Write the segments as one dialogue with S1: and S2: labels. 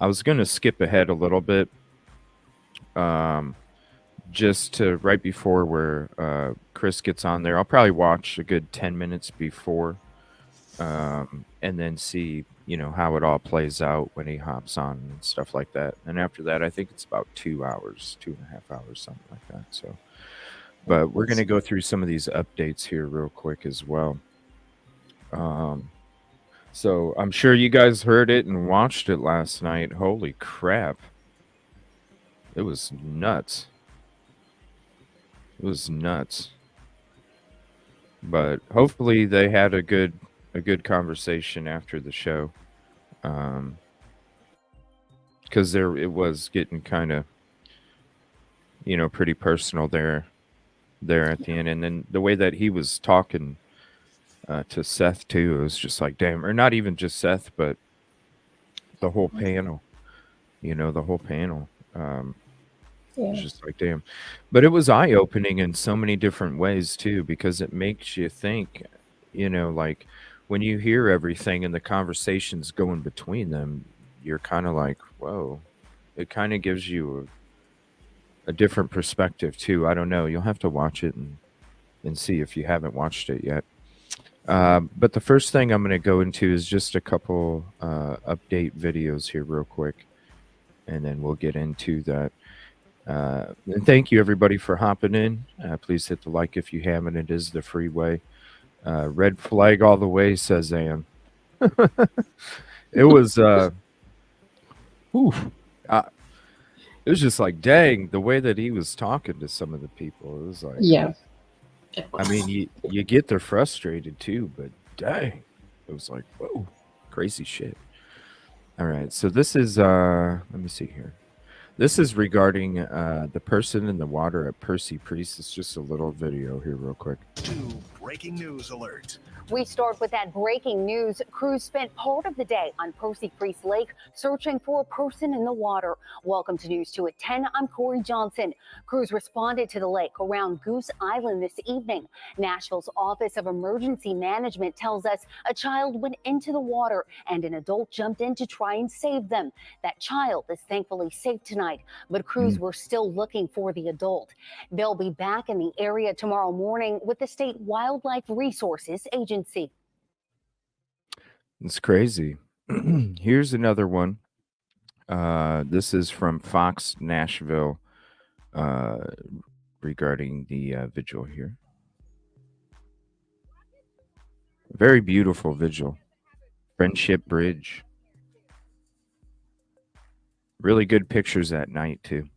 S1: I was going to skip ahead a little bit, um, just to right before where Chris gets on there. I'll probably watch a good 10 minutes before, and then see, how it all plays out when he hops on and stuff like that. And after that, I think it's about 2 hours, 2.5 hours, something like that. So, but we're going to go through some of these updates here real quick as well. Um, so I'm sure you guys heard it and watched it last night. Holy crap. It was nuts. It was nuts. But hopefully they had a good conversation after the show. Because there it was getting kind of, pretty personal there at the end. And then the way that he was talking to Seth too, it was just like, damn. Or not even just Seth, but the whole panel. The whole panel. It's just like, damn. But it was eye-opening in so many different ways too, because it makes you think, like when you hear everything and the conversations going between them, you're kind of like, whoa. It kind of gives you a different perspective too. I don't know. You'll have to watch it and see if you haven't watched it yet. But the first thing I'm going to go into is just a couple update videos here real quick, and then we'll get into that. And thank you everybody for hopping in. Please hit the like if you haven't. It is the free way. Red flag all the way, says Ann. It was it was just like, dang, the way that he was talking to some of the people. It was like, I mean, you get they're frustrated too, but dang, it was like, whoa, crazy shit. All right, so this is let me see here. This is regarding the person in the water at Percy Priest. It's just a little video here, real quick.
S2: Breaking news alert.
S3: We start with that breaking news. Crews spent part of the day on Percy Priest Lake searching for a person in the water. Welcome to News 2 at 10. I'm Corey Johnson. Crews responded to the lake around Goose Island this evening. Nashville's Office of Emergency Management tells us a child went into the water and an adult jumped in to try and save them. That child is thankfully safe tonight, but crews were still looking for the adult. They'll be back in the area tomorrow morning with the State Wildlife Resources Agency.
S1: It's crazy. Here's another one. This is from Fox Nashville regarding the vigil here. Very beautiful vigil. Friendship Bridge. Really good pictures at night, too.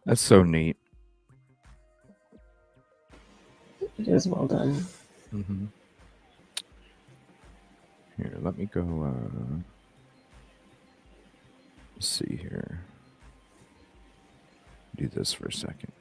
S1: That's so neat.
S4: It is well done.
S1: Mm-hmm. Here, let me go. Let's see here. Do this for a second.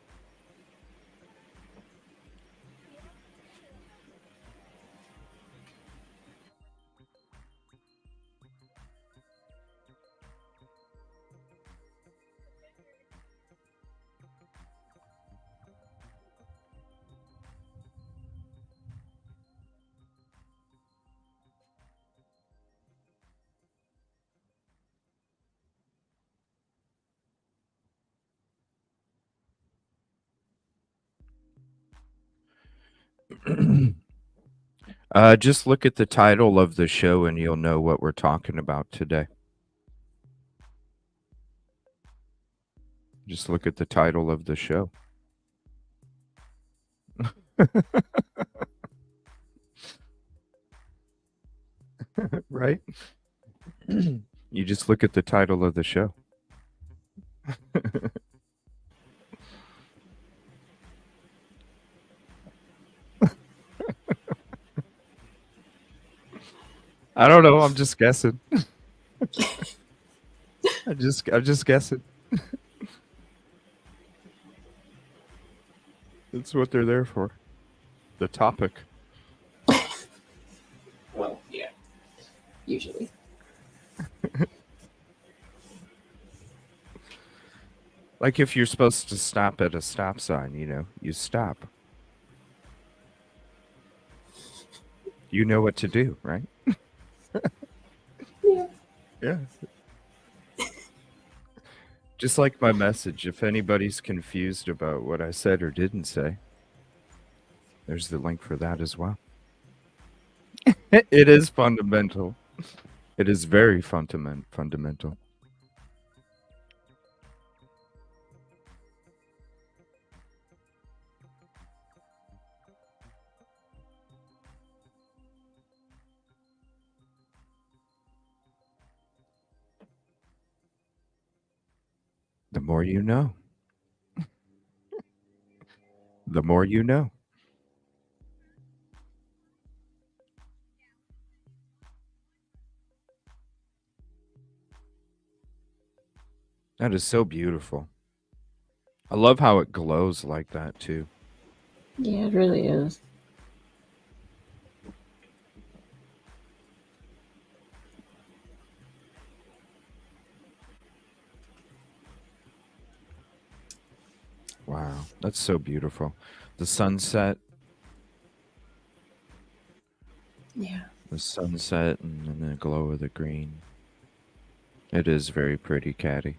S1: Just look at the title of the show and you'll know what we're talking about today. Just look at the title of the show. Right? You just look at the title of the show. I don't know. I'm just guessing. I'm just guessing. That's what they're there for. The topic.
S4: Well, yeah. Usually.
S1: Like if you're supposed to stop at a stop sign, you stop. You know what to do, right?
S4: Yeah.
S1: Yeah. Just like my message, if anybody's confused about what I said or didn't say, there's the link for that as well. It is fundamental. It is very fundamental. The more you know. The more you know. That is so beautiful. I love how it glows like that too.
S4: Yeah, it really is.
S1: Wow, that's so beautiful. The sunset,
S4: Yeah.
S1: and then the glow of the green. It is very pretty, Caddy.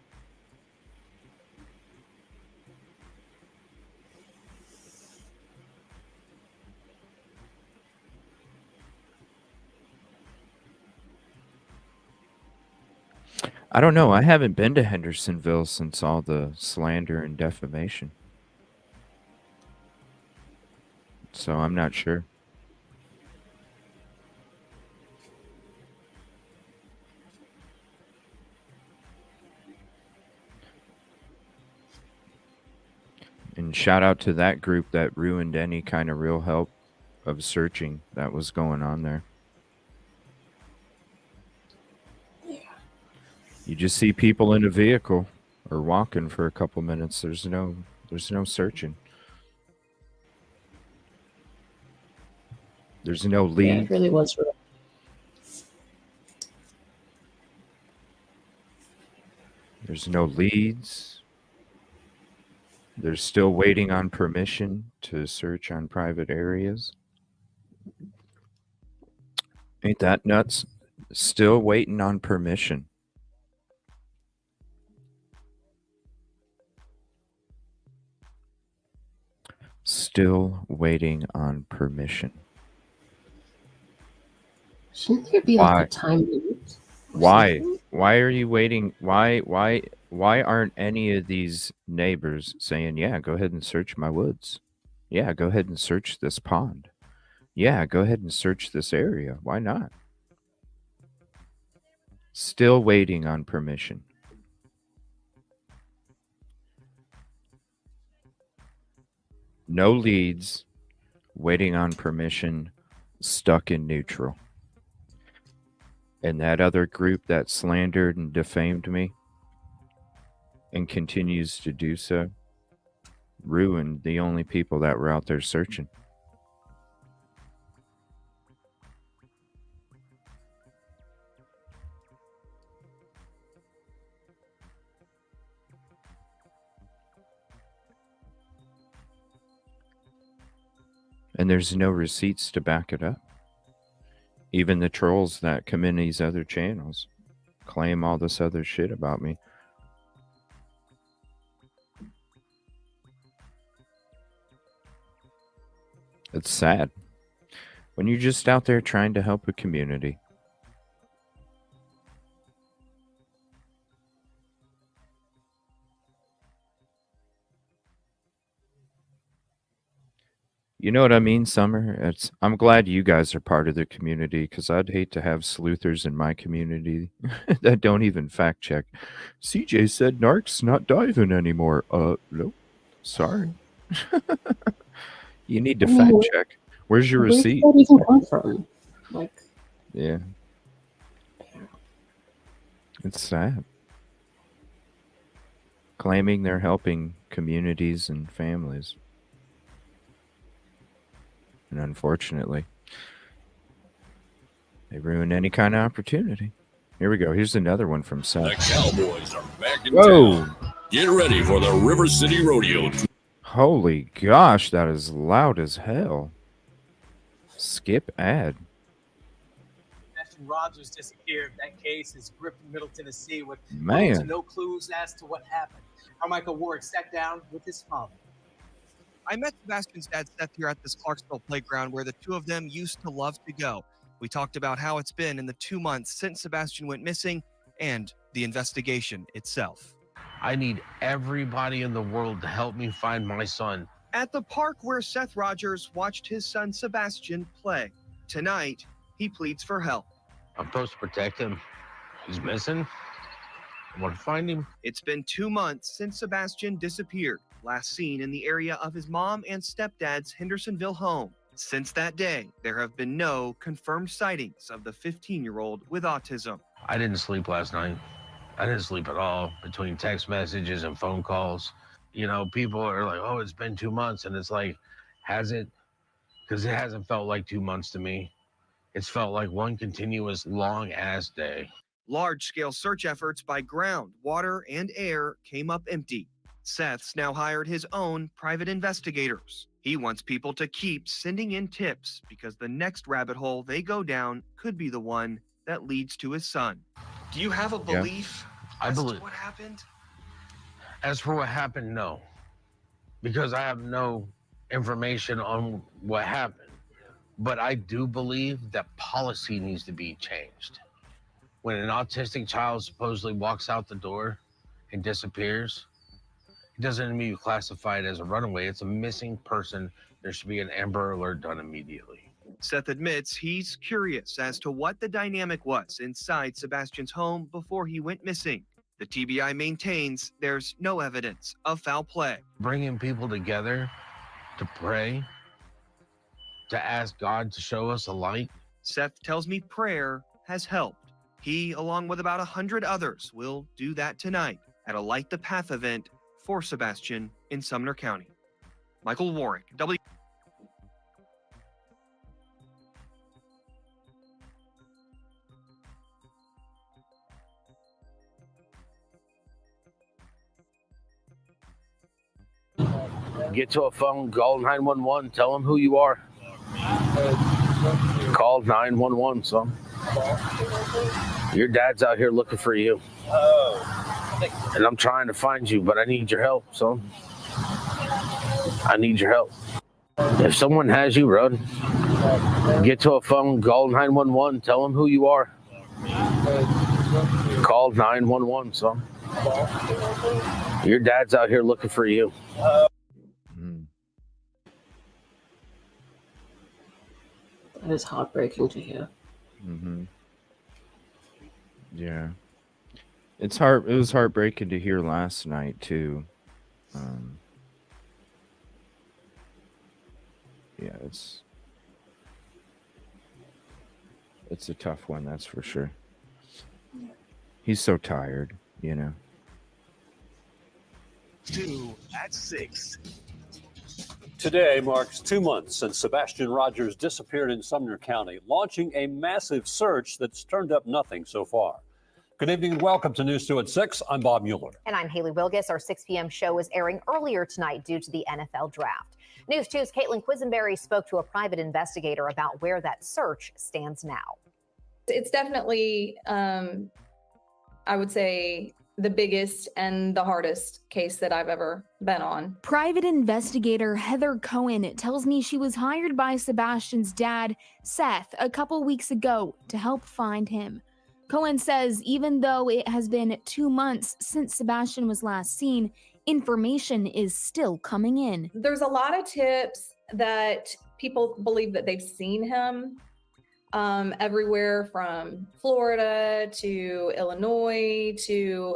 S1: I don't know. I haven't been to Hendersonville since all the slander and defamation. So I'm not sure. And shout out to that group that ruined any kind of real help of searching that was going on there.
S4: Yeah.
S1: You just see people in a vehicle or walking for a couple minutes. There's no searching. There's no
S4: Yeah,
S1: lead.
S4: it really was real.
S1: There's no leads. They're still waiting on permission to search on private areas. Ain't that nuts? Still waiting on permission. Still waiting on permission.
S4: Shouldn't there be
S1: Why?
S4: like a time limit? or
S1: Why?
S4: something?
S1: Why are you waiting? Why aren't any of these neighbors saying, "Yeah, go ahead and search my woods. Yeah, go ahead and search this pond. Yeah, go ahead and search this area. Why not?" Still waiting on permission. No leads, waiting on permission, stuck in neutral. And that other group that slandered and defamed me and continues to do so ruined the only people that were out there searching. And there's no receipts to back it up. Even the trolls that come in these other channels claim all this other shit about me. It's sad when you're just out there trying to help a community. You know what I mean, Summer? I'm glad you guys are part of the community because I'd hate to have sleuthers in my community that don't even fact check. CJ said Narc's not diving anymore. No, sorry. You need to
S4: I mean,
S1: fact check. Where's your
S4: where did
S1: receipt?
S4: that even come from? Like,
S1: Yeah, it's sad. Claiming they're helping communities and families. And unfortunately, they ruin any kind of opportunity. Here we go. Here's another one from
S5: The
S1: Seth.
S5: Cowboys are back in
S1: Whoa!
S5: town. Get ready for the River City Rodeo.
S1: Holy gosh, that is loud as hell. Skip ad.
S6: Ashton Rogers disappeared. That case is gripped in Middle Tennessee with
S1: Man.
S6: little to no clues as to what happened. Carmichael Warwick sat down with his father.
S7: I met Sebastian's dad, Seth, here at this Clarksville playground where the two of them used to love to go. We talked about how it's been in the 2 months since Sebastian went missing and the investigation itself.
S8: I need everybody in the world to help me find my son.
S7: At the park where Seth Rogers watched his son Sebastian play. Tonight, he pleads for help.
S8: I'm supposed to protect him. He's missing. I want to find him.
S7: It's been 2 months since Sebastian disappeared, last seen in the area of his mom and stepdad's Hendersonville home. Since that day, there have been no confirmed sightings of the 15-year-old with autism.
S8: I didn't sleep last night. I didn't sleep at all between text messages and phone calls. You know, people are like, oh, it's been 2 months. And it's like, has it? Because it hasn't felt like 2 months to me. It's felt like one continuous long-ass day.
S7: Large-scale search efforts by ground, water, and air came up empty. Seth's now hired his own private investigators. He wants people to keep sending in tips because the next rabbit hole they go down could be the one that leads to his son. Do you have a belief
S8: I
S7: as
S8: believe.
S7: to what happened?
S8: As for what happened, no. Because I have no information on what happened. But I do believe that policy needs to be changed. When an autistic child supposedly walks out the door and disappears, it doesn't mean you classify it as a runaway. It's a missing person. There should be an Amber Alert done immediately.
S7: Seth admits he's curious as to what the dynamic was inside Sebastian's home before he went missing. The TBI maintains there's no evidence of foul play.
S8: Bringing people together to pray, to ask God to show us a light.
S7: Seth tells me prayer has helped. He, along with about 100 others, will do that tonight at a Light the Path event for Sebastian in Sumner County. Michael Warwick, W.
S8: Get to a phone, call 911, tell them who you are. Call 911, son. Your dad's out here looking for you. And I'm trying to find you, but I need your help, son. I need your help. If someone has you, run. Get to a phone, call 911, tell them who you are. Call 911, son. Your dad's out here looking for you.
S4: that is heartbreaking to hear.
S1: Mm-hmm. Yeah. It was heartbreaking to hear last night too. Yeah, it's a tough one, that's for sure. He's so tired, you know.
S2: 2 at 6.
S9: Today marks 2 months since Sebastian Rogers disappeared in Sumner County, launching a massive search that's turned up nothing so far. Good evening and welcome to News 2 at 6. I'm Bob Mueller.
S10: And I'm Haley Wilgus. Our 6 p.m. show is airing earlier tonight due to the NFL draft. News 2's Caitlin Quisenberry spoke to a private investigator about where that search stands now.
S11: It's definitely, I would say, the biggest and the hardest case that I've ever been on.
S12: Private investigator Heather Cohen tells me she was hired by Sebastian's dad, Seth, a couple weeks ago to help find him. Cohen says even though it has been 2 months since Sebastian was last seen, information is still coming in.
S11: There's a lot of tips that people believe that they've seen him everywhere from Florida to Illinois to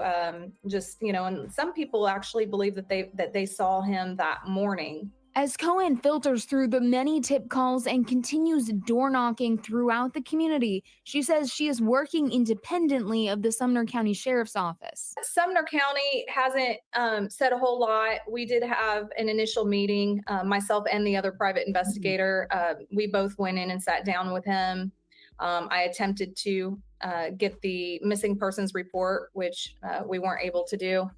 S11: just, and some people actually believe that they saw him that morning.
S12: As Cohen filters through the many tip calls and continues door knocking throughout the community, she says she is working independently of the Sumner County Sheriff's Office.
S11: Sumner County hasn't said a whole lot. We did have an initial meeting, myself and the other private investigator. We both went in and sat down with him. I attempted to get the missing persons report, which we weren't able to do.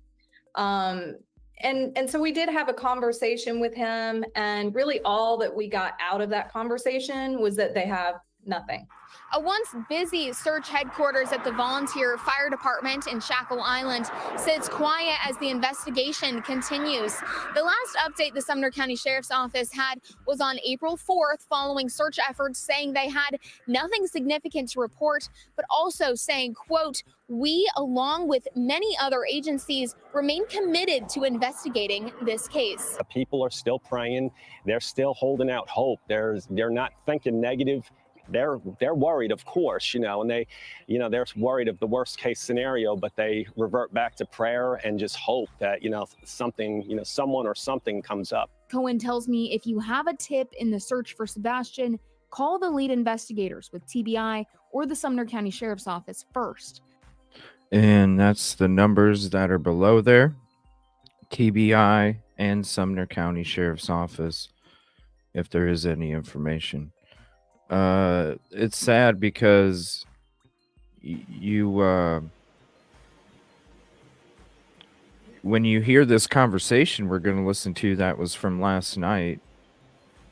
S11: And so we did have a conversation with him, and really all that we got out of that conversation was that they have nothing.
S12: A once busy search headquarters at the Volunteer Fire Department in Shackle Island sits quiet as the investigation continues. The last update the Sumner County Sheriff's Office had was on April 4th, following search efforts saying they had nothing significant to report, but also saying, quote, "We, along with many other agencies, remain committed to investigating this case."
S13: People are still praying. They're still holding out hope. They're not thinking negative. They're worried, of course, and they're worried of the worst case scenario, but they revert back to prayer and just hope that, something, someone or something comes up.
S12: Cohen tells me if you have a tip in the search for Sebastian, call the lead investigators with TBI or the Sumner County Sheriff's Office first.
S1: And that's the numbers that are below there. TBI and Sumner County Sheriff's Office, if there is any information. It's sad because when you hear this conversation we're going to listen to that was from last night,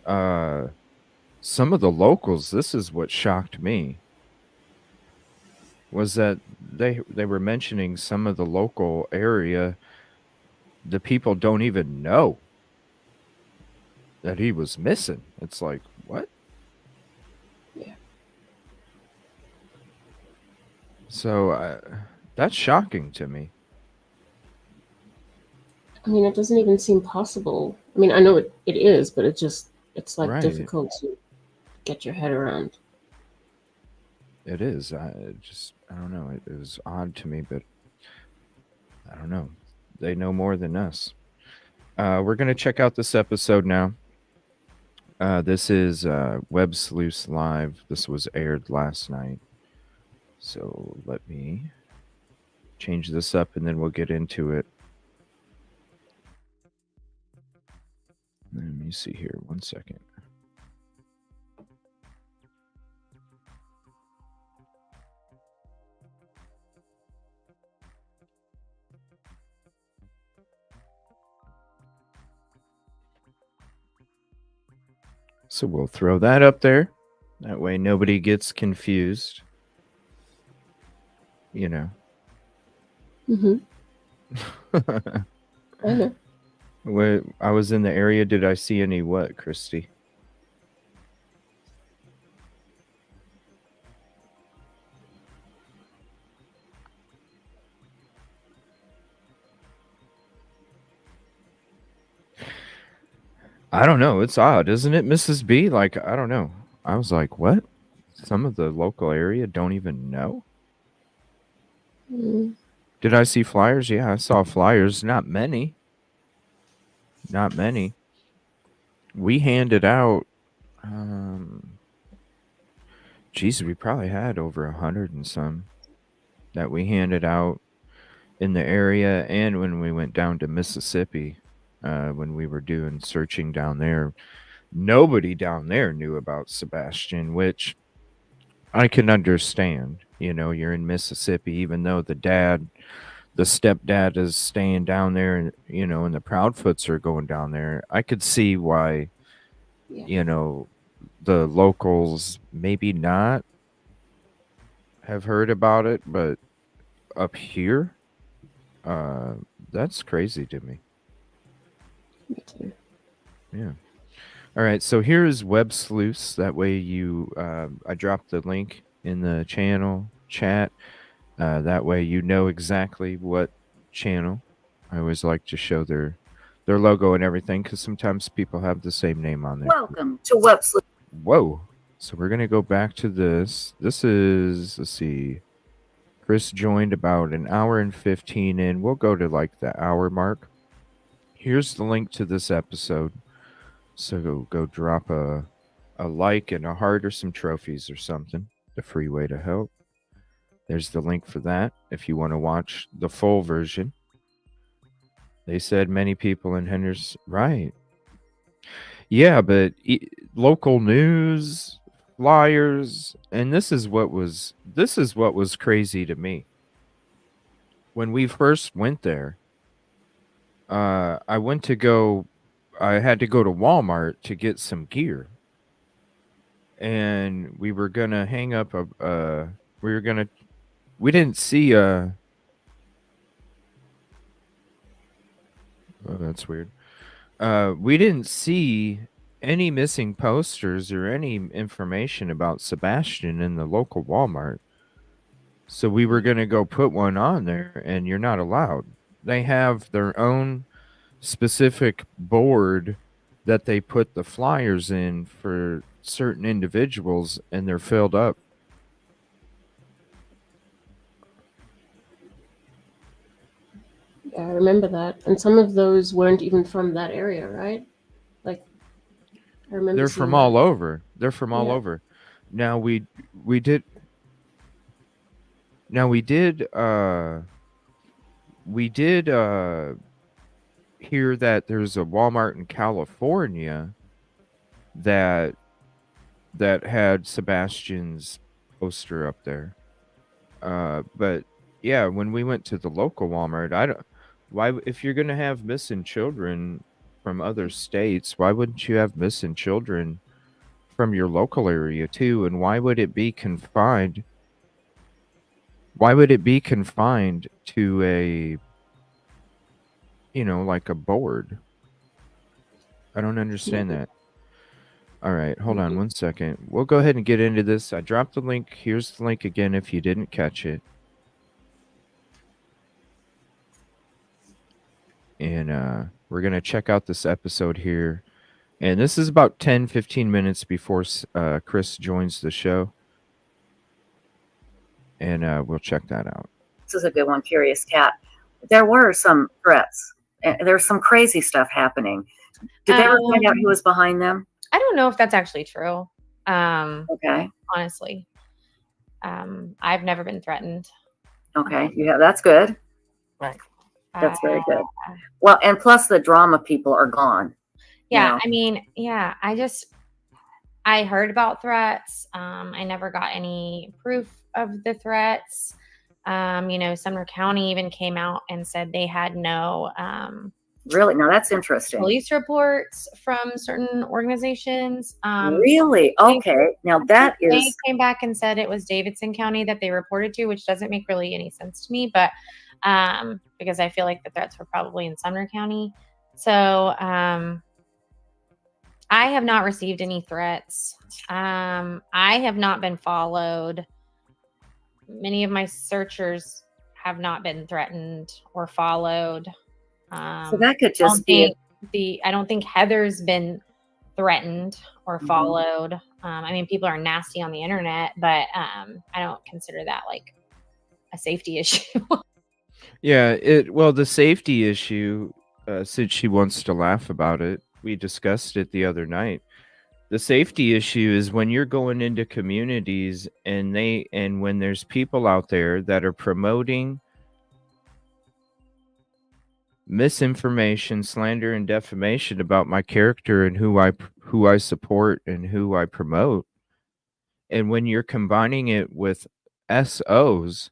S1: some of the locals, this is what shocked me, was that they were mentioning some of the local area, the people don't even know that he was missing. It's like, what?
S4: Yeah.
S1: So that's shocking to me.
S4: I mean, it doesn't even seem possible. I mean, I know it is, but it's like
S1: Right.
S4: difficult to get your head around.
S1: It is. I don't know. It was odd to me, but I don't know. They know more than us. We're going to check out this episode now. This is Web Sleuths Live. This was aired last night. So let me change this up and then we'll get into it. Let me see here. 1 second. So we'll throw that up there. That way nobody gets confused.
S4: Mm-hmm. I know.
S1: When I was in the area, did I see any what, Christy? I don't know. It's odd, isn't it, Mrs. B? Like, I don't know. I was like, what? Some of the local area don't even know?
S4: Mm.
S1: Did I see flyers? Yeah, I saw flyers. Not many. Not many. We handed out, geez, we probably had over 100 and some that we handed out in the area, and when we went down to Mississippi, when we were doing searching down there, nobody down there knew about Sebastian, which I can understand. You're in Mississippi, even though the stepdad is staying down there, and and the Proudfoots are going down there. I could see why, the locals maybe not have heard about it, but up here, that's crazy to me.
S4: Me too.
S1: Yeah. All right. So here's Web Sleuths. That way I dropped the link in the channel chat. That way you know exactly what channel I always like to show their logo and everything because sometimes people have the same name on there.
S14: Welcome to Websleuth.
S1: Whoa. So we're going to go back to this. This is, let's see. Chris joined about an hour and 15 in. We'll go to like the hour mark. Here's the link to this episode. So go drop a like and a heart or some trophies or something. The free way to help. There's the link for that if you want to watch the full version. They said many people in Henderson. Right. Yeah, but local news, flyers, and this is what was crazy to me. When we first went there, I had to go to Walmart to get some gear. And we were going to hang up we didn't see oh, that's weird. We didn't see any missing posters or any information about Sebastian in the local Walmart. So we were going to go put one on there, and you're not allowed. They have their own specific board that they put the flyers in for certain individuals, and they're filled up.
S4: Yeah, I remember that. And some of those weren't even from that area, right? Like, I remember
S1: They're
S4: seeing
S1: from
S4: that.
S1: all over. They're from all
S4: Yeah.
S1: over. Now we did hear that there's a Walmart in California that had Sebastian's poster up there. But yeah, when we went to the local Walmart, if you're going to have missing children from other states, why wouldn't you have missing children from your local area too? And why would it be confined to a, like a board? I don't understand that. All right, hold on one second. We'll go ahead and get into this. I dropped the link. Here's the link again if you didn't catch it. And we're going to check out this episode here. And this is about 10-15 minutes before Chris joins the show. And we'll check that out.
S14: This is a good one, Curious Cat. There were some threats. There's some crazy stuff happening. Did they ever find out who was behind them?
S15: I don't know if that's actually true.
S14: Okay.
S15: Honestly, I've never been threatened.
S14: Okay. Yeah, that's good.
S15: Right.
S14: That's very good. Well, and plus the drama people are gone.
S15: Yeah, I mean, yeah, I heard about threats. I never got any proof of the threats. Sumner County even came out and said they had no
S14: really? Now that's interesting.
S15: Police reports from certain organizations.
S14: Really? Okay. Now that
S15: they
S14: is.
S15: came back and said it was Davidson County that they reported to, which doesn't make really any sense to me, but because I feel like the threats were probably in Sumner County. So I have not received any threats. I have not been followed. Many of my searchers have not been threatened or followed.
S14: So that could just be.
S15: I don't think Heather's been threatened or followed. I mean, people are nasty on the internet, but I don't consider that like a safety issue.
S1: Yeah, the safety issue, since she wants to laugh about it, we discussed it the other night. The safety issue is when you're going into communities and when there's people out there that are promoting misinformation, slander, and defamation about my character and who I support and who I promote. And when you're combining it with SOs,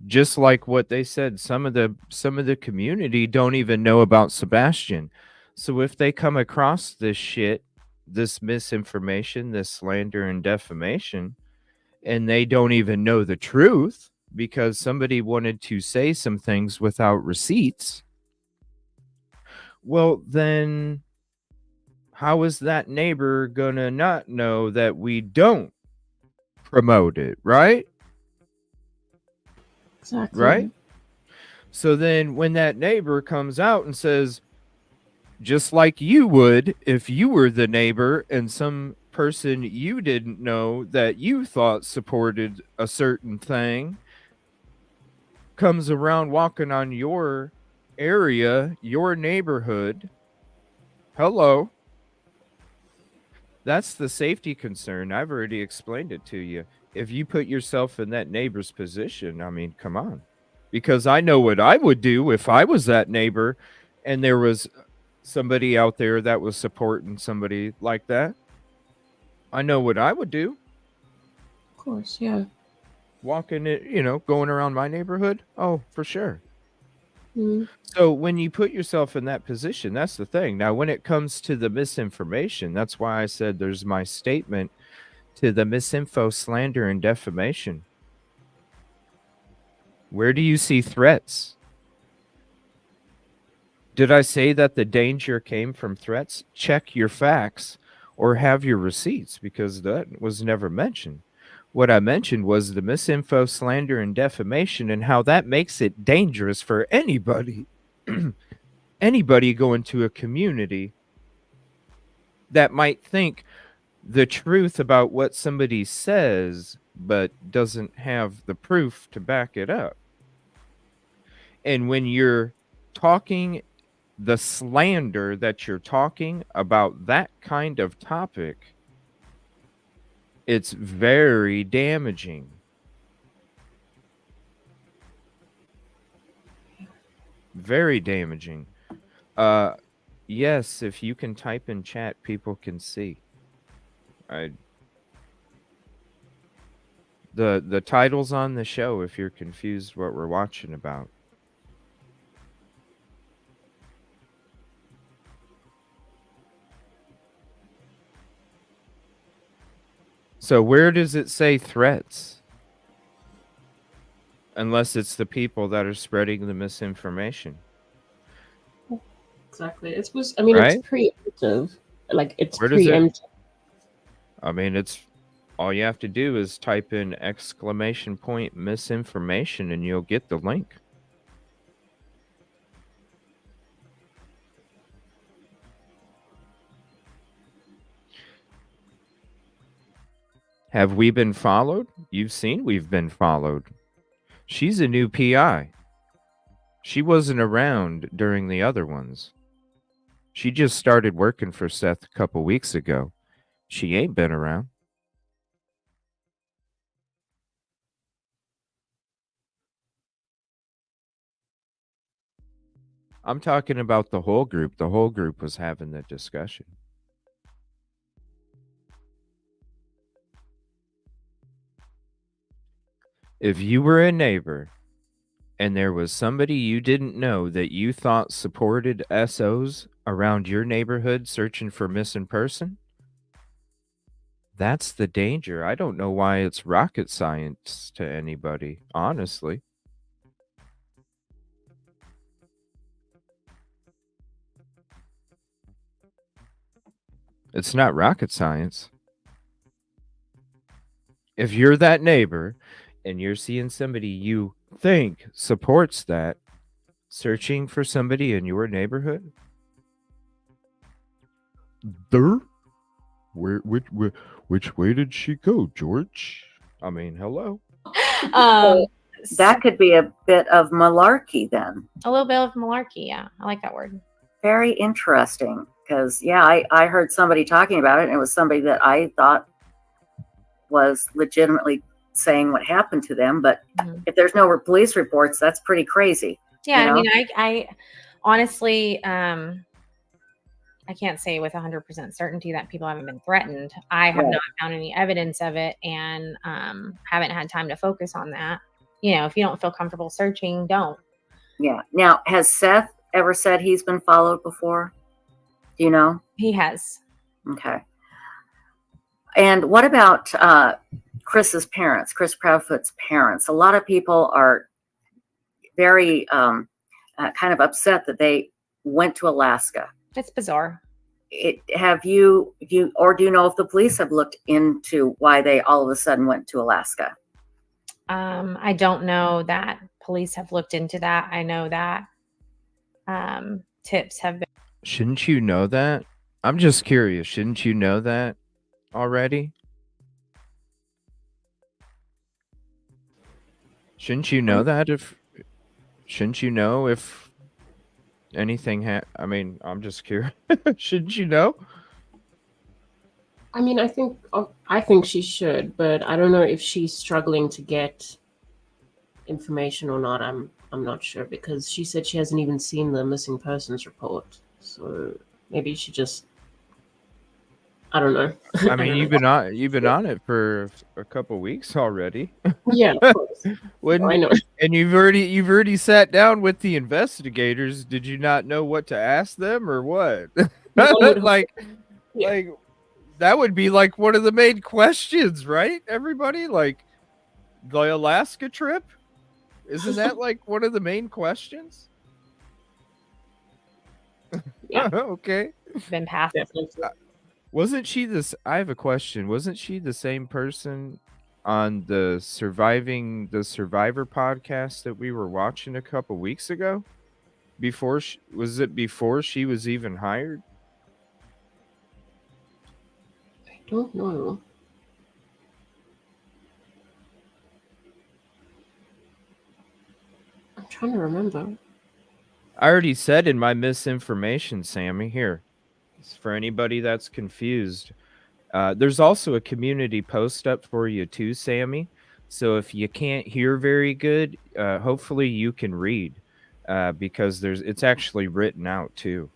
S1: just like what they said, some of the community don't even know about Sebastian. So if they come across this shit, this misinformation, this slander and defamation, and they don't even know the truth because somebody wanted to say some things without receipts, well, then how is that neighbor gonna not know that we don't promote it, right?
S4: Exactly.
S1: Right? So then when that neighbor comes out and says, just like you would if you were the neighbor and some person you didn't know that you thought supported a certain thing comes around walking on your area, your neighborhood, hello. That's the safety concern. I've already explained it to you. If you put yourself in that neighbor's position, I mean, come on. Because I know what I would do if I was that neighbor and there was somebody out there that was supporting somebody like that. I know what I would do.
S4: Of course, yeah.
S1: Walking it, going around my neighborhood. Oh, for sure.
S4: Mm-hmm.
S1: So when you put yourself in that position, that's the thing. Now, when it comes to the misinformation, that's why I said there's my statement to the misinfo, slander, and defamation. Where do you see threats? Did I say that the danger came from threats? Check your facts or have your receipts, because that was never mentioned. What I mentioned was the misinfo, slander, and defamation, and how that makes it dangerous for anybody. Anybody going to a community that might think the truth about what somebody says, but doesn't have the proof to back it up. And when you're talking the slander that you're talking about that kind of topic, it's very damaging. Very damaging. Yes, if you can type in chat, people can see. The title's on the show if you're confused what we're watching about. So where does it say threats? Unless it's the people that are spreading the misinformation.
S4: Exactly. It was. I mean,
S1: right?
S4: It's preemptive. Like it's
S1: Where does it?
S4: preemptive.
S1: I mean, it's all you have to do is type in !point misinformation and you'll get the link. Have we been followed? You've seen we've been followed. She's a new PI. She wasn't around during the other ones. She just started working for Seth a couple weeks ago. She ain't been around. I'm talking about the whole group. The whole group was having the discussion. If you were a neighbor and there was somebody you didn't know that you thought supported SOs around your neighborhood searching for missing person, that's the danger. I don't know why it's rocket science to anybody, honestly. It's not rocket science. If you're that neighbor and you're seeing somebody you think supports that, searching for somebody in your neighborhood, which way did she go, George? I mean, hello.
S14: That could be a bit of malarkey then.
S15: A little bit of malarkey, yeah. I like that word.
S14: Very interesting, because I heard somebody talking about it, and it was somebody that I thought was legitimately saying what happened to them. But if there's no police reports, that's pretty crazy.
S15: Yeah,
S14: you know?
S15: I mean, I honestly, I can't say with 100% certainty that people haven't been threatened. I have not found any evidence of it, and haven't had time to focus on that. You know, if you don't feel comfortable searching, don't.
S14: Yeah. Now, has Seth ever said he's been followed before? Do you know?
S15: He has.
S14: Okay. And what about Chris's parents, Chris Proudfoot's parents? A lot of people are very kind of upset that they went to Alaska.
S15: It's bizarre.
S14: Have you or do you know if the police have looked into why they all of a sudden went to Alaska?
S15: I don't know that police have looked into that. I know that tips have been.
S1: Shouldn't you know that? I'm just curious. Shouldn't you know that already? Shouldn't you know that if shouldn't you know if anything I mean, I'm just curious. Shouldn't you know?
S4: I mean, I think she should, but I don't know if she's struggling to get information or not. I'm not sure because she said she hasn't even seen the missing persons report. So maybe she just I don't know.
S1: I mean, you've been on it for a couple weeks already.
S4: Yeah, of course. I know.
S1: And you've already sat down with the investigators. Did you not know what to ask them or what? like that would be like one of the main questions, right? Everybody, like the Alaska trip, isn't that like one of the main questions?
S4: Yeah.
S1: Okay.
S15: Been passed.
S1: Wasn't she this? I have a question. Wasn't she the same person on the Survivor podcast that we were watching a couple weeks ago? Before she was even hired?
S4: I don't know. I'm trying to remember.
S1: I already said in my misinformation, Sammy. Here, for anybody that's confused, there's also a community post up for you too, Sammy. So if you can't hear very good, hopefully you can read, because it's actually written out too.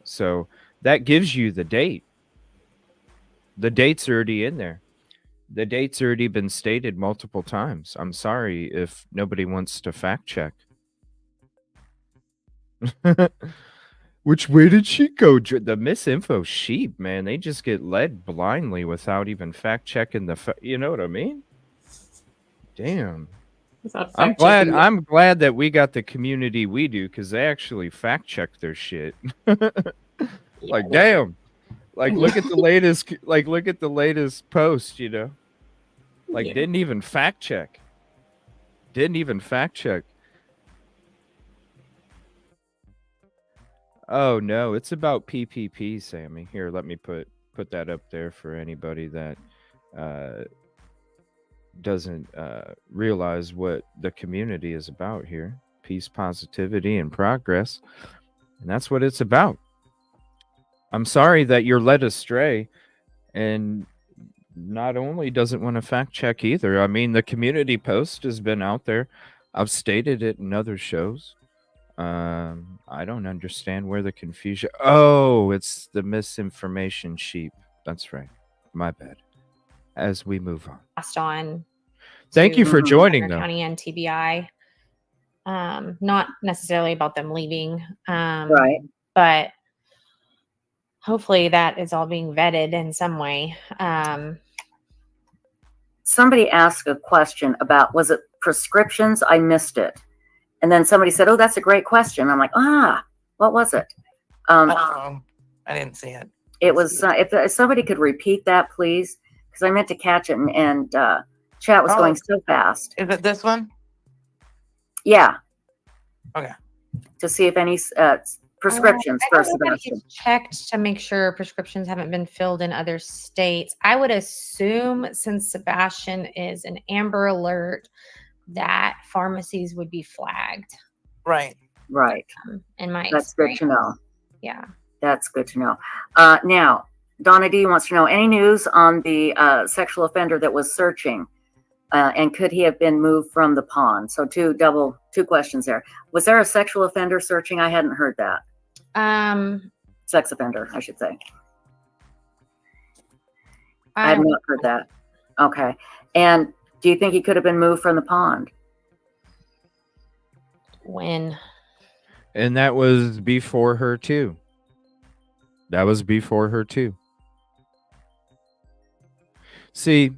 S1: So that gives you the date. The date's already in there. The date's already been stated multiple times. I'm sorry if nobody wants to fact check. Which way did she go? The misinfo sheep, man. They just get led blindly without even fact checking you know what I mean? Damn. I'm glad that we got the community we do, because they actually fact check their shit. Like, damn. Like, look at the latest post, you know? Like, didn't even fact check. Oh no, it's about PPP, Sammy. Here, let me put that up there for anybody that doesn't realize what the community is about here. Peace, positivity, and progress. And that's what it's about. I'm sorry that you're led astray, and not only doesn't want to fact check either. I mean, the community post has been out there. I've stated it in other shows. I don't understand where the confusion. Oh, it's the misinformation sheep. That's right. My bad. As we move on.
S15: Passed on.
S1: Thank you for joining,
S15: Sumner
S1: though.
S15: County and TBI. Not necessarily about them leaving.
S14: Right.
S15: But hopefully that is all being vetted in some way.
S14: Somebody asked a question about, was it prescriptions? I missed it. And then somebody said, oh, that's a great question. I'm like, what was it?
S16: I didn't see it.
S14: It was, if somebody could repeat that, please, because I meant to catch it and chat was going so fast.
S16: Is it this one?
S14: Yeah.
S16: Okay.
S14: To see if any prescriptions
S15: I
S14: for
S15: don't know if
S14: Sebastian.
S15: you've checked to make sure prescriptions haven't been filled in other states. I would assume, since Sebastian is an Amber Alert, that pharmacies would be flagged.
S16: Right.
S14: Right.
S15: In my
S14: That's good to know.
S15: Yeah.
S14: That's good to know. Now, Donna D wants to know any news on the sexual offender that was searching, and could he have been moved from the pond? So two questions there. Was there a sexual offender searching? I hadn't heard that. Sex offender, I should say. I have not heard that. Okay. And do you think he could have been moved from the pond?
S15: When?
S1: And that was before her too. See,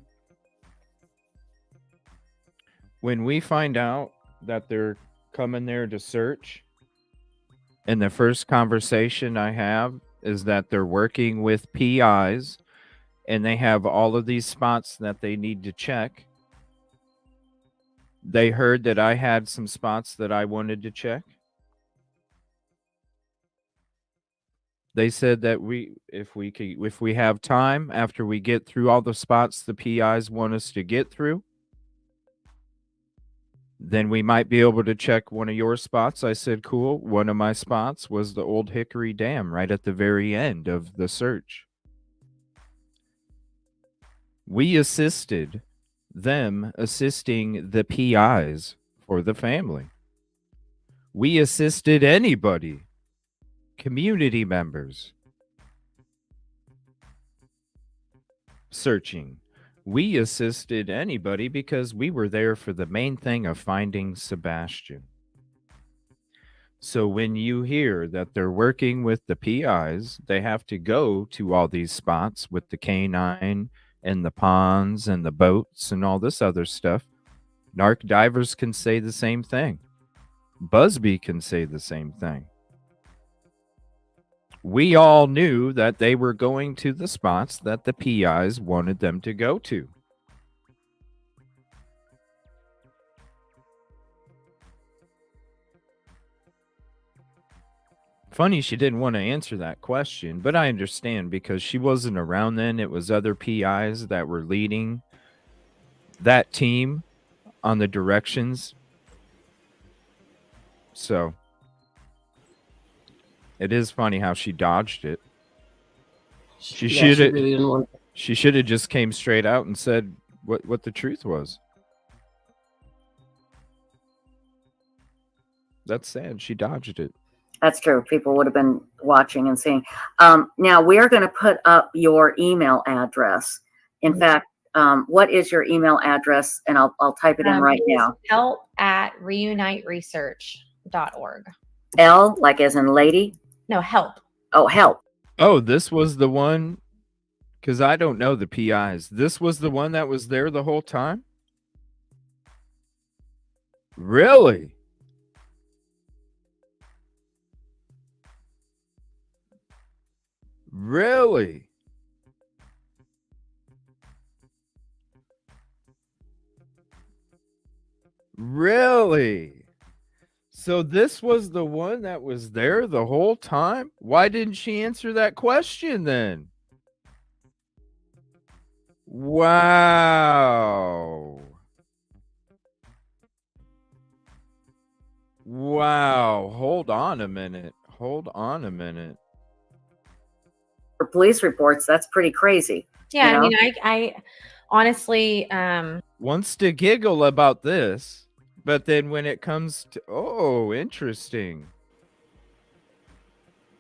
S1: when we find out that they're coming there to search, and the first conversation I have is that they're working with PIs and they have all of these spots that they need to check, They heard that I had some spots that I wanted to check. They said that if we have time after we get through all the spots the PIs want us to get through, then we might be able to check one of your spots. I said, cool. One of my spots was the Old Hickory Dam right at the very end of the search. We assisted them assisting the PIs for the family. We assisted anybody, community members, searching. We assisted anybody because we were there for the main thing of finding Sebastian. So when you hear that they're working with the PIs, they have to go to all these spots with the canine and the ponds and the boats and all this other stuff. Narc divers can say the same thing. Busby can say the same thing. We all knew that they were going to the spots that the PIs wanted them to go to. Funny she didn't want to answer that question, but I understand because she wasn't around then. It was other PIs that were leading that team on the directions. So it is funny how she dodged it. She should have just came straight out and said what the truth was. That's sad. She dodged it.
S14: That's true. People would have been watching and seeing. Now we are going to put up your email address. In fact, what is your email address? And I'll type it in right now.
S15: help@reuniteresearch.org.
S14: L, like as in lady?
S15: No, help.
S14: Oh, help.
S1: Oh, this was the one, because I don't know the PIs. This was the one that was there the whole time? Really? Really? Really? So this was the one that was there the whole time? Why didn't she answer that question then? Wow. Wow. Hold on a minute. Hold on a minute.
S14: For police reports, that's pretty crazy.
S15: Yeah,
S14: you know?
S15: I mean, I honestly
S1: wants to giggle about this, but then when it comes to interesting.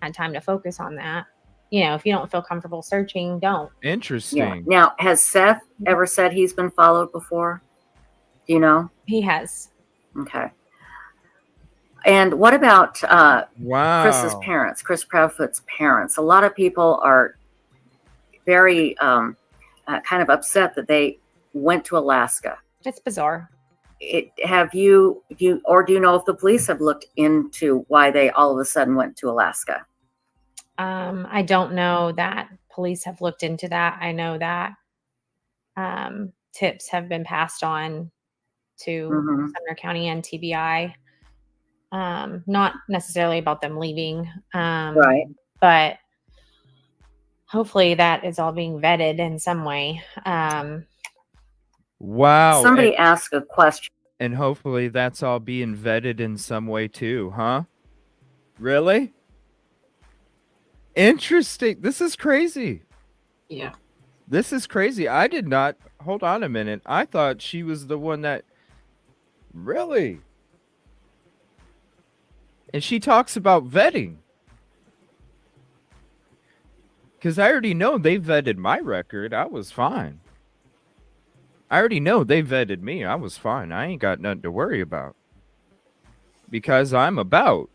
S15: had time to focus on that. You know, if you don't feel comfortable searching, don't.
S1: Interesting.
S14: Yeah. Now, has Seth ever said he's been followed before? Do you know?
S15: He has.
S14: Okay. And what about Chris's
S1: Wow.
S14: parents, Chris Proudfoot's parents? A lot of people are very kind of upset that they went to Alaska.
S15: It's bizarre.
S14: Do you know if the police have looked into why they all of a sudden went to Alaska?
S15: I don't know that police have looked into that. I know that tips have been passed on to Sumner County and TBI. Not necessarily about them leaving,
S14: right?
S15: But hopefully that is all being vetted in some way.
S1: Wow.
S14: Somebody asked a question.
S1: And hopefully that's all being vetted in some way too, huh? Really? Interesting. This is crazy.
S4: Yeah.
S1: This is crazy. I did not. Hold on a minute. I thought she was the one that. Really? And she talks about vetting. Because I already know they vetted my record. I was fine. I already know they vetted me. I was fine. I ain't got nothing to worry about. Because I'm about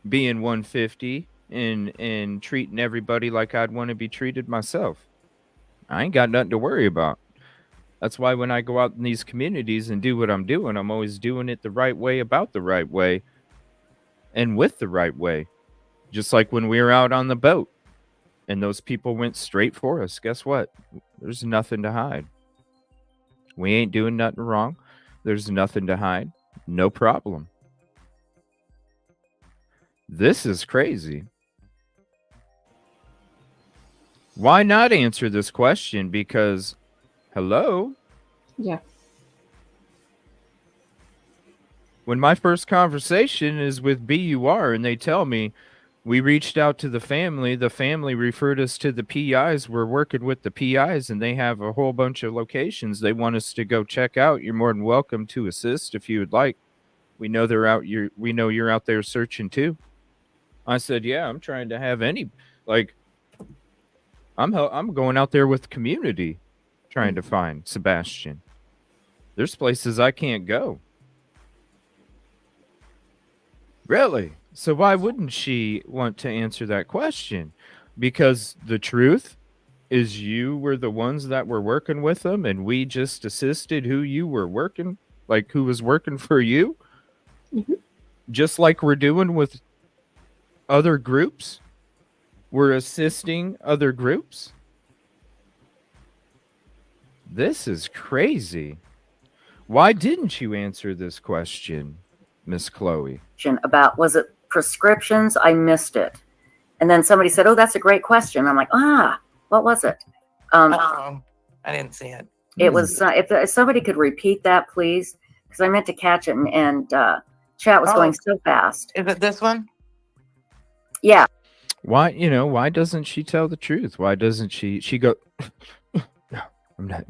S1: being 150 and treating everybody like I'd want to be treated myself. I ain't got nothing to worry about. That's why when I go out in these communities and do what I'm doing, I'm always doing it the right way, about the right way, and with the right way. Just like when we were out on the boat and those people went straight for us. Guess what? There's nothing to hide. We ain't doing nothing wrong. There's nothing to hide. No problem. This is crazy. Why not answer this question? Because, hello?
S4: Yeah.
S1: When my first conversation is with BUR and they tell me we reached out to the family referred us to the PIs. We're working with the PIs and they have a whole bunch of locations they want us to go check out. You're more than welcome to assist if you would like. We know we know you're out there searching too. I said, yeah, I'm trying to have I'm going out there with the community trying to find Sebastian. There's places I can't go. Really? So why wouldn't she want to answer that question? Because the truth is you were the ones that were working with them and we just assisted who you were working, like who was working for you.
S4: Mm-hmm.
S1: Just like we're doing with other groups. We're assisting other groups. This is crazy. Why didn't you answer this question, Miss Chloe?
S14: About, was it prescriptions? I missed it. And then somebody said, oh, that's a great question. I'm like, what was it?
S16: I didn't see it.
S14: It was, if somebody could repeat that, please, because I meant to catch it and chat was going so fast.
S16: Is it this one?
S14: Yeah.
S1: Why doesn't she tell the truth? Why doesn't she go, no, I'm not.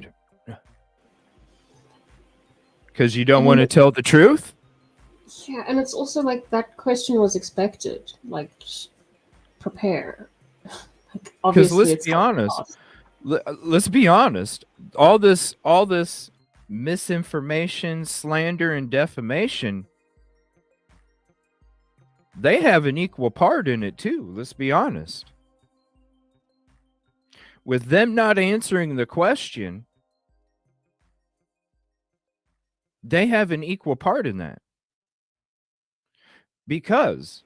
S1: Because you don't want to tell the truth?
S4: Yeah, and it's also like that question was expected. Like, prepare.
S1: Because let's be honest. Let's be honest. All this misinformation, slander, and defamation, they have an equal part in it too. Let's be honest. With them not answering the question, they have an equal part in that. Because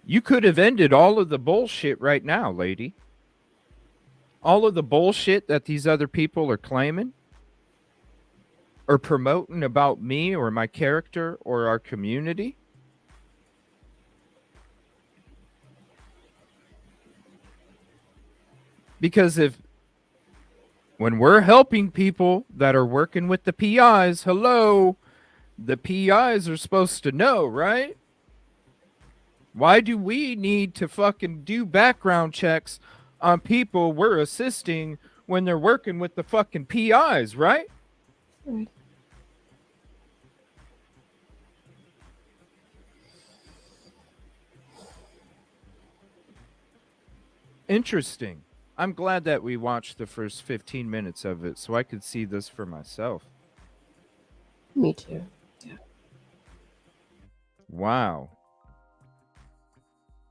S1: you could have ended all of the bullshit right now, lady. All of the bullshit that these other people are claiming or promoting about me or my character or our community. Because when we're helping people that are working with the PIs, hello, the PIs are supposed to know, right? Why do we need to fucking do background checks on people we're assisting when they're working with the fucking PIs, right?
S4: Right.
S1: Interesting. I'm glad that we watched the first 15 minutes of it so I could see this for myself.
S4: Me too. Yeah.
S1: Wow.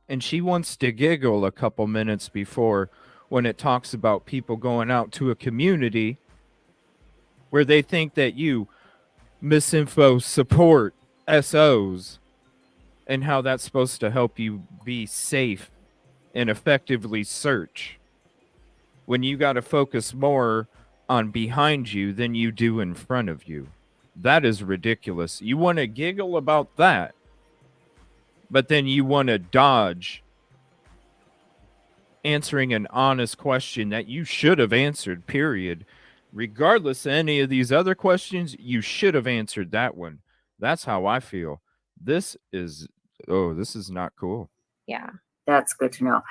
S1: And she wants to giggle a couple minutes before when it talks about people going out to a community where they think that you misinfo support SOs and how that's supposed to help you be safe and effectively search when you got to focus more on behind you than you do in front of you. That is ridiculous. You want to giggle about that, but then you want to dodge answering an honest question that you should have answered, period. Regardless of any of these other questions, you should have answered that one. That's how I feel. This is not cool.
S15: Yeah.
S14: That's good to know.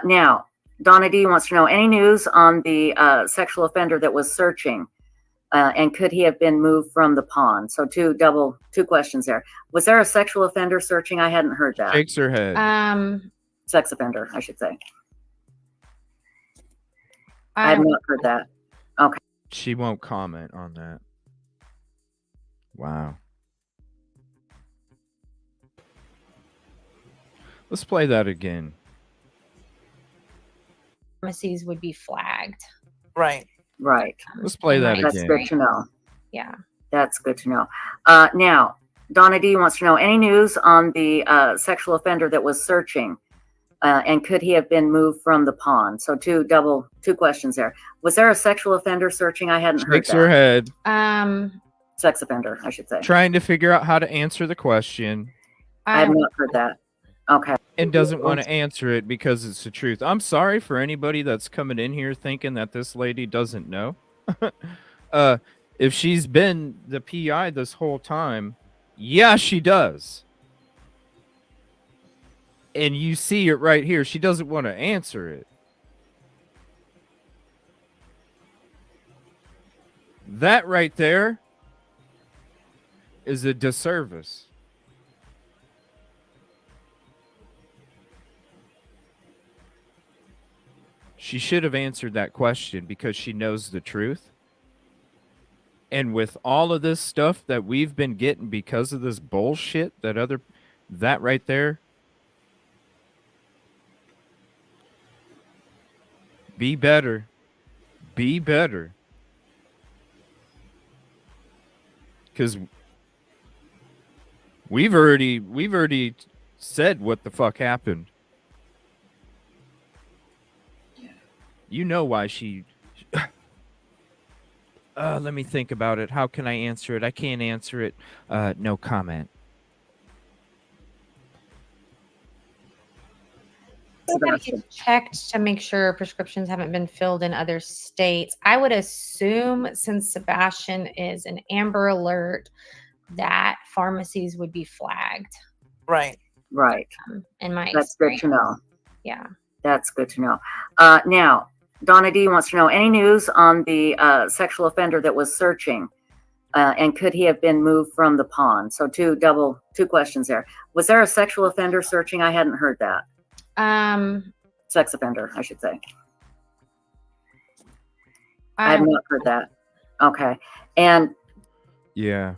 S14: Now, Donna D wants to know any news on the sexual offender that was searching, and could he have been moved from the pond? So two questions there. Was there a sexual offender searching? I hadn't heard that.
S1: Shakes her head.
S14: Sex offender, I should say. I have not heard that. Okay.
S1: She won't comment on that. Wow. Let's play that again.
S15: Pharmacies would be flagged.
S16: Right.
S14: Right.
S1: Let's play that again.
S14: That's good to know.
S15: Yeah.
S14: That's good to know. Now, Donna D wants to know any news on the sexual offender that was searching, and could he have been moved from the pond? So two questions there. Was there a sexual offender searching? I hadn't heard that.
S1: Shakes her head.
S14: Sex offender, I should say.
S1: trying to figure out how to answer the question.
S14: I have not heard that. Okay.
S1: And doesn't want to answer it because it's the truth. I'm sorry for anybody that's coming in here thinking that this lady doesn't know. If she's been the PI this whole time, yeah, she does. And you see it right here. She doesn't want to answer it. That right there is a disservice. She should have answered that question because she knows the truth. And with all of this stuff that we've been getting because of this bullshit, that right there, be better. Be better. Because we've already said what the fuck happened. You know why she... let me think about it. How can I answer it? I can't answer it. No comment.
S15: Somebody checked to make sure prescriptions haven't been filled in other states. I would assume since Sebastian is an Amber Alert, that pharmacies would be flagged.
S16: Right.
S14: Right.
S15: In my
S14: That's good to know.
S15: Yeah.
S14: That's good to know. Now, Donna D wants to know any news on the sexual offender that was searching, and could he have been moved from the pond? So two questions there. Was there a sexual offender searching? I hadn't heard that. Sex offender, I should say. I have not heard that. Okay. And
S1: yeah.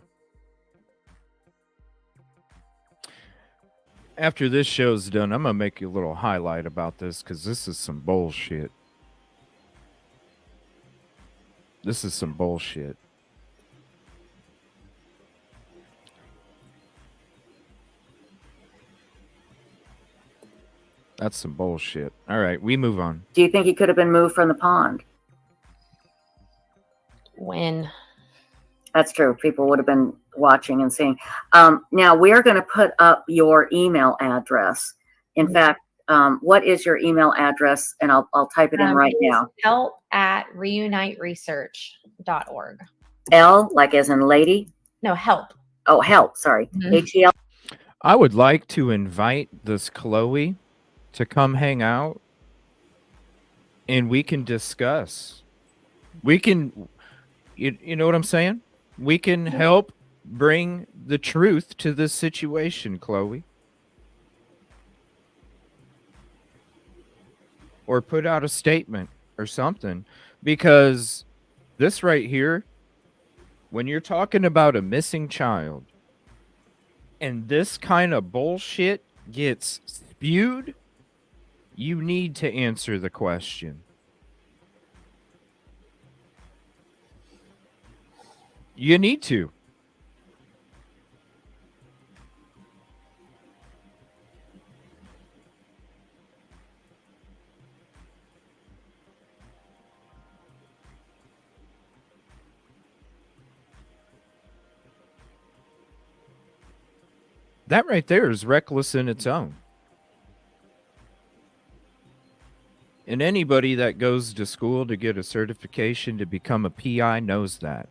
S1: After this show's done, I'm going to make you a little highlight about this because this is some bullshit. This is some bullshit. That's some bullshit. All right, we move on.
S14: do you think he could have been moved from the pond?
S15: When?
S14: That's true. People would have been watching and seeing. Now, we are going to put up your email address. In fact, what is your email address? And I'll type it in right now.
S15: help@reuniteresearch.org.
S14: L, like as in lady?
S15: No, help.
S14: Oh, help. Sorry. HEL.
S1: I would like to invite this Chloe to come hang out and we can discuss. We can, you know what I'm saying? We can help bring the truth to this situation, Chloe. Or put out a statement or something. Because this right here, when you're talking about a missing child and this kind of bullshit gets spewed, you need to answer the question. You need to. That right there is reckless in its own. And anybody that goes to school to get a certification to become a PI knows that.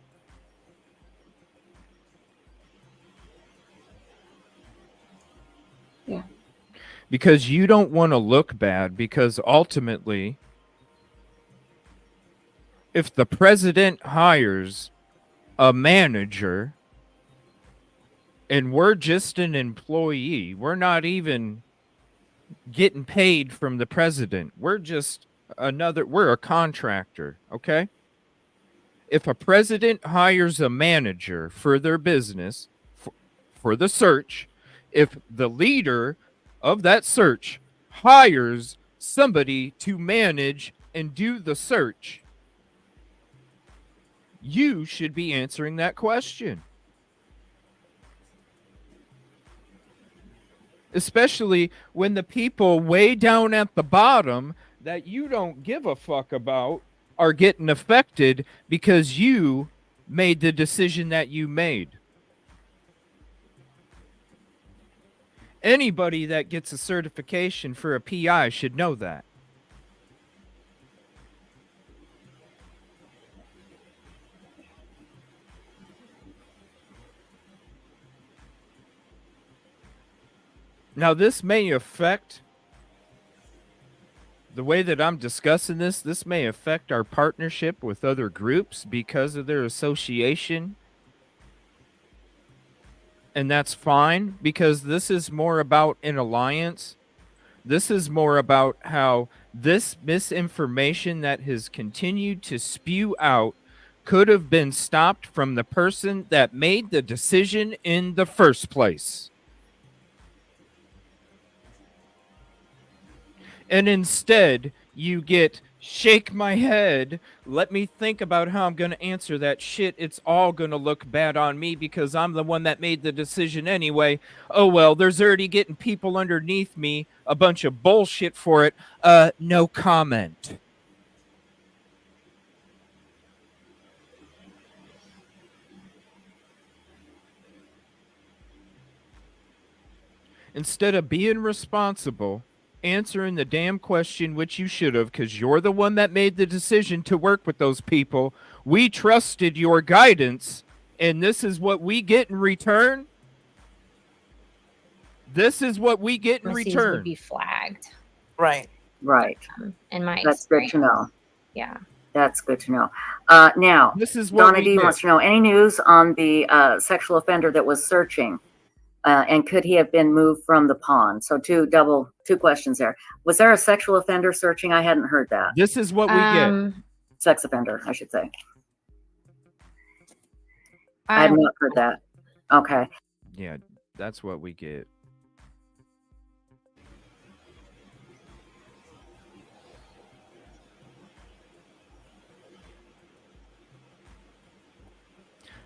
S4: Yeah.
S1: Because you don't want to look bad, because ultimately, if the president hires a manager and we're just an employee, we're not even getting paid from the president. We're just we're a contractor, okay? If a president hires a manager for their business, for the search, if the leader of that search hires somebody to manage and do the search, you should be answering that question. Especially when the people way down at the bottom that you don't give a fuck about are getting affected because you made the decision that you made. Anybody that gets a certification for a PI should know that. Now, this may affect the way that I'm discussing this. This may affect our partnership with other groups because of their association. And that's fine, because this is more about an alliance. This is more about how this misinformation that has continued to spew out could have been stopped from the person that made the decision in the first place. And instead, you get shake my head, let me think about how I'm going to answer that shit. It's all going to look bad on me because I'm the one that made the decision anyway. Oh, well, there's already getting people underneath me a bunch of bullshit for it. No comment. Instead of being responsible, answering the damn question, which you should have, because you're the one that made the decision to work with those people. We trusted your guidance, and this is what we get in return. This is what we get in
S15: Policies
S1: return.
S15: would be flagged.
S16: Right.
S14: Right.
S15: In my
S14: That's good to
S15: experience.
S14: know.
S15: Yeah.
S14: That's good to know. Now,
S1: this is what
S14: Donna
S1: we
S14: D
S1: get.
S14: wants to know any news on the sexual offender that was searching, and could he have been moved from the pond? So two questions there. Was there a sexual offender searching? I hadn't heard that.
S1: This is what we get.
S14: Sex offender, I should say. I have not heard that. Okay.
S1: Yeah, that's what we get.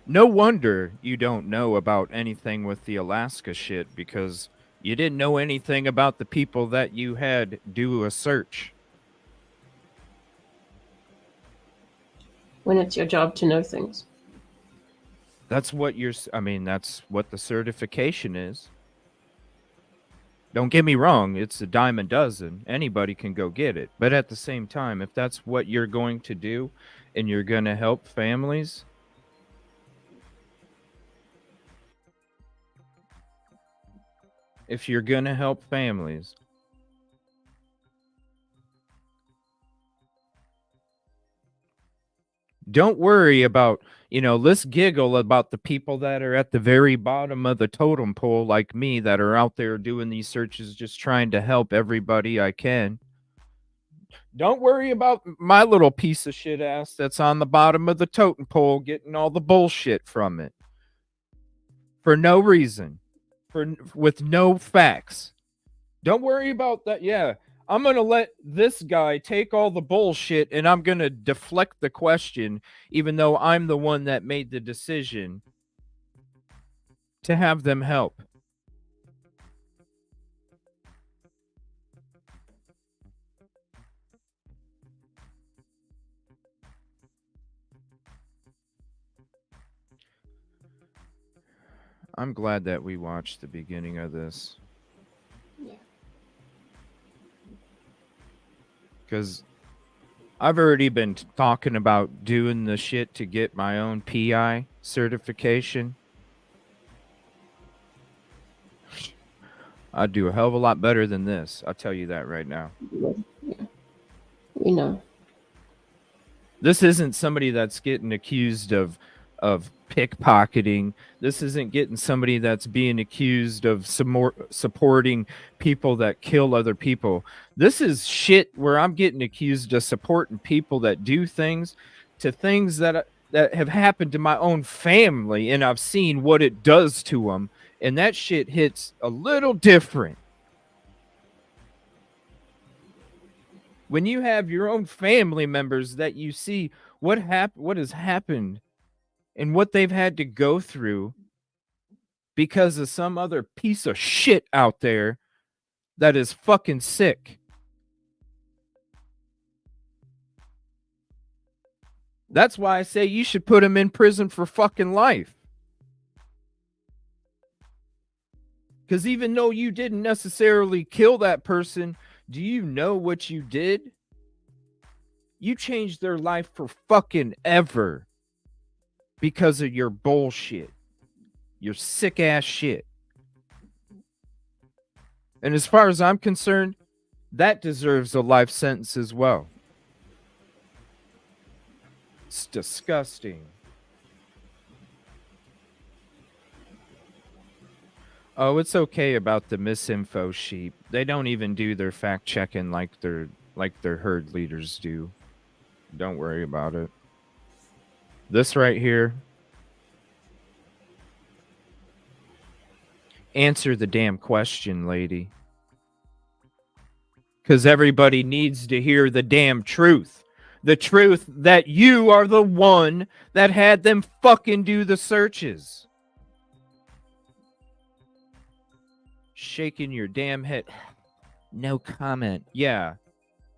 S1: No wonder you don't know about anything with the Alaska shit, because you didn't know anything about the people that you had do a search.
S4: When it's your job to know things.
S1: That's what that's what the certification is. Don't get me wrong, it's a dime a dozen. Anybody can go get it. But at the same time, if that's what you're going to do and you're going to help families, if you're going to help families, don't worry about, let's giggle about the people that are at the very bottom of the totem pole, like me, that are out there doing these searches, just trying to help everybody I can. Don't worry about my little piece of shit ass that's on the bottom of the totem pole getting all the bullshit from it. For no reason. With no facts. Don't worry about that. Yeah, I'm going to let this guy take all the bullshit and I'm going to deflect the question, even though I'm the one that made the decision to have them help. I'm glad that we watched the beginning of this.
S4: Yeah.
S1: Because I've already been talking about doing the shit to get my own PI certification. I'd do a hell of a lot better than this. I'll tell you that right now.
S4: Yeah. We know.
S1: This isn't somebody that's getting accused of pickpocketing. This isn't getting somebody that's being accused of supporting people that kill other people. This is shit where I'm getting accused of supporting people that do things that have happened to my own family, and I've seen what it does to them, and that shit hits a little different. When you have your own family members that you see what has happened and what they've had to go through because of some other piece of shit out there that is fucking sick. That's why I say you should put him in prison for fucking life. Because even though you didn't necessarily kill that person, do you know what you did? You changed their life for fucking ever because of your bullshit, your sick ass shit. And as far as I'm concerned, that deserves a life sentence as well. It's disgusting. Oh, it's okay about the misinfo sheep. They don't even do their fact checking like their herd leaders do. Don't worry about it. This right here. Answer the damn question, lady. Because everybody needs to hear the damn truth. The truth that you are the one that had them fucking do the searches. Shaking your damn head. No comment. Yeah,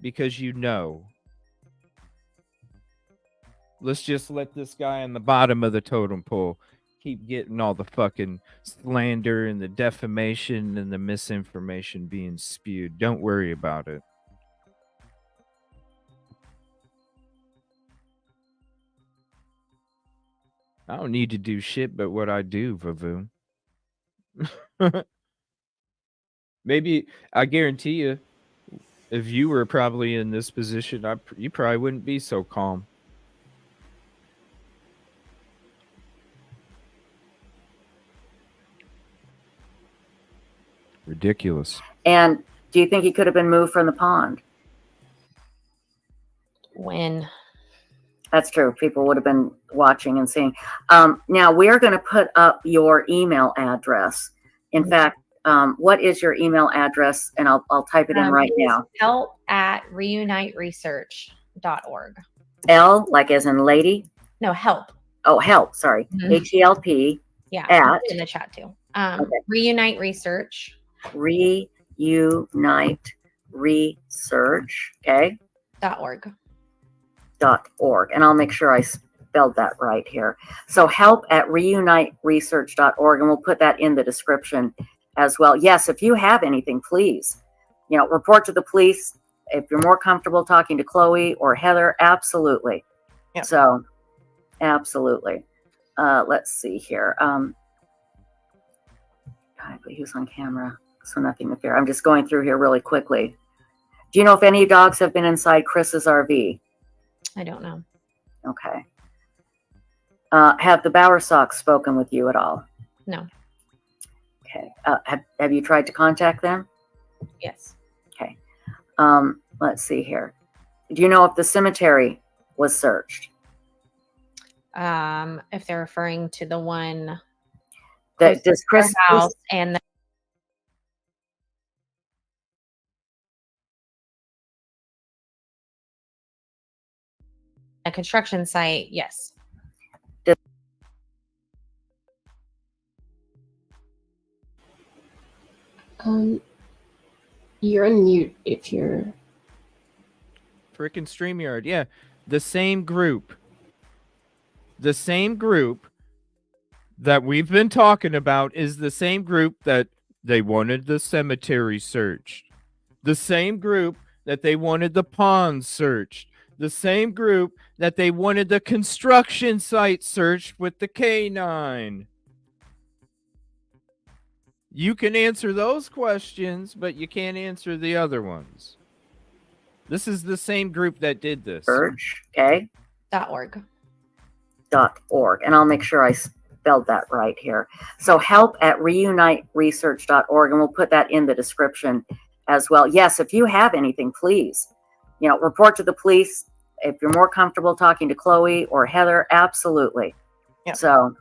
S1: because you know. Let's just let this guy on the bottom of the totem pole keep getting all the fucking slander and the defamation and the misinformation being spewed. Don't worry about it. I don't need to do shit but what I do, Vavoom. Maybe, I guarantee you, if you were probably in this position, you probably wouldn't be so calm. Ridiculous.
S14: And do you think he could have been moved from the pond?
S15: When?
S14: That's true. People would have been watching and seeing. Now, we are going to put up your email address. In fact, what is your email address? And I'll type it in right now.
S15: help@reuniteresearch.org.
S14: L, like as in lady?
S15: No, help.
S14: Oh, help. Sorry. HELP.
S15: Yeah.
S14: At.
S15: In the chat too.
S14: Okay.
S15: Reunite Research.
S14: Reunite Research. Okay.
S15: .org.
S14: .org. And I'll make sure I spelled that right here. So help@reuniteresearch.org. And we'll put that in the description as well. Yes, if you have anything, please, report to the police. If you're more comfortable talking to Chloe or Heather, absolutely.
S16: Yeah.
S14: So, absolutely. Let's see here. God, but he was on camera, so nothing to fear. I'm just going through here really quickly. Do you know if any dogs have been inside Chris's RV?
S15: I don't know.
S14: Okay. Have the Bowersox spoken with you at all?
S15: No.
S14: Okay. Have you tried to contact them?
S15: Yes.
S14: Okay. Let's see here. Do you know if the cemetery was searched?
S15: If they're referring to the one
S14: that does Chris
S15: house and a construction site, yes.
S4: You're on mute if you're
S1: Frickin' StreamYard. Yeah. The same group that we've been talking about is the same group that they wanted the cemetery searched. The same group that they wanted the pond searched. The same group that they wanted the construction site searched with the K9. You can answer those questions, but you can't answer the other ones. This is the same group that did this.
S14: Search, okay.
S15: .org.
S14: .org. And I'll make sure I spelled that right here. So help@reuniteresearch.org. And we'll put that in the description as well. Yes, if you have anything, please, report to the police. If you're more comfortable talking to Chloe or Heather, absolutely.
S16: Yeah.
S14: So,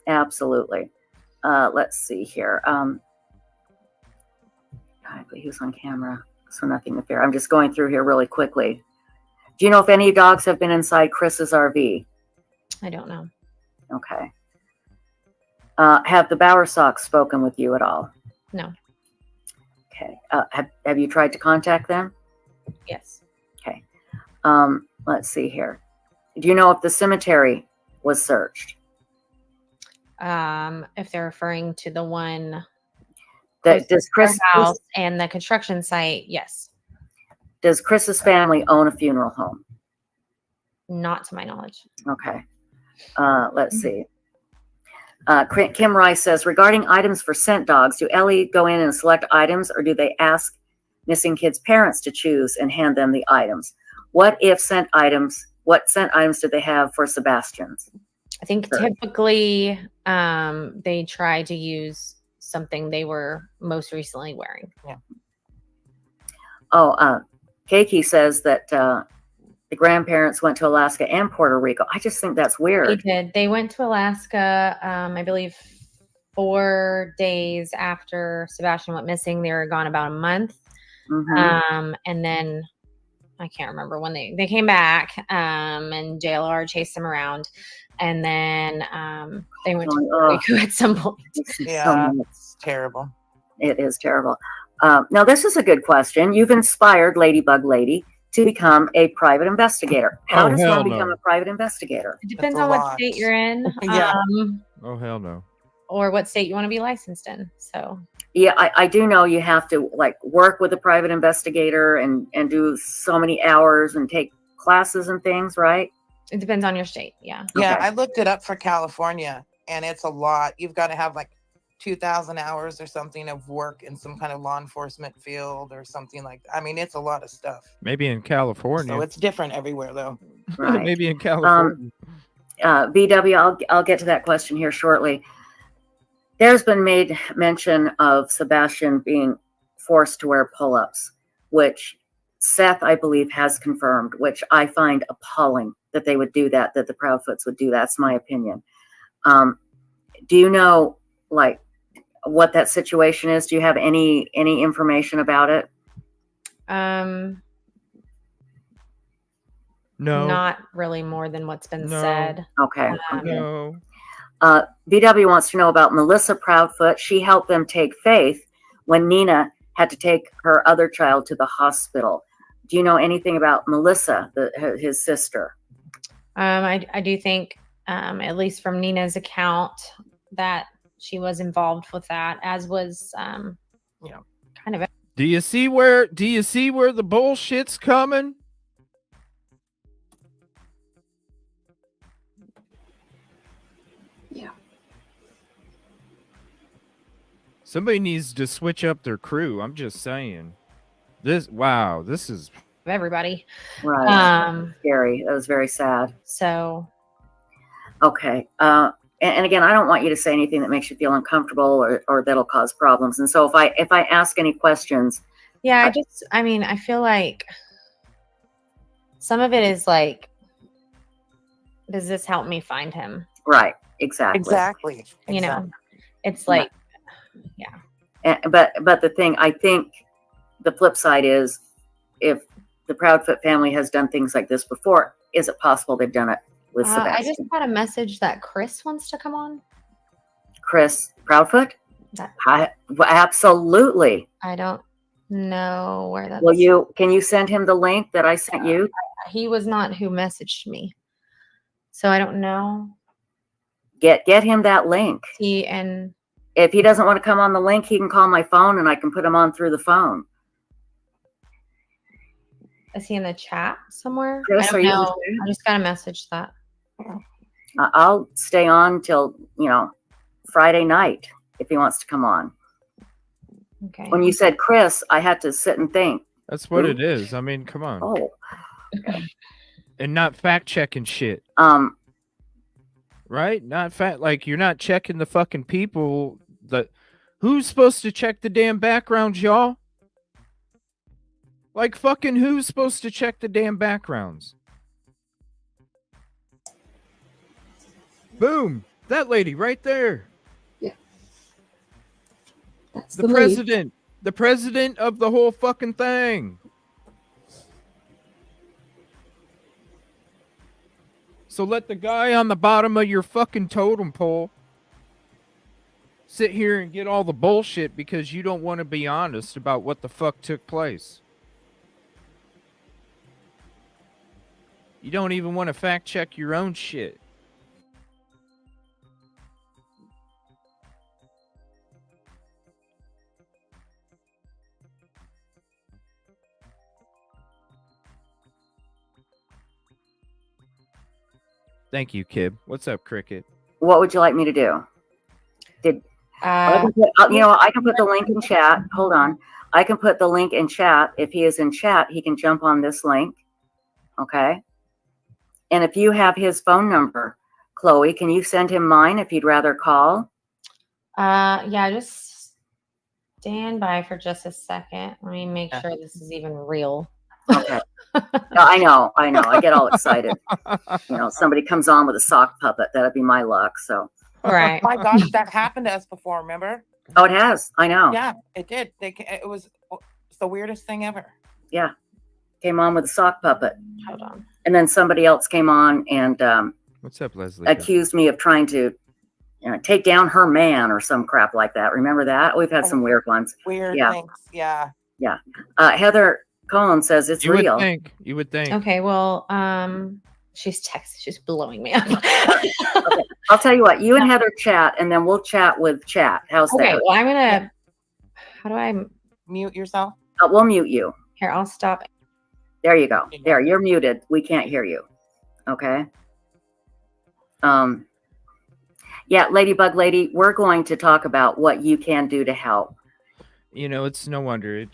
S14: absolutely. Let's see here. God, but he was on camera, so nothing to fear. I'm just going through here really quickly. Do you know if any dogs have been inside Chris's RV?
S15: I don't know.
S14: Okay. Have the Bowersox spoken with you at all?
S15: No.
S14: Okay. Have you tried to contact them?
S15: Yes.
S14: Okay. Let's see here. Do you know if the cemetery was searched?
S15: If they're referring to the one
S14: That does
S15: our
S14: Chris
S15: house and the construction site, yes.
S14: Does Chris's family own a funeral home?
S15: Not to my knowledge.
S14: Okay. Let's see. Kim Rice says, regarding items for scent dogs, do Ellie go in and select items, or do they ask missing kids' parents to choose and hand them the items? What scent items did they have for Sebastian's?
S15: I think typically they try to use something they were most recently wearing.
S16: Yeah.
S14: Oh, Keiki says that the grandparents went to Alaska and Puerto Rico. I just think that's weird.
S15: They did. They went to Alaska, I believe 4 days after Sebastian went missing. They were gone about a month.
S14: Mhm.
S15: And then I can't remember when they came back, and JLR chased them around. And then they went to Puerto Rico at some point.
S16: Yeah, it's terrible.
S14: It is terrible. Now, this is a good question. You've inspired Ladybug Lady to become a private investigator. How does
S1: hell
S14: one become
S1: no.
S14: a private investigator?
S15: It depends on what state you're in.
S16: Yeah.
S1: Oh hell no.
S15: Or what state you want to be licensed in. So
S14: Yeah, I do know you have to like work with a private investigator and do so many hours and take classes and things, right?
S15: it depends on your state. Yeah.
S16: Yeah,
S14: Okay.
S16: I looked it up for California, and it's a lot. You've got to have like 2,000 hours or something of work in some kind of law enforcement field or something like that. I mean, it's a lot of stuff.
S1: Maybe in California.
S16: So it's different everywhere, though.
S14: Right.
S1: Maybe in California.
S14: BW, I'll get to that question here shortly. There's been made mention of Sebastian being forced to wear pull-ups, which Seth, I believe, has confirmed, which I find appalling that they would do that the Proudfoots would do that. That's my opinion. Do you know, like, what that situation is? Do you have any information about it?
S1: No.
S15: Not really more than what's been said.
S14: Okay.
S1: No.
S14: BW wants to know about Melissa Proudfoot. She helped them take Faith when Nina had to take her other child to the hospital. Do you know anything about Melissa, his sister?
S15: I do think, at least from Nina's account, that she was involved with that, as was, kind of.
S1: Do you see where the bullshit's coming?
S4: Yeah.
S1: Somebody needs to switch up their crew. I'm just saying. This is
S15: Everybody.
S14: Right. Scary. That was very sad.
S15: So.
S14: Okay. And again, I don't want you to say anything that makes you feel uncomfortable or that'll cause problems. And so if I ask any questions.
S15: Yeah, I feel like some of it is like, does this help me find him?
S14: Right. Exactly.
S16: Exactly.
S15: You know, it's like, yeah.
S14: But the thing, I think the flip side is, if the Proudfoot family has done things like this before, is it possible they've done it with Sebastian?
S15: I just got a message that Chris wants to come on.
S14: Chris Proudfoot? Absolutely.
S15: I don't know where that's.
S14: Well, can you send him the link that I sent you?
S15: He was not who messaged me, so I don't know.
S14: Get him that link.
S15: And
S14: if he doesn't want to come on the link, he can call my phone and I can put him on through the phone.
S15: Is he in the chat somewhere?
S14: Chris,
S15: I don't know. I just got a message that.
S14: I'll stay on till Friday night if he wants to come on.
S15: Okay.
S14: When you said Chris, I had to sit and think.
S1: That's what it is. I mean, come on.
S14: Oh.
S1: And not fact checking shit. Right? Not like you're not checking the fucking people who's supposed to check the damn backgrounds, y'all? Like fucking who's supposed to check the damn backgrounds? Boom. That lady right there.
S4: Yeah. That's
S1: the president. The president of the whole fucking thing. So let the guy on the bottom of your fucking totem pole sit here and get all the bullshit because you don't want to be honest about what the fuck took place. You don't even want to fact check your own shit. Thank you, Kib. What's up, Cricket?
S14: What would you like me to do? I can put, I can put the link in chat. Hold on. I can put the link in chat. If he is in chat, he can jump on this link. Okay. And if you have his phone number, Chloe, can you send him mine if you'd rather call?
S15: Yeah, just stand by for just a second. Let me make sure this is even real.
S14: Okay. I know. I get all excited. Somebody comes on with a sock puppet. That'd be my luck. So.
S15: Right.
S16: My gosh, that happened to us before. Remember?
S14: Oh, it has. I know.
S16: Yeah, it did. It was it's the weirdest thing ever.
S14: Yeah. Came on with a sock puppet.
S15: Hold on.
S14: And then somebody else came on and
S1: what's up, Leslie?
S14: Accused me of trying to take down her man or some crap like that. Remember that? We've had some weird ones.
S16: Weird things. Yeah.
S14: Yeah. Heather Cohen says it's real.
S1: You would think.
S15: Okay, well, she's texting. She's blowing me up.
S14: Okay. I'll tell you what. You and Heather chat, and then we'll chat with chat. How's that?
S15: Okay, well, I'm gonna. How do I
S16: mute yourself?
S14: We'll mute you.
S15: Here, I'll stop.
S14: There you go. There, you're muted. We can't hear you. Okay. Yeah, Ladybug Lady, we're going to talk about what you can do to help.
S1: It's no wonder.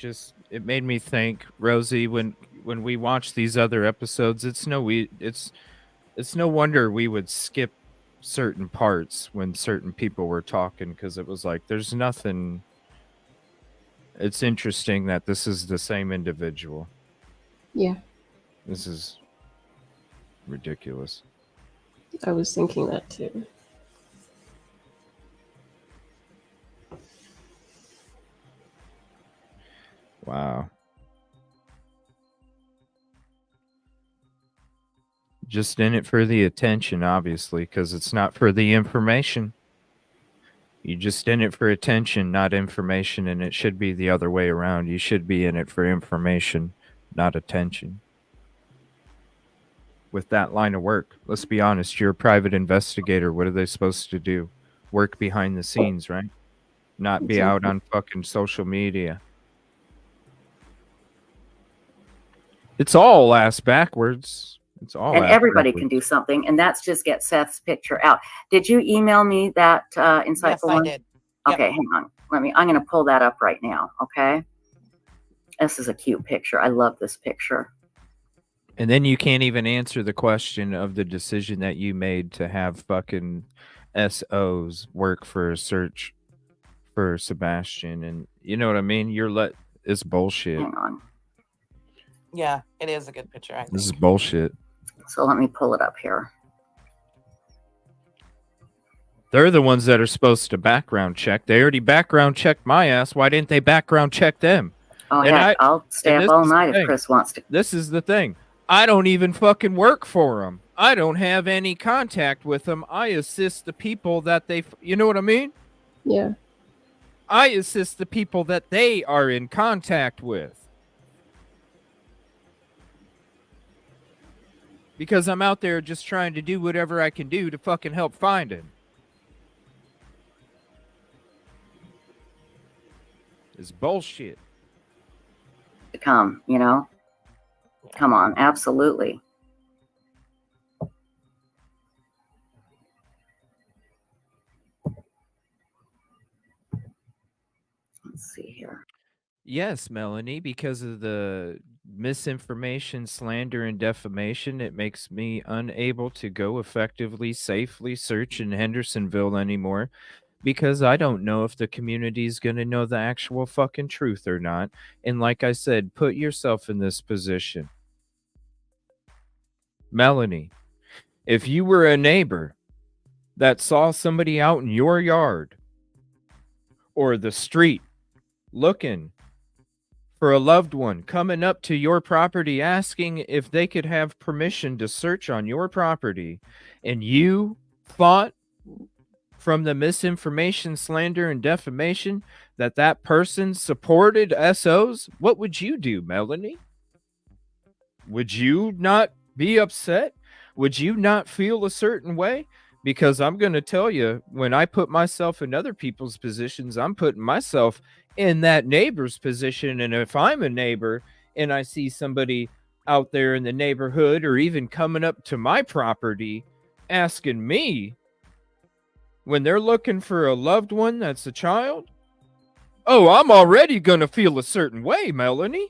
S1: It made me think, Rosie, when we watch these other episodes, it's no wonder we would skip certain parts when certain people were talking, because it was like there's nothing. It's interesting that this is the same individual.
S4: Yeah.
S1: This is ridiculous.
S4: I was thinking that too.
S1: Wow. Just in it for the attention, obviously, because it's not for the information. You just in it for attention, not information, and it should be the other way around. You should be in it for information, not attention. With that line of work, let's be honest, you're a private investigator. What are they supposed to do? Work behind the scenes, right? Not be out on fucking social media. It's all ass backwards. It's all
S14: and
S1: ass
S14: everybody
S1: backwards.
S14: can do something, and that's just get Seth's picture out. Did you email me that insightful
S16: Yes, I
S14: one?
S16: did.
S14: Okay, hang on. I'm going to pull that up right now. Okay. This is a cute picture. I love this picture.
S1: And then you can't even answer the question of the decision that you made to have fucking SOs work for a search for Sebastian. And you know what I mean? It's bullshit.
S14: Hang on.
S16: Yeah, it is a good picture. I think.
S1: This is bullshit.
S14: So let me pull it up here.
S1: They're the ones that are supposed to background check. They already background checked my ass. Why didn't they background check them?
S14: Oh, heck, I'll stay up all night if Chris wants to.
S1: This is the thing. I don't even fucking work for them. I don't have any contact with them. I assist the people that you know what I mean?
S4: Yeah.
S1: I assist the people that they are in contact with. Because I'm out there just trying to do whatever I can do to fucking help find him. It's bullshit.
S14: Come on, absolutely. Let's see here.
S1: Yes, Melanie, because of the misinformation, slander, and defamation, it makes me unable to go effectively, safely search in Hendersonville anymore, because I don't know if the community is going to know the actual fucking truth or not. And like I said, put yourself in this position. Melanie, if you were a neighbor that saw somebody out in your yard or the street looking for a loved one coming up to your property asking if they could have permission to search on your property, and you thought from the misinformation, slander, and defamation that person supported SOs, what would you do, Melanie? Would you not be upset? Would you not feel a certain way? Because I'm going to tell you, when I put myself in other people's positions, I'm putting myself in that neighbor's position. And if I'm a neighbor and I see somebody out there in the neighborhood or even coming up to my property asking me when they're looking for a loved one that's a child, oh, I'm already going to feel a certain way, Melanie.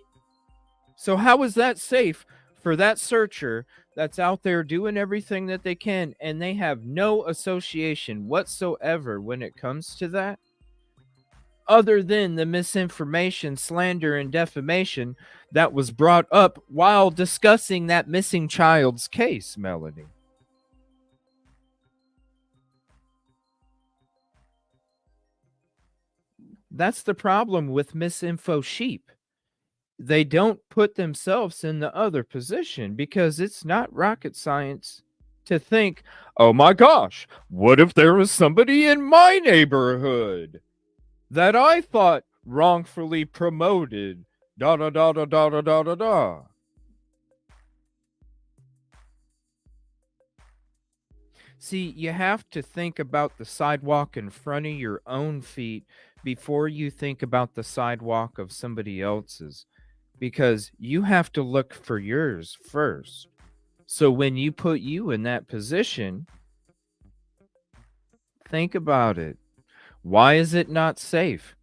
S1: So how is that safe for that searcher that's out there doing everything that they can and they have no association whatsoever when it comes to that? Other than the misinformation, slander, and defamation that was brought up while discussing that missing child's case, Melanie. That's the problem with misinfo sheep. They don't put themselves in the other position because it's not rocket science to think, oh my gosh, what if there was somebody in my neighborhood that I thought wrongfully promoted, da da da da da da da da da. See, you have to think about the sidewalk in front of your own feet before you think about the sidewalk of somebody else's, because you have to look for yours first. So when you put you in that position, think about it. Why is it not safe?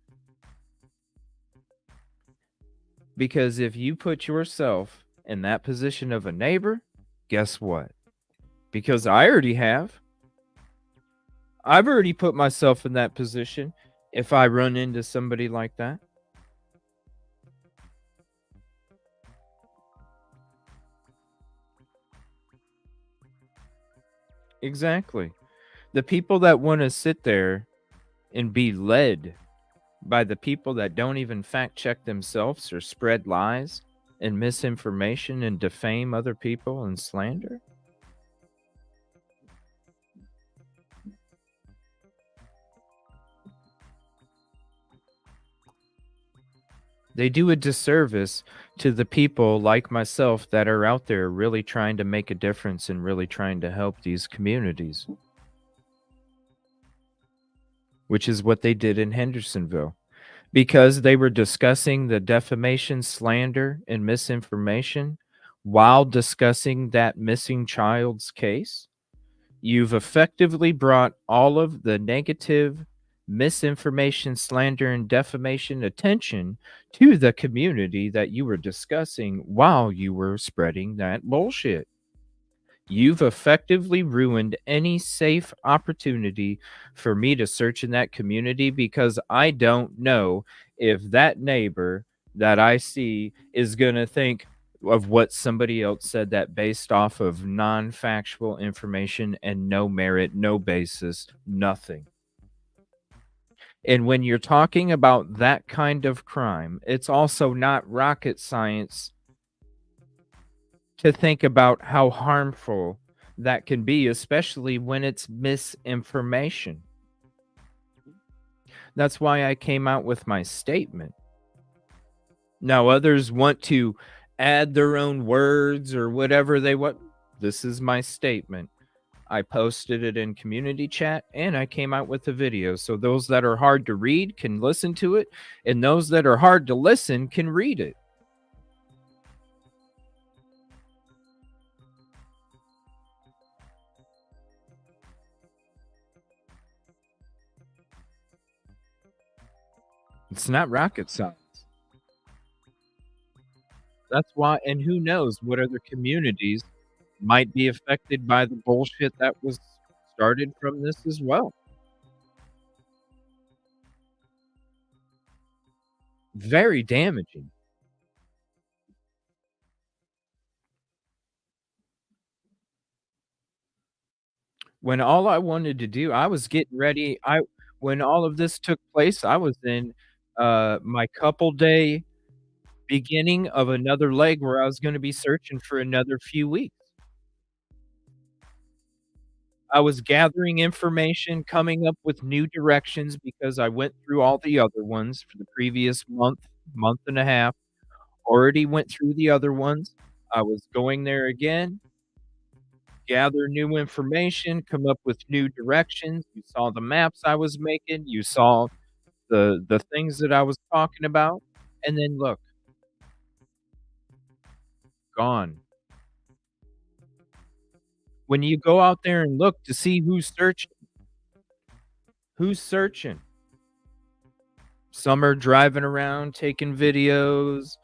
S1: Because if you put yourself in that position of a neighbor, guess what? Because I already have. I've already put myself in that position if I run into somebody like that. Exactly. The people that want to sit there and be led by the people that don't even fact check themselves or spread lies and misinformation and defame other people and slander. They do a disservice to the people like myself that are out there really trying to make a difference and really trying to help these communities, which is what they did in Hendersonville. Because they were discussing the defamation, slander, and misinformation while discussing that missing child's case, you've effectively brought all of the negative misinformation, slander, and defamation attention to the community that you were discussing while you were spreading that bullshit. You've effectively ruined any safe opportunity for me to search in that community because I don't know if that neighbor that I see is going to think of what somebody else said that based off of non-factual information and no merit, no basis, nothing. And when you're talking about that kind of crime, it's also not rocket science to think about how harmful that can be, especially when it's misinformation. That's why I came out with my statement. Now, others want to add their own words or whatever they want. This is my statement. I posted it in community chat and I came out with a video. So those that are hard to read can listen to it, and those that are hard to listen can read it. It's not rocket science. That's why, and who knows what other communities might be affected by the bullshit that was started from this as well. Very damaging. When all I wanted to do, I was getting ready. When all of this took place, I was in my couple day beginning of another leg where I was going to be searching for another few weeks. I was gathering information, coming up with new directions because I went through all the other ones for the previous month, month and a half. Already went through the other ones. I was going there again, gather new information, come up with new directions. You saw the maps I was making. You saw the things that I was talking about. And then look, gone. When you go out there and look to see who's searching? Some are driving around taking videos.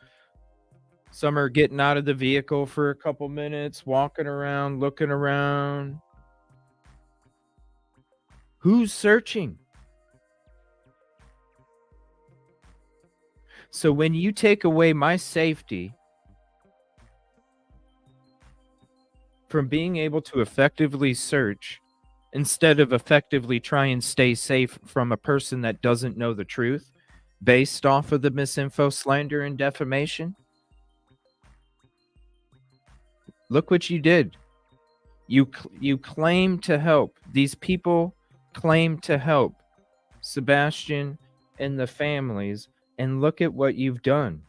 S1: Some are getting out of the vehicle for a couple minutes, walking around, looking around. Who's searching? So when you take away my safety from being able to effectively search instead of effectively try and stay safe from a person that doesn't know the truth based off of the misinfo, slander, and defamation, look what you did. You claim to help. These people claim to help Sebastian and the families, and look at what you've done.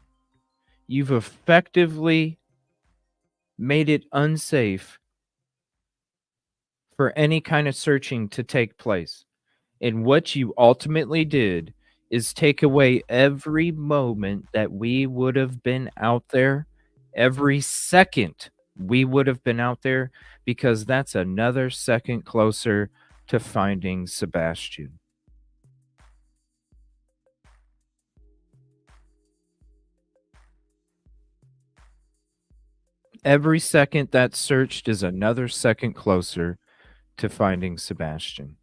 S1: You've effectively made it unsafe for any kind of searching to take place. And what you ultimately did is take away every moment that we would have been out there, every second we would have been out there, because that's another second closer to finding Sebastian. Every second that's searched is another second closer to finding Sebastian.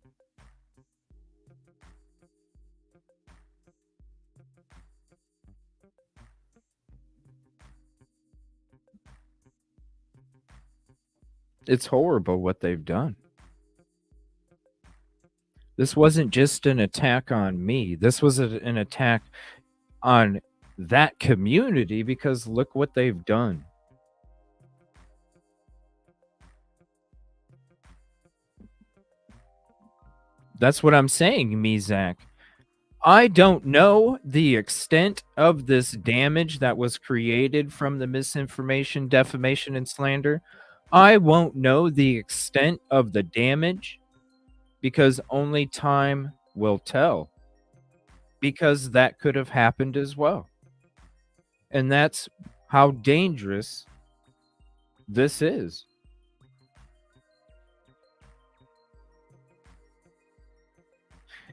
S1: It's horrible what they've done. This wasn't just an attack on me. This was an attack on that community, because look what they've done. That's what I'm saying, Mizak. I don't know the extent of this damage that was created from the misinformation, defamation, and slander. I won't know the extent of the damage because only time will tell. Because that could have happened as well. And that's how dangerous this is.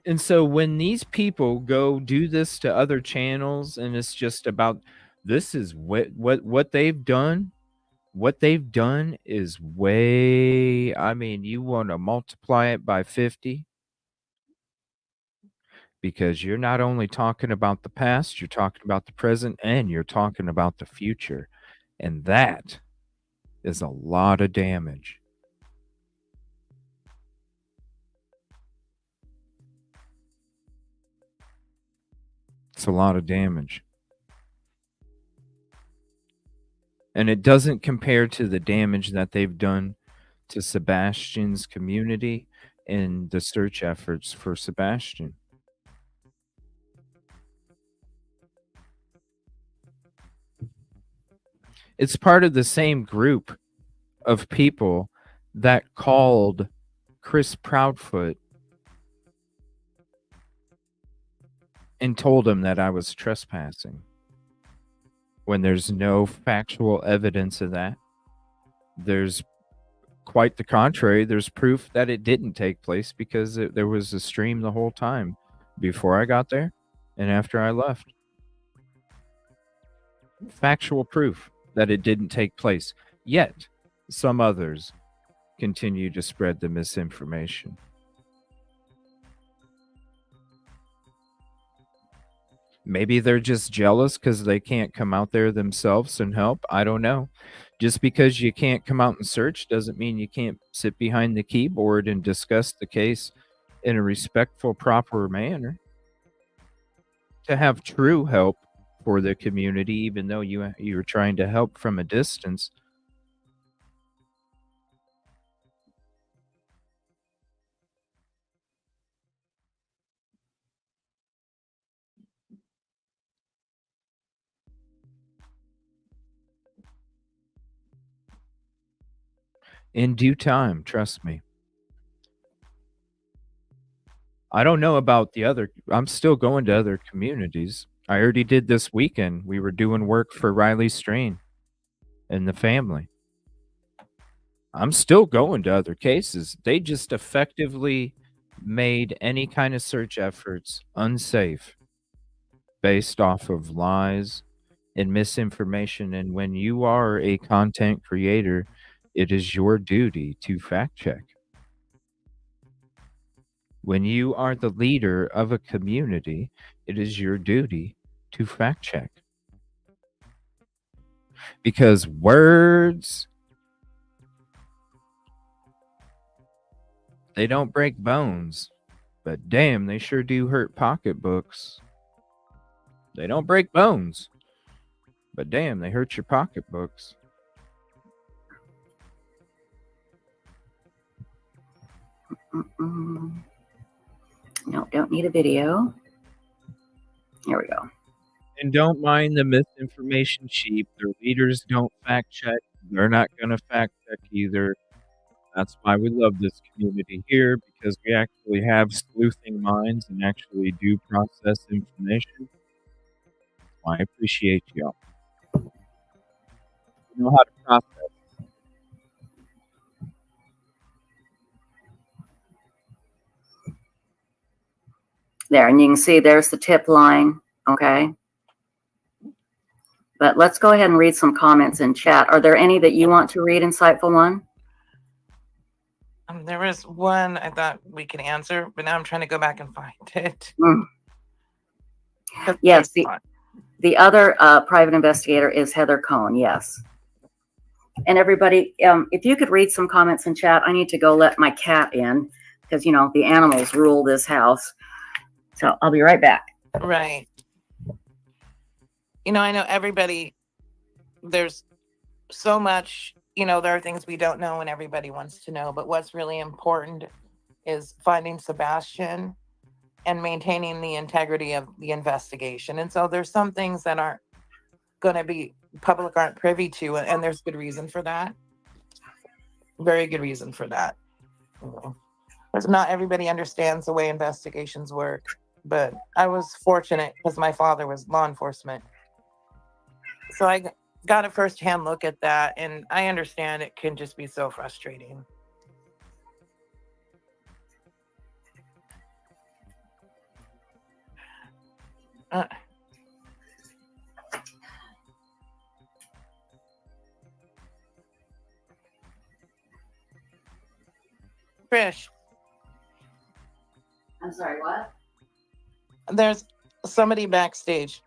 S1: And so when these people go do this to other channels and it's just about, this is what they've done. What they've done is way, I mean, you want to multiply it by 50, because you're not only talking about the past, you're talking about the present, and you're talking about the future. And that is a lot of damage. It's a lot of damage. And it doesn't compare to the damage that they've done to Sebastian's community and the search efforts for Sebastian. It's part of the same group of people that called Chris Proudfoot and told him that I was trespassing, when there's no factual evidence of that. There's quite the contrary. There's proof that it didn't take place, because there was a stream the whole time before I got there and after I left. Factual proof that it didn't take place. Yet, some others continue to spread the misinformation. Maybe they're just jealous because they can't come out there themselves and help. I don't know. Just because you can't come out and search doesn't mean you can't sit behind the keyboard and discuss the case in a respectful, proper manner. To have true help for the community, even though you're trying to help from a distance. In due time, trust me. I don't know about the other. I'm still going to other communities. I already did this weekend. We were doing work for Riley Strain and the family. I'm still going to other cases. They just effectively made any kind of search efforts unsafe based off of lies and misinformation. And when you are a content creator, it is your duty to fact check. When you are the leader of a community, it is your duty to fact check. Because words, they don't break bones, but damn, they sure do hurt pocketbooks. They don't break bones, but damn, they hurt your pocketbooks.
S14: No, don't need a video. Here we go.
S1: And don't mind the misinformation sheep. Their leaders don't fact check. They're not going to fact check either. That's why we love this community here, because we actually have sleuthing minds and actually do process information. I appreciate y'all. You know how to process.
S14: There, and you can see there's the tip line, okay? But let's go ahead and read some comments in chat. Are there any that you want to read, Insightful One?
S16: There was one I thought we could answer, but now I'm trying to go back and find it.
S14: Yes, the other private investigator is Heather Cohn, yes. And everybody, if you could read some comments in chat, I need to go let my cat in because, you know, the animals rule this house. So I'll be right back.
S16: Right. You know, I know everybody, there's so much, you know, there are things we don't know and everybody wants to know, but what's really important is finding Sebastian and maintaining the integrity of the investigation. And so there's some things that aren't going to be public, aren't privy to, and there's good reason for that. Very good reason for that. Because not everybody understands the way investigations work, but I was fortunate because my father was law enforcement. So I got a firsthand look at that, and I understand it can just be so frustrating. Trish.
S14: I'm sorry, what?
S16: There's somebody backstage.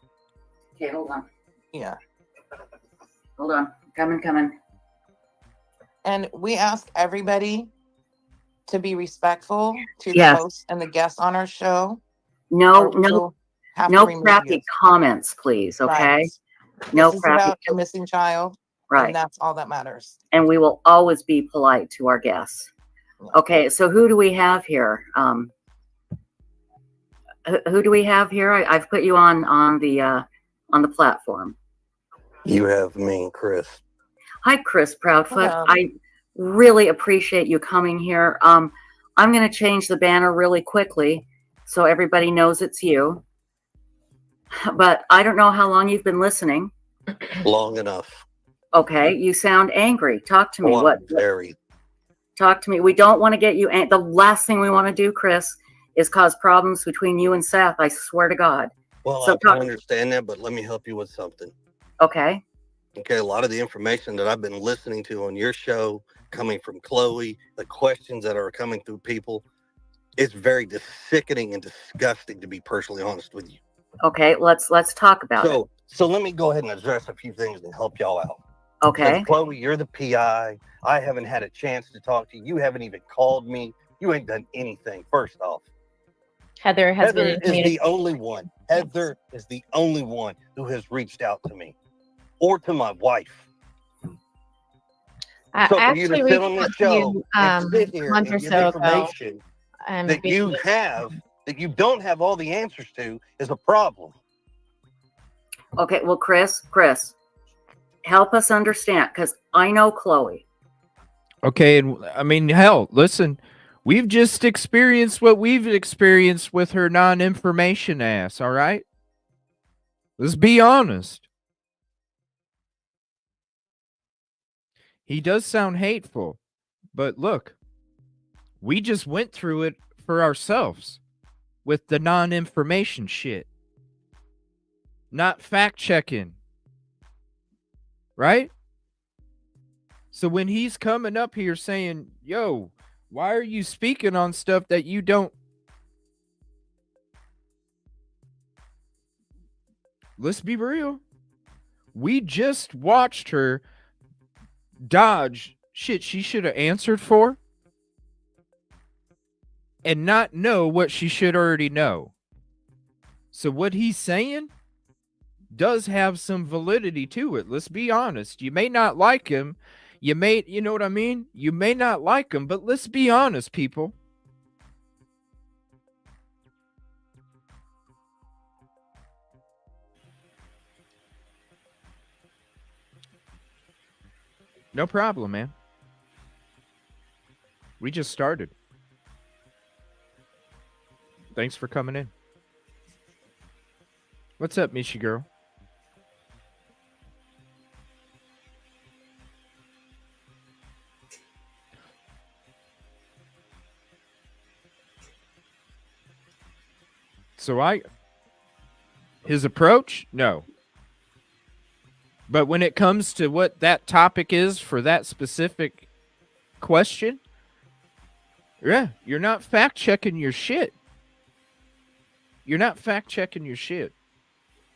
S14: Okay, hold on.
S16: Yeah.
S14: Hold on. Coming.
S16: And we ask everybody to be respectful to the
S14: Yes.
S16: host and the guests on our show.
S14: No
S16: remove
S14: crappy
S16: you.
S14: comments, please, okay?
S16: Right.
S14: No
S16: This is
S14: crappy.
S16: about a missing child.
S14: Right.
S16: And that's all that matters.
S14: And we will always be polite to our guests. Okay, so who do we have here? Who do we have here? I've put you on the platform.
S17: You have me, Chris.
S14: Hi, Chris Proudfoot.
S16: Hello.
S14: I really appreciate you coming here. I'm going to change the banner really quickly so everybody knows it's you. But I don't know how long you've been listening.
S17: Long enough.
S14: Okay, you sound angry. Talk to me.
S17: Oh,
S14: What?
S17: I'm very.
S14: Talk to me. We don't want to get you. The last thing we want to do, Chris, is cause problems between you and Seth. I swear to God.
S17: Well,
S14: So
S17: I understand that, but let me help you with something.
S14: Okay.
S17: Okay, a lot of the information that I've been listening to on your show, coming from Chloe, the questions that are coming through people, it's very sickening and disgusting, to be personally honest with you.
S14: Okay, let's talk about it.
S17: So let me go ahead and address a few things and help y'all out.
S14: Okay.
S17: Because Chloe, you're the PI. I haven't had a chance to talk to you. You haven't even called me. You ain't done anything, first off.
S15: Heather has
S17: Heather
S15: been
S17: is the only one. Heather is the only one who has reached out to me or to my wife.
S15: I
S17: So for you to
S15: actually
S17: sit on
S15: reached
S17: this
S15: out to
S17: show
S15: you,
S17: and sit here
S15: a month
S17: and
S15: or
S17: give
S15: so ago.
S17: information that you have, that you don't have all the answers to, is a problem.
S14: Okay, well, Chris, help us understand, because I know Chloe.
S1: Okay, and I mean, hell, listen, we've just experienced what we've experienced with her non-information ass, all right? Let's be honest. He does sound hateful, but look, we just went through it for ourselves with the non-information shit. Not fact-checking. Right? So when he's coming up here saying, yo, why are you speaking on stuff that you don't? Let's be real. We just watched her dodge shit she should have answered for and not know what she should already know. So what he's saying does have some validity to it. Let's be honest. You may not like him. You know what I mean? You may not like him, but let's be honest, people. No problem, man. We just started. Thanks for coming in. What's up, Mishi girl? So his approach, no. But when it comes to what that topic is for that specific question, yeah, you're not fact checking your shit. You're not fact checking your shit.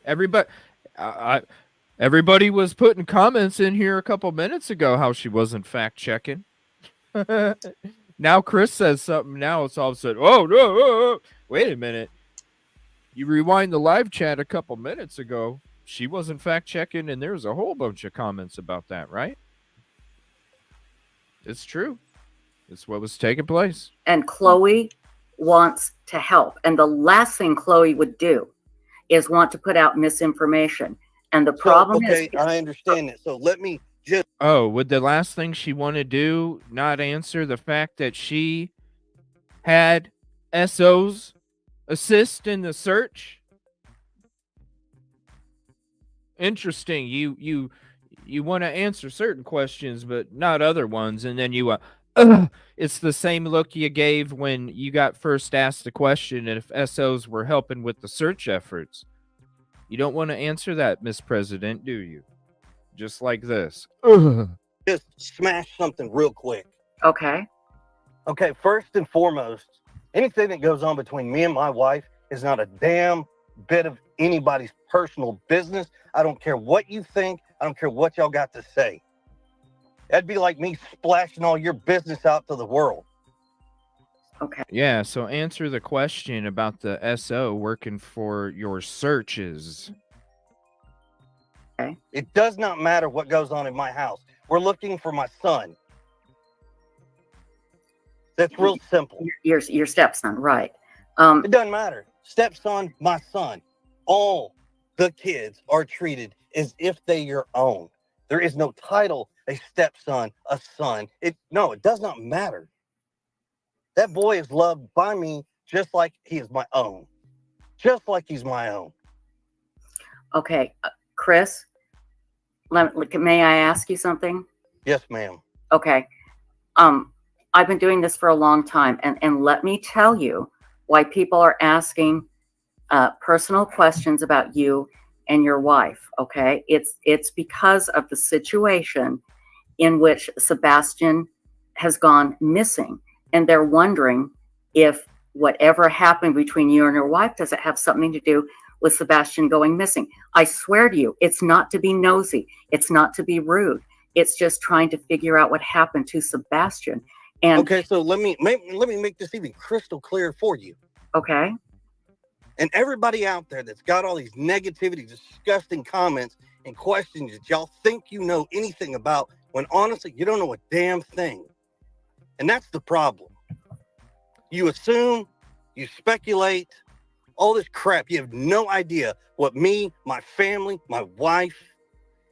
S1: Everybody was putting comments in here a couple minutes ago how she wasn't fact checking. Now Chris says something. Now it's all of a sudden, oh no, wait a minute. You rewind the live chat a couple minutes ago. She wasn't fact checking, and there was a whole bunch of comments about that, right? It's true. It's what was taking place.
S14: And Chloe wants to help. And the last thing Chloe would do is want to put out misinformation. And the problem is...
S17: I understand that. So let me just...
S1: Oh, would the last thing she want to do not answer the fact that she had SOs assist in the search? Interesting. You want to answer certain questions, but not other ones. And then you... it's the same look you gave when you got first asked the question if SOs were helping with the search efforts. You don't want to answer that, Miss President, do you? Just like this.
S17: Just smash something real quick.
S14: Okay.
S17: Okay, first and foremost, anything that goes on between me and my wife is not a damn bit of anybody's personal business. I don't care what you think. I don't care what y'all got to say. That'd be like me splashing all your business out to the world.
S14: Okay.
S1: Yeah, so answer the question about the SO working for your searches.
S14: Okay.
S17: It does not matter what goes on in my house. We're looking for my son. That's real simple.
S14: Your stepson, right.
S17: It doesn't matter. Stepson, my son. All the kids are treated as if they're your own. There is no title, a stepson, a son. It does not matter. That boy is loved by me just like he is my own. Just like he's my own.
S14: Okay. Chris, may I ask you something?
S17: Yes, ma'am.
S14: Okay. I've been doing this for a long time, and let me tell you why people are asking personal questions about you and your wife. Okay. It's because of the situation in which Sebastian has gone missing. And they're wondering if whatever happened between you and your wife, does it have something to do with Sebastian going missing? I swear to you, it's not to be nosy. It's not to be rude. It's just trying to figure out what happened to Sebastian. And
S17: okay, so let me make this even crystal clear for you.
S14: Okay.
S17: And everybody out there that's got all these negativity, disgusting comments and questions that y'all think you know anything about, when honestly, you don't know a damn thing. And that's the problem. You assume, you speculate, all this crap. You have no idea what me, my family, my wife,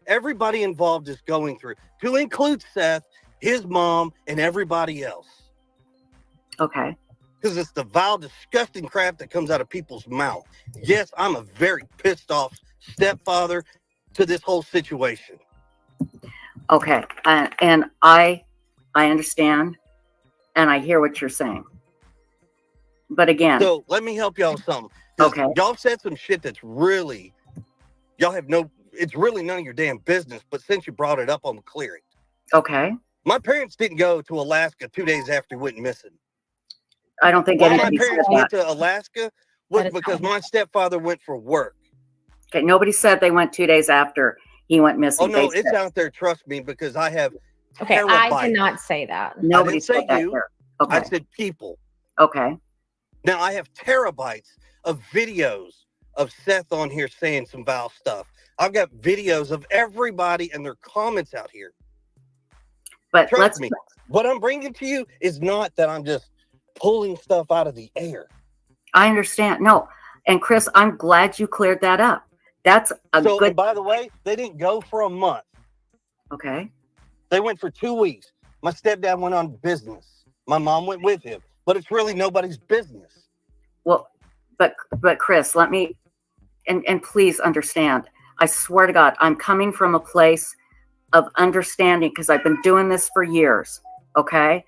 S17: everybody involved is going through, to include Seth his mom, and everybody else.
S14: Okay.
S17: Because it's the vile, disgusting crap that comes out of people's mouth. Yes, I'm a very pissed off stepfather to this whole situation.
S14: Okay. And I understand, and I hear what you're saying. But again,
S17: So let me help y'all with something. 'Cause
S14: okay.
S17: y'all said some shit that's really, it's really none of your damn business. But since you brought it up, I'm clear it.
S14: Okay.
S17: My parents didn't go to Alaska 2 days after he went missing.
S14: I don't think
S17: Why my
S14: anybody said
S17: parents
S14: that.
S17: went to Alaska was because my stepfather went for work.
S14: Okay. Nobody said they went 2 days after he went
S17: Oh
S14: missing.
S17: no,
S14: They
S17: it's
S14: said,
S17: out there. Trust me, because I have.
S15: Okay, I
S17: terabytes.
S15: did not say that.
S17: I
S14: nobody
S17: didn't say
S14: said that
S17: you.
S14: here.
S17: I
S14: Okay.
S17: said people.
S14: Okay.
S17: Now I have terabytes of videos of Seth on here saying some vile stuff. I've got videos of everybody and their comments out here.
S14: But
S17: Trust me, what I'm bringing to you is not that I'm just pulling stuff out of the air.
S14: I understand. No. And Chris, I'm glad you cleared that up. That's a
S17: So,
S14: good.
S17: and by the way, they didn't go for a month.
S14: Okay.
S17: They went for 2 weeks. My stepdad went on business. My mom went with him, but it's really nobody's business.
S14: Well, but Chris, let me, and please understand. I swear to God, I'm coming from a place of understanding because I've been doing this for years. Okay.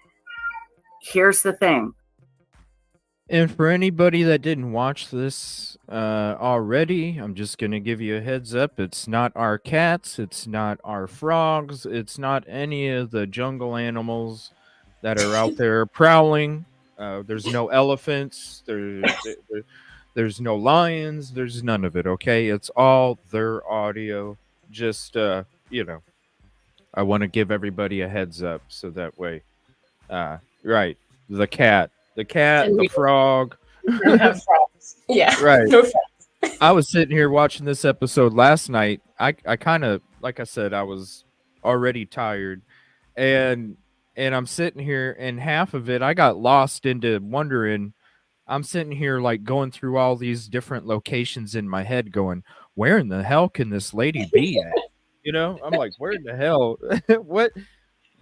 S14: Here's the thing.
S1: And for anybody that didn't watch this already, I'm just going to give you a heads up. It's not our cats. It's not our frogs. It's not any of the jungle animals that are out there prowling. There's no elephants. There's no lions. There's none of it, okay? It's all their audio. Just, I want to give everybody a heads up so that way. Right. The cat,
S4: And
S1: the
S4: we
S1: frog.
S4: don't have frogs. Yeah.
S1: Right.
S4: No frogs.
S1: I was sitting here watching this episode last night. I kind of, like I said, I was already tired, and I'm sitting here, and half of it I got lost into wondering. I'm sitting here like going through all these different locations in my head, going, where in the hell can this lady be at? I'm like, where in the hell?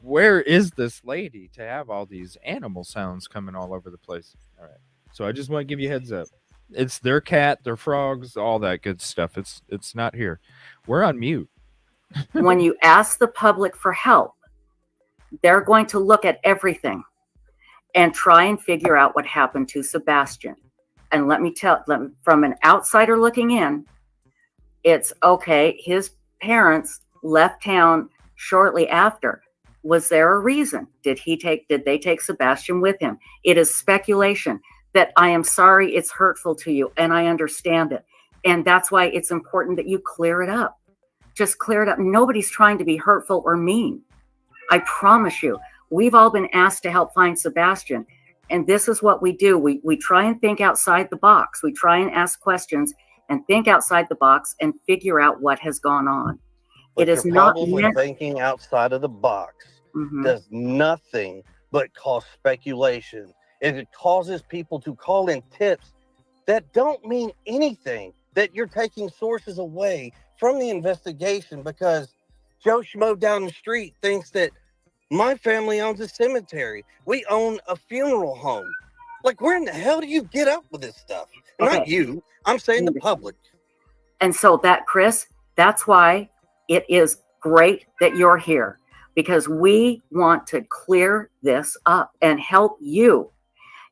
S1: Where is this lady to have all these animal sounds coming all over the place? All right. So I just want to give you a heads up. It's their cat, their frogs, all that good stuff. It's not here. We're on mute.
S14: When you ask the public for help, they're going to look at everything and try and figure out what happened to Sebastian. And let me tell, from an outsider looking in, it's okay. His parents left town shortly after. Was there a reason? Did they take Sebastian with him? It is speculation. That I am sorry it's hurtful to you, and I understand it. And that's why it's important that you clear it up. Just clear it up. Nobody's trying to be hurtful or mean. I promise you, we've all been asked to help find Sebastian. And this is what we do. We try and think outside the box. We try and ask questions and think outside the box and figure out what has gone on.
S17: But
S14: it is
S17: your
S14: not
S17: problem with thinking outside of the box does nothing but cause speculation. It causes people to call in tips that don't mean anything, that you're taking sources away from the investigation because Joe Schmo down the street thinks that my family owns a cemetery. We own a funeral home. Like, where in the hell do you get up with this stuff?
S14: Okay.
S17: Not you. I'm saying the public.
S14: And so that, Chris, that's why it is great that you're here, because we want to clear this up and help you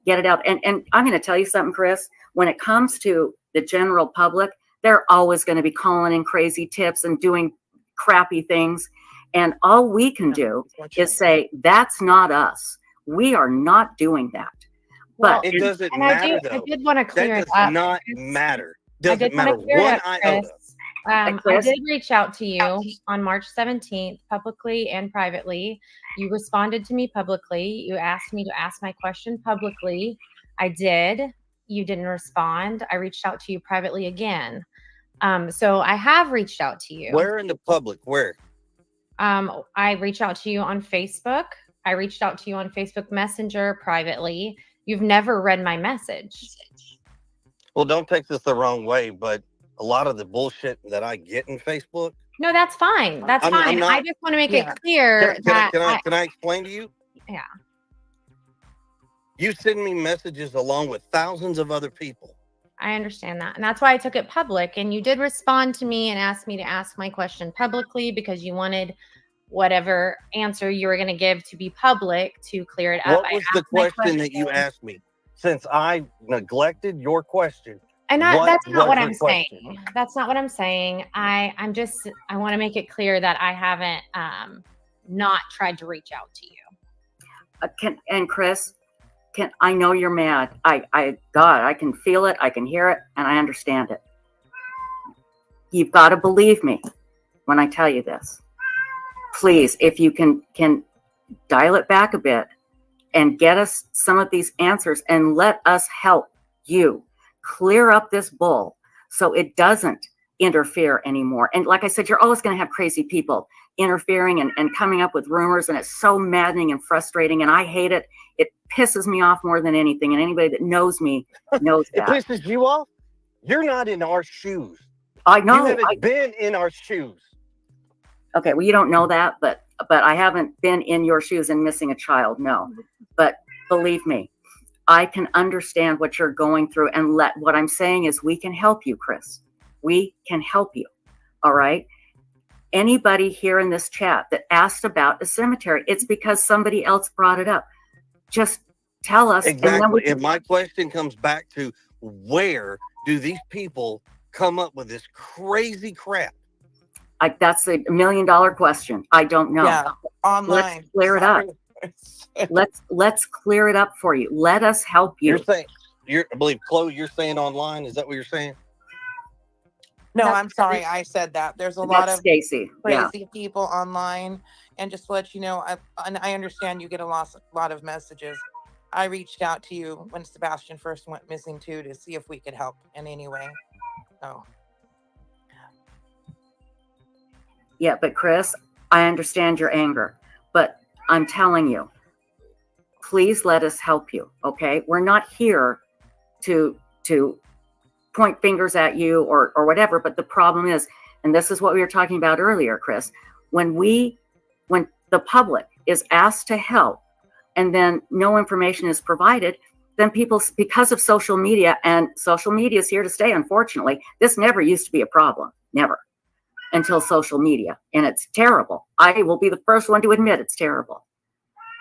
S14: get it out. And I'm going to tell you something, Chris, when it comes to the general public, they're always going to be calling in crazy tips and doing crappy things. And all we can do is say, that's not us. We are not doing that.
S15: Well,
S14: But
S17: it doesn't
S15: and
S17: matter,
S15: I
S17: though.
S15: did want to clear
S17: That
S15: it
S17: does
S15: up.
S17: not matter.
S15: I did
S17: Doesn't
S15: want
S17: matter
S15: to clear
S17: one
S15: it up,
S17: iota.
S15: Chris. I did reach out to you on March 17th, publicly and privately. You responded to me publicly. You asked me to ask my question publicly. I did. You didn't respond. I reached out to you privately again. So I have reached out to you.
S17: Where in the public? Where?
S15: I reached out to you on Facebook. I reached out to you on Facebook Messenger privately. You've never read my message.
S17: Well, don't take this the wrong way, but a lot of the bullshit that I get in Facebook
S15: No, that's fine. That's
S17: I'm
S15: fine.
S17: not-
S15: I just want to make
S17: Yeah.
S15: it clear that
S17: Can I explain to you?
S15: yeah.
S17: You send me messages along with thousands of other people.
S15: I understand that. And that's why I took it public. And you did respond to me and ask me to ask my question publicly because you wanted whatever answer you were going to give to be public to clear it up.
S17: What was the question that you asked me? Since I neglected your question.
S15: And that's not
S17: was
S15: what
S17: your
S15: I'm
S17: question?
S15: saying. That's not what I'm saying. I want to make it clear that I haven't not tried to reach out to you.
S14: And Chris, I know you're mad. God, I can feel it. I can hear it, and I understand it. You've got to believe me when I tell you this. Please, if you can dial it back a bit and get us some of these answers and let us help you clear up this bull so it doesn't interfere anymore. And like I said, you're always going to have crazy people interfering and coming up with rumors, and it's so maddening and frustrating, and I hate it. It pisses me off more than anything, and anybody that knows me knows
S17: It
S14: that.
S17: pisses you off? You're not in our shoes.
S14: I know.
S17: You haven't been in our shoes.
S14: Okay, well, you don't know that, but I haven't been in your shoes and missing a child, no. But believe me, I can understand what you're going through, and what I'm saying is we can help you, Chris. We can help you, all right? Anybody here in this chat that asked about a cemetery, it's because somebody else brought it up. Just tell us.
S17: Exactly. And my question comes back to, where do these people come up with this crazy crap?
S14: That's $1 million question. I don't know.
S16: Yeah, online.
S14: Let's clear it up. Let's clear it up for you. Let us help you.
S17: You're saying, I believe, Chloe, you're saying online. Is that what you're saying?
S16: No, I'm sorry, I said that. There's a lot of
S14: Stacy.
S16: crazy people online, and just to let you know, I understand you get a lot of messages. I reached out to you when Sebastian first went missing too, to see if we could help in any way. So.
S14: Yeah, but Chris, I understand your anger, but I'm telling you, please let us help you, okay? We're not here to point fingers at you or whatever, but the problem is, and this is what we were talking about earlier, Chris, when the public is asked to help and then no information is provided, then people, because of social media, and social media is here to stay, unfortunately, this never used to be a problem, never, until social media, and it's terrible. I will be the first one to admit it's terrible,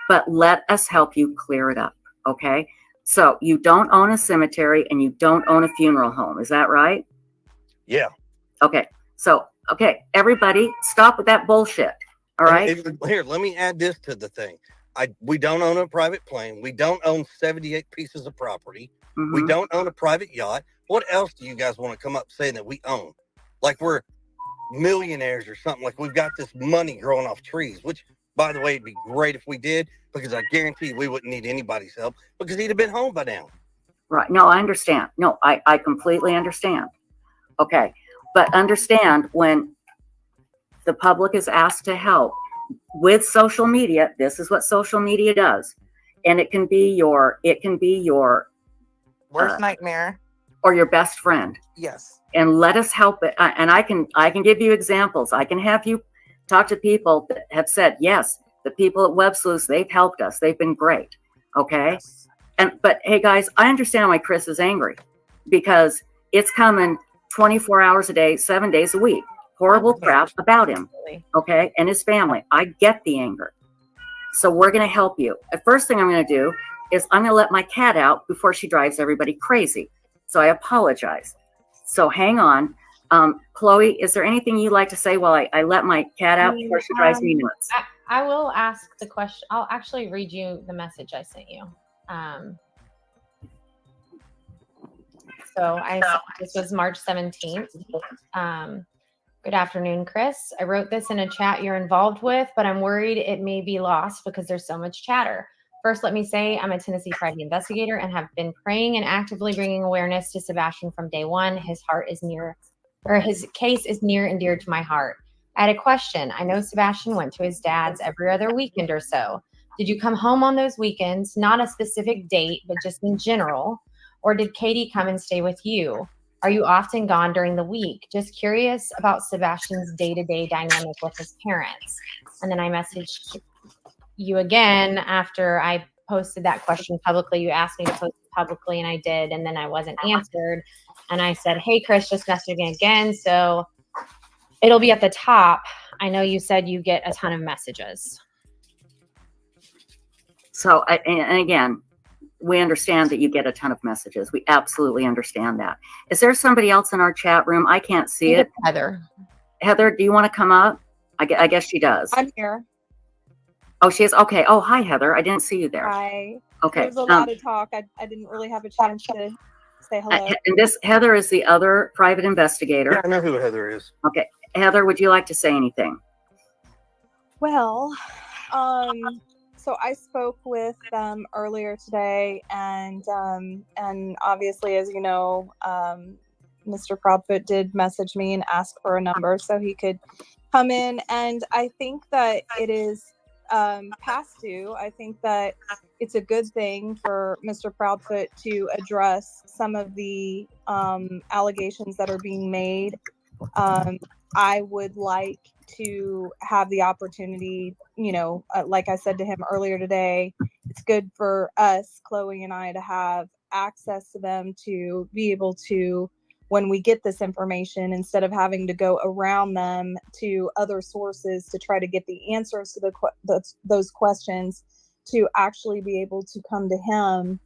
S14: but let us help you clear it up, okay? So you don't own a cemetery and you don't own a funeral home. Is that right?
S17: Yeah.
S14: Okay. So, okay, everybody stop with that bullshit. All right.
S17: Here, let me add this to the thing. We don't own a private plane. We don't own 78 pieces of property.
S14: Mm-hmm.
S17: We don't own a private yacht. What else do you guys want to come up saying that we own? Like we're millionaires or something, like we've got this money growing off trees, which, by the way, it'd be great if we did, because I guarantee we wouldn't need anybody's help because he'd have been home by now.
S14: Right. No, I understand. No, I completely understand. Okay. But understand, when the public is asked to help with social media, this is what social media does. And it can be your
S16: worst nightmare
S14: or your best friend.
S16: Yes.
S14: And let us help it. And I can give you examples. I can have you talk to people that have said, yes, the people at Web Sleuths, they've helped us. They've been great. Okay. Yes. But hey guys, I understand why Chris is angry, because it's coming 24 hours a day, 7 days a week. Horrible crap about him. Okay. And his family. I get the anger. So we're going to help you. The first thing I'm going to do is I'm going to let my cat out before she drives everybody crazy. So I apologize. So hang on. Chloe, is there anything you'd like to say while I let my cat out before she drives me nuts?
S15: I will ask the question. I'll actually read you the message I sent you. This was March 17th. Good afternoon, Chris. I wrote this in a chat you're involved with, but I'm worried it may be lost because there's so much chatter. First, let me say I'm a Tennessee private investigator and have been praying and actively bringing awareness to Sebastian from day one. His case is near and dear to my heart. I had a question. I know Sebastian went to his dad's every other weekend or so. Did you come home on those weekends? Not a specific date, but just in general. Or did Katie come and stay with you? Are you often gone during the week? Just curious about Sebastian's day-to-day dynamic with his parents. And then I messaged you again after I posted that question publicly. You asked me to post it publicly, and I did, and then I wasn't answered. And I said, hey, Chris, just messaging again. So it'll be at the top. I know you said you get a ton of messages.
S14: So, and again, we understand that you get a ton of messages. We absolutely understand that. Is there somebody else in our chat room? I can't see it.
S15: Heather.
S14: Heather, do you want to come up? I guess she does.
S18: I'm here.
S14: Oh, she is. Okay. Oh, hi, Heather. I didn't see you there.
S18: Hi.
S14: Okay.
S18: There was a lot of talk. I didn't really have a chance to say hello.
S14: And this Heather is the other private investigator.
S17: Yeah, I know who Heather is.
S14: Okay. Heather, would you like to say anything?
S18: Well, so I spoke with them earlier today, and obviously, as you know, Mr. Proudfoot did message me and ask for a number so he could come in, and I think that it is past due. I think that it's a good thing for Mr. Proudfoot to address some of the allegations that are being made. I would like to have the opportunity, like I said to him earlier today, it's good for us, Chloe and I, to have access to them, to be able to, when we get this information, instead of having to go around them to other sources to try to get the answers to those questions, to actually be able to come to him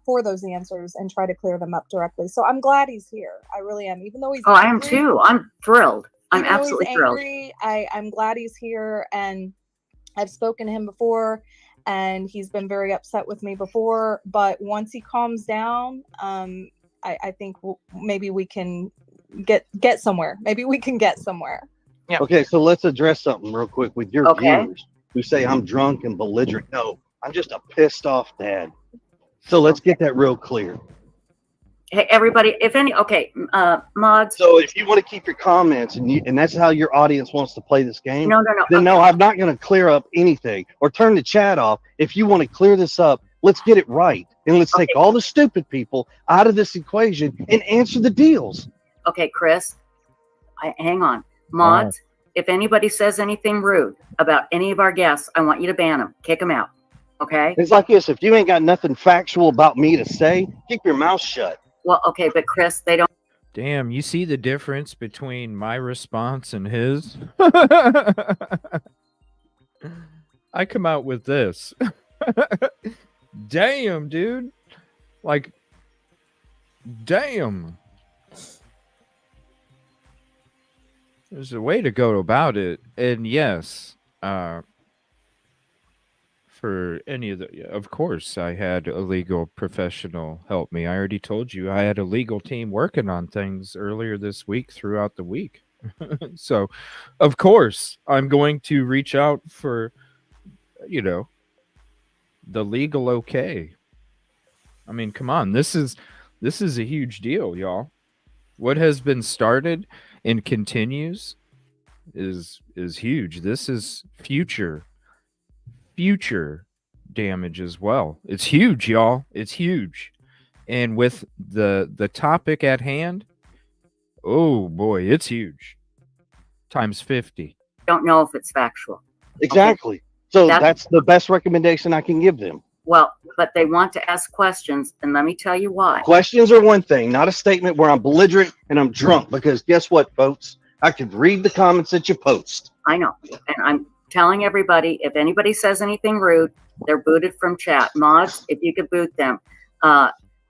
S18: for those answers and try to clear them up directly. So I'm glad he's here. I really am. Even though he's
S14: I am too. I'm thrilled. I'm
S18: even though he's
S14: absolutely thrilled.
S18: angry, I'm glad he's here, and I've spoken to him before, and he's been very upset with me before. But once he calms down, I think maybe we can get somewhere. Maybe we can get somewhere.
S6: Yeah.
S19: Okay, so let's address something real quick with your viewers who say I'm drunk and belligerent. No, I'm just a pissed off dad. So let's get that real clear.
S14: Hey, everybody, if any, mods.
S19: So if you want to keep your comments and that's how your audience wants to play this game,
S14: No.
S19: then no, I'm not going to clear up anything or turn the chat off. If you want to clear this up, let's get it right. And let's take all the stupid people out of this equation and answer the deals.
S14: Okay, Chris, hang on. Mods, if anybody says anything rude about any of our guests, I want you to ban them, kick them out. Okay?
S19: It's like this. If you ain't got nothing factual about me to say, keep your mouth shut.
S14: Well, okay, but Chris, they don't.
S1: Damn, you see the difference between my response and his? I come out with this. Damn, dude. Like, damn. There's a way to go about it. And yes, for any of the, of course, I had a legal professional help me. I already told you I had a legal team working on things earlier this week throughout the week. So, of course, I'm going to reach out for, the legal okay. I mean, come on, this is a huge deal, y'all. What has been started and continues is huge. This is future damage as well. It's huge, y'all. It's huge. And with the topic at hand, oh boy, it's huge. Times 50.
S14: Don't know if it's factual.
S19: Exactly. Okay. So that's the best recommendation I can give them.
S14: Well, but they want to ask questions, and let me tell you why.
S19: Questions are one thing, not a statement where I'm belligerent and I'm drunk, because guess what, folks? I could read the comments that you post.
S14: I know. And I'm telling everybody, if anybody says anything rude, they're booted from chat. Mods, if you could boot them.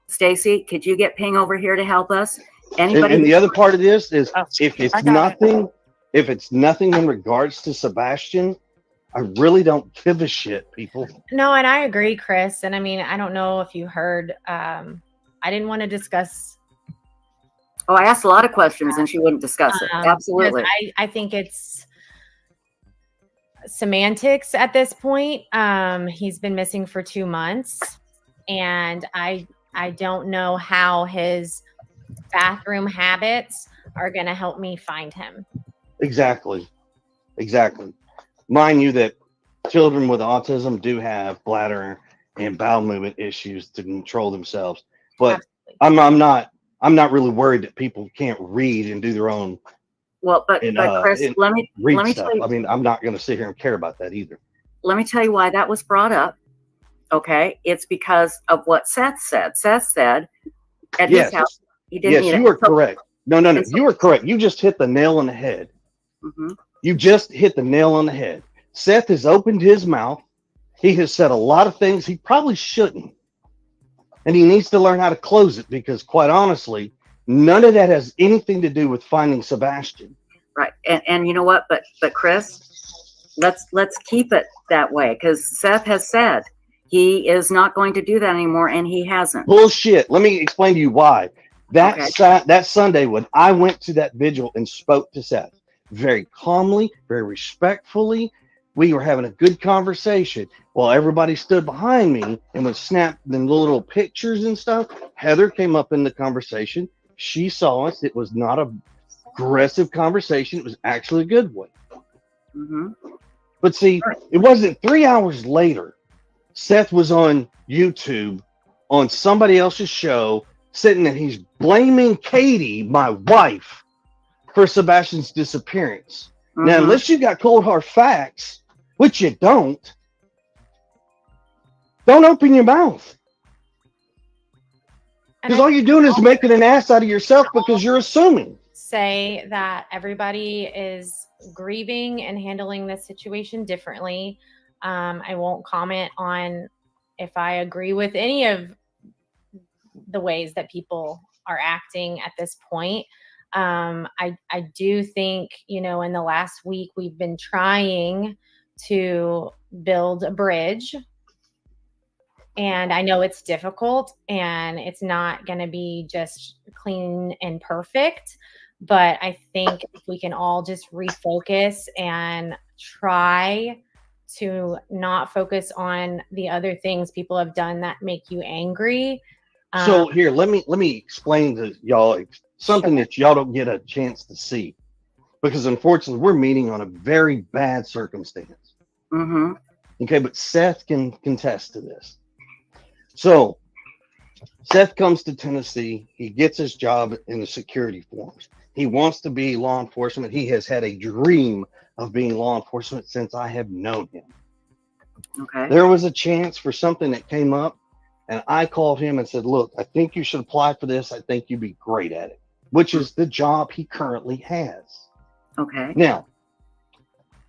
S14: Stacy, could you get Ping over here to help us? Anybody?
S19: And the other part of this is if it's nothing in regards to Sebastian, I really don't give a shit, people.
S15: No, and I agree, Chris. And I mean, I don't know if you heard, I didn't want to discuss.
S14: Oh, I asked a lot of questions and she wouldn't discuss it. Absolutely.
S15: I think it's semantics at this point. He's been missing for 2 months, and I don't know how his bathroom habits are going to help me find him.
S19: Exactly. Mind you that children with autism do have bladder and bowel movement issues to control themselves, but I'm not I'm not really worried that people can't read and do their own
S14: Well, but Chris,
S19: and
S14: let me
S19: read
S14: tell
S19: stuff.
S14: you.
S19: I mean, I'm not going to sit here and care about that either.
S14: Let me tell you why that was brought up. Okay, it's because of what Seth said. Seth said at his house he didn't need it.
S19: You are correct. No, you are correct. You just hit the nail on the head.
S14: Mm-hmm.
S19: You just hit the nail on the head. Seth has opened his mouth. He has said a lot of things he probably shouldn't. And he needs to learn how to close it because, quite honestly, none of that has anything to do with finding Sebastian.
S14: Right. And you know what? But Chris, let's keep it that way because Seth has said he is not going to do that anymore, and he hasn't.
S19: Bullshit. Let me explain to you why. That Sunday when I went to that vigil and spoke to Seth, very calmly, very respectfully, we were having a good conversation while everybody stood behind me and was snapping the little pictures and stuff. Heather came up in the conversation. She saw us. It was not a aggressive conversation. It was actually a good one.
S14: Mm-hmm.
S19: But see, it wasn't 3 hours later. Seth was on YouTube on somebody else's show, sitting and he's blaming Katie, my wife, for Sebastian's disappearance.
S14: Mm-hmm.
S19: Now, unless you got cold hard facts, which you don't open your mouth. Because all you're doing is making an ass out of yourself because you're assuming.
S15: Say that everybody is grieving and handling this situation differently. I won't comment on if I agree with any of the ways that people are acting at this point. I do think, in the last week we've been trying to build a bridge. And I know it's difficult and it's not going to be just clean and perfect. But I think if we can all just refocus and try to not focus on the other things people have done that make you angry.
S19: So here, let me explain to y'all something that y'all don't get a chance to see. Because unfortunately, we're meeting on a very bad circumstance.
S14: Mm-hmm.
S19: Okay, but Seth can contest to this. So Seth comes to Tennessee. He gets his job in the security force. He wants to be law enforcement. He has had a dream of being law enforcement since I have known him.
S14: Okay.
S19: There was a chance for something that came up, and I called him and said, look, I think you should apply for this. I think you'd be great at it, which is the job he currently has.
S14: Okay.
S19: Now,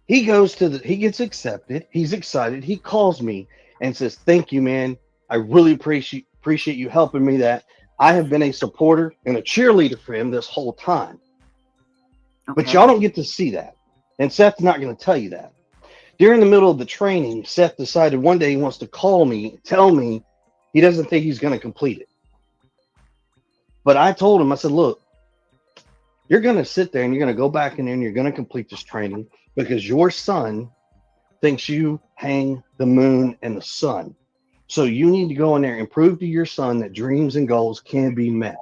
S19: he gets accepted. He's excited. He calls me and says, thank you, man. I really appreciate you helping me that. I have been a supporter and a cheerleader for him this whole time.
S14: Okay.
S19: But y'all don't get to see that. And Seth's not going to tell you that. During the middle of the training, Seth decided one day he wants to call me, tell me he doesn't think he's going to complete it. But I told him, I said, look, you're going to sit there and you're going to go back in there and you're going to complete this training because your son thinks you hang the moon and the sun. So you need to go in there and prove to your son that dreams and goals can be met.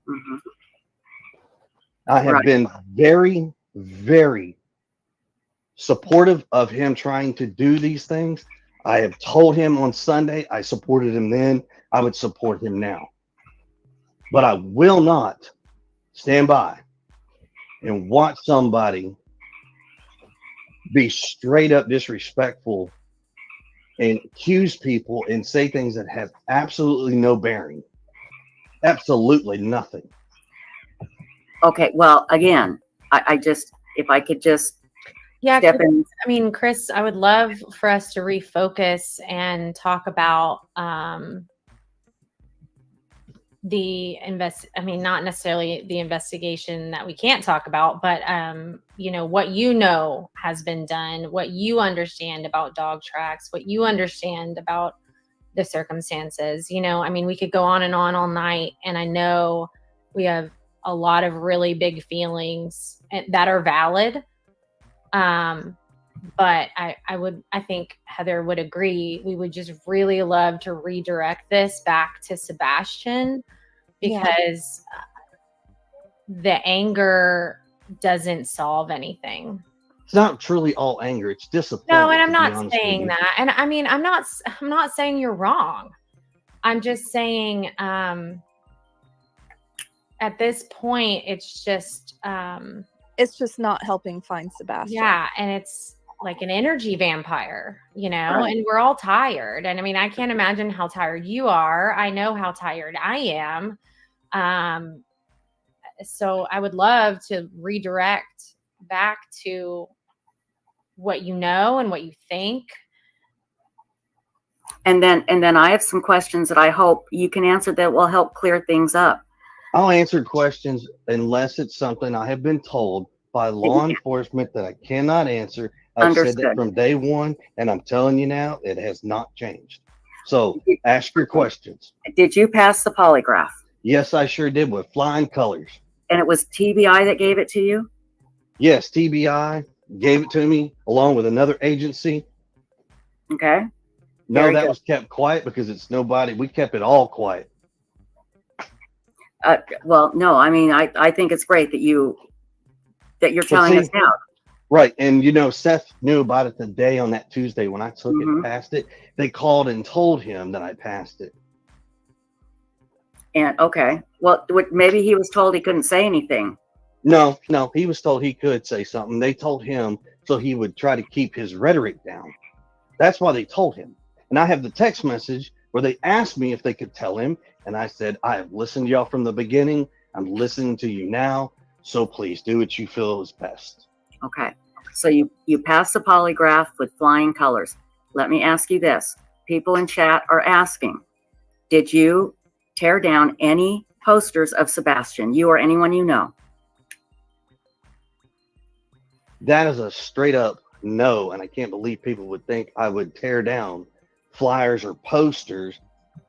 S14: Mm-hmm.
S19: I have been very, very supportive of him trying to do these things. I have told him on Sunday, I supported him then, I would support him now. But I will not stand by and watch somebody be straight up disrespectful and accuse people and say things that have absolutely no bearing. Absolutely nothing.
S14: Okay. Well, again, I just, if I could just step in.
S15: I mean, Chris, I would love for us to refocus and talk about not necessarily the investigation that we can't talk about, but what has been done, what you understand about dog tracks, what you understand about the circumstances. We could go on and on all night, and I know we have a lot of really big feelings that are valid. But I think Heather would agree. We would just really love to redirect this back to Sebastian because the anger doesn't solve anything.
S19: It's not truly all anger. It's disappointment.
S15: No, and I'm not saying that. And I mean, I'm not saying you're wrong. I'm just saying, at this point, it's just
S18: not helping find Sebastian.
S15: Yeah, and it's like an energy vampire,
S18: Right.
S15: and we're all tired. And I mean, I can't imagine how tired you are. I know how tired I am. So I would love to redirect back to what you know and what you think.
S14: And then I have some questions that I hope you can answer that will help clear things up.
S19: I'll answer questions unless it's something I have been told by law enforcement that I cannot answer. I've said that
S14: Understood.
S19: from day one, and I'm telling you now, it has not changed. So ask your questions.
S14: Did you pass the polygraph?
S19: Yes, I sure did, with flying colors.
S14: And it was TBI that gave it to you?
S19: Yes, TBI gave it to me along with another agency.
S14: Okay.
S19: No,
S14: Very
S19: that
S14: good.
S19: was kept quiet because it's nobody. We kept it all quiet.
S14: Well, no, I mean, I think it's great that you're telling us now.
S19: Right. And, Seth knew about it the day on that Tuesday when I took it and passed it. They called and told him that I passed it.
S14: And okay, well, maybe he was told he couldn't say anything.
S19: No, he was told he could say something. They told him so he would try to keep his rhetoric down. That's why they told him. And I have the text message where they asked me if they could tell him. And I said, I have listened to y'all from the beginning. I'm listening to you now. So please do what you feel is best.
S14: Okay. So you passed the polygraph with flying colors. Let me ask you this. People in chat are asking, did you tear down any posters of Sebastian, you or anyone you know?
S19: That is a straight up no. And I can't believe people would think I would tear down flyers or posters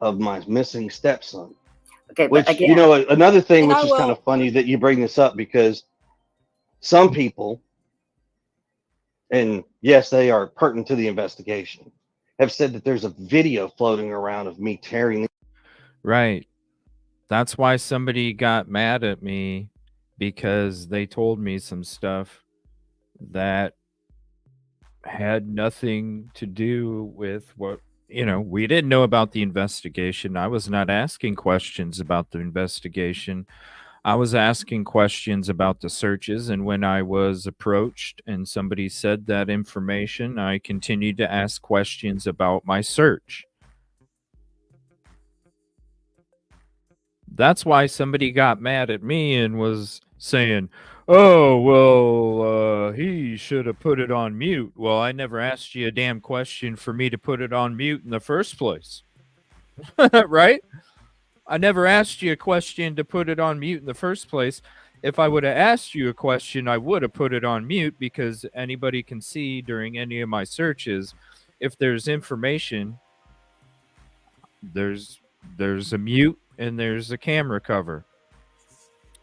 S19: of my missing stepson.
S14: Okay,
S19: which,
S14: but again,
S19: another thing
S14: and
S19: which
S14: I
S19: is kind of funny that you bring this up because some people, and yes, they are pertinent to the investigation, have said that there's a video floating around of me tearing.
S1: Right. That's why somebody got mad at me, because they told me some stuff that had nothing to do with what, we didn't know about the investigation. I was not asking questions about the investigation. I was asking questions about the searches, and when I was approached and somebody said that information, I continued to ask questions about my search. That's why somebody got mad at me and was saying, oh, well, he should have put it on mute. Well, I never asked you a damn question for me to put it on mute in the first place. Right? I never asked you a question to put it on mute in the first place. If I would have asked you a question, I would have put it on mute, because anybody can see during any of my searches, if there's information, there's a mute and there's a camera cover.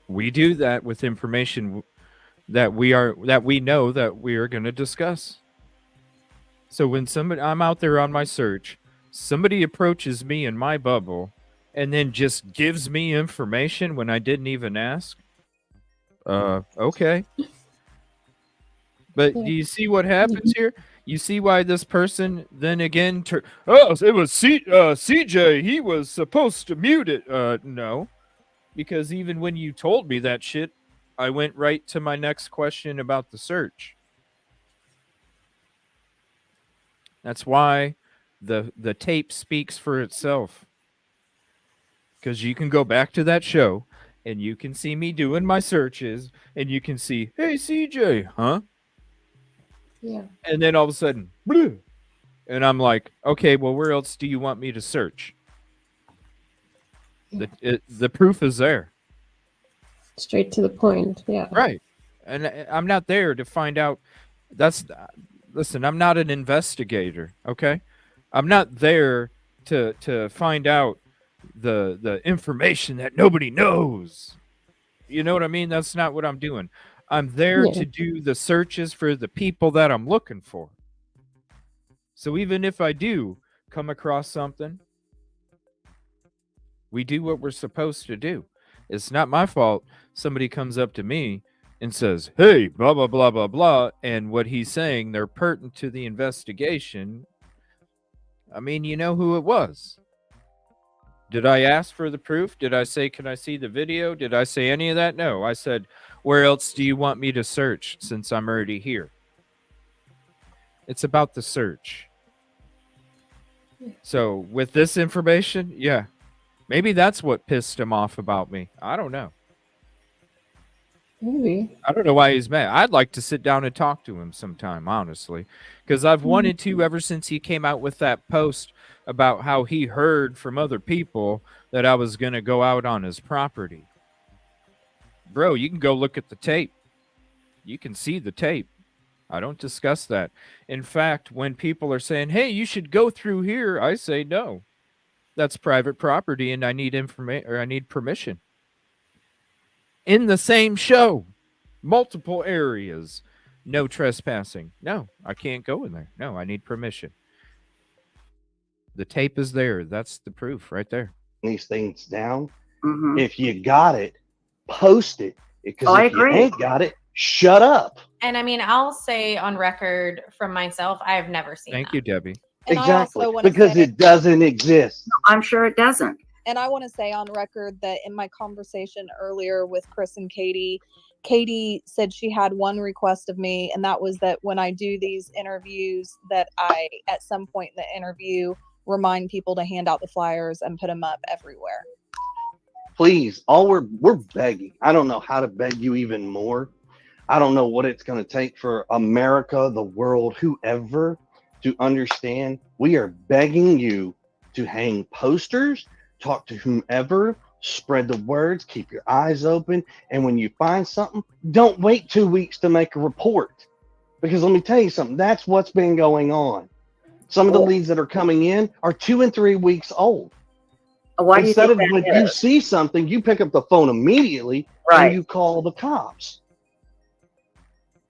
S1: We do that with information that we know that we are going to discuss. So when I'm out there on my search, somebody approaches me in my bubble and then just gives me information when I didn't even ask. Okay. But do you see what happens here? You see why this person then again it was CJ, he was supposed to mute it. No. Because even when you told me that shit, I went right to my next question about the search. That's why the tape speaks for itself. Because you can go back to that show and you can see me doing my searches and you can see, hey, CJ, huh?
S4: Yeah.
S1: And then all of a sudden, bleh, and I'm like, okay, well, where else do you want me to search? The proof is there.
S4: Straight to the point. Yeah.
S1: Right. And I'm not there to find out. Listen, I'm not an investigator. Okay. I'm not there to find out the information that nobody knows. You know what I mean? That's not what I'm doing. I'm there to do the searches for the people that I'm looking for. So even if I do come across something, we do what we're supposed to do. It's not my fault somebody comes up to me and says, hey, blah, blah, blah, blah, blah. And what he's saying, they're pertinent to the investigation. I mean, you know who it was. Did I ask for the proof? Did I say, can I see the video? Did I say any of that? No. I said, where else do you want me to search since I'm already here? It's about the search. So with this information, yeah, maybe that's what pissed him off about me. I don't know.
S4: Maybe.
S1: I don't know why he's mad. I'd like to sit down and talk to him sometime, honestly, because I've wanted to ever since he came out with that post about how he heard from other people that I was going to go out on his property. Bro, you can go look at the tape. You can see the tape. I don't discuss that. In fact, when people are saying, hey, you should go through here, I say no. That's private property and I need information or I need permission. In the same show, multiple areas, no trespassing. No, I can't go in there. No, I need permission. The tape is there. That's the proof right there.
S19: These things down.
S14: Mhm.
S19: If you got it, post it. Because
S14: Oh, I
S19: if you
S14: agree.
S19: ain't got it, shut up.
S15: And I mean, I'll say on record from myself, I've never seen
S1: Thank
S15: that.
S1: you, Debbie.
S18: And I
S19: Exactly.
S18: also want to
S19: Because
S18: say,
S19: it doesn't exist.
S14: I'm sure it doesn't.
S18: and I want to say on record that in my conversation earlier with Chris and Katie, Katie said she had one request of me, and that was that when I do these interviews, that I, at some point in the interview, remind people to hand out the flyers and put them up everywhere.
S19: Please, all we're begging. I don't know how to beg you even more. I don't know what it's going to take for America, the world, whoever to understand. We are begging you to hang posters, talk to whomever, spread the words, keep your eyes open. And when you find something, don't wait 2 weeks to make a report. Because let me tell you something, that's what's been going on. Some of the leads that are coming in are 2 and 3 weeks old.
S14: Why do you
S19: Instead of
S14: think
S19: when
S14: that
S19: you
S14: is?
S19: see something, you pick up the phone immediately
S14: Right.
S19: and you call the cops.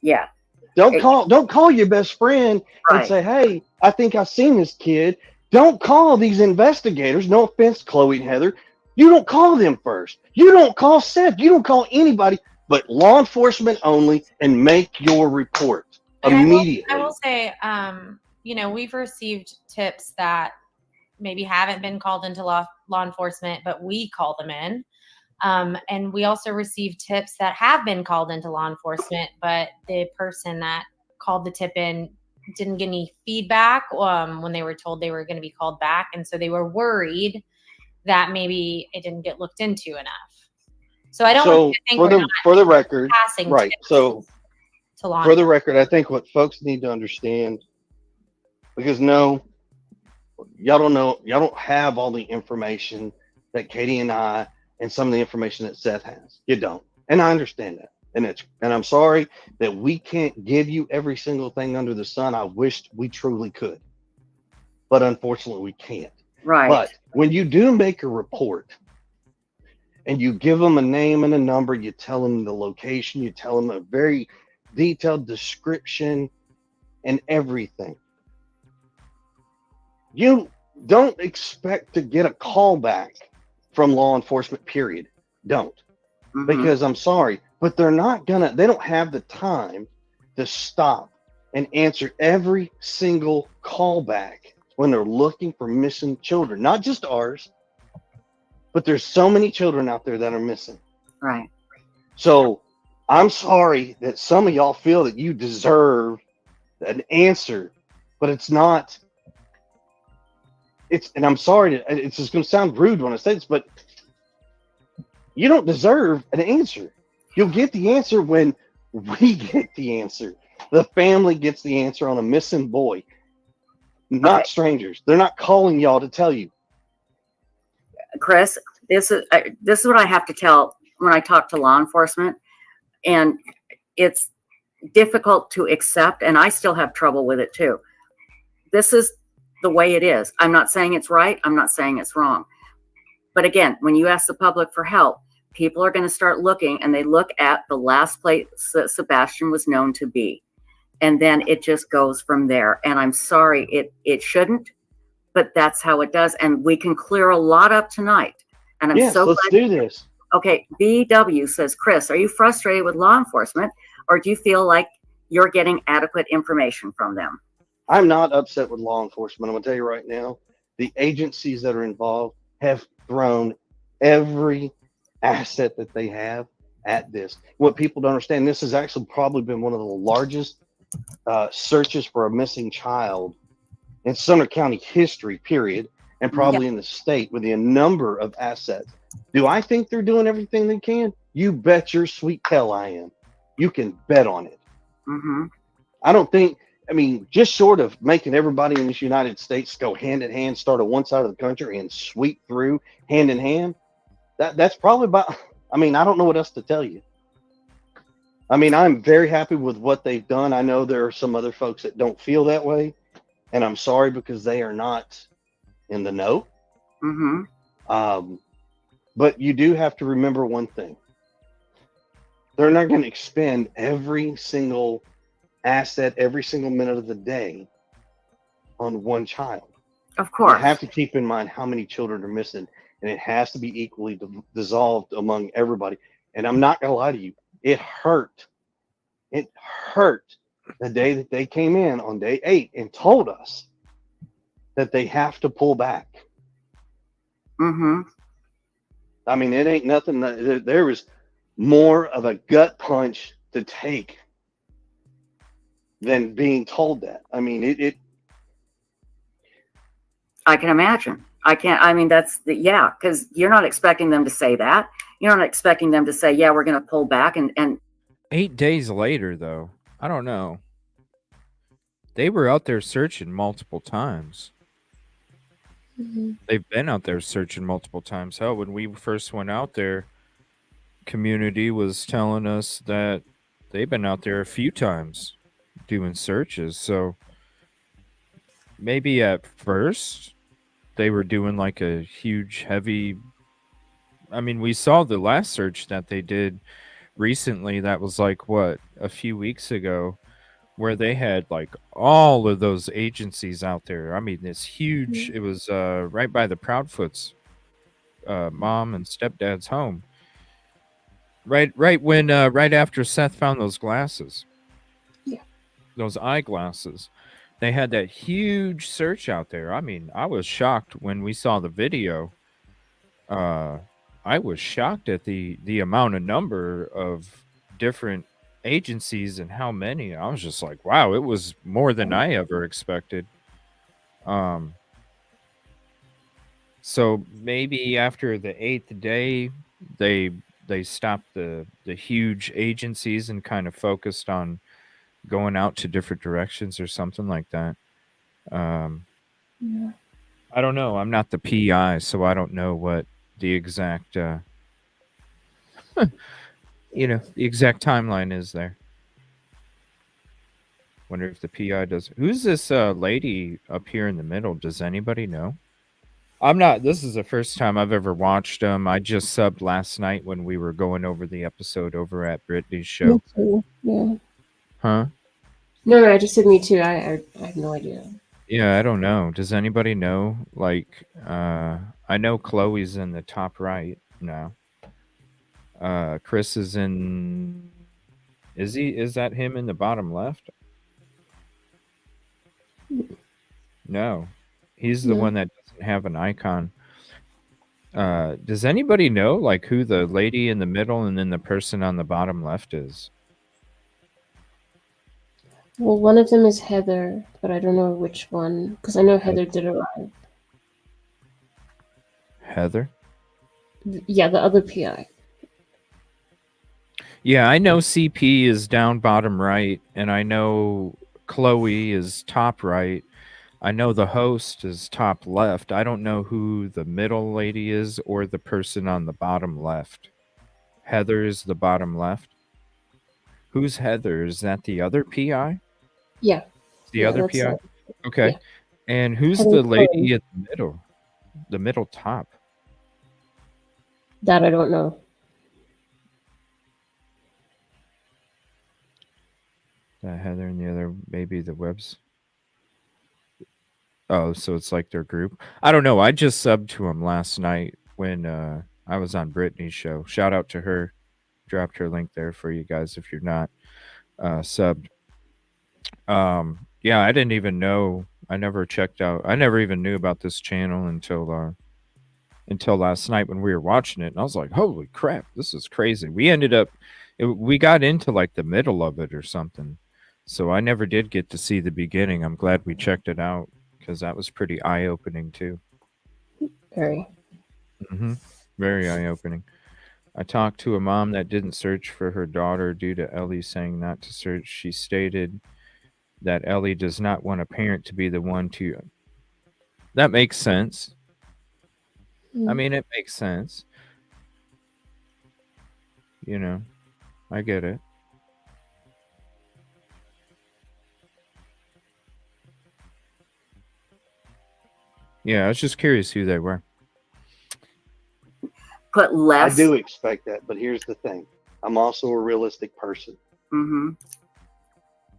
S14: Yeah.
S19: Don't call your best friend and
S14: Right.
S19: say, hey, I think I've seen this kid. Don't call these investigators. No offense, Chloe and Heather. You don't call them first. You don't call Seth. You don't call anybody but law enforcement only and make your report
S15: And
S19: immediately.
S15: I will say, you know, we've received tips that maybe haven't been called into law enforcement, but we call them in. And we also received tips that have been called into law enforcement, but the person that called the tip in didn't get any feedback when they were told they were going to be called back. And so they were worried that maybe it didn't get looked into enough. So I don't want you to think we're not
S19: for the record,
S15: passing
S19: right.
S15: tips
S19: So
S15: to law
S19: for the record, I think what folks need to understand, because no, y'all don't know, y'all don't have all the information that Katie and I and some of the information that Seth has. You don't. And I understand that. And I'm sorry that we can't give you every single thing under the sun. I wished we truly could. But unfortunately we can't.
S14: Right.
S19: But when you do make a report and you give them a name and a number, you tell them the location, you tell them a very detailed description and everything. You don't expect to get a call back from law enforcement, period. Don't.
S14: Mhm.
S19: Because I'm sorry, but they don't have the time to stop and answer every single callback when they're looking for missing children, not just ours, but there's so many children out there that are missing.
S14: Right.
S19: So I'm sorry that some of y'all feel that you deserve an answer, but it's not. And I'm sorry, it's just going to sound rude when I say this, but you don't deserve an answer. You'll get the answer when we get the answer. The family gets the answer on a missing boy, not strangers. They're not calling y'all to tell you.
S14: Chris, this is what I have to tell when I talk to law enforcement, and it's difficult to accept, and I still have trouble with it too. This is the way it is. I'm not saying it's right. I'm not saying it's wrong. But again, when you ask the public for help, people are going to start looking, and they look at the last place that Sebastian was known to be. And then it just goes from there. And I'm sorry, it shouldn't, but that's how it does. And we can clear a lot up tonight. And I'm
S19: Yes,
S14: so
S19: let's
S14: glad.
S19: do this.
S14: Okay, BW says, Chris, are you frustrated with law enforcement, or do you feel like you're getting adequate information from them?
S19: I'm not upset with law enforcement. I'm going to tell you right now, the agencies that are involved have thrown every asset that they have at this. What people don't understand, this has actually probably been one of the largest searches for a missing child in Sumner County history, period, and probably in the state with the number of assets. Do I think they're doing everything they can? You bet your sweet tail I am. You can bet on it.
S14: Mm-hmm.
S19: I don't think, I mean, just short of making everybody in this United States go hand in hand, start at one side of the country and sweep through hand in hand, that's probably about, I mean, I don't know what else to tell you. I mean, I'm very happy with what they've done. I know there are some other folks that don't feel that way, and I'm sorry because they are not in the know.
S14: Mm-hmm.
S19: But you do have to remember one thing. They're not going to expend every single asset, every single minute of the day on one child.
S14: Of course.
S19: You have to keep in mind how many children are missing, and it has to be equally dissolved among everybody. And I'm not going to lie to you. It hurt. It hurt the day that they came in on day 8 and told us that they have to pull back.
S14: Mm-hmm.
S19: I mean, it ain't nothing. There was more of a gut punch to take than being told that. I mean, it
S14: I can imagine. I mean, because you're not expecting them to say that. You're not expecting them to say, yeah, we're going to pull back. And
S1: 8 days later, though, I don't know. They were out there searching multiple times.
S15: Mm-hmm.
S1: They've been out there searching multiple times. Hell, when we first went out there, community was telling us that they've been out there a few times doing searches. So maybe at first they were doing like a huge, heavy. I mean, we saw the last search that they did recently. That was like what, a few weeks ago, where they had like all of those agencies out there. I mean, this huge. It was right by the Proudfoot's mom and stepdad's home. Right after Seth found those glasses.
S4: Yeah.
S1: Those eyeglasses. They had that huge search out there. I mean, I was shocked when we saw the video. I was shocked at the amount of number of different agencies and how many. I was just like, wow, it was more than I ever expected. So maybe after the 8th day, they stopped the huge agencies and kind of focused on going out to different directions or something like that.
S4: Yeah.
S1: I don't know. I'm not the PI, so I don't know what the exact the exact timeline is there. Wonder if the PI does. Who's this lady up here in the middle? Does anybody know? I'm not. This is the first time I've ever watched them. I just subbed last night when we were going over the episode over at Brittany's show.
S4: Me too. Yeah.
S1: Huh?
S4: No, I just said me too. I have no idea.
S1: Yeah, I don't know. Does anybody know? Like, I know Chloe's in the top right now. Chris is in. Is that him in the bottom left? No, he's the one that doesn't have an icon. Does anybody know like who the lady in the middle and then the person on the bottom left is?
S4: Well, one of them is Heather, but I don't know which one because I know Heather did arrive.
S1: Heather?
S4: Yeah, the other PI.
S1: Yeah, I know CP is down bottom right, and I know Chloe is top right. I know the host is top left. I don't know who the middle lady is or the person on the bottom left. Heather is the bottom left. Who's Heather? Is that the other PI?
S4: Yeah.
S1: The other PI? Okay.
S4: Yeah.
S1: And who's
S4: Heather
S1: the lady
S4: Chloe.
S1: in the middle? The middle top.
S4: That I don't know.
S1: Heather and the other, maybe the webs. Oh, so it's like their group. I don't know. I just subbed to him last night when I was on Brittany's show. Shout out to her. Dropped her link there for you guys if you're not subbed. Yeah, I didn't even know. I never checked out. I never even knew about this channel until until last night when we were watching it, and I was like, "Holy crap, this is crazy." We got into like the middle of it or something, so I never did get to see the beginning. I'm glad we checked it out because that was pretty eye opening too.
S4: Very.
S1: Very eye opening. I talked to a mom that didn't search for her daughter due to Ellie saying not to search. She stated that Ellie does not want a parent to be the one to. That makes sense. I mean, it makes sense. You know, I get it. Yeah, I was just curious who they were.
S14: Put less.
S19: I do expect that, but here's the thing. I'm also a realistic person.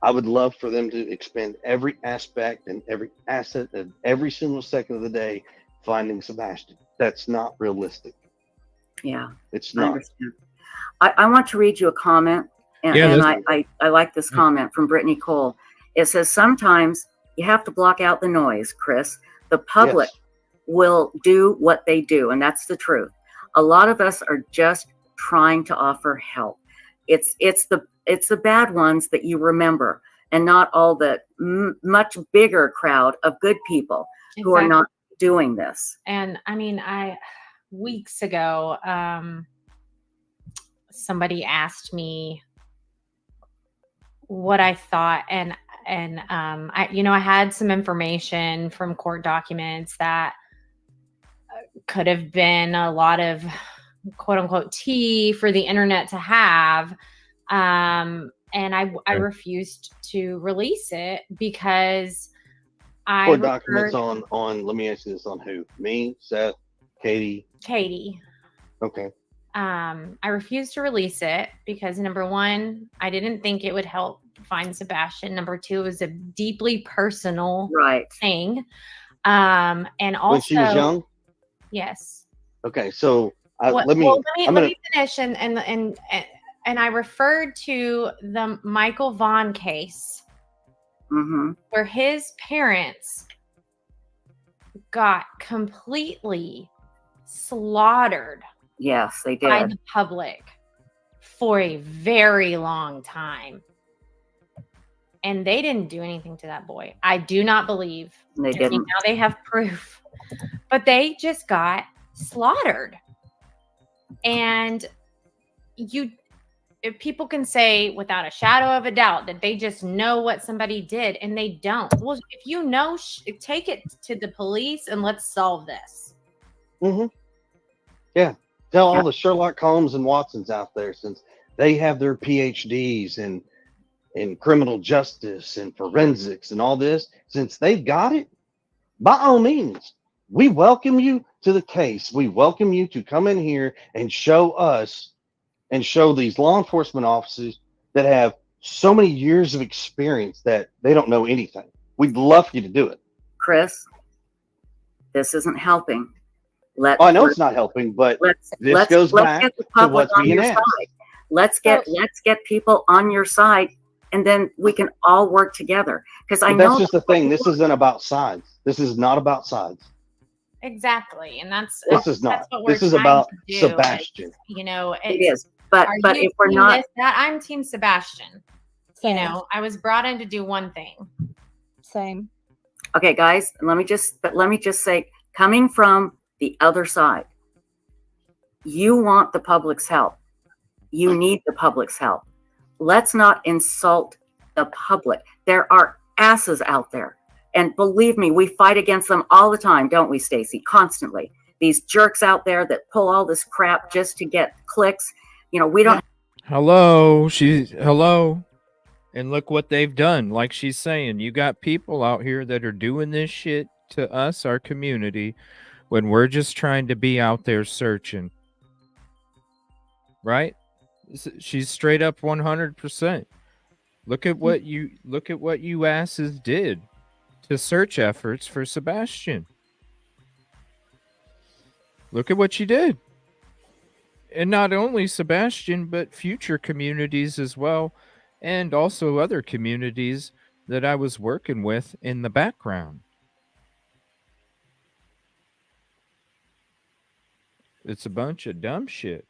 S19: I would love for them to expend every aspect and every asset and every single second of the day finding Sebastian. That's not realistic.
S14: Yeah.
S19: It's
S14: I
S19: not.
S14: understand. I want to read you a comment, and, I like this comment from Brittany Cole. It says, sometimes you have to block out the noise, Chris. The public will do what they do, and that's the truth. A lot of us are just trying to offer help. It's the bad ones that you remember, and not all the much bigger crowd of good people who are not doing this.
S15: And I mean, weeks ago, somebody asked me what I thought, and I had some information from court documents that could have been a lot of quote unquote tea for the internet to have. And I refused to release it because
S19: Court documents on, let me ask you this, on who? Me, Seth, Katie? Okay.
S15: I refused to release it because, number one, I didn't think it would help find Sebastian. Number two, it was a deeply personal thing. And also,
S19: when she was young?
S15: Yes.
S19: Okay, so let me
S15: finish, and I referred to the Michael Vaughn case, where his parents got completely slaughtered.
S14: Yes, they
S15: By
S14: did.
S15: the public for a very long time. And they didn't do anything to that boy. I do not believe.
S14: They didn't.
S15: Now they have proof. But they just got slaughtered. And if people can say without a shadow of a doubt that they just know what somebody did, and they don't. Well, if you know, take it to the police and let's solve this.
S19: Yeah. Tell all the Sherlock Holmes and Watsons out there, since they have their PhDs in criminal justice and forensics and all this, since they've got it, by all means, we welcome you to the case. We welcome you to come in here and show us and show these law enforcement officers that have so many years of experience that they don't know anything. We'd love for you to do it.
S14: Chris, this isn't helping.
S19: I know it's not helping, but this goes back to what's being asked.
S14: Let's get people on your side, and then we can all work together. Because I know
S19: that's just the thing. This isn't about sides. This is not about sides.
S15: Exactly, and that's
S19: this is not.
S15: What we're
S19: this is
S15: trying
S19: about
S15: to do.
S19: Sebastian.
S14: It is. But
S15: you
S14: if we're
S15: team
S14: not,
S15: that I'm Team Sebastian. I was brought in to do one thing.
S18: Same.
S14: Okay, guys, let me just say, coming from the other side, you want the public's help. You need the public's help. Let's not insult the public. There are asses out there. And believe me, we fight against them all the time, don't we, Stacy? Constantly. These jerks out there that pull all this crap just to get clicks. We don't.
S1: Hello. And look what they've done. Like she's saying, you got people out here that are doing this shit to us, our community, when we're just trying to be out there searching. Right? She's straight up 100%. Look at what you asses did to search efforts for Sebastian. Look at what you did. And not only Sebastian, but future communities as well, and also other communities that I was working with in the background. It's a bunch of dumb shit.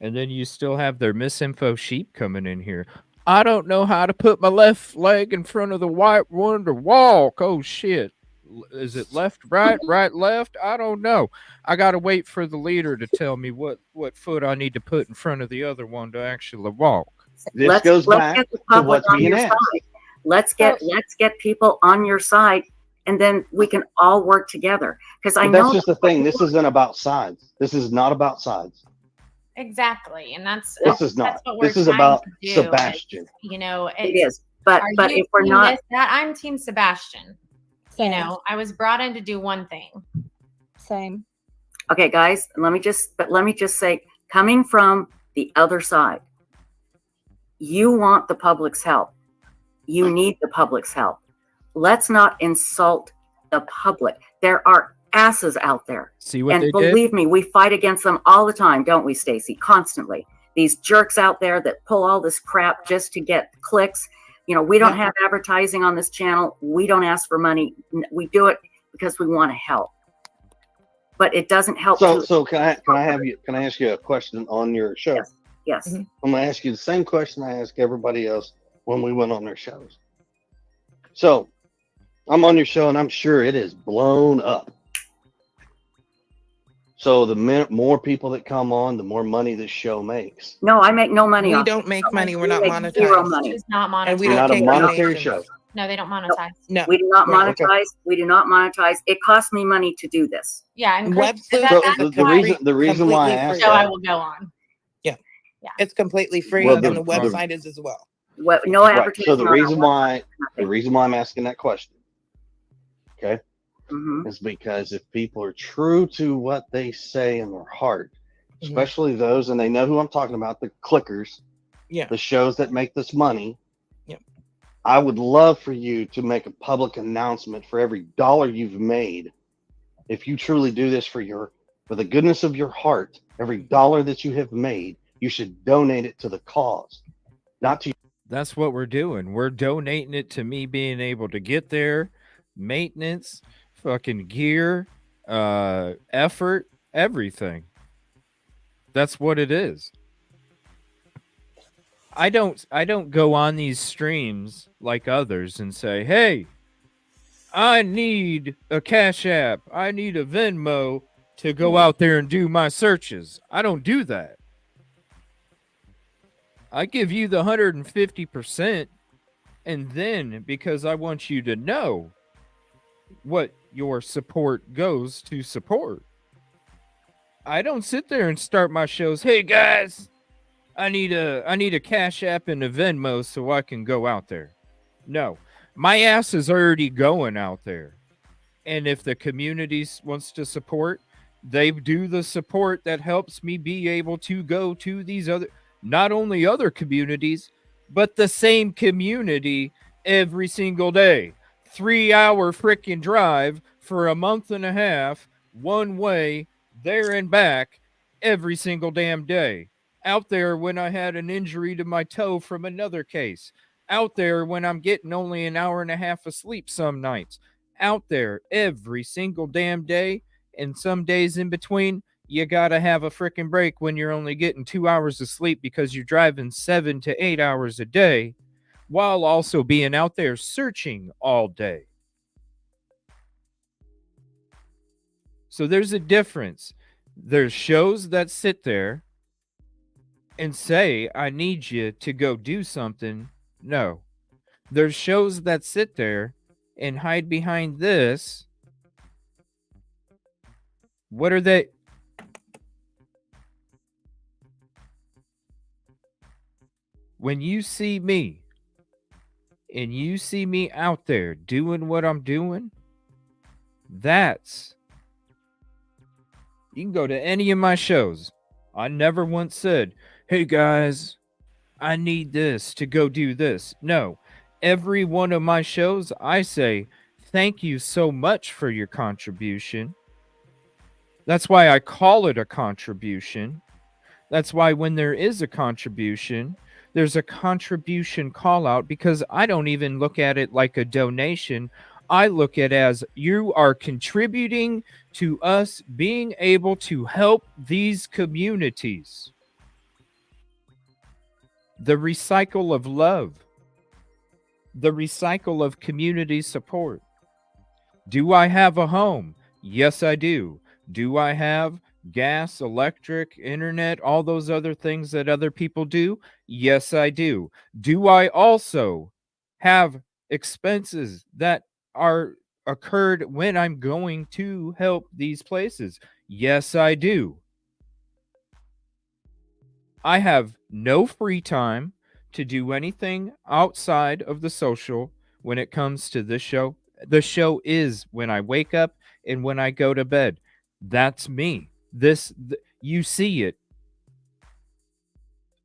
S1: And then you still have their misinfo sheep coming in here. I don't know how to put my left leg in front of the white one to walk. Oh shit. Is it left, right, right, left? I don't know. I got to wait for the leader to tell me what foot I need to put in front of the other one to actually walk.
S19: This goes back
S14: get the
S19: to
S14: public
S19: what's
S14: on
S19: being
S14: your
S19: asked.
S14: side. Let's get people on your side, and then we can all work together. Because I
S19: But that's
S14: know
S19: just the thing. This isn't about sides. This is not about sides.
S15: Exactly, and that's
S19: This is not.
S15: that's what we're
S19: This is
S15: trying
S19: about
S15: to do.
S19: Sebastian.
S15: You know,
S14: it is. But
S15: are
S14: but
S15: you
S14: if we're
S15: team
S14: not,
S15: this, that, I'm Team Sebastian. You know, I was brought in to do one thing.
S18: Same.
S14: okay, guys, let me just say, coming from the other side, you want the public's help. You need the public's help. Let's not insult the public. There are asses out there.
S1: See what
S14: and
S1: they
S14: believe
S1: did?
S14: me, we fight against them all the time, don't we, Stacy? Constantly. These jerks out there that pull all this crap just to get clicks. You know, we don't have advertising on this channel. We don't ask for money. We do it because we want to help. But it doesn't help.
S19: So can I ask you a question on your show?
S14: Yes.
S19: I'm gonna ask you the same question I ask everybody else when we went on their shows. So I'm on your show and I'm sure it is blown up. So the more people that come on, the more money this show makes.
S14: No, I make no money.
S16: We
S14: off
S16: don't
S14: it.
S16: make money. We're not
S14: We make
S16: monetized.
S14: zero money.
S15: It's not monetized.
S16: And we
S19: You're
S16: don't
S19: not a
S16: take
S19: monetary
S16: donations.
S19: show.
S15: No, they don't monetize.
S16: No.
S14: We do not
S16: Right.
S14: monetize. We do not monetize. It costs me money to do this.
S15: Yeah, and
S16: Web
S15: Chris,
S16: sleuth
S19: So
S16: is
S19: the reason why I
S16: completely
S19: asked
S16: free.
S15: show I
S19: that,
S15: will go on.
S16: Yeah.
S15: Yeah.
S16: It's completely free,
S19: Well,
S16: and the website is as well.
S14: No
S19: right.
S14: advertising.
S19: So the
S14: on our
S19: reason
S14: website.
S19: why I'm asking that question, okay, is because if people are true to what they say in their heart, especially those, and they know who I'm talking about, the clickers, the shows that make this money. I would love for you to make a public announcement for every dollar you've made. If you truly do this for the goodness of your heart, every dollar that you have made, you should donate it to the cause, not to.
S1: That's what we're doing. We're donating it to me being able to get there, maintenance, fucking gear, effort, everything. That's what it is. I don't go on these streams like others and say, "Hey, I need a Cash App. I need a Venmo to go out there and do my searches." I don't do that. I give you the 150%, and then because I want you to know what your support goes to support. I don't sit there and start my shows, "Hey guys, I need a Cash App and a Venmo so I can go out there." No, my ass is already going out there. And if the community wants to support, they do the support that helps me be able to go to these other, not only other communities, but the same community every single day. 3-hour freaking drive for a month and a half, one way, there and back, every single damn day. Out there when I had an injury to my toe from another case. Out there when I'm getting only an hour and a half of sleep some nights. Out there every single damn day, and some days in between, you gotta have a freaking break when you're only getting 2 hours of sleep because you're driving 7 to 8 hours a day, while also being out there searching all day. So there's a difference. There's shows that sit there and say, "I need you to go do something." No. There's shows that sit there and hide behind this. What are they? When you see me and you see me out there doing what I'm doing, that's, you can go to any of my shows. I never once said, "Hey guys, I need this to go do this." No, every one of my shows, I say, "Thank you so much for your contribution." That's why I call it a contribution. That's why when there is a contribution, there's a contribution call out, because I don't even look at it like a donation. I look at as you are contributing to us being able to help these communities. The recycle of love, the recycle of community support. Do I have a home? Yes, I do. Do I have gas, electric, internet, all those other things that other people do? Yes, I do. Do I also have expenses that are occurred when I'm going to help these places? Yes, I do. I have no free time to do anything outside of the social when it comes to this show. The show is when I wake up and when I go to bed. That's me. You see it.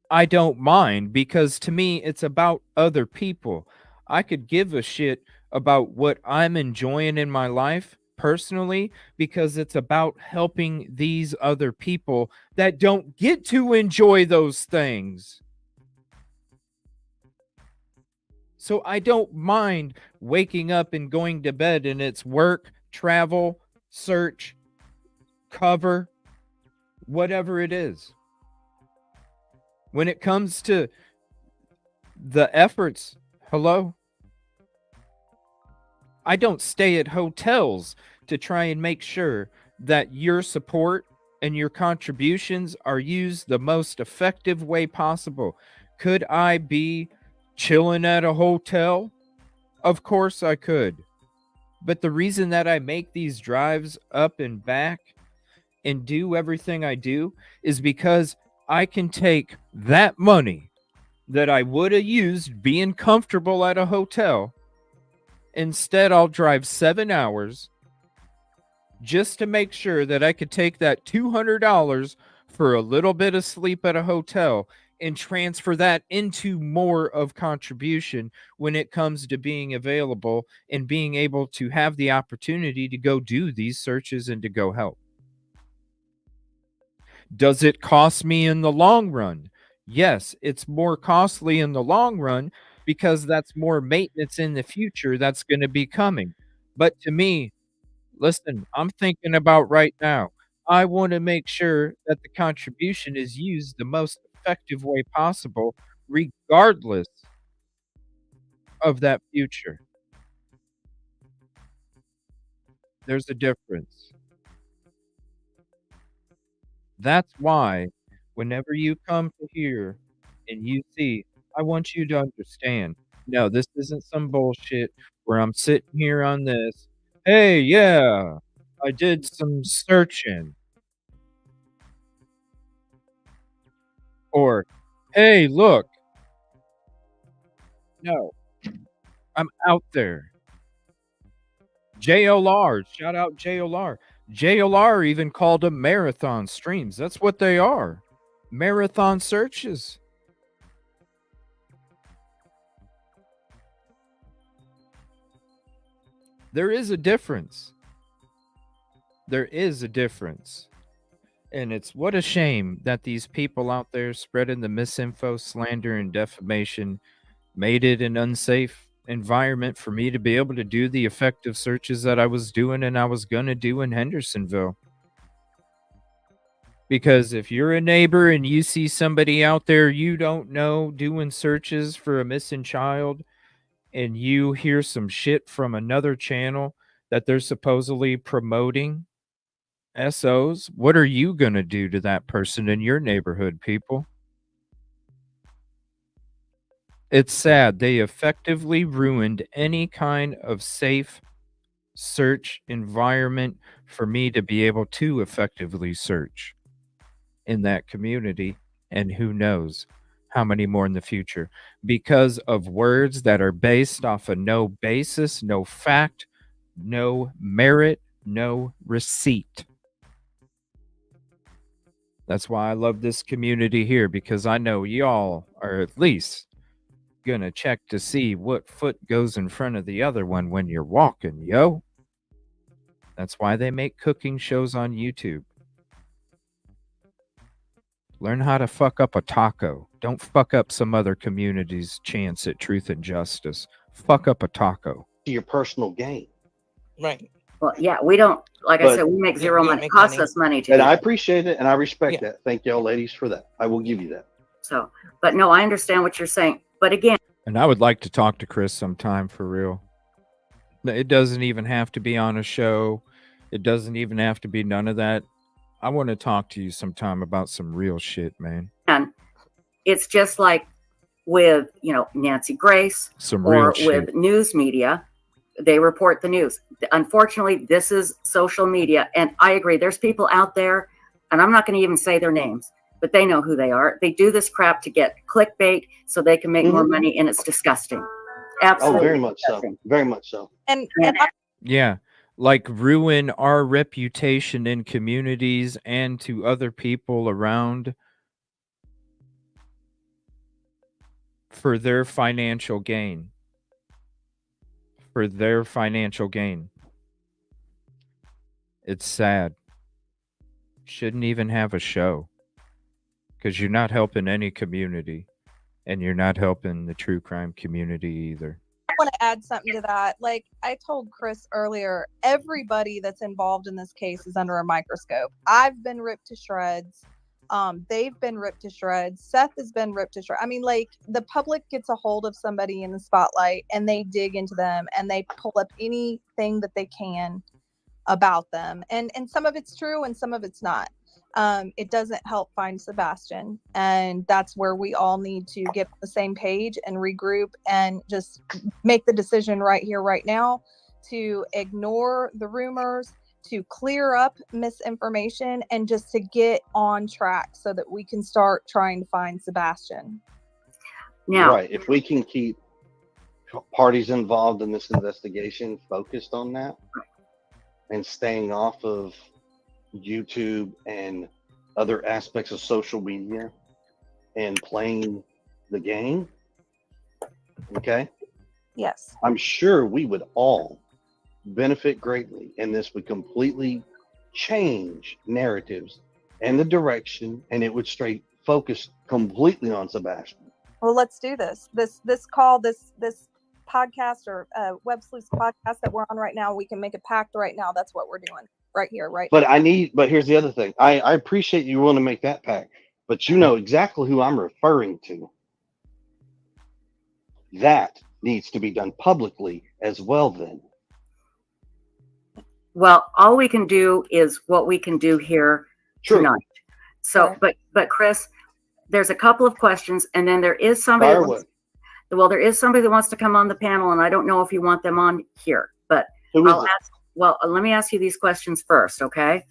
S1: I don't mind because to me it's about other people. I could give a shit about what I'm enjoying in my life personally because it's about helping these other people that don't get to enjoy those things. So I don't mind waking up and going to bed and it's work, travel, search, cover, whatever it is. When it comes to the efforts, hello? I don't stay at hotels to try and make sure that your support and your contributions are used the most effective way possible. Could I be chilling at a hotel? Of course I could. But the reason that I make these drives up and back and do everything I do is because I can take that money that I would have used being comfortable at a hotel. Instead, I'll drive 7 hours just to make sure that I could take that $200 for a little bit of sleep at a hotel and transfer that into more of contribution when it comes to being available and being able to have the opportunity to go do these searches and to go help. Does it cost me in the long run? Yes, it's more costly in the long run because that's more maintenance in the future that's going to be coming. But to me, listen, I'm thinking about right now. I want to make sure that the contribution is used the most effective way possible, regardless of that future. There's a difference. That's why whenever you come to here and you see, I want you to understand, no, this isn't some bullshit where I'm sitting here on this. Hey, yeah, I did some searching. Or, hey, look. No, I'm out there. JLR, shout out JLR. JLR even called them marathon streams. That's what they are. Marathon searches. There is a difference. There is a difference. And it's what a shame that these people out there spreading the misinfo, slander, and defamation made it an unsafe environment for me to be able to do the effective searches that I was doing and I was going to do in Hendersonville. Because if you're a neighbor and you see somebody out there you don't know doing searches for a missing child and you hear some shit from another channel that they're supposedly promoting SOs, what are you going to do to that person in your neighborhood, people? It's sad. They effectively ruined any kind of safe search environment for me to be able to effectively search in that community. And who knows how many more in the future because of words that are based off of no basis, no fact, no merit, no receipt. That's why I love this community here because I know y'all are at least gonna check to see what foot goes in front of the other one when you're walking, yo. That's why they make cooking shows on YouTube. Learn how to fuck up a taco. Don't fuck up some other community's chance at truth and justice. Fuck up a taco.
S19: To your personal gain.
S16: Right.
S14: Well, yeah, we don't, like I
S19: But-
S14: said, we make
S16: Yeah,
S14: zero
S16: we don't
S14: money.
S16: make
S14: It costs
S16: money.
S14: us money to
S19: And
S14: do
S19: I
S14: that.
S19: appreciate it and I respect
S16: Yeah.
S19: that. Thank y'all ladies for that. I will give you that.
S14: So, but no, I understand what you're saying. But again,
S1: And I would like to talk to Chris sometime for real. It doesn't even have to be on a show. It doesn't even have to be none of that. I want to talk to you sometime about some real shit, man.
S14: it's just like with, Nancy Grace
S1: Some real
S14: or with
S1: shit.
S14: news media. They report the news. Unfortunately, this is social media. And I agree, there's people out there, and I'm not going to even say their names, but they know who they are. They do this crap to get clickbait so they can make more money, and it's disgusting. Absolutely.
S19: Oh, very much
S14: disgusting.
S19: so. Very much so.
S18: And
S1: Yeah. Like ruin our reputation in communities and to other people around for their financial gain. For their financial gain. It's sad. Shouldn't even have a show. Because you're not helping any community. And you're not helping the true crime community either.
S18: I want to add something to that. Like I told Chris earlier, everybody that's involved in this case is under a microscope. I've been ripped to shreds. They've been ripped to shreds. Seth has been ripped to shreds. I mean, like the public gets a hold of somebody in the spotlight and they dig into them and they pull up anything that they can about them. And some of it's true and some of it's not. It doesn't help find Sebastian. And that's where we all need to get on the same page and regroup and just make the decision right here, right now, to ignore the rumors, to clear up misinformation, and just to get on track so that we can start trying to find Sebastian.
S14: Now,
S19: right. If we can keep parties involved in this investigation focused on that and staying off of YouTube and other aspects of social media and playing the game, okay,
S18: Yes.
S19: I'm sure we would all benefit greatly, and this would completely change narratives and the direction, and it would straight focus completely on Sebastian.
S18: Well, let's do this. This podcast or Web Sleuths podcast that we're on right now, we can make a pact right now. That's what we're doing right here, right
S19: But
S18: now.
S19: but here's the other thing. I appreciate you want to make that pact, but you know exactly who I'm referring to. That needs to be done publicly as well then.
S14: well, all we can do is what we can do here
S19: True.
S14: tonight. So, but Chris, there's a couple of questions, and then there is somebody. There is somebody that wants to come on the panel, and I don't know if you want them on here, but I'll ask. Well, let me ask you these questions first, okay?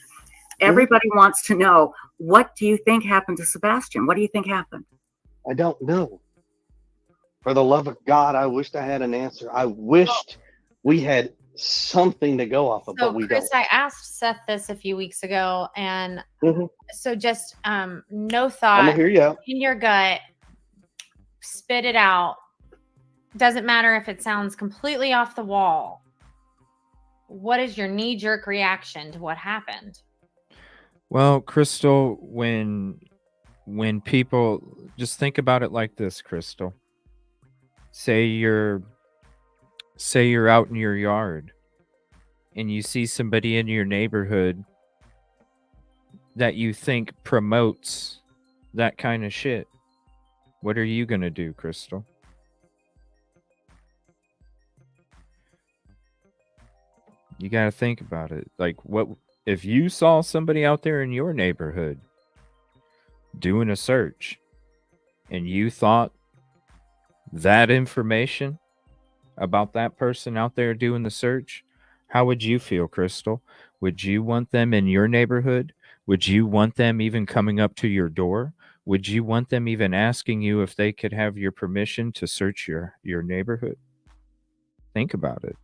S14: Everybody wants to know, what do you think happened to Sebastian? What do you think happened?
S19: I don't know. For the love of God, I wished I had an answer. I wished we had something to go off of,
S15: So,
S19: but we
S15: Chris,
S19: don't.
S15: I asked Seth this a few weeks ago, and
S19: Mhm.
S15: so just no
S19: I'm
S15: thought
S19: gonna hear you out.
S15: in your gut, spit it out. Doesn't matter if it sounds completely off the wall. What is your knee-jerk reaction to what happened?
S1: Well, Crystal, when people just think about it like this, Crystal. Say you're out in your yard and you see somebody in your neighborhood that you think promotes that kind of shit. What are you going to do, Crystal? You got to think about it. Like, what if you saw somebody out there in your neighborhood doing a search and you thought that information about that person out there doing the search, how would you feel, Crystal? Would you want them in your neighborhood? Would you want them even coming up to your door? Would you want them even asking you if they could have your permission to search your neighborhood? Think about it.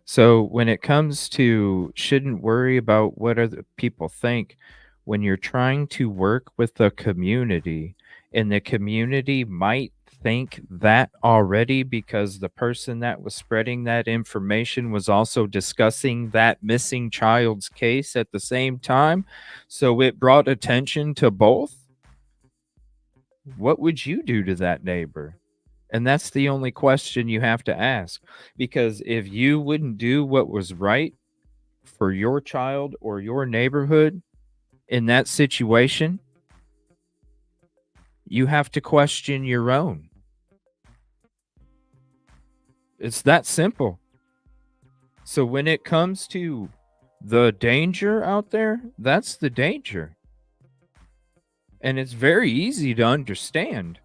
S1: So when it comes to shouldn't worry about what other people think, when you're trying to work with the community, and the community might think that already because the person that was spreading that information was also discussing that missing child's case at the same time, so it brought attention to both. What would you do to that neighbor? And that's the only question you have to ask. Because if you wouldn't do what was right for your child or your neighborhood in that situation, you have to question your own. It's that simple. So when it comes to the danger out there, that's the danger. And it's very easy to understand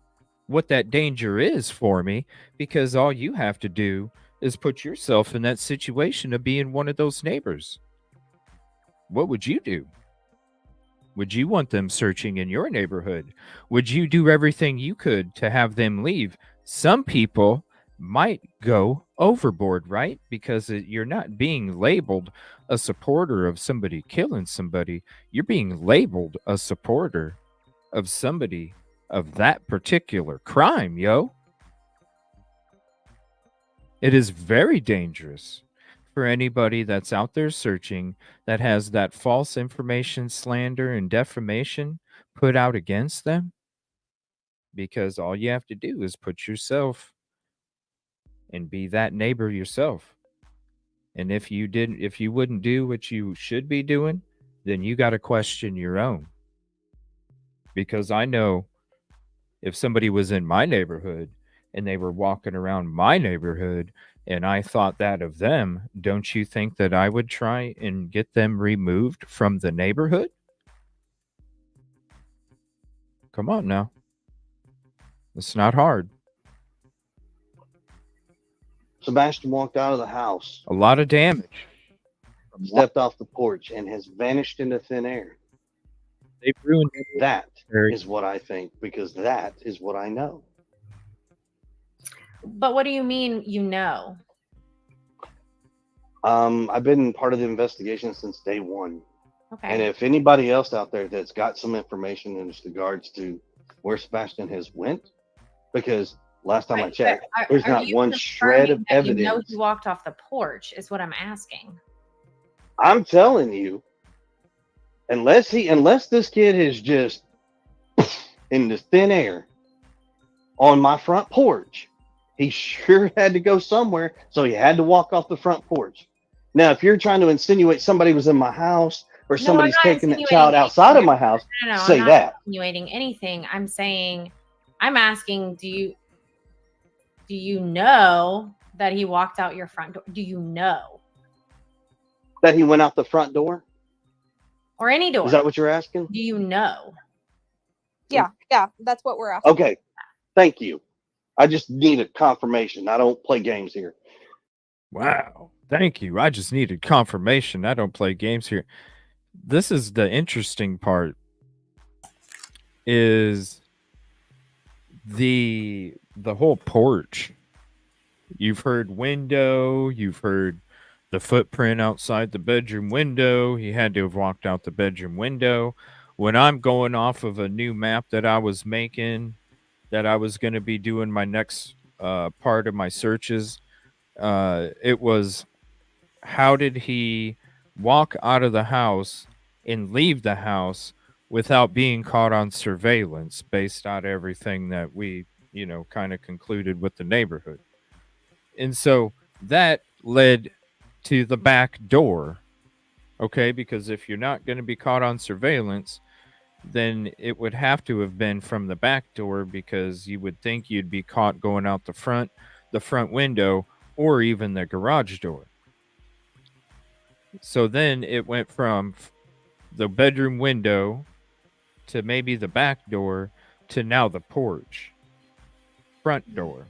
S1: what that danger is for me, because all you have to do is put yourself in that situation of being one of those neighbors. What would you do? Would you want them searching in your neighborhood? Would you do everything you could to have them leave? Some people might go overboard, right? Because you're not being labeled a supporter of somebody killing somebody. You're being labeled a supporter of somebody of that particular crime, yo. It is very dangerous for anybody that's out there searching that has that false information, slander, and defamation put out against them, because all you have to do is put yourself and be that neighbor yourself. And if you wouldn't do what you should be doing, then you got to question your own. Because I know if somebody was in my neighborhood and they were walking around my neighborhood and I thought that of them, don't you think that I would try and get them removed from the neighborhood? Come on now. It's not hard.
S19: Sebastian walked out of the house,
S1: A lot of damage.
S19: stepped off the porch, and has vanished into thin air.
S1: They've ruined
S19: That
S1: Very-
S19: is what I think, because that is what I know.
S15: But what do you mean you know?
S19: I've been part of the investigation since day one.
S15: Okay.
S19: And if anybody else out there that's got some information in regards to where Sebastian has went, because last time I
S15: Right,
S19: checked,
S15: but
S19: there's
S15: are
S19: not
S15: you
S19: one shred of
S15: confirming that
S19: evidence.
S15: You know he walked off the porch is what I'm asking.
S19: I'm telling you, unless this kid is just in the thin air on my front porch, he sure had to go somewhere, so he had to walk off the front porch. Now, if you're trying to insinuate somebody was in my house or
S15: No,
S19: somebody's
S15: I'm not
S19: taking that
S15: insinuating
S19: child outside of
S15: anything.
S19: my house,
S15: No,
S19: say
S15: I'm not
S19: that.
S15: insinuating anything. I'm asking, do you know that he walked out your front door? Do you know?
S19: That he went out the front door?
S15: Or any door?
S19: Is that what you're asking?
S15: Do you know?
S18: Yeah, that's what we're asking.
S19: Okay. Thank you. I just need a confirmation. I don't play games here.
S1: Wow. Thank you. I just needed confirmation. I don't play games here. This is the interesting part, is the whole porch. You've heard window, you've heard the footprint outside the bedroom window. He had to have walked out the bedroom window. When I'm going off of a new map that I was making, that I was going to be doing my next part of my searches, it was, how did he walk out of the house and leave the house without being caught on surveillance, based on everything that we, kind of concluded with the neighborhood. And so that led to the back door. Okay, because if you're not going to be caught on surveillance, then it would have to have been from the back door, because you would think you'd be caught going out the front window, or even the garage door. So then it went from the bedroom window to maybe the back door to now the porch, front door.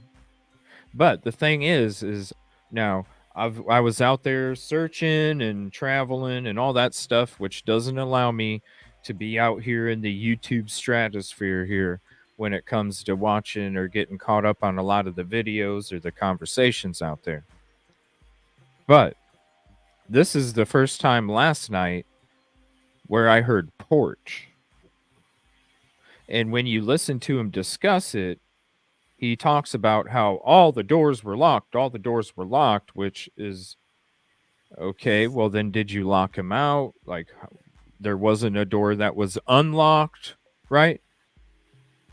S1: But the thing is now I was out there searching and traveling and all that stuff, which doesn't allow me to be out here in the YouTube stratosphere here when it comes to watching or getting caught up on a lot of the videos or the conversations out there. But this is the first time last night where I heard porch. And when you listen to him discuss it, he talks about how all the doors were locked, which is okay. Well, then did you lock him out? Like, there wasn't a door that was unlocked, right?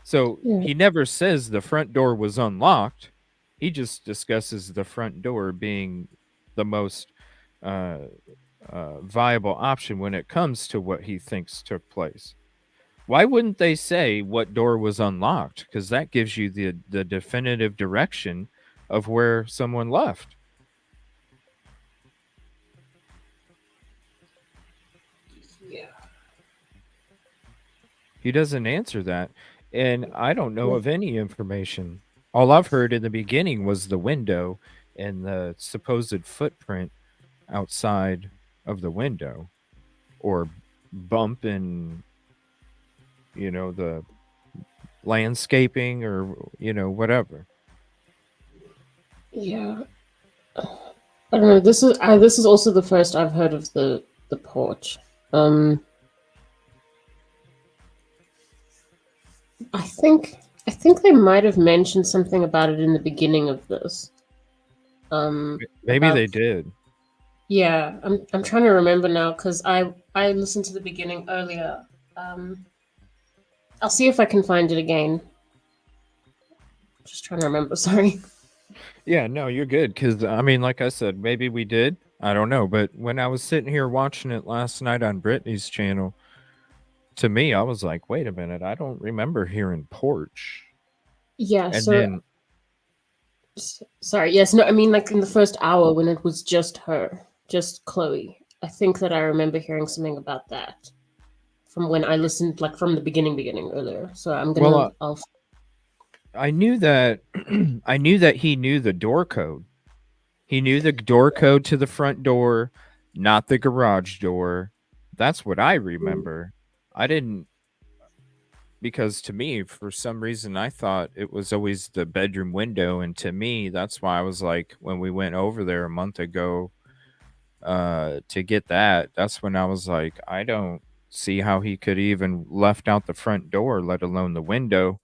S1: So
S4: Yeah.
S1: he never says the front door was unlocked. He just discusses the front door being the most uh, viable option when it comes to what he thinks took place. Why wouldn't they say what door was unlocked? Because that gives you the definitive direction of where someone left.
S4: Yeah.
S1: He doesn't answer that. And I don't know of any information. All I've heard in the beginning was the window and the supposed footprint outside of the window, or bump in, the landscaping, or, whatever.
S4: Yeah. I don't know. This is also the first I've heard of the porch. I think they might have mentioned something about it in the beginning of this.
S1: Maybe
S4: About
S1: they did.
S4: Yeah, I'm trying to remember now because I listened to the beginning earlier. I'll see if I can find it again. Just trying to remember. Sorry.
S1: Yeah, no, you're good. Because, I mean, like I said, maybe we did. I don't know. But when I was sitting here watching it last night on Brittany's channel, to me, I was like, wait a minute. I don't remember hearing porch.
S4: Yeah.
S1: And
S4: So
S1: then,
S4: sorry. Yes. No. I mean, like in the first hour when it was just her, just Chloe. I think that I remember hearing something about that from when I listened, like from the beginning earlier. So I'm gonna.
S1: well, I knew that I knew that he knew the door code. He knew the door code to the front door, not the garage door. That's what I remember. I didn't, because to me, for some reason, I thought it was always the bedroom window. And to me, that's why I was like, when we went over there a month ago to get that, that's when I was like, I don't see how he could even left out the front door, let alone the window.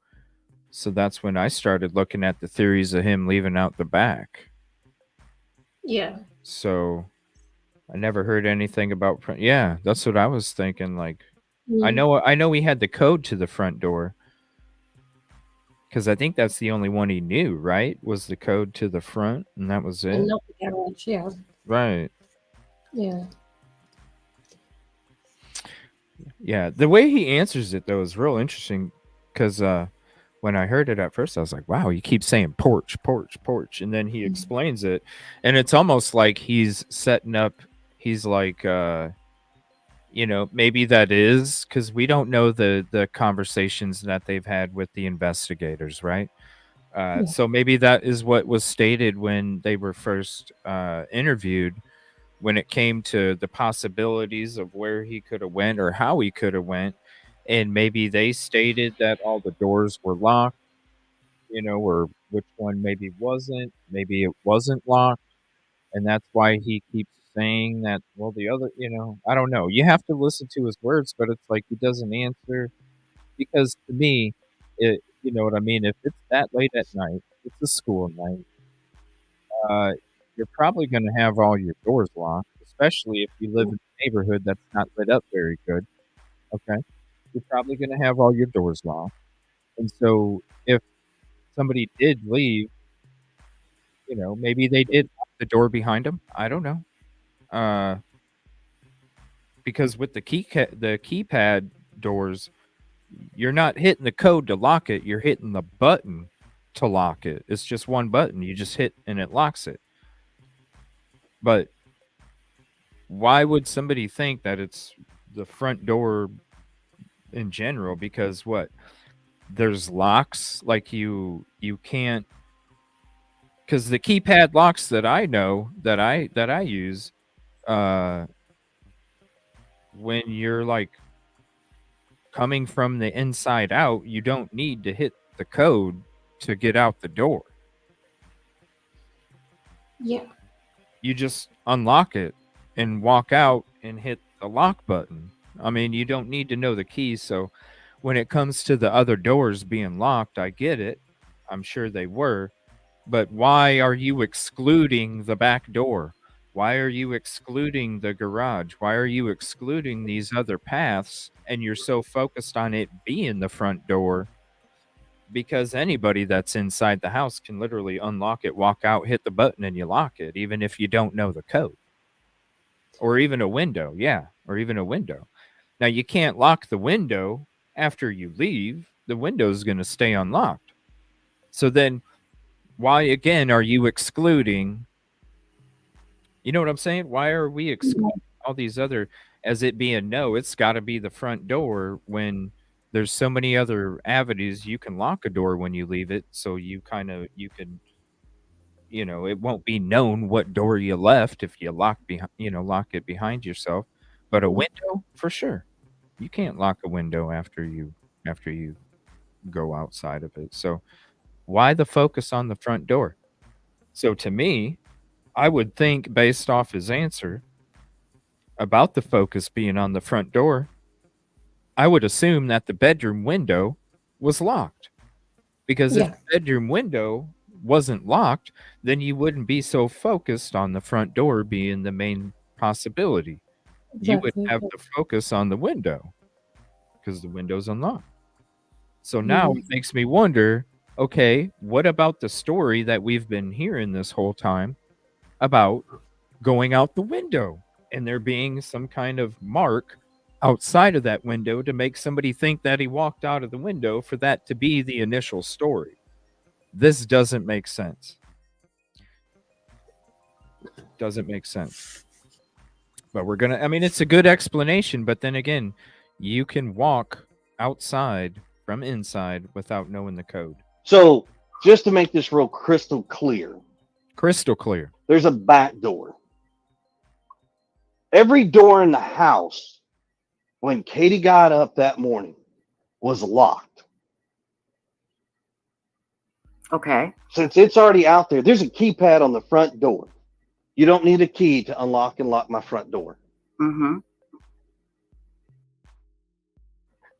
S1: So that's when I started looking at the theories of him leaving out the back.
S4: Yeah.
S1: So I never heard anything about front. Yeah, that's what I was thinking. Like, I know he had the code to the front door, because I think that's the only one he knew, right? Was the code to the front, and that was it.
S4: And not the garage. Yeah.
S1: Right.
S4: Yeah.
S1: Yeah, the way he answers it though is real interesting, because when I heard it at first, I was like, "Wow, he keeps saying porch, porch, porch," and then he explains it, and it's almost like he's setting up. He's like, maybe that is because we don't know the conversations that they've had with the investigators, right? So maybe that is what was stated when they were first interviewed, when it came to the possibilities of where he could have went or how he could have went. And maybe they stated that all the doors were locked, or which one maybe wasn't. Maybe it wasn't locked. And that's why he keeps saying that, well, the other, I don't know. You have to listen to his words, but it's like he doesn't answer. Because to me, you know what I mean? If it's that late at night, it's a school night, you're probably going to have all your doors locked, especially if you live in a neighborhood that's not lit up very good. Okay. You're probably going to have all your doors locked. And so if somebody did leave, maybe they did lock the door behind them. I don't know. Because with the the keypad doors, you're not hitting the code to lock it. You're hitting the button to lock it. It's just one button. You just hit and it locks it. But why would somebody think that it's the front door in general? Because what? There's locks, like you can't, because the keypad locks that I know that I use, when you're like coming from the inside out, you don't need to hit the code to get out the door.
S4: Yeah.
S1: You just unlock it and walk out and hit the lock button. I mean, you don't need to know the keys. So when it comes to the other doors being locked, I get it. I'm sure they were. But why are you excluding the back door? Why are you excluding the garage? Why are you excluding these other paths? And you're so focused on it being the front door because anybody that's inside the house can literally unlock it, walk out, hit the button, and you lock it, even if you don't know the code. Or even a window, yeah, or even a window. Now, you can't lock the window after you leave. The window is going to stay unlocked. So then, why, again, are you excluding? You know what I'm saying? Why are we excluding all these other, as it being no, it's got to be the front door when there's so many other avenues you can lock a door when you leave it. So you can, it won't be known what door you left if you lock it behind yourself. But a window, for sure. You can't lock a window after you go outside of it. So why the focus on the front door? So to me, I would think, based off his answer about the focus being on the front door, I would assume that the bedroom window was locked. Because if the bedroom window wasn't locked, then you wouldn't be so focused on the front door being the main possibility. You would have the focus on the window because the window's unlocked. So now it makes me wonder, okay, what about the story that we've been hearing this whole time about going out the window and there being some kind of mark outside of that window to make somebody think that he walked out of the window for that to be the initial story? This doesn't make sense. Doesn't make sense. But it's a good explanation, but then again, you can walk outside from inside without knowing the code.
S19: So just to make this real crystal clear,
S1: there's
S19: a back door. Every door in the house when Katie got up that morning was locked.
S14: Okay.
S19: Since it's already out there, there's a keypad on the front door. You don't need a key to unlock and lock my front door.
S14: Mm-hmm.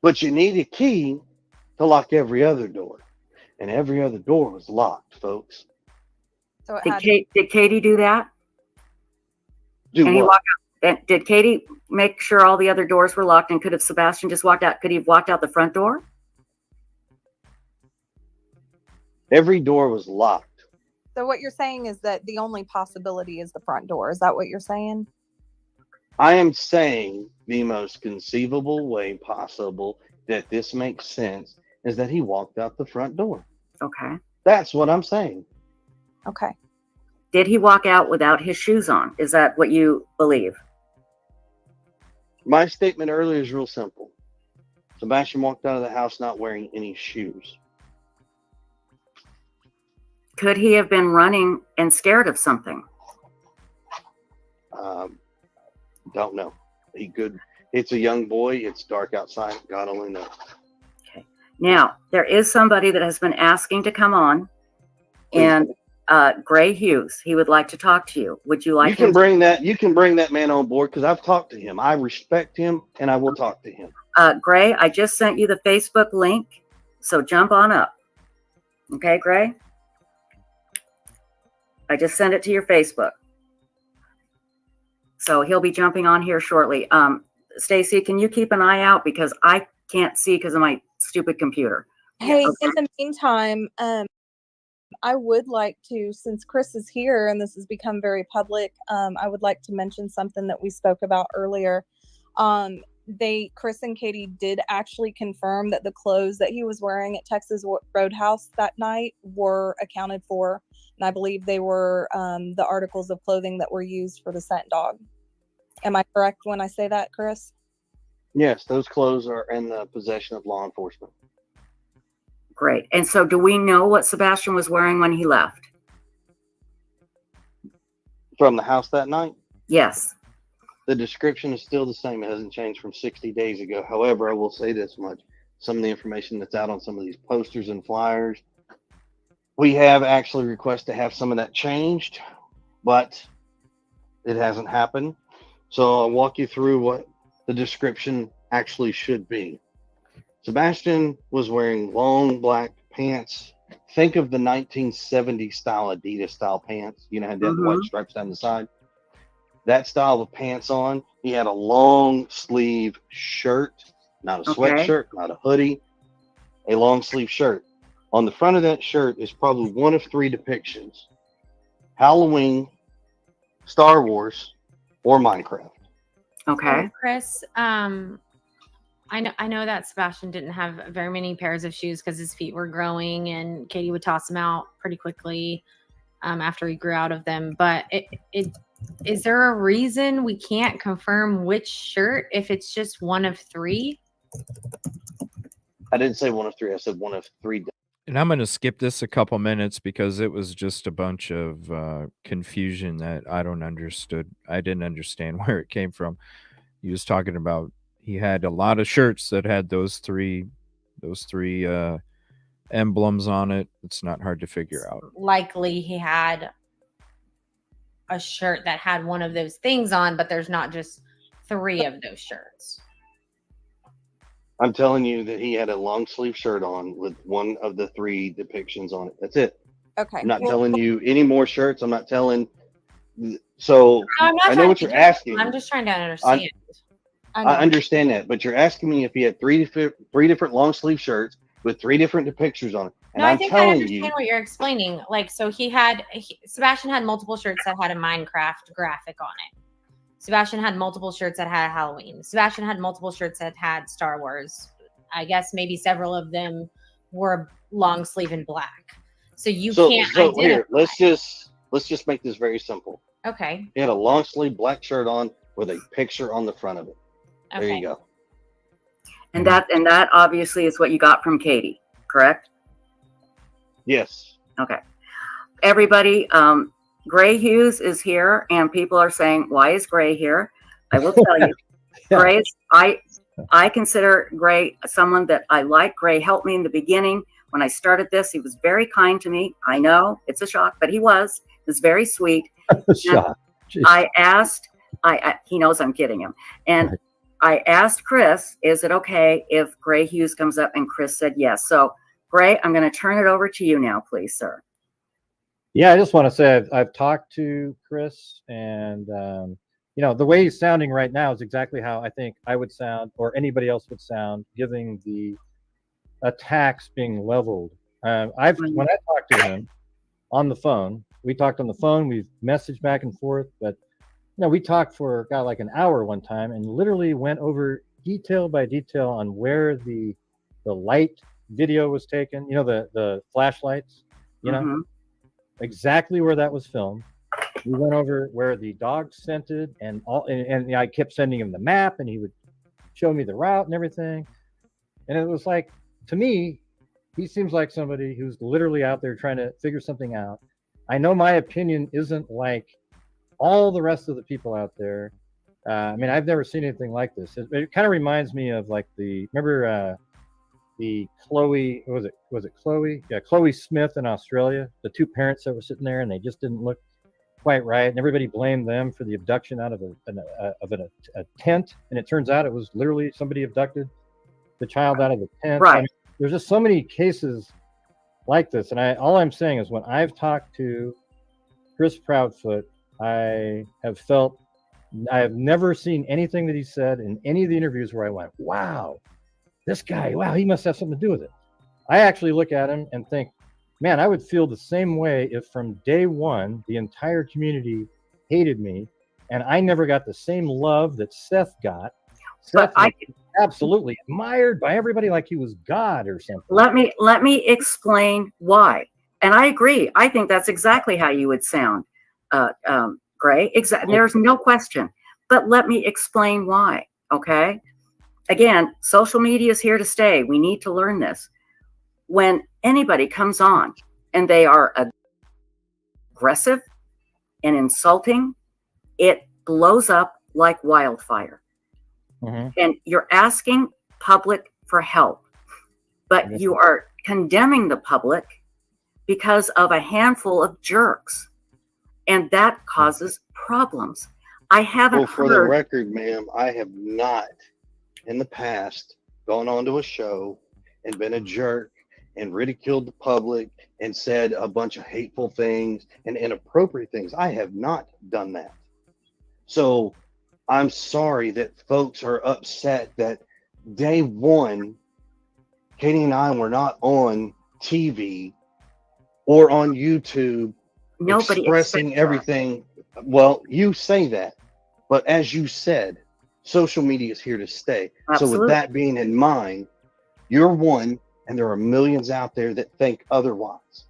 S19: But you need a key to lock every other door. And every other door was locked, folks.
S18: So it
S14: Did Katie do that?
S19: Do
S14: Can he
S19: what?
S14: walk out? Did Katie make sure all the other doors were locked? And could have Sebastian just walked out? Could he have walked out the front door?
S19: Every door was locked.
S18: So what you're saying is that the only possibility is the front door. Is that what you're saying?
S19: I am saying the most conceivable way possible that this makes sense is that he walked out the front door.
S14: Okay.
S19: That's what I'm saying.
S18: Okay.
S14: Did he walk out without his shoes on? Is that what you believe?
S19: My statement earlier is real simple. Sebastian walked out of the house not wearing any shoes.
S14: Could he have been running and scared of something?
S19: Don't know. He could. It's a young boy. It's dark outside. God only knows.
S14: Okay. Now, there is somebody that has been asking to come on, and Gray Hughes. He would like to talk to you. Would you like
S19: You can
S14: him?
S19: bring that man on board because I've talked to him. I respect him, and I will talk to him.
S14: Gray, I just sent you the Facebook link, so jump on up. Okay, Gray? I just sent it to your Facebook. So he'll be jumping on here shortly. Stacy, can you keep an eye out because I can't see because of my stupid computer.
S18: Hey, in the meantime, I would like to, since Chris is here and this has become very public, I would like to mention something that we spoke about earlier. Chris and Katie did actually confirm that the clothes that he was wearing at Texas Roadhouse that night were accounted for. And I believe they were the articles of clothing that were used for the scent dog. Am I correct when I say that, Chris?
S19: Yes, those clothes are in the possession of law enforcement.
S14: Great. And so do we know what Sebastian was wearing when he left?
S19: From the house that night?
S14: Yes.
S19: The description is still the same. It hasn't changed from 60 days ago. However, I will say this much. Some of the information that's out on some of these posters and flyers, we have actually requested to have some of that changed, but it hasn't happened. So I'll walk you through what the description actually should be. Sebastian was wearing long black pants. Think of the 1970s style Adidas style pants. You know, had that white stripes down the side. That style of pants on. He had a long sleeve shirt, not a sweatshirt, not a hoodie, a long sleeve shirt. On the front of that shirt is probably one of three depictions: Halloween, Star Wars, or Minecraft.
S14: Okay.
S15: So, Chris, I know that Sebastian didn't have very many pairs of shoes because his feet were growing, and Katie would toss them out pretty quickly after he grew out of them. But is there a reason we can't confirm which shirt if it's just one of three?
S19: I didn't say one of three. I said one of three.
S1: And I'm going to skip this a couple minutes because it was just a bunch of confusion that I didn't understand where it came from. He was talking about he had a lot of shirts that had those three emblems on it. It's not hard to figure out.
S15: Likely he had a shirt that had one of those things on, but there's not just three of those shirts.
S19: I'm telling you that he had a long sleeve shirt on with one of the three depictions on it. That's it.
S18: Okay.
S19: I'm not telling you any more shirts. I'm not telling. So
S15: I'm not
S19: I know
S15: trying
S19: what
S15: to
S19: you're
S15: do it.
S19: asking.
S15: I'm just trying to understand.
S19: I understand that, but you're asking me if he had three different long sleeve shirts with three different depictions on it. And
S15: No, I
S19: I'm
S15: think I
S19: telling
S15: understand
S19: you,
S15: what you're explaining. Like, so Sebastian had multiple shirts that had a Minecraft graphic on it. Sebastian had multiple shirts that had Halloween. Sebastian had multiple shirts that had Star Wars. I guess maybe several of them were long sleeve and black. So you can't identify.
S19: Here, let's just make this very simple.
S15: Okay.
S19: He had a long sleeve black shirt on with a picture on the front of it. There
S15: Okay.
S19: you go.
S14: And that obviously is what you got from Katie, correct?
S19: Yes.
S14: Okay. Everybody, Gray Hughes is here, and people are saying, why is Gray here? I will tell you, Gray, I consider Gray someone that I like. Gray helped me in the beginning. When I started this, he was very kind to me. I know it's a shock, but he was very sweet.
S20: Shock.
S14: He knows I'm kidding him. And I asked Chris, is it okay if Gray Hughes comes up? And Chris said yes. So Gray, I'm going to turn it over to you now, please, sir.
S20: Yeah, I just want to say I've talked to Chris, and the way he's sounding right now is exactly how I think I would sound, or anybody else would sound, given the attacks being leveled. When I talked to him on the phone, we talked on the phone. We've messaged back and forth, but we talked for like an hour one time, and literally went over detail by detail on where the light video was taken. The flashlights. Exactly where that was filmed. We went over where the dog scented and all, and I kept sending him the map, and he would show me the route and everything. And it was like, to me, he seems like somebody who's literally out there trying to figure something out. I know my opinion isn't like all the rest of the people out there. I've never seen anything like this. It kind of reminds me of like remember the Chloe, was it Chloe? Yeah, Chloe Smith in Australia. The two parents that were sitting there and they just didn't look quite right, and everybody blamed them for the abduction out of a tent. And it turns out it was literally somebody abducted the child out of the tent.
S14: Right.
S20: There's just so many cases like this, and all I'm saying is when I've talked to Chris Proudfoot, I have never seen anything that he said in any of the interviews where I went, wow, this guy, wow, he must have something to do with it. I actually look at him and think, man, I would feel the same way if from day one the entire community hated me and I never got the same love that Seth got. Seth was absolutely admired by everybody like he was God or something.
S14: Let me explain why. And I agree. I think that's exactly how you would sound, Gray. Exactly. There's no question. But let me explain why. Okay. Again, social media is here to stay. We need to learn this. When anybody comes on and they are aggressive and insulting, it blows up like wildfire. And you're asking public for help, but you are condemning the public because of a handful of jerks, and that causes problems. I haven't
S19: Well, for the record, ma'am, I have not in the past gone onto a show and been a jerk and ridiculed the public and said a bunch of hateful things and inappropriate things. I have not done that. So I'm sorry that folks are upset that day one, Katie and I were not on TV or on YouTube
S14: Nobody
S19: expressing
S14: expects that.
S19: everything. Well, you say that, but as you said, social media is here to stay. So with
S14: Absolutely.
S19: that being in mind, you're one, and there are millions out there that think otherwise.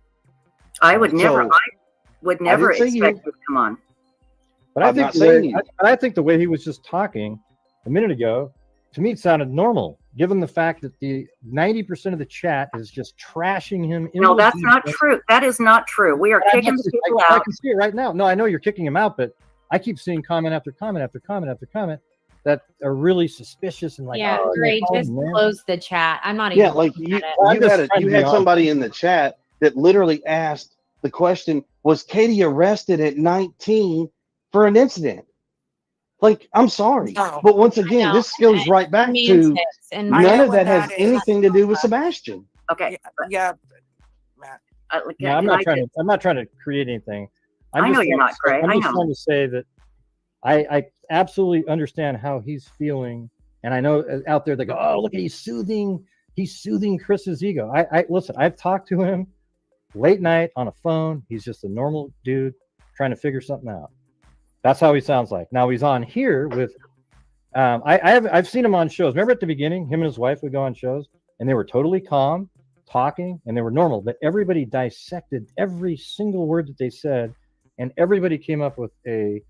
S14: I would never.
S19: So,
S14: I would never
S19: didn't say
S14: expect
S19: you.
S14: you to come on.
S20: But I
S19: I'm
S20: think
S19: not
S20: the
S19: saying
S20: way,
S19: you.
S20: I think the way he was just talking a minute ago, to me, it sounded normal, given the fact that the 90% of the chat is just trashing him.
S14: No, that's not true. That is not true. We are kicking people
S20: I
S14: out.
S20: can see it right now. No, I know you're kicking him out, but I keep seeing comment after comment after comment after comment that are really suspicious and like,
S15: Yeah,
S20: oh,
S15: great.
S20: no,
S15: Just
S20: man.
S15: close the chat. I'm not even
S19: Yeah, like
S15: looking
S19: you,
S15: at it.
S20: I'm just trying
S19: you
S20: to be
S19: had
S20: honest.
S19: somebody in the chat that literally asked the question, was Katie arrested at 19 for an incident? Like, I'm sorry.
S16: No.
S19: But once again,
S15: No,
S19: this goes right back to
S15: semantics and
S16: I
S19: none
S16: know
S19: of
S16: what
S19: that has
S16: that is.
S19: anything to do with Sebastian.
S14: Okay.
S16: Yeah.
S20: No, I'm not trying to create anything.
S14: I know you're not, Gray.
S20: I'm
S14: I
S20: just
S14: know.
S20: trying to say that I absolutely understand how he's feeling, and I know out there they go, "Oh, look, he's soothing Chris's ego." I listen. I've talked to him late night on a phone. He's just a normal dude trying to figure something out. That's how he sounds like. Now he's on here with. I've seen him on shows. Remember at the beginning, him and his wife would go on shows, and they were totally calm, talking, and they were normal. But everybody dissected every single word that they said, and everybody came up with a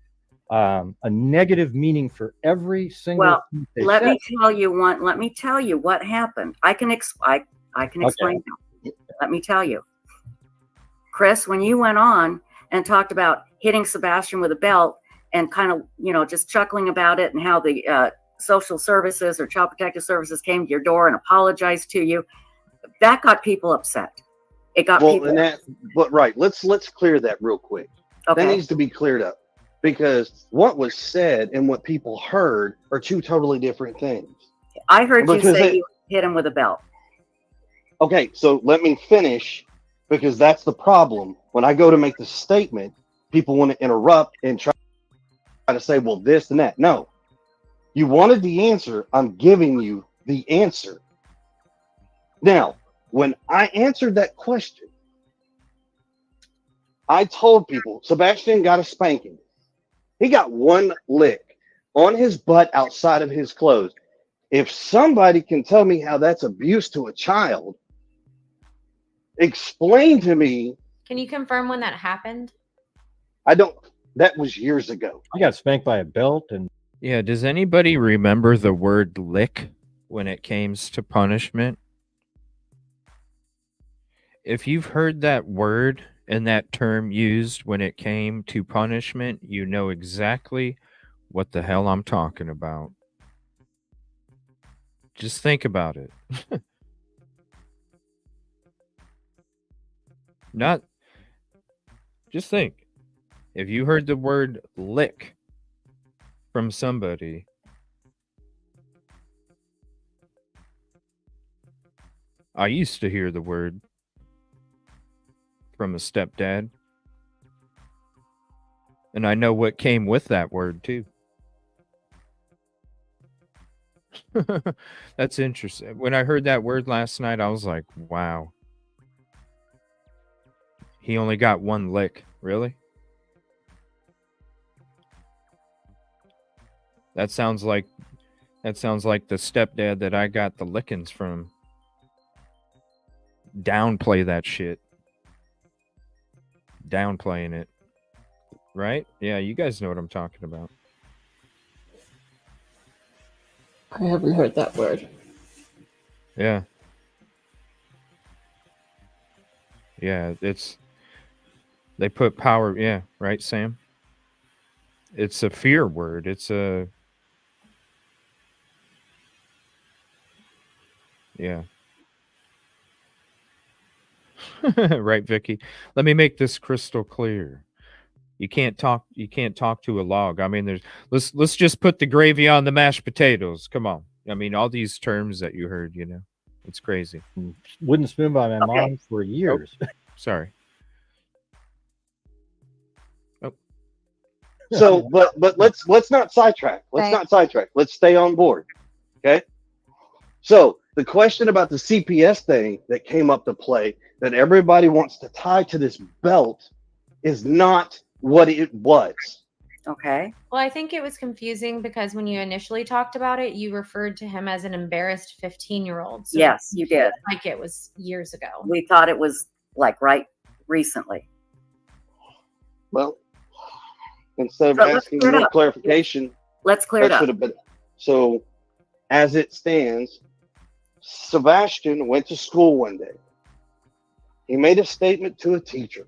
S20: negative meaning for every single.
S14: Well,
S20: thing they
S14: let
S20: said.
S14: me tell you one. Let me tell you what happened. I can explain. Now. Let me tell you, Chris, when you went on and talked about hitting Sebastian with a belt and kind of, just chuckling about it and how the social services or child protective services came to your door and apologized to you, that got people upset. It got people.
S19: And that, but right, let's clear that real quick.
S14: Okay.
S19: That needs to be cleared up because what was said and what people heard are two totally different things.
S14: I heard you
S19: Because
S14: say you hit him with a belt.
S19: Okay, so let me finish because that's the problem. When I go to make the statement, people want to interrupt and try to say, well, this and that. No, you wanted the answer. I'm giving you the answer. Now, when I answered that question, I told people Sebastian got a spanking. He got one lick on his butt outside of his clothes. If somebody can tell me how that's abuse to a child, explain to me.
S15: Can you confirm when that happened?
S19: I don't. That was years ago.
S20: I got spanked by a belt, and
S1: Yeah, does anybody remember the word lick when it came to punishment? If you've heard that word and that term used when it came to punishment, you know exactly what the hell I'm talking about. Just think about it. Just think. If you heard the word lick from somebody, I used to hear the word from a stepdad. And I know what came with that word too. That's interesting. When I heard that word last night, I was like, wow. He only got one lick. Really? That sounds like the stepdad that I got the lickings from. Downplay that shit. Downplaying it. Right? Yeah, you guys know what I'm talking about.
S4: I haven't heard that word.
S1: Yeah. Yeah, they put power, yeah, right, Sam? It's a fear word. It's a yeah. Right, Vicky. Let me make this crystal clear. You can't talk to a log. I mean, let's just put the gravy on the mashed potatoes. Come on. I mean, all these terms that you heard, it's crazy.
S20: Wooden spoon by my mom for years.
S1: Oh, sorry. Oh.
S19: So, but let's not sidetrack. Let's not sidetrack. Let's stay on board. Okay. So The question about the CPS thing that came up to play that everybody wants to tie to this belt is not what it was.
S14: Okay.
S15: Well, I think it was confusing because when you initially talked about it, you referred to him as an embarrassed 15-year-old. So
S14: Yes, you did.
S15: like it was years ago.
S14: We thought it was like right recently.
S19: Well, instead of
S14: But let's
S19: asking
S14: clear it
S19: more
S14: up.
S19: clarification,
S14: Let's clear it
S19: that
S14: up.
S19: should have been. So, as it stands, Sebastian went to school one day. He made a statement to a teacher.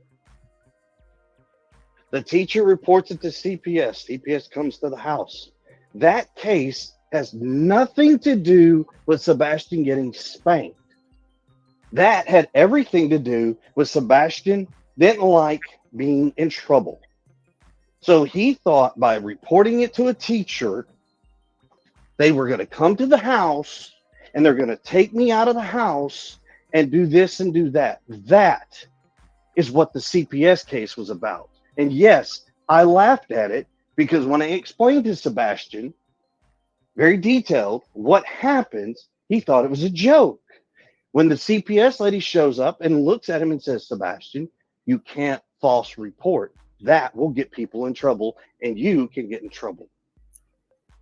S19: The teacher reports it to CPS. CPS comes to the house. That case has nothing to do with Sebastian getting spanked. That had everything to do with Sebastian didn't like being in trouble. So he thought by reporting it to a teacher, they were going to come to the house and they're going to take me out of the house and do this and do that. That is what the CPS case was about. And yes, I laughed at it because when I explained to Sebastian, very detailed, what happens, he thought it was a joke. When the CPS lady shows up and looks at him and says, Sebastian, you can't false report. That will get people in trouble and you can get in trouble.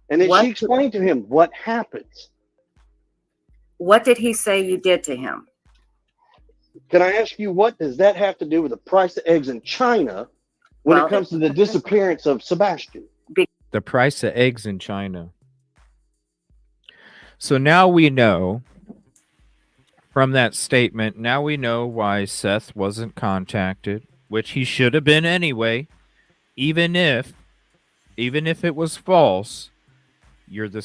S19: And then
S14: What-
S19: she explained to him what happens.
S14: What did he say you did to him?
S19: Can I ask you, what does that have to do with the price of eggs in China when
S14: Well,
S19: it comes to the disappearance of Sebastian?
S1: The price of eggs in China. So now we know from that statement, now we know why Seth wasn't contacted, which he should have been anyway, even if it was false. You're the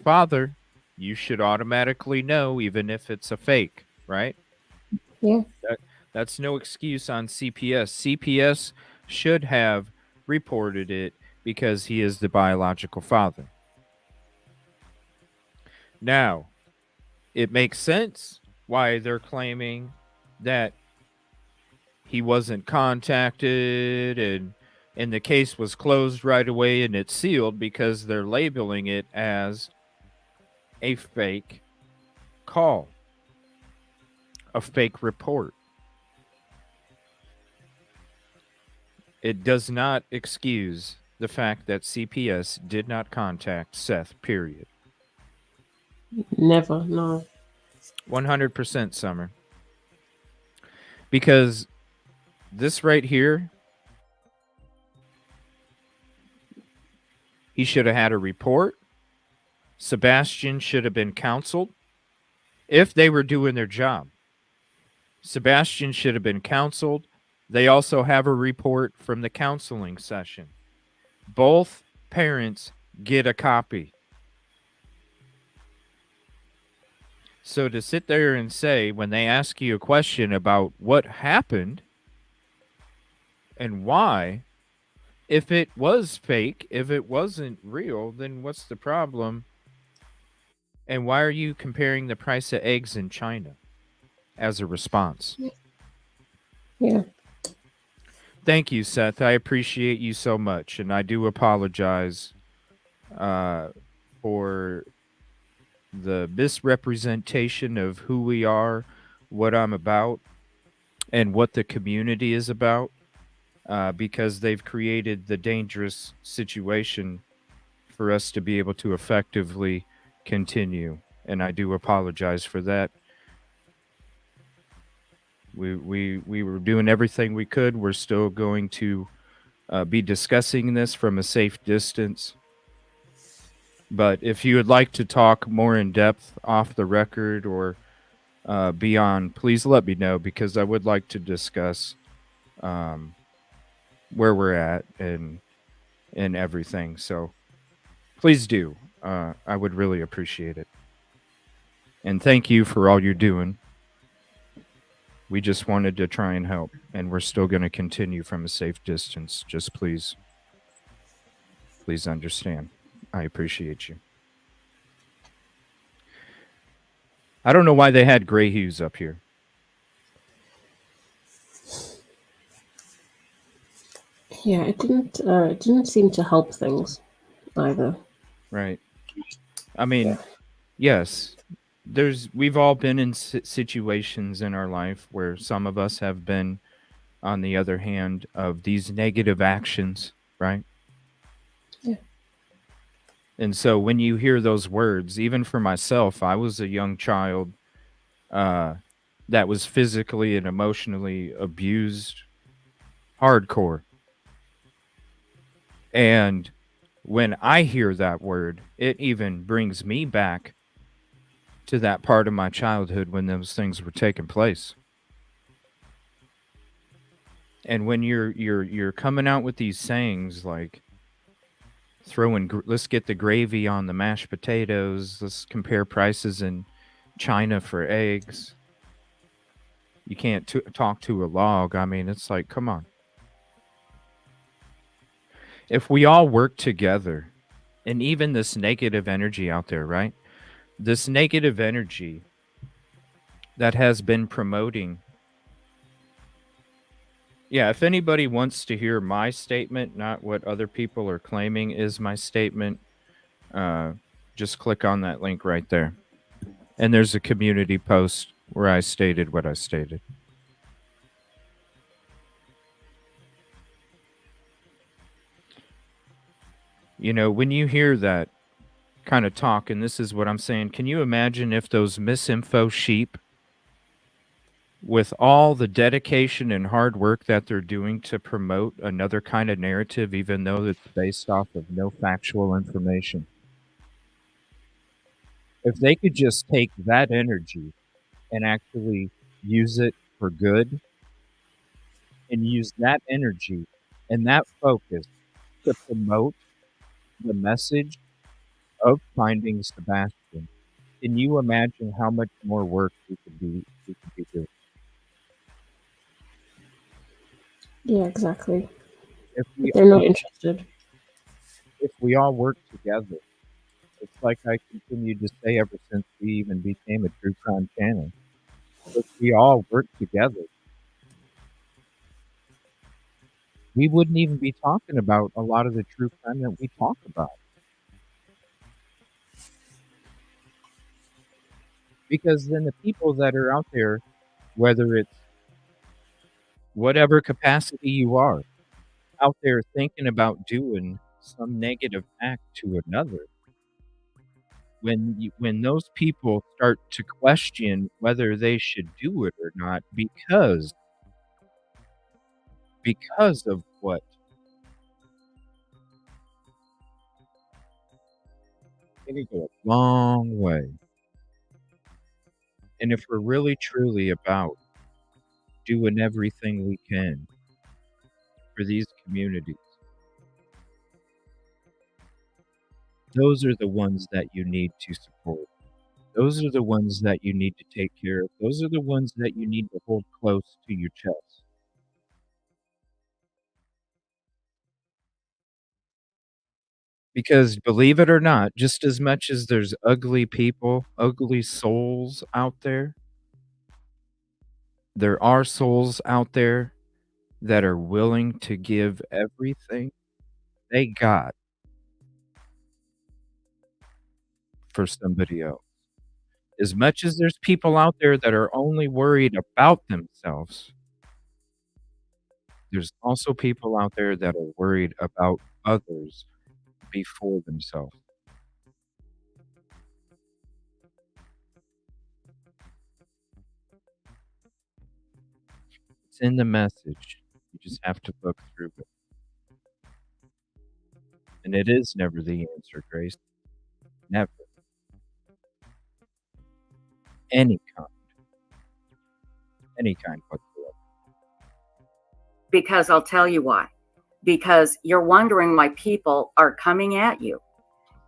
S1: father. You should automatically know, even if it's a fake, right?
S4: Yeah.
S1: That's no excuse on CPS. CPS should have reported it because he is the biological father. Now, it makes sense why they're claiming that he wasn't contacted and the case was closed right away and it's sealed because they're labeling it as a fake call, a fake report. It does not excuse the fact that CPS did not contact Seth, period.
S4: Never, no.
S1: 100% Summer. Because this right here, he should have had a report. Sebastian should have been counseled if they were doing their job. Sebastian should have been counseled. They also have a report from the counseling session. Both parents get a copy. So to sit there and say, when they ask you a question about what happened and why, if it was fake, if it wasn't real, then what's the problem? And why are you comparing the price of eggs in China as a response?
S4: Yeah.
S1: Thank you, Seth. I appreciate you so much. And I do apologize for the misrepresentation of who we are, what I'm about, and what the community is about, because they've created the dangerous situation for us to be able to effectively continue. And I do apologize for that. We were doing everything we could. We're still going to be discussing this from a safe distance. But if you would like to talk more in depth off the record or beyond, please let me know, because I would like to discuss where we're at and everything. So please do. I would really appreciate it. And thank you for all you're doing. We just wanted to try and help, and we're still going to continue from a safe distance. Just please understand. I appreciate you. I don't know why they had gray hues up here.
S4: Yeah, it didn't seem to help things either.
S1: Right. I mean, yes, we've all been in situations in our life where some of us have been on the other hand of these negative actions, right?
S4: Yeah.
S1: And so when you hear those words, even for myself, I was a young child that was physically and emotionally abused hardcore. And when I hear that word, it even brings me back to that part of my childhood when those things were taking place. And when you're coming out with these sayings like let's get the gravy on the mashed potatoes, let's compare prices in China for eggs. You can't talk to a log. I mean, it's like, come on. If we all work together, and even this negative energy out there, right? This negative energy that has been promoting. Yeah, if anybody wants to hear my statement, not what other people are claiming is my statement, just click on that link right there. And there's a community post where I stated what I stated. You know, when you hear that kind of talk, and this is what I'm saying, can you imagine if those misinfo sheep, with all the dedication and hard work that they're doing to promote another kind of narrative, even though it's based off of no factual information, if they could just take that energy and actually use it for good and use that energy and that focus to promote the message of finding Sebastian, can you imagine how much more work we could be doing?
S4: Yeah, exactly.
S1: If
S4: But they're not interested.
S1: If we all work together, it's like I continued to say ever since we even became a true crime channel. If we all work together, we wouldn't even be talking about a lot of the true crime that we talk about. Because then the people that are out there, whether it's whatever capacity you are, out there thinking about doing some negative act to another, when those people start to question whether they should do it or not because of what, it could go a long way. And if we're really truly about doing everything we can for these communities, those are the ones that you need to support. Those are the ones that you need to take care of. Those are the ones that you need to hold close to your chest. Because believe it or not, just as much as there's ugly people, ugly souls out there, there are souls out there that are willing to give everything they got for somebody else. As much as there's people out there that are only worried about themselves, there's also people out there that are worried about others before themselves. It's in the message. You just have to look through it. And it is never the answer, Grace. Never. Any kind. Any kind whatsoever.
S14: Because I'll tell you why. Because you're wondering why people are coming at you.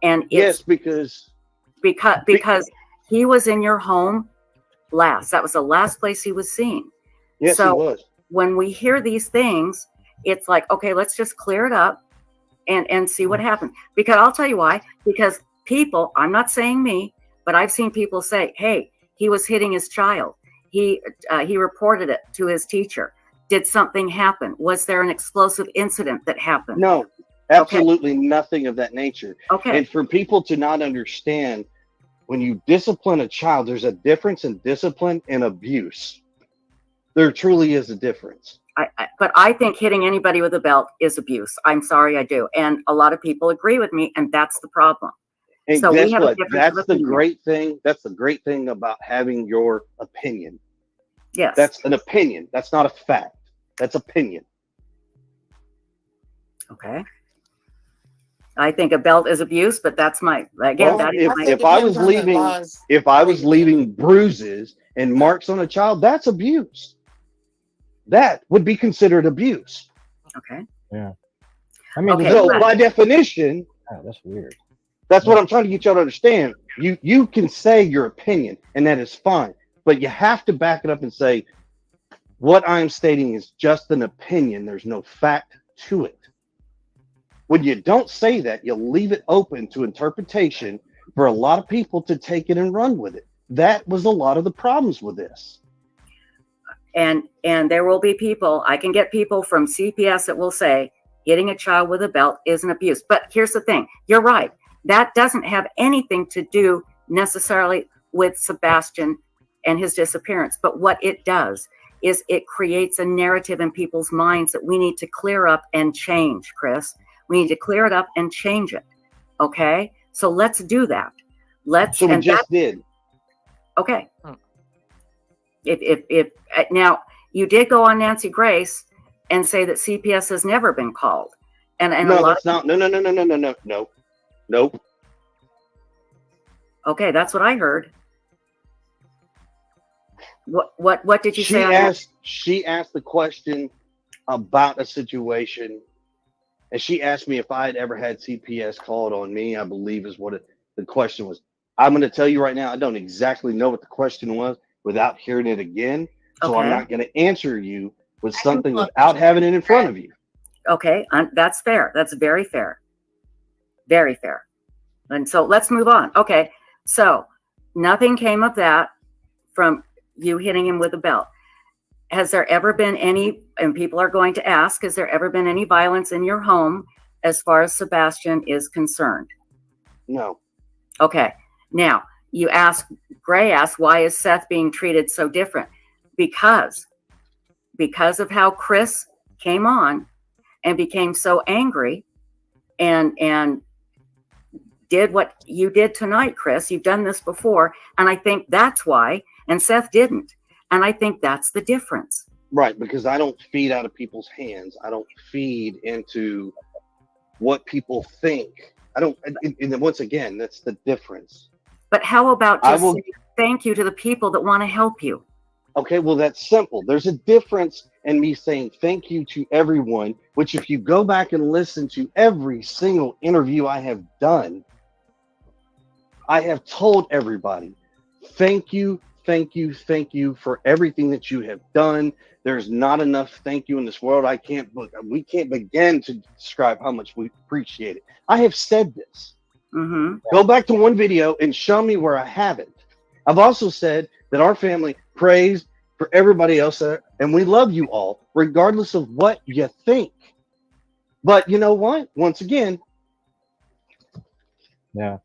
S14: And it's
S19: because
S14: he was in your home last. That was the last place he was seen.
S19: Yes,
S14: so
S19: he was.
S14: When we hear these things, it's like, okay, let's just clear it up and see what happens. Because I'll tell you why. Because people, I'm not saying me, but I've seen people say, hey, he was hitting his child. He reported it to his teacher. Did something happen? Was there an explosive incident that happened?
S19: No, absolutely nothing of that nature.
S14: Okay.
S19: And for people to not understand, when you discipline a child, there's a difference in discipline and abuse. There truly is a difference.
S14: But I think hitting anybody with a belt is abuse. I'm sorry, I do. And a lot of people agree with me, and that's the problem.
S19: And
S14: So
S19: guess
S14: we have
S19: what?
S14: a difference
S19: That's
S14: of
S19: the
S14: opinion.
S19: great thing. That's the great thing about having your opinion.
S14: Yes.
S19: That's an opinion. That's not a fact. That's opinion.
S14: Okay. I think a belt is abuse, but that's my, again,
S19: Well,
S14: that is my.
S19: if I was leaving bruises and marks on a child, that's abuse. That would be considered abuse.
S14: Okay.
S20: Yeah. I mean,
S14: Okay,
S19: so
S14: but-
S19: by definition,
S20: oh, that's weird.
S19: that's what I'm trying to get y'all to understand. You can say your opinion, and that is fine, but you have to back it up and say, what I'm stating is just an opinion. There's no fact to it. When you don't say that, you leave it open to interpretation for a lot of people to take it and run with it. That was a lot of the problems with this.
S14: And there will be people, I can get people from CPS that will say hitting a child with a belt is an abuse. But here's the thing, you're right. That doesn't have anything to do necessarily with Sebastian and his disappearance. But what it does is it creates a narrative in people's minds that we need to clear up and change, Chris. We need to clear it up and change it. Okay? So let's do that.
S19: So we just did.
S14: Okay. If now you did go on Nancy Grace and say that CPS has never been called, and
S19: No, that's not. No. Nope.
S14: Okay, that's what I heard. What did you say?
S19: She asked the question about a situation, and she asked me if I had ever had CPS called on me. I believe is what the question was. I'm going to tell you right now, I don't exactly know what the question was without hearing it again. So I'm
S14: Okay.
S19: not going to answer you with something without having it in front of you.
S14: Okay, that's fair. That's very fair. Very fair. And so let's move on. Okay, so nothing came of that from you hitting him with a belt. Has there ever been any, and people are going to ask, has there ever been any violence in your home as far as Sebastian is concerned?
S19: No.
S14: Okay, now Gray asked, why is Seth being treated so different? Because of how Chris came on and became so angry and did what you did tonight, Chris. You've done this before, and I think that's why, and Seth didn't. And I think that's the difference.
S19: Right, because I don't feed out of people's hands. I don't feed into what people think. I don't, and once again, that's the difference.
S14: But how about just saying thank you to the people that want to help you?
S19: Okay, well, that's simple. There's a difference in me saying thank you to everyone, which if you go back and listen to every single interview I have done, I have told everybody, thank you for everything that you have done. There's not enough thank you in this world. We can't begin to describe how much we appreciate it. I have said this.
S14: Mm-hmm.
S19: Go back to one video and show me where I haven't. I've also said that our family prays for everybody else there, and we love you all, regardless of what you think. But you know what? Once again,
S20: yeah.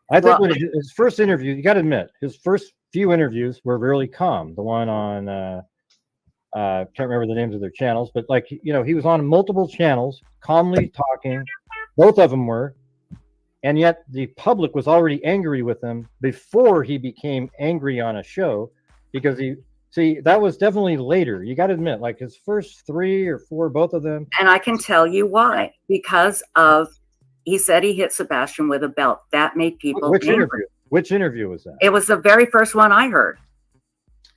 S20: I think when his first interview, you got to admit, his first few interviews were really calm. The one on, can't remember the names of their channels, but like, you know, he was on multiple channels, calmly talking. Both of them were. And yet the public was already angry with him before he became angry on a show, because that was definitely later. You got to admit, like his first 3 or 4, both of them.
S14: And I can tell you why. Because he said he hit Sebastian with a belt. That made people angry.
S20: Which interview was that?
S14: It was the very first one I heard.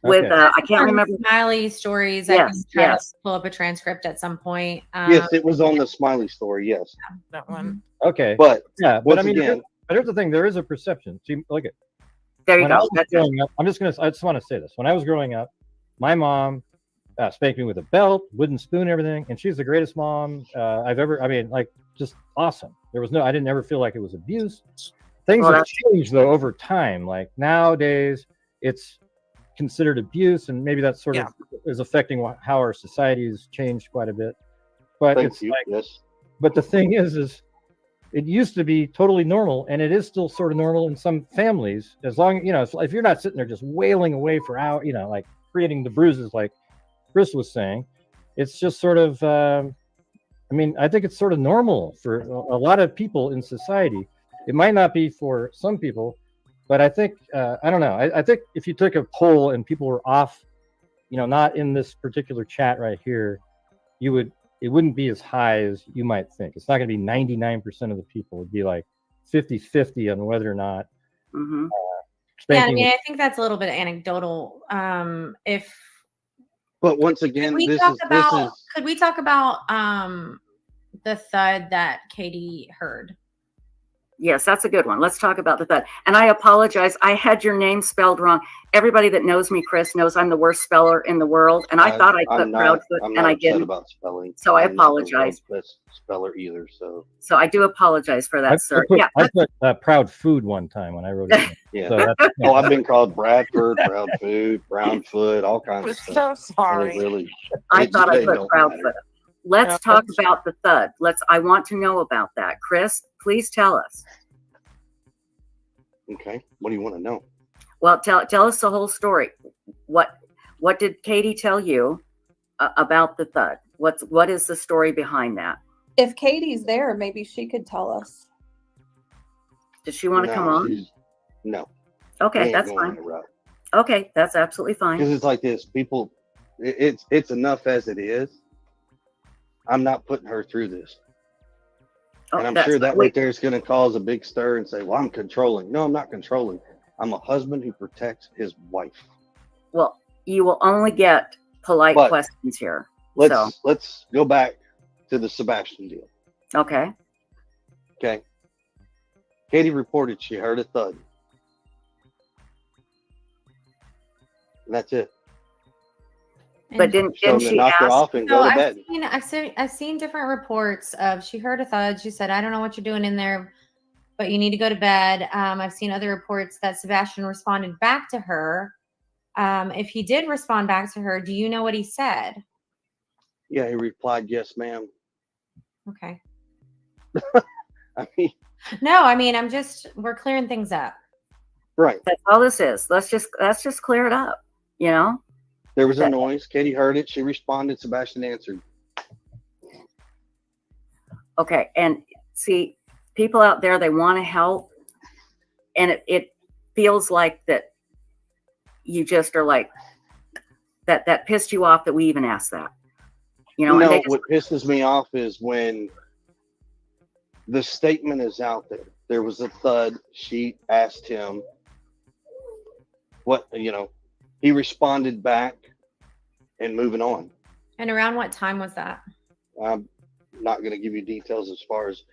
S14: With I can't remember.
S15: Smiley stories. I can try to pull up a transcript at some point.
S19: Yes, it was on the Smiley story. Yes,
S16: that one.
S20: Okay,
S19: but
S20: yeah,
S19: but
S20: I mean,
S19: again,
S20: here's the thing: there is a perception. See, look at
S14: there you go.
S20: I just want to say this. When I was growing up, my mom spanked me with a belt, wooden spoon, everything, and she's the greatest mom I've ever. I mean, like, just awesome. I didn't ever feel like it was abuse. Things have changed though over time. Like nowadays, it's considered abuse, and maybe that sort of is affecting how our society has changed quite a bit. But but the thing is it used to be totally normal, and it is still sort of normal in some families, as long, you know, if you're not sitting there just wailing away for hours, you know, like creating the bruises like Chris was saying. It's just sort of I mean, I think it's sort of normal for a lot of people in society. It might not be for some people, but I think I don't know. I think if you took a poll and people were off, you know, not in this particular chat right here, it wouldn't be as high as you might think. It's not going to be 99% of the people. It'd be like 50-50 on whether or not.
S14: Mm-hmm.
S15: Yeah, I mean, I think that's a little bit anecdotal.
S19: But once again,
S15: could we talk about the thud that Katie heard?
S14: Yes, that's a good one. Let's talk about the thud. And I apologize. I had your name spelled wrong. Everybody that knows me, Chris, knows I'm the worst speller in the world. And I thought I put Proudfoot, and I didn't.
S19: About spelling.
S14: So I apologize.
S19: I'm not the best speller either.
S14: So I do apologize for that, sir.
S20: I put Proud Food one time when I wrote it.
S19: Yeah.
S20: So
S19: oh, I've been called Bradford, Proud Food, Brown Foot, all kinds of stuff.
S16: So sorry.
S19: Really,
S14: I thought I put Proudfoot. Let's talk about the thud. I want to know about that. Chris, please tell us.
S19: Okay. What do you want to know?
S14: Well, tell us the whole story. What did Katie tell you about the thud? What is the story behind that?
S18: If Katie's there, maybe she could tell us.
S14: Does she want to come on?
S19: No.
S14: Okay, that's fine. Okay, that's absolutely fine.
S19: Because it's like this, people. It's enough as it is. I'm not putting her through this. And I'm sure that right there is going to cause a big stir and say, well, I'm controlling. No, I'm not controlling. I'm a husband who protects his wife.
S14: Well, you will only get polite questions here.
S19: Let's go back to the Sebastian deal.
S14: Okay.
S19: Okay. Katie reported she heard a thud. And that's it.
S14: But didn't she
S19: knock her off and go to bed?
S15: I've seen different reports of she heard a thud. She said, I don't know what you're doing in there, but you need to go to bed. I've seen other reports that Sebastian responded back to her. If he did respond back to her, do you know what he said?
S19: Yeah, he replied, yes, ma'am.
S15: Okay.
S19: I mean,
S15: no, I mean, we're clearing things up.
S19: Right.
S14: That's all this is. Let's just clear it up, you know?
S19: There was a noise. Katie heard it. She responded. Sebastian answered.
S14: Okay. And see, people out there, they want to help. And it feels like that you just are like, that pissed you off that we even asked that. You know,
S19: what pisses me off is when the statement is out there. There was a thud. She asked him what, you know, he responded back and moving on.
S15: And around what time was that?
S19: I'm not going to give you details as far as.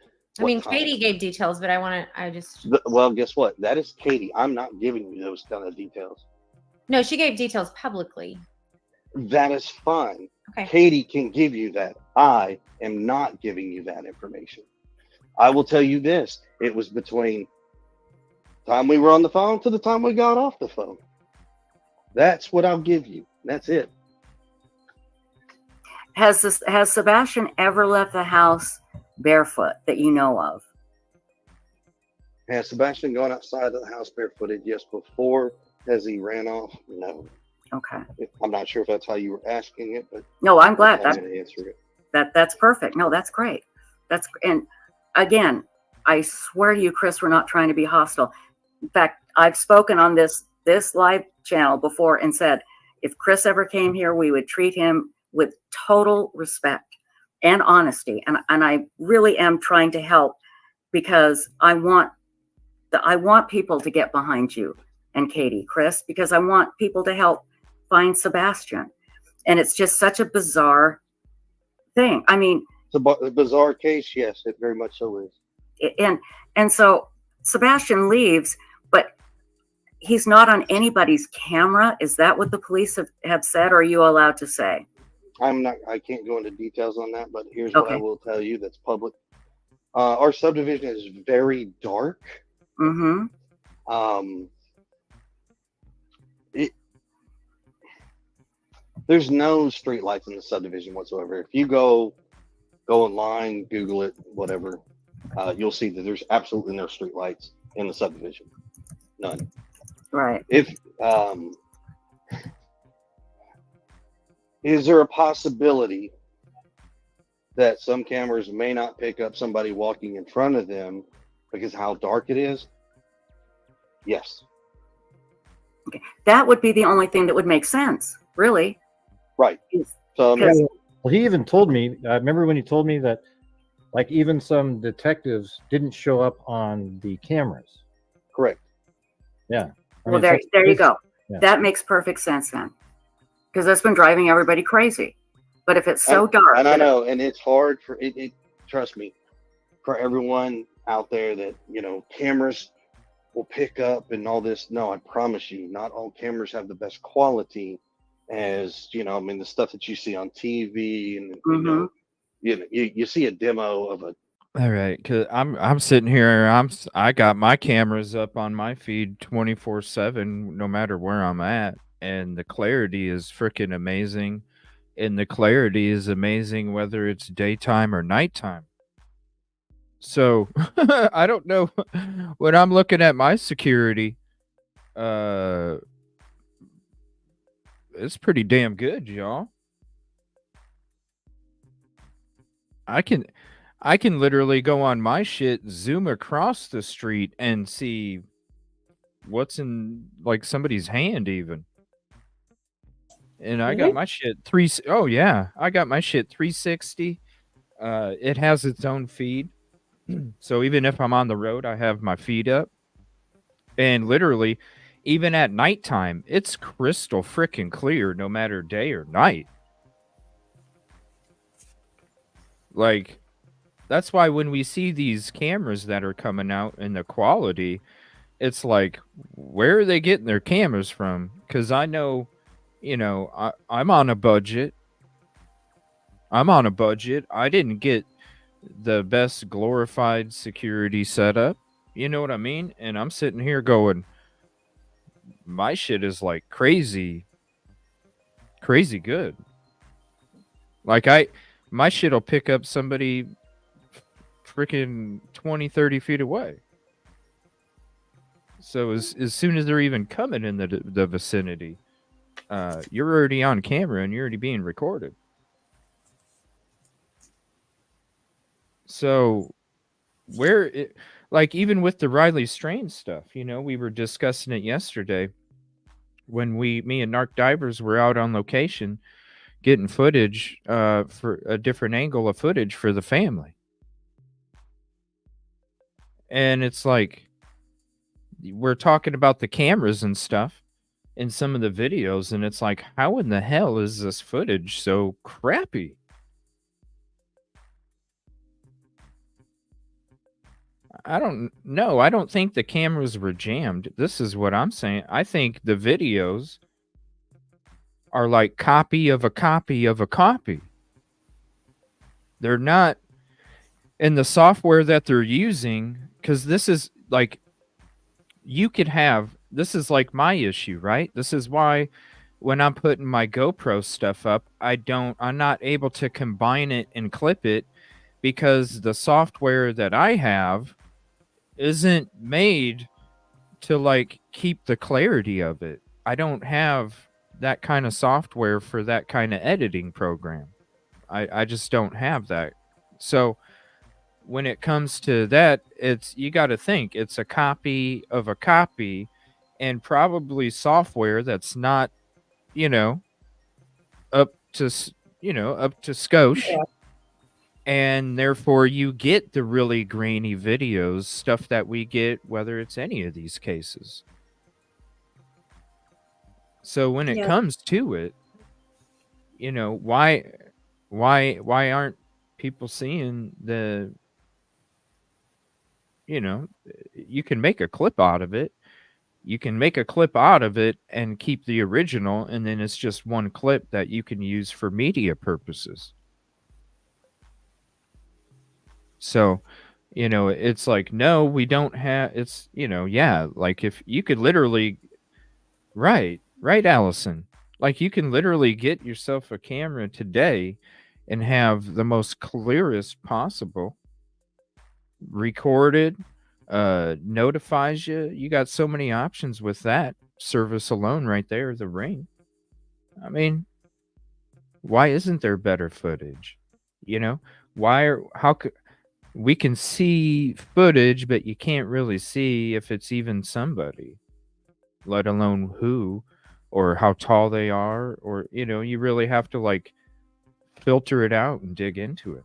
S15: I mean, Katie gave details, but
S19: well, guess what? That is Katie. I'm not giving you those kind of details.
S15: No, she gave details publicly.
S19: That is fine.
S15: Okay.
S19: Katie can give you that. I am not giving you that information. I will tell you this. It was between the time we were on the phone to the time we got off the phone. That's what I'll give you. That's it.
S14: Has Sebastian ever left the house barefoot that you know of?
S19: Has Sebastian gone outside of the house barefooted? Yes. Before, has he ran off? No.
S14: Okay.
S19: I'm not sure if that's how you were asking it, but
S14: no, I'm glad
S19: I'm going to answer it.
S14: That's perfect. No, that's great. And again, I swear to you, Chris, we're not trying to be hostile. In fact, I've spoken on this live channel before and said, if Chris ever came here, we would treat him with total respect and honesty. And I really am trying to help because I want people to get behind you and Katie, Chris, because I want people to help find Sebastian. And it's just such a bizarre thing. I mean,
S19: it's a bizarre case. Yes, it very much so is.
S14: And so Sebastian leaves, but he's not on anybody's camera. Is that what the police have said? Or are you allowed to say?
S19: I can't go into details on that, but here's what I will tell you that's public. Our subdivision is very dark.
S14: Mm-hmm.
S19: There's no street lights in the subdivision whatsoever. If you go online, Google it, whatever, you'll see that there's absolutely no street lights in the subdivision. None.
S14: Right.
S19: If is there a possibility that some cameras may not pick up somebody walking in front of them because how dark it is? Yes.
S14: Okay. That would be the only thing that would make sense, really.
S19: Right. So
S20: well, he even told me. I remember when he told me that, like, even some detectives didn't show up on the cameras.
S19: Correct.
S20: Yeah.
S14: Well, there you go.
S20: Yeah.
S14: That makes perfect sense then, because that's been driving everybody crazy. But if it's so dark,
S19: and I know, and it's hard for it. Trust me, for everyone out there that cameras will pick up and all this. No, I promise you, not all cameras have the best quality. As I mean, the stuff that you see on TV, and you see a demo of a.
S1: All right, cause I'm sitting here. I got my cameras up on my feed 24/7, no matter where I'm at, and the clarity is freaking amazing, and the clarity is amazing whether it's daytime or nighttime. So I don't know when I'm looking at my security. It's pretty damn good, y'all. I can literally go on my shit, zoom across the street, and see what's in like somebody's hand even. And I got
S4: Really?
S1: my shit oh yeah, I got my shit 360. It has its own feed. So even if I'm on the road, I have my feed up. And literally, even at nighttime, it's crystal freaking clear no matter day or night. Like, that's why when we see these cameras that are coming out and the quality, it's like, where are they getting their cameras from? Because I know, I'm on a budget. I didn't get the best glorified security setup. You know what I mean? And I'm sitting here going, my shit is like crazy good. Like my shit'll pick up somebody freaking 20, 30 feet away. So as soon as they're even coming in the vicinity, you're already on camera and you're already being recorded. So like even with the Riley Strain stuff, we were discussing it yesterday when me and Narc Divers were out on location getting footage for a different angle of footage for the family. And it's like, we're talking about the cameras and stuff in some of the videos, and it's like, how in the hell is this footage so crappy? I don't know. I don't think the cameras were jammed. This is what I'm saying. I think the videos are like copy of a copy of a copy. They're not in the software that they're using, because this is like, this is like my issue, right? This is why when I'm putting my GoPro stuff up, I'm not able to combine it and clip it, because the software that I have isn't made to like keep the clarity of it. I don't have that kind of software for that kind of editing program. I just don't have that. So when it comes to that, you got to think it's a copy of a copy, and probably software that's not, up to skosh.
S4: Yeah.
S1: And therefore you get the really grainy videos, stuff that we get, whether it's any of these cases. So when it
S4: Yeah.
S1: comes to it, why aren't people seeing you can make a clip out of it. You can make a clip out of it and keep the original, and then it's just one clip that you can use for media purposes. So, it's like, no, we don't have, it's, yeah, like if you could literally, right, Allison, like you can literally get yourself a camera today and have the most clearest possible recorded, notifies you. You got so many options with that service alone right there, the Ring. I mean, why isn't there better footage? You know, how could we can see footage, but you can't really see if it's even somebody, let alone who or how tall they are, or you really have to like filter it out and dig into it.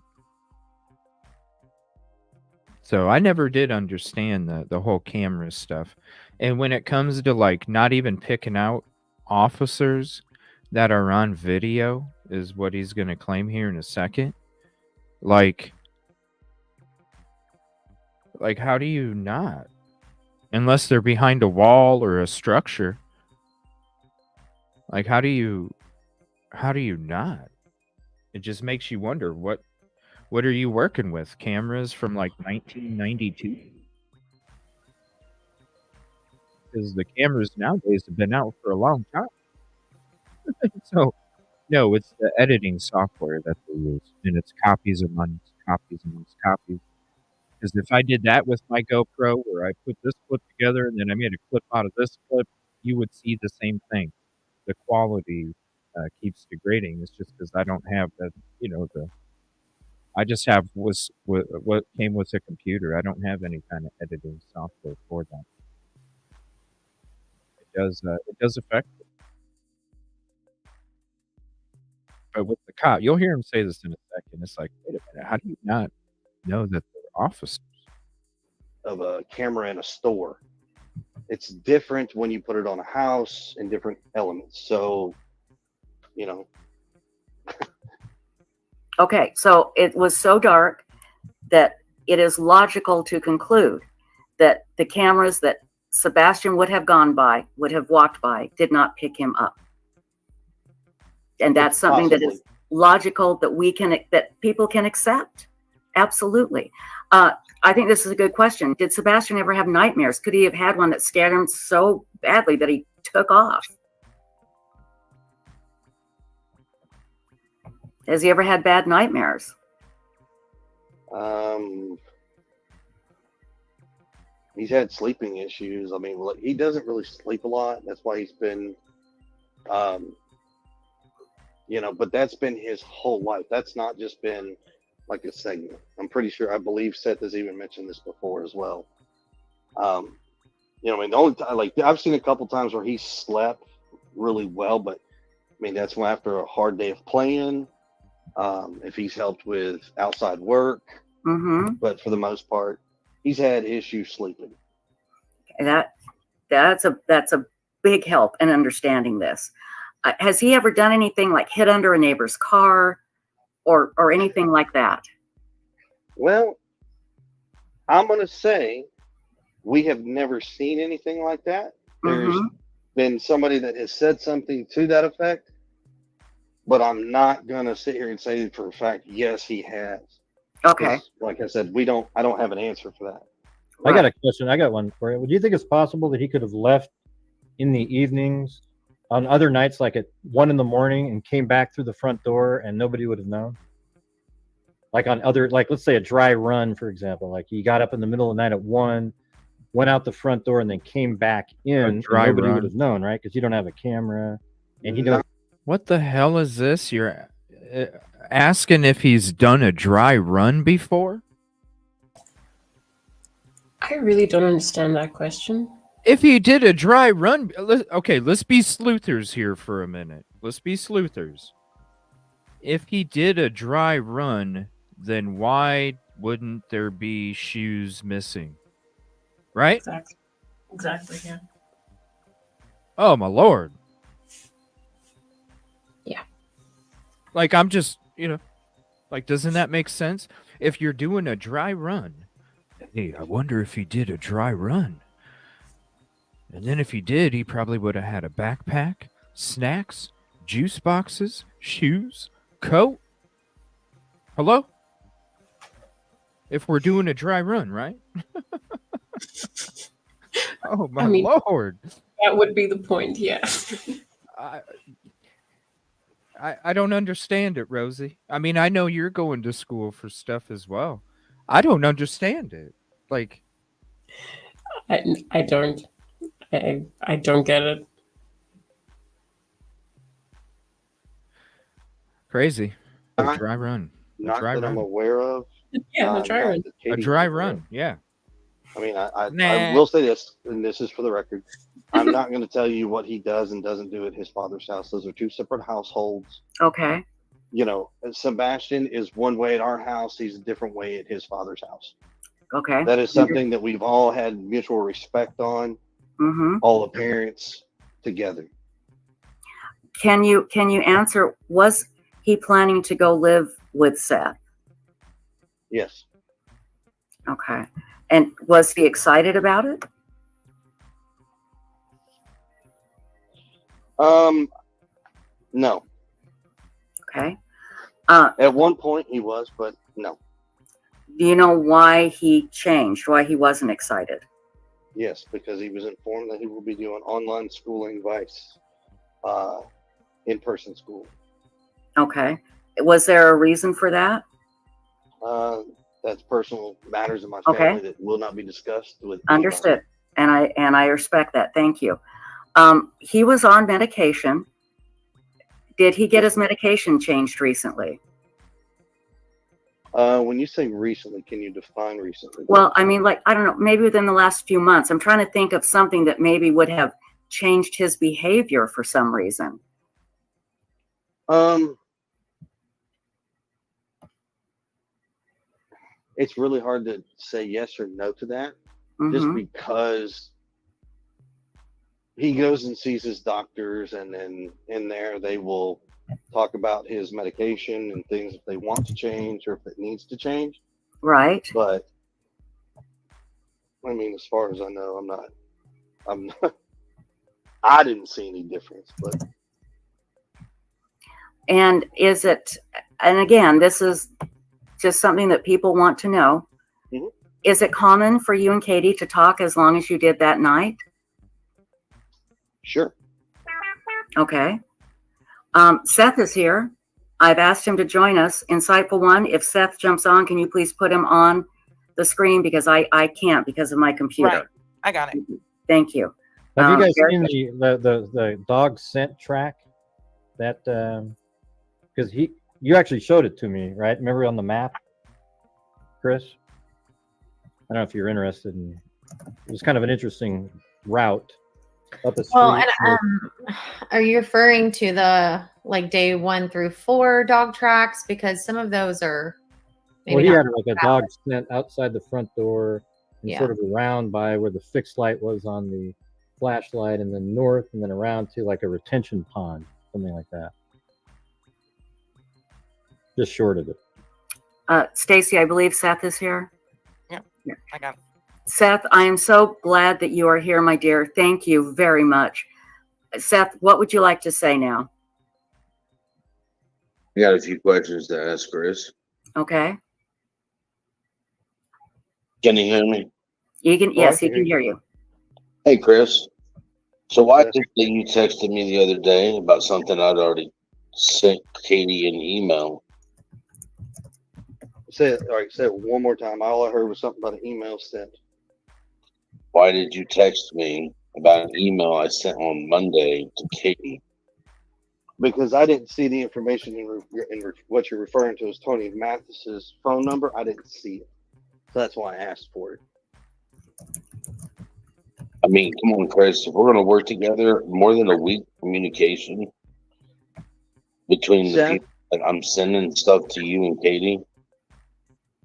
S1: So I never did understand the whole camera stuff. And when it comes to like not even picking out officers that are on video is what he's going to claim here in a second. Like how do you not? Unless they're behind a wall or a structure. Like how do you not? It just makes you wonder what are you working with? Cameras from like 1992? Because the cameras nowadays have been out for a long time. So, no, it's the editing software that they use, and it's copies amongst copies amongst copies. Because if I did that with my GoPro, where I put this clip together and then I made a clip out of this clip, you would see the same thing. The quality keeps degrading. It's just because I don't have I just have what came with the computer. I don't have any kind of editing software for that. It does affect it. But with the cop, you'll hear him say this in a second. It's like, wait a minute, how do you not know that they're officers?
S19: Of a camera in a store. It's different when you put it on a house and different elements. So,
S14: Okay, so it was so dark that it is logical to conclude that the cameras that Sebastian would have walked by, did not pick him up. And that's something that is logical that people can accept. Absolutely. I think this is a good question. Did Sebastian ever have nightmares? Could he have had one that scared him so badly that he took off? Has he ever had bad nightmares?
S19: He's had sleeping issues. I mean, he doesn't really sleep a lot. That's why he's been, but that's been his whole life. That's not just been like a segment. I'm pretty sure, I believe Seth has even mentioned this before as well. I mean, the only time, like, I've seen a couple times where he slept really well, but I mean, that's when after a hard day of playing, if he's helped with outside work, but for the most part, he's had issues sleeping.
S14: That's a big help in understanding this. Has he ever done anything like hid under a neighbor's car or anything like that?
S19: Well, I'm going to say we have never seen anything like that. There's been somebody that has said something to that effect, but I'm not going to sit here and say for a fact, yes, he has.
S14: Okay.
S19: Like I said, I don't have an answer for that.
S20: I got a question. I got one for you. Do you think it's possible that he could have left in the evenings on other nights, like at 1 a.m, and came back through the front door and nobody would have known? Like on other, like let's say a dry run, for example, like he got up in the middle of the night at 1, went out the front door and then came back in, and nobody would have known, right? Because you don't have a camera and he knows.
S1: What the hell is this? You're asking if he's done a dry run before?
S4: I really don't understand that question.
S1: If he did a dry run, okay, let's be sleuthers here for a minute. Let's be sleuthers. If he did a dry run, then why wouldn't there be shoes missing? Right?
S4: Exactly, yeah.
S1: Oh, my Lord.
S4: Yeah.
S1: Like, I'm just, like, doesn't that make sense? If you're doing a dry run, hey, I wonder if he did a dry run. And then if he did, he probably would have had a backpack, snacks, juice boxes, shoes, coat. Hello? If we're doing a dry run, right? Oh, my Lord.
S4: That would be the point, yeah.
S1: I don't understand it, Rosie. I mean, I know you're going to school for stuff as well. I don't understand it. Like,
S4: I don't. I don't get it.
S1: crazy. A
S19: Not,
S1: dry run. A
S19: not
S1: dry
S19: that I'm
S1: run.
S19: aware of.
S4: Yeah, the dry
S19: not
S4: run.
S19: that
S1: A
S19: Katie's
S1: dry
S19: aware of.
S1: run. Yeah.
S19: I mean, I
S1: Nah.
S19: will say this, and this is for the record. I'm not going to tell you what he does and doesn't do at his father's house. Those are two separate households.
S14: Okay.
S19: You know, Sebastian is one way at our house. He's a different way at his father's house.
S14: Okay.
S19: That is something that we've all had mutual respect on.
S14: Mm-hmm.
S19: All the parents together.
S14: Can you answer? Was he planning to go live with Seth?
S19: Yes.
S14: Okay. And was he excited about it?
S19: No.
S14: Okay.
S19: At one point he was, but no.
S14: Do you know why he changed? Why he wasn't excited?
S19: Yes, because he was informed that he will be doing online schooling vice in-person school.
S14: Okay. Was there a reason for that?
S19: That's personal matters in my
S14: Okay.
S19: family that will not be discussed with anybody.
S14: Understood. And I respect that. Thank you. He was on medication. Did he get his medication changed recently?
S19: When you say recently, can you define recently?
S14: Well, I mean, like, I don't know, maybe within the last few months. I'm trying to think of something that maybe would have changed his behavior for some reason.
S19: It's really hard to say yes or no to that, just
S14: Mhm.
S19: because he goes and sees his doctors, and then in there they will talk about his medication and things if they want to change or if it needs to change.
S14: Right.
S19: But I mean, as far as I know, I'm not I didn't see any difference, but
S14: And is it, and again, this is just something that people want to know.
S19: Mhm.
S14: Is it common for you and Katie to talk as long as you did that night?
S19: Sure.
S14: Okay. Seth is here. I've asked him to join us. Insightful One, if Seth jumps on, can you please put him on the screen, because I can't because of my computer.
S16: Right. I got it.
S14: Thank you.
S20: Have you guys
S14: Eric-
S20: seen the dog scent track? That because you actually showed it to me, right? Remember on the map, Chris? I don't know if you're interested in. It was kind of an interesting route up a street.
S15: Well, and are you referring to the like day 1 through 4 dog tracks? Because some of those are.
S20: Well, he had like a dog scent outside the front door and
S15: Yeah.
S20: sort of around by where the fixed light was on the flashlight, and then north, and then around to like a retention pond, something like that. Just short of it.
S14: Stacy, I believe Seth is here.
S16: Yeah, I got it.
S14: Seth, I am so glad that you are here, my dear. Thank you very much. Seth, what would you like to say now?
S3: I got a few questions to ask Chris.
S14: Okay.
S3: Can you hear me?
S14: You can, yes, he can hear you.
S3: Hey, Chris. So why did you texted me the other day about something I'd already sent Katie an email?
S19: Say it. All right, say it one more time. All I heard was something about an email sent.
S3: Why did you text me about an email I sent on Monday to Katie?
S19: Because I didn't see the information in what you're referring to as Tony Mathis's phone number. I didn't see it. So that's why I asked for it.
S3: I mean, come on, Chris. If we're going to work together, more than a week communication between the people that I'm sending stuff to you and Katie.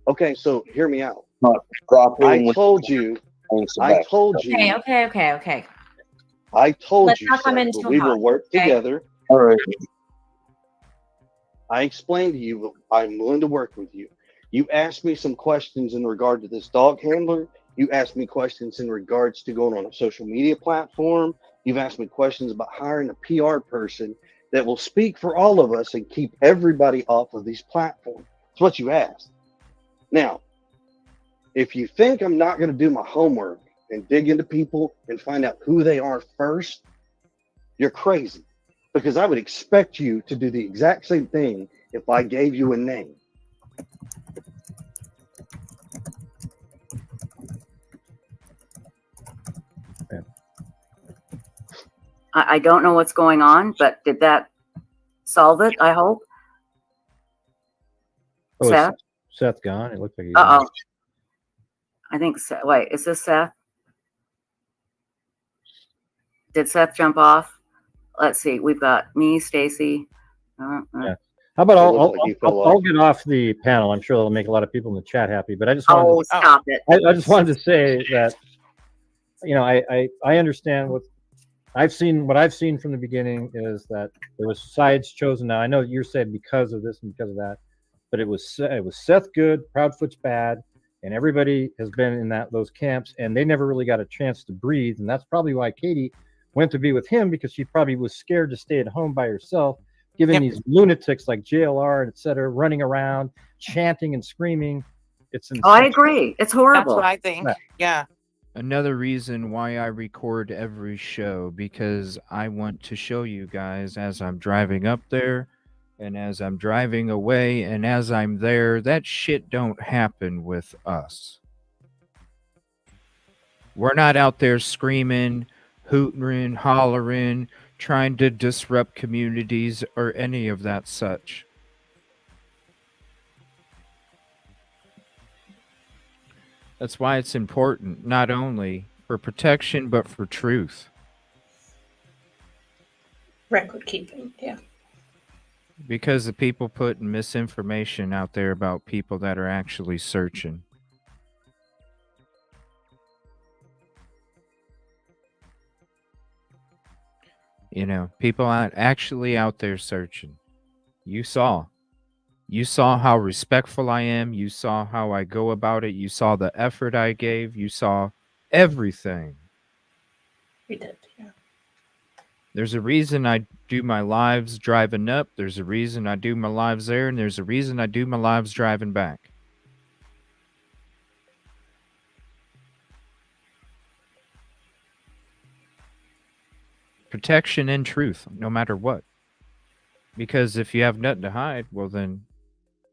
S19: Okay, so hear me out.
S3: I
S19: told you. I told you.
S15: Okay.
S19: I told
S15: Let's
S19: you,
S15: not come
S19: Seth,
S15: in
S19: that
S15: too
S19: we
S15: hot,
S19: will work
S15: okay?
S19: together.
S3: All right.
S19: I explained to you I'm willing to work with you. You asked me some questions in regard to this dog handler. You asked me questions in regards to going on a social media platform. You've asked me questions about hiring a PR person that will speak for all of us and keep everybody off of these platforms. That's what you asked. Now, if you think I'm not going to do my homework and dig into people and find out who they are first, you're crazy. Because I would expect you to do the exact same thing if I gave you a name.
S14: I don't know what's going on, but did that solve it? I hope.
S20: Oh,
S14: Seth?
S20: is Seth gone? It looks like he's
S14: Uh
S20: gone.
S14: oh. I think Seth. Wait, is this Seth? Did Seth jump off? Let's see. We've got me, Stacy.
S20: Yeah. How about I'll get off the panel. I'm sure that'll make a lot of people in the chat happy. But I just wanted
S14: Oh, stop it.
S20: I just wanted to say that, you know, I understand what I've seen. What I've seen from the beginning is that there was sides chosen. Now I know you're saying because of this and because of that, but it was Seth good, Proudfoot's bad, and everybody has been in those camps, and they never really got a chance to breathe, and that's probably why Katie went to be with him, because she probably was scared to stay at home by herself, given these lunatics like JLR and et cetera running around chanting and screaming. It's insane.
S14: Oh, I agree. It's horrible.
S16: That's what I think. Yeah.
S1: Another reason why I record every show, because I want to show you guys as I'm driving up there and as I'm driving away and as I'm there, that shit don't happen with us. We're not out there screaming, hooting, hollering, trying to disrupt communities or any of that such. That's why it's important, not only for protection, but for truth.
S3: Record keeping, yeah.
S1: Because the people putting misinformation out there about people that are actually searching. You know, people actually out there searching. You saw how respectful I am. You saw how I go about it. You saw the effort I gave. You saw everything.
S3: We did, yeah.
S1: There's a reason I do my lives driving up. There's a reason I do my lives there. And there's a reason I do my lives driving back. Protection and truth, no matter what. Because if you have nothing to hide, well, then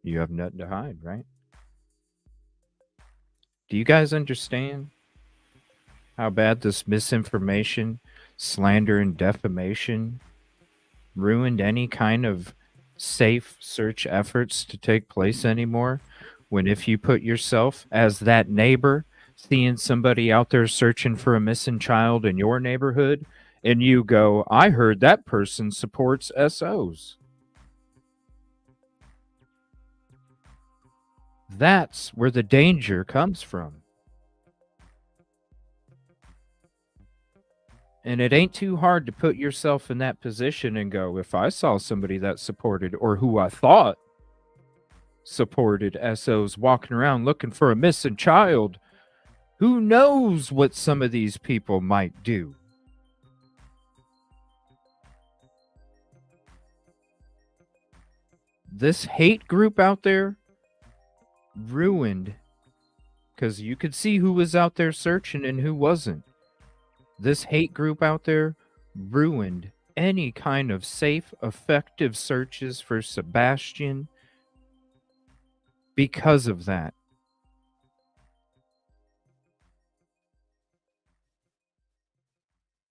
S1: you have nothing to hide, right? Do you guys understand how bad this misinformation, slander, and defamation ruined any kind of safe search efforts to take place anymore? When if you put yourself as that neighbor, seeing somebody out there searching for a missing child in your neighborhood, and you go, I heard that person supports SOs. That's where the danger comes from. And it ain't too hard to put yourself in that position and go, if I saw somebody that supported or who I thought supported SOs walking around looking for a missing child, who knows what some of these people might do? This hate group out there ruined, because you could see who was out there searching and who wasn't. This hate group out there ruined any kind of safe, effective searches for Sebastian because of that.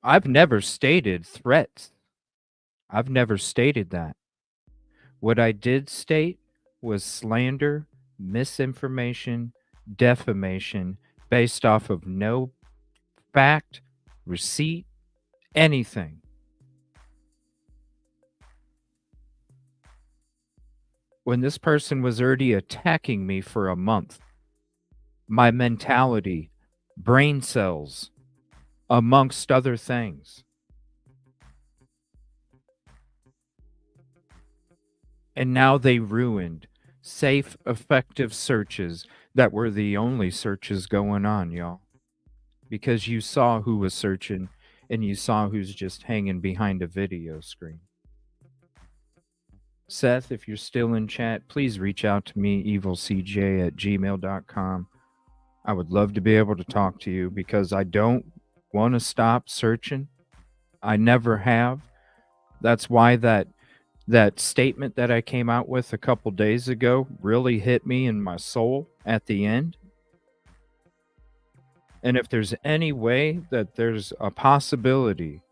S1: I've never stated threats. I've never stated that. What I did state was slander, misinformation, defamation based off of no fact, receipt, anything. When this person was already attacking me for a month, my mentality, brain cells, amongst other things. And now they ruined safe, effective searches that were the only searches going on, y'all. Because you saw who was searching and you saw who's just hanging behind a video screen. Seth, if you're still in chat, please reach out to me, evilcj@gmail.com. I would love to be able to talk to you because I don't want to stop searching. I never have. That's why that statement that I came out with a couple days ago really hit me in my soul at the end. And if there's any way that there's a possibility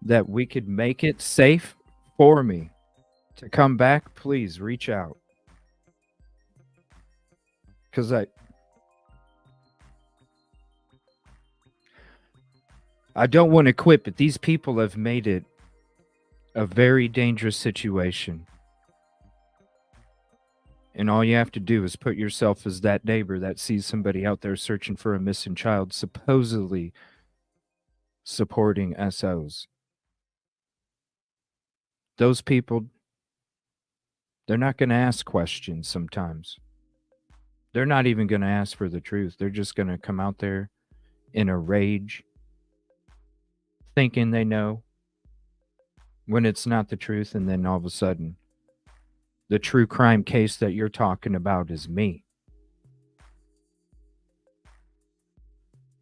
S1: that we could make it safe for me to come back, please reach out. Because I don't want to quit, but these people have made it a very dangerous situation. And all you have to do is put yourself as that neighbor that sees somebody out there searching for a missing child, supposedly supporting SOs. Those people, they're not going to ask questions sometimes. They're not even going to ask for the truth. They're just going to come out there in a rage, thinking they know, when it's not the truth, and then all of a sudden, the true crime case that you're talking about is me.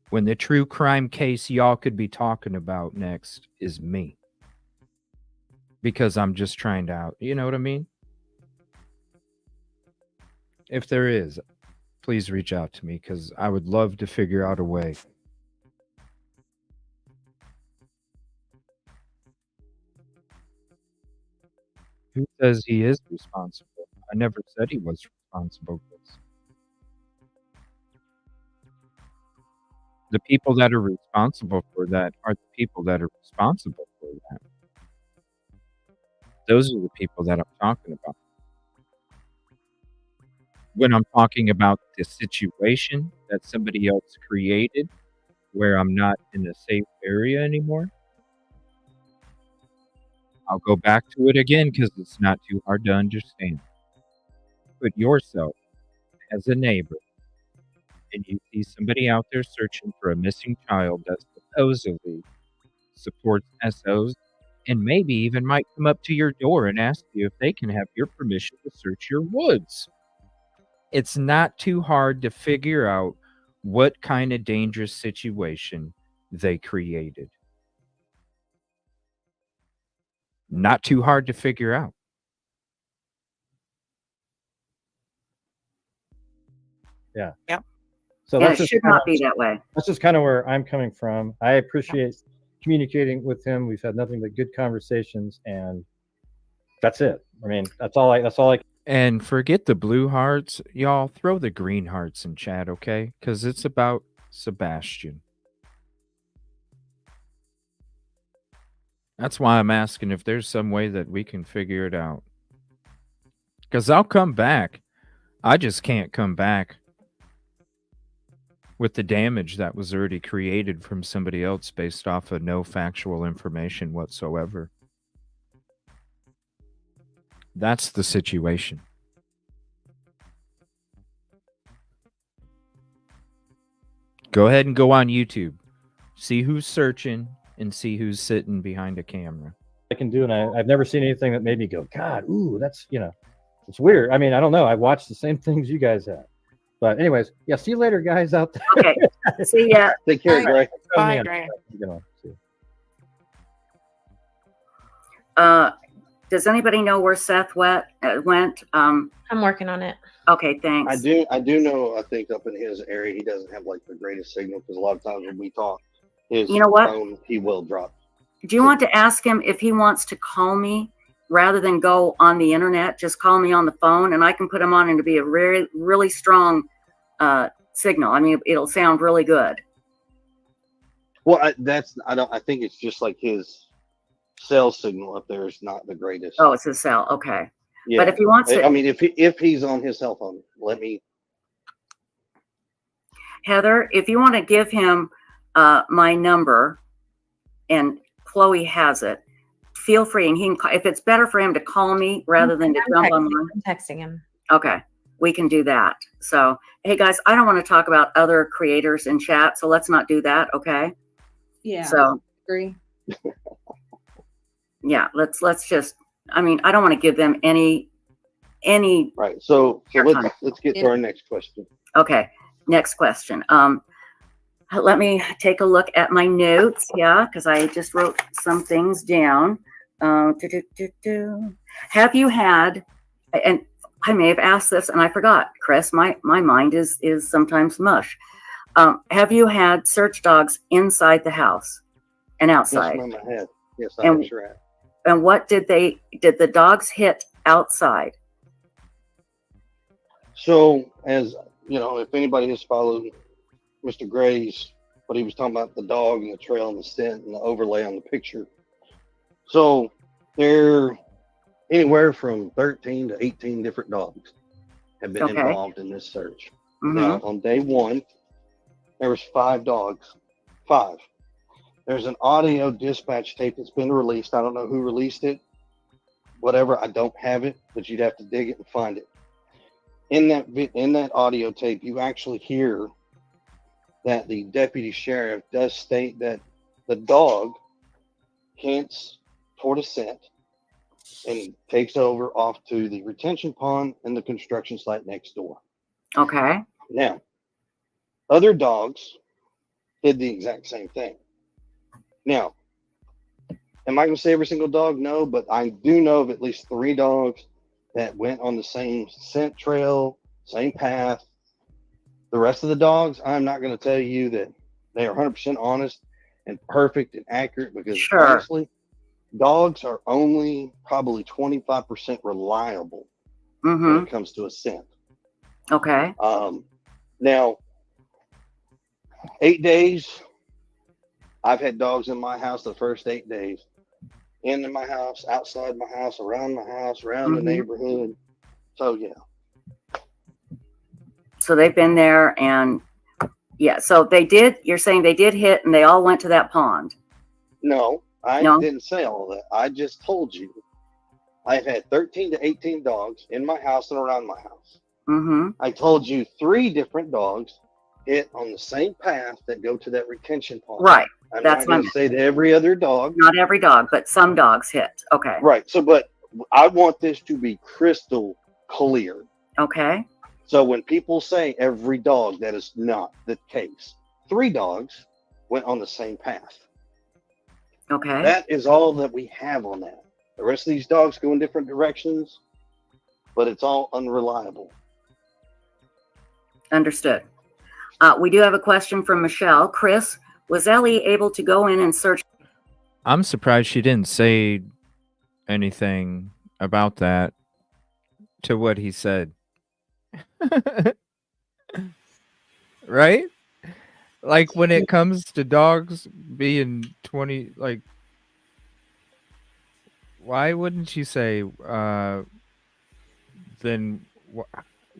S1: When the true crime case y'all could be talking about next is me. Because I'm just trying to you know what I mean? If there is, please reach out to me because I would love to figure out a way. Who says he is responsible? I never said he was responsible. The people that are responsible for that are the people that are responsible for that. Those are the people that I'm talking about. When I'm talking about the situation that somebody else created where I'm not in a safe area anymore, I'll go back to it again because it's not too hard to understand. Put yourself as a neighbor and you see somebody out there searching for a missing child that supposedly supports SOs and maybe even might come up to your door and ask you if they can have your permission to search your woods. It's not too hard to figure out what kind of dangerous situation they created. Not too hard to figure out.
S20: Yeah.
S14: Yep.
S20: So
S14: Yeah,
S20: that's
S14: it
S20: just
S14: should
S20: kind
S14: not
S20: of,
S14: be that way.
S20: That's just kind of where I'm coming from. I appreciate communicating with him. We've had nothing but good conversations, and that's it. I mean, that's all I.
S1: And forget the blue hearts, y'all. Throw the green hearts in chat, okay? Because it's about Sebastian. That's why I'm asking if there's some way that we can figure it out. Because I'll come back. I just can't come back with the damage that was already created from somebody else based off of no factual information whatsoever. That's the situation. Go ahead and go on YouTube. See who's searching and see who's sitting behind a camera.
S20: I can do, and I've never seen anything that made me go, God, ooh, that's, it's weird. I mean, I don't know. I watched the same things you guys have. But anyways, yeah, see you later, guys out there.
S14: Okay. See ya.
S19: Take care, Greg.
S16: Bye, Greg.
S14: Does anybody know where Seth went?
S15: I'm working on it.
S14: Okay, thanks.
S19: I do know. I think up in his area, he doesn't have like the greatest signal because a lot of times when we talk, his
S14: You know what?
S19: phone he will drop.
S14: Do you want to ask him if he wants to call me rather than go on the internet? Just call me on the phone, and I can put him on, and to be a really, really strong signal. I mean, it'll sound really good.
S19: Well, I think it's just like his cell signal up there is not the greatest.
S14: Oh, it's a cell. Okay.
S19: Yeah.
S14: But if he wants to,
S19: I mean, if he's on his cell phone, let me.
S14: Heather, if you want to give him my number, and Chloe has it, feel free, and he can. If it's better for him to call me rather than to jump online,
S15: I'm texting him.
S14: Okay, we can do that. So, hey guys, I don't want to talk about other creators in chat, so let's not do that. Okay.
S11: Yeah.
S14: So
S11: Agree.
S14: yeah, let's just. I mean, I don't want to give them any.
S19: Right. So let's get to our next question.
S14: Okay. Next question. Let me take a look at my notes. Yeah, because I just wrote some things down. Have you had? And I may have asked this and I forgot, Chris. My mind is sometimes mush. Have you had search dogs inside the house and outside?
S19: Yes, ma'am, I have. Yes, I
S14: And-
S19: sure have.
S14: And what did the dogs hit outside?
S19: So, as you know, if anybody has followed Mr. Gray's, what he was talking about, the dog and the trail and the scent and the overlay on the picture. So, there anywhere from 13 to 18 different dogs have been
S14: Okay.
S19: involved in this search.
S14: Mhm.
S19: Now, on day one, there was 5 dogs. 5. There's an audio dispatch tape that's been released. I don't know who released it. Whatever, I don't have it, but you'd have to dig it and find it. In that audio tape, you actually hear that the deputy sheriff does state that the dog hints toward a scent and takes over off to the retention pond and the construction site next door.
S14: Okay.
S19: Now, other dogs did the exact same thing. Now, am I going to say every single dog? No, but I do know of at least 3 dogs that went on the same scent trail, same path. The rest of the dogs, I'm not going to tell you that they are 100% honest and perfect and accurate, because
S14: Sure.
S19: honestly, dogs are only probably 25% reliable when
S14: Mm-hmm.
S19: it comes to a scent.
S14: Okay.
S19: Now, 8 days, I've had dogs in my house the first 8 days. In my house, outside my house, around my house, around the
S14: Mhm.
S19: neighborhood. So, yeah.
S14: So they've been there, and yeah, so you're saying they did hit and they all went to that pond.
S19: No, I
S14: No?
S19: didn't say all that. I just told you I've had 13 to 18 dogs in my house and around my house.
S14: Mm-hmm.
S19: I told you 3 different dogs hit on the same path that go to that retention pond.
S14: Right.
S19: I'm
S14: That's
S19: not going
S14: my-
S19: to say that every other dog.
S14: Not every dog, but some dogs hit. Okay.
S19: Right. So, but I want this to be crystal clear.
S14: Okay.
S19: So when people say every dog, that is not the case. 3 dogs went on the same path.
S14: Okay.
S19: That is all that we have on that. The rest of these dogs go in different directions, but it's all unreliable.
S14: Understood. We do have a question from Michelle. Chris, was Ellie able to go in and search?
S1: I'm surprised she didn't say anything about that to what he said. Right? Like when it comes to dogs being 20, like, why wouldn't you say, then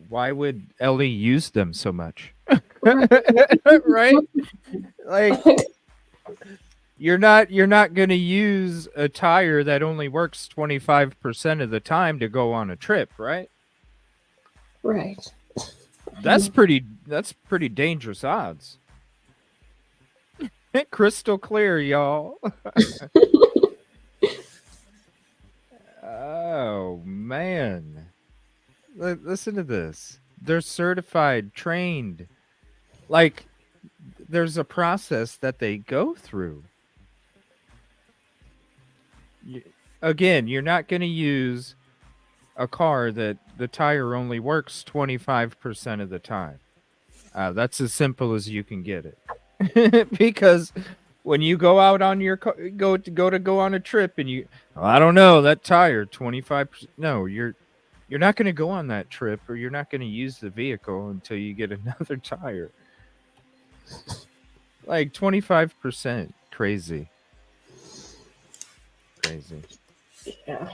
S1: why would Ellie use them so much? Right? Like, you're not going to use a tire that only works 25% of the time to go on a trip, right?
S4: Right.
S1: That's pretty dangerous odds. Crystal clear, y'all. Oh man. Listen to this. They're certified, trained. Like, there's a process that they go through. Again, you're not going to use a car that the tire only works 25% of the time. That's as simple as you can get it. Because when you go out on your go on a trip and I don't know, that tire 25%. No, you're not going to go on that trip, or you're not going to use the vehicle until you get another tire. Like 25%. Crazy.
S4: Yeah.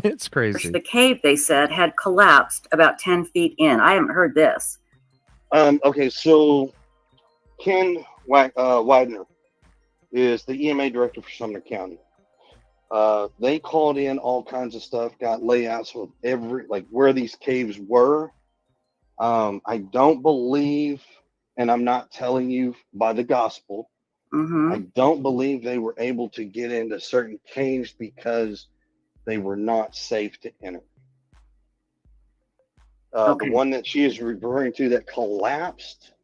S1: It's crazy.
S14: The cave, they said, had collapsed about 10 feet in. I haven't heard this.
S19: Okay, so Ken Widener is the EMA director for Sumner County. They called in all kinds of stuff, got layouts of where these caves were. I don't believe, and I'm not telling you by the gospel,
S14: Mm-hmm.
S19: I don't believe they were able to get into certain caves because they were not safe to enter.
S14: Okay.
S19: The one that she is referring to that collapsed,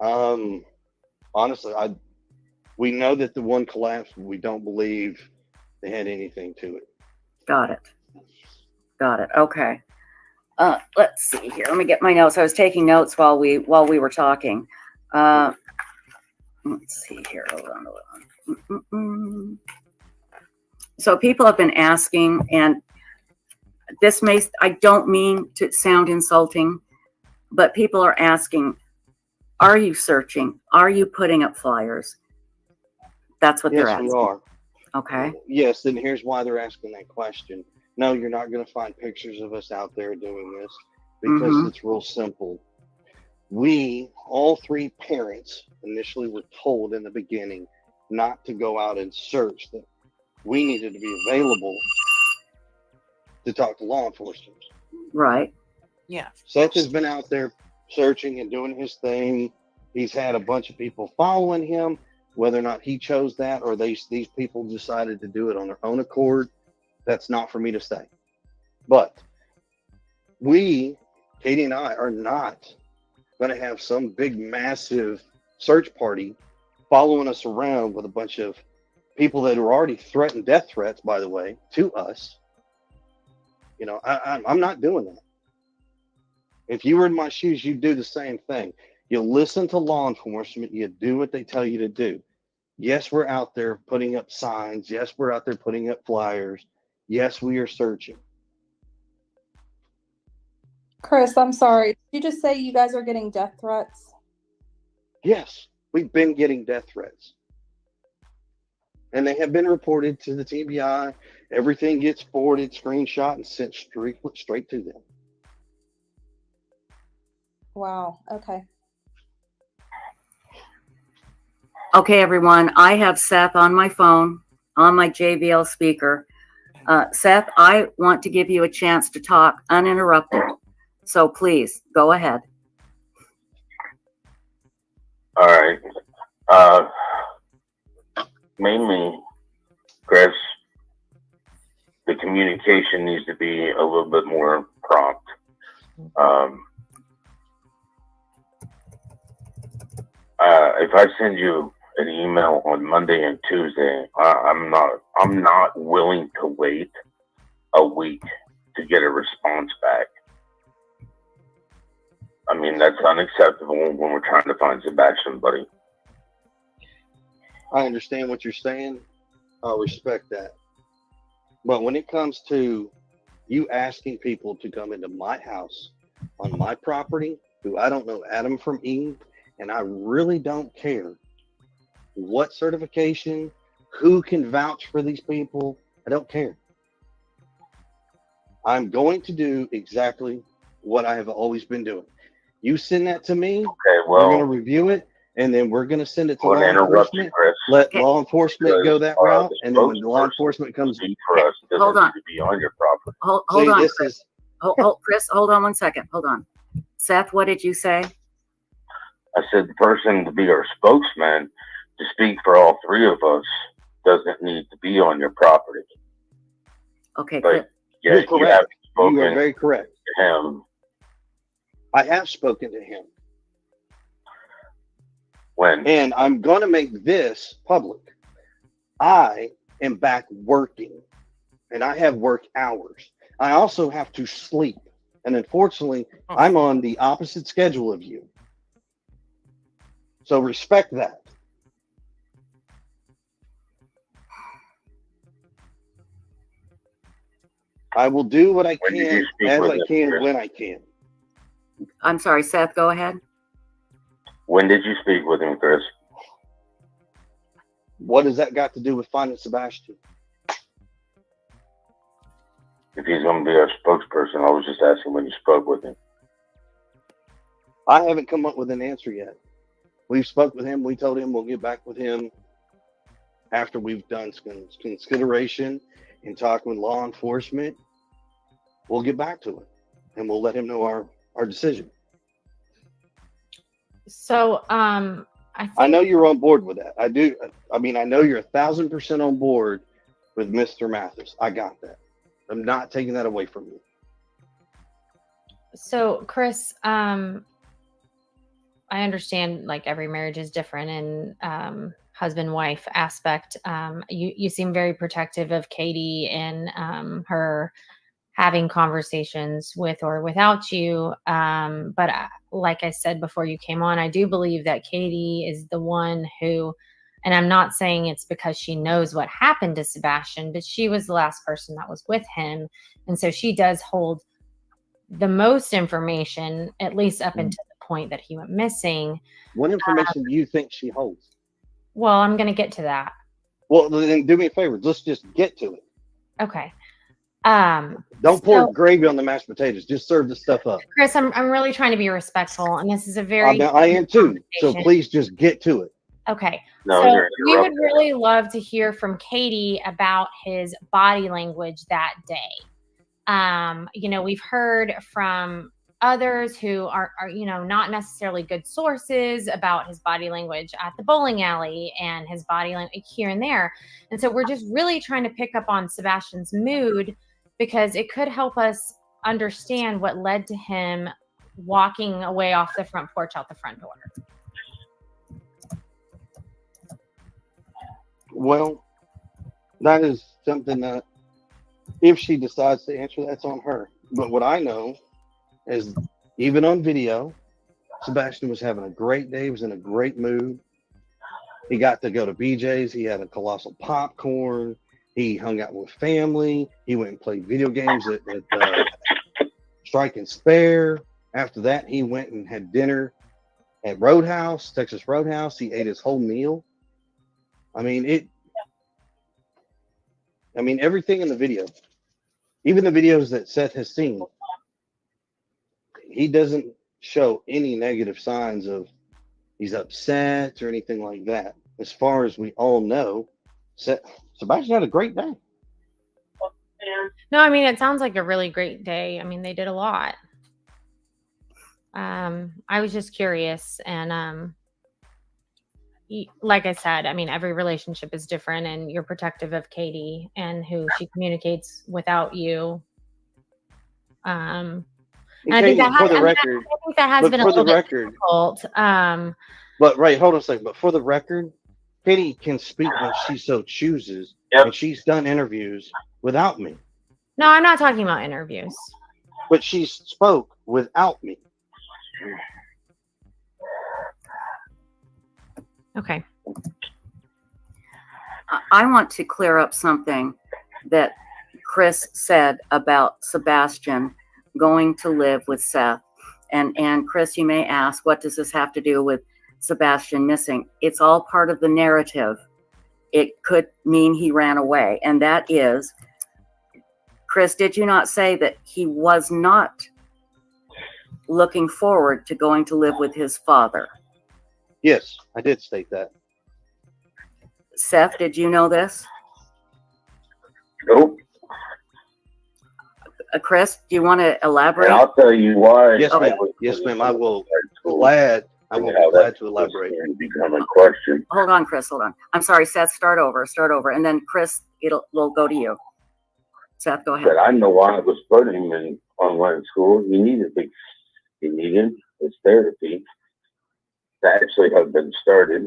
S19: honestly, we know that the one collapsed, but we don't believe they had anything to it.
S14: Got it. Okay. Let's see here. Let me get my notes. I was taking notes while we were talking. Let's see here. Hold on. So people have been asking, and this may, I don't mean to sound insulting, but people are asking, are you searching? Are you putting up flyers? That's what they're
S19: Yes,
S14: asking.
S19: we are.
S14: Okay.
S19: Yes, and here's why they're asking that question. No, you're not going to find pictures of us out there doing this because it's real simple. We, all three parents, initially were told in the beginning not to go out and search, that we needed to be available to talk to law enforcement.
S14: Right.
S16: Yeah.
S19: Seth has been out there searching and doing his thing. He's had a bunch of people following him. Whether or not he chose that or these people decided to do it on their own accord, that's not for me to say. But we, Katie and I, are not going to have some big, massive search party following us around with a bunch of people that are already threatened death threats, by the way, to us. You know, I'm not doing that. If you were in my shoes, you'd do the same thing. You listen to law enforcement. You do what they tell you to do. Yes, we're out there putting up signs. Yes, we're out there putting up flyers. Yes, we are searching.
S18: Chris, I'm sorry. Did you just say you guys are getting death threats?
S19: Yes, we've been getting death threats. And they have been reported to the TBI. Everything gets forwarded, screenshot, and sent straight to them.
S18: Wow. Okay.
S14: Okay, everyone. I have Seth on my phone, on my JBL speaker. Seth, I want to give you a chance to talk uninterrupted. So please go ahead.
S21: All right. Mainly, Chris, the communication needs to be a little bit more prompt. If I send you an email on Monday and Tuesday, I'm not willing to wait a week to get a response back. I mean, that's unacceptable when we're trying to find Sebastian, buddy.
S19: I understand what you're saying. I respect that. But when it comes to you asking people to come into my house on my property, who I don't know Adam from Eve, and I really don't care what certification, who can vouch for these people, I don't care. I'm going to do exactly what I have always been doing. You send that to me,
S21: okay, well,
S19: we're going to review it, and then we're going to send it to law enforcement.
S21: Chris,
S19: let law enforcement go that route, and then when law enforcement comes
S21: for us, doesn't
S14: hold on.
S21: need to be on your property.
S14: Hold
S19: See,
S14: on,
S19: this
S14: Chris.
S19: is
S14: Chris, hold on one second. Hold on. Seth, what did you say?
S21: I said the person to be our spokesman to speak for all three of us doesn't need to be on your property.
S14: Okay,
S21: but yeah,
S19: you're correct.
S21: You have spoken
S19: You are very correct.
S21: to him.
S19: I have spoken to him.
S21: When?
S19: And I'm going to make this public. I am back working, and I have work hours. I also have to sleep. And unfortunately, I'm on the opposite schedule of you. So respect that. I will do what I can as I can when I can.
S14: I'm sorry, Seth, go ahead.
S21: When did you speak with him, Chris?
S19: What does that got to do with finding Sebastian?
S21: If he's going to be our spokesperson, I was just asking when you spoke with him.
S19: I haven't come up with an answer yet. We've spoke with him. We told him we'll get back with him after we've done consideration and talk with law enforcement. We'll get back to it, and we'll let him know our decision.
S15: So,
S19: I know you're on board with that. I do. I mean, I know you're 1,000% on board with Mr. Mathis. I got that. I'm not taking that away from you.
S15: So, Chris, I understand like every marriage is different and husband-wife aspect. You seem very protective of Katie and her having conversations with or without you. But like I said before you came on, I do believe that Katie is the one who, And I'm not saying it's because she knows what happened to Sebastian, but she was the last person that was with him. And so she does hold the most information, at least up until the point that he went missing.
S19: What information do you think she holds?
S15: Well, I'm going to get to that.
S19: Well, then do me a favor. Let's just get to it.
S15: Okay.
S19: Don't pour gravy on the mashed potatoes. Just serve the stuff up.
S15: Chris, I'm really trying to be respectful, and this is a very
S19: I am too. So please just get to it.
S15: Okay.
S21: No,
S15: So
S21: you're
S15: we would
S21: interrupting.
S15: really love to hear from Katie about his body language that day. You know, we've heard from others who are, you know, not necessarily good sources about his body language at the bowling alley and his body language here and there. And so we're just really trying to pick up on Sebastian's mood, because it could help us understand what led to him walking away off the front porch out the front door.
S19: Well, that is something that if she decides to answer, that's on her. But what I know is, even on video, Sebastian was having a great day. He was in a great mood. He got to go to BJ's. He had a colossal popcorn. He hung out with family. He went and played video games at Strike and Spare. After that, he went and had dinner at Roadhouse, Texas Roadhouse. He ate his whole meal. I mean, everything in the video, even the videos that Seth has seen, he doesn't show any negative signs of he's upset or anything like that. As far as we all know, Sebastian had a great day.
S15: No, I mean, it sounds like a really great day. I mean, they did a lot. I was just curious, and like I said, I mean, every relationship is different, and you're protective of Katie and who she communicates without you. And I think that has, I think that has been a little bit difficult.
S19: But right, hold on a second. But for the record, Katie can speak when she so chooses, and she's done interviews without me.
S15: No, I'm not talking about interviews.
S19: But she spoke without me.
S15: Okay.
S14: I want to clear up something that Chris said about Sebastian going to live with Seth. And Chris, you may ask, what does this have to do with Sebastian missing? It's all part of the narrative. It could mean he ran away. And that is, Chris, did you not say that he was not looking forward to going to live with his father?
S19: Yes, I did state that.
S14: Seth, did you know this?
S21: Nope.
S14: Chris, do you want to elaborate?
S21: And I'll tell you why.
S19: Yes, ma'am. Yes, ma'am. I will be glad to elaborate.
S21: Become a question.
S14: Hold on, Chris. Hold on. I'm sorry, Seth. Start over. And then Chris, we'll go to you. Seth, go ahead.
S21: But I know why I was putting him in online school. He needed his therapy to actually have been started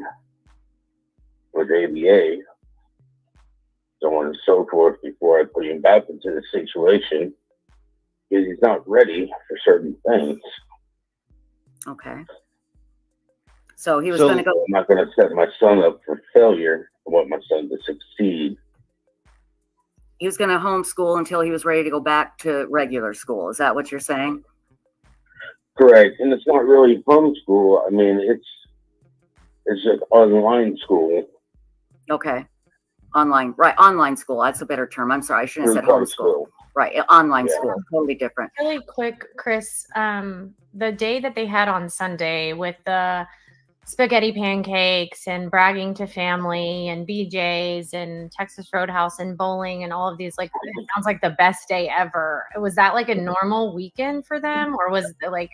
S21: with ABA, so on and so forth, before I put him back into the situation, because he's not ready for certain things.
S14: Okay. So he was going to go.
S21: I'm not going to set my son up for failure. I want my son to succeed.
S14: He was going to homeschool until he was ready to go back to regular school. Is that what you're saying?
S21: Correct. And it's not really homeschool. I mean, it's just online school.
S14: Okay. Online. Right. Online school. That's a better term. I'm sorry. I shouldn't have said homeschool. Right. Online school. Totally different.
S15: Really quick, Chris, the day that they had on Sunday with the spaghetti pancakes and bragging to family and BJ's and Texas Roadhouse and bowling and all of these, like, it sounds like the best day ever. Was that like a normal weekend for them, or was it like,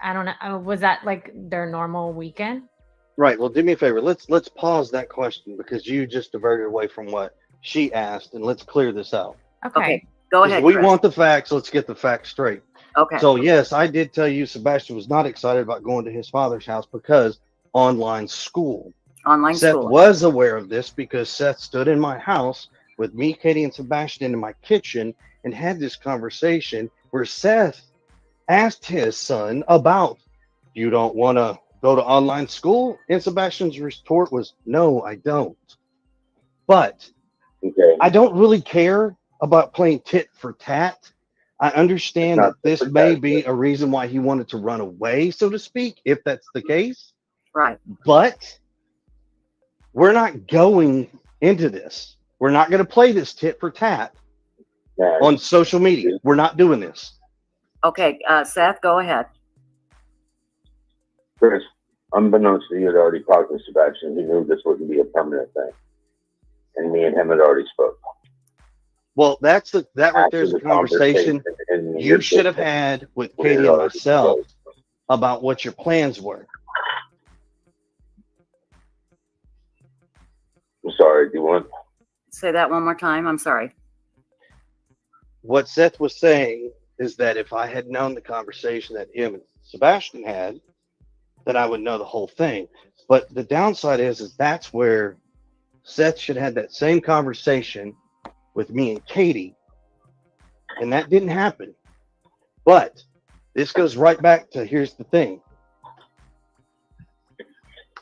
S15: I don't know. Was that like their normal weekend?
S19: Right. Well, do me a favor. Let's pause that question, because you just diverted away from what she asked, and let's clear this out.
S15: Okay.
S14: Go ahead.
S19: We want the facts. Let's get the facts straight.
S14: Okay.
S19: So yes, I did tell you Sebastian was not excited about going to his father's house because online school. Seth was aware of this because Seth stood in my house with me, Katie, and Sebastian in my kitchen and had this conversation where Seth asked his son about, you don't want to go to online school? And Sebastian's retort was, no, I don't. But I don't really care about playing tit for tat. I understand that this may be a reason why he wanted to run away, so to speak, if that's the case.
S14: Right.
S19: But we're not going into this. We're not going to play this tit for tat on social media. We're not doing this.
S14: Okay, Seth, go ahead.
S21: Chris, unbeknownst to you, had already talked to Sebastian. He knew this wouldn't be a permanent thing. And me and him had already spoke.
S19: Well, that right there is a conversation you should have had with Katie and myself about what your plans were.
S21: I'm sorry, do you want?
S14: Say that one more time. I'm sorry.
S19: What Seth was saying is that if I had known the conversation that him and Sebastian had, then I would know the whole thing. But the downside is that's where Seth should have had that same conversation with me and Katie, and that didn't happen. But this goes right back to, here's the thing.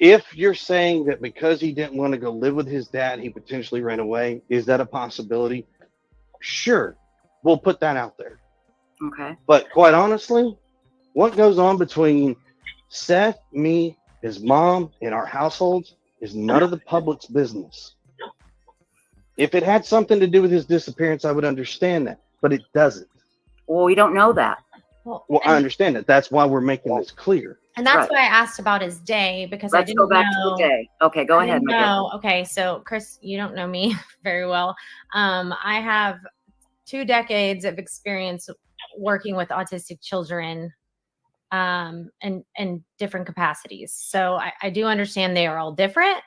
S19: If you're saying that because he didn't want to go live with his dad, he potentially ran away, is that a possibility? Sure, we'll put that out there.
S14: Okay.
S19: But quite honestly, what goes on between Seth, me, his mom, and our households is none of the public's business. If it had something to do with his disappearance, I would understand that, but it doesn't.
S14: Well, we don't know that.
S19: Well, I understand that. That's why we're making this clear.
S15: And that's why I asked about his day, because I
S14: Let's
S15: didn't
S14: go back
S15: know.
S14: to the day. Okay, go ahead.
S15: No, okay. So, Chris, you don't know me very well. I have 2 decades of experience working with autistic children in different capacities. So I do understand they are all different.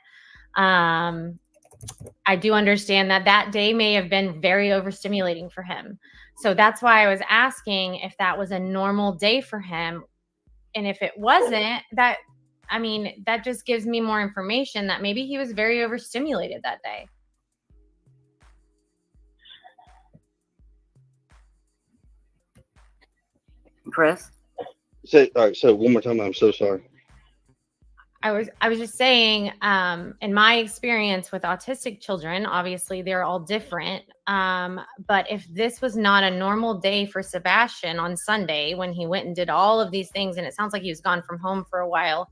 S15: I do understand that day may have been very overstimulating for him. So that's why I was asking if that was a normal day for him. And if it wasn't, that just gives me more information that maybe he was very overstimulated that day.
S14: Chris?
S19: All right, so one more time, I'm so sorry.
S15: I was just saying, in my experience with autistic children, obviously they're all different. But if this was not a normal day for Sebastian on Sunday when he went and did all of these things, and it sounds like he was gone from home for a while,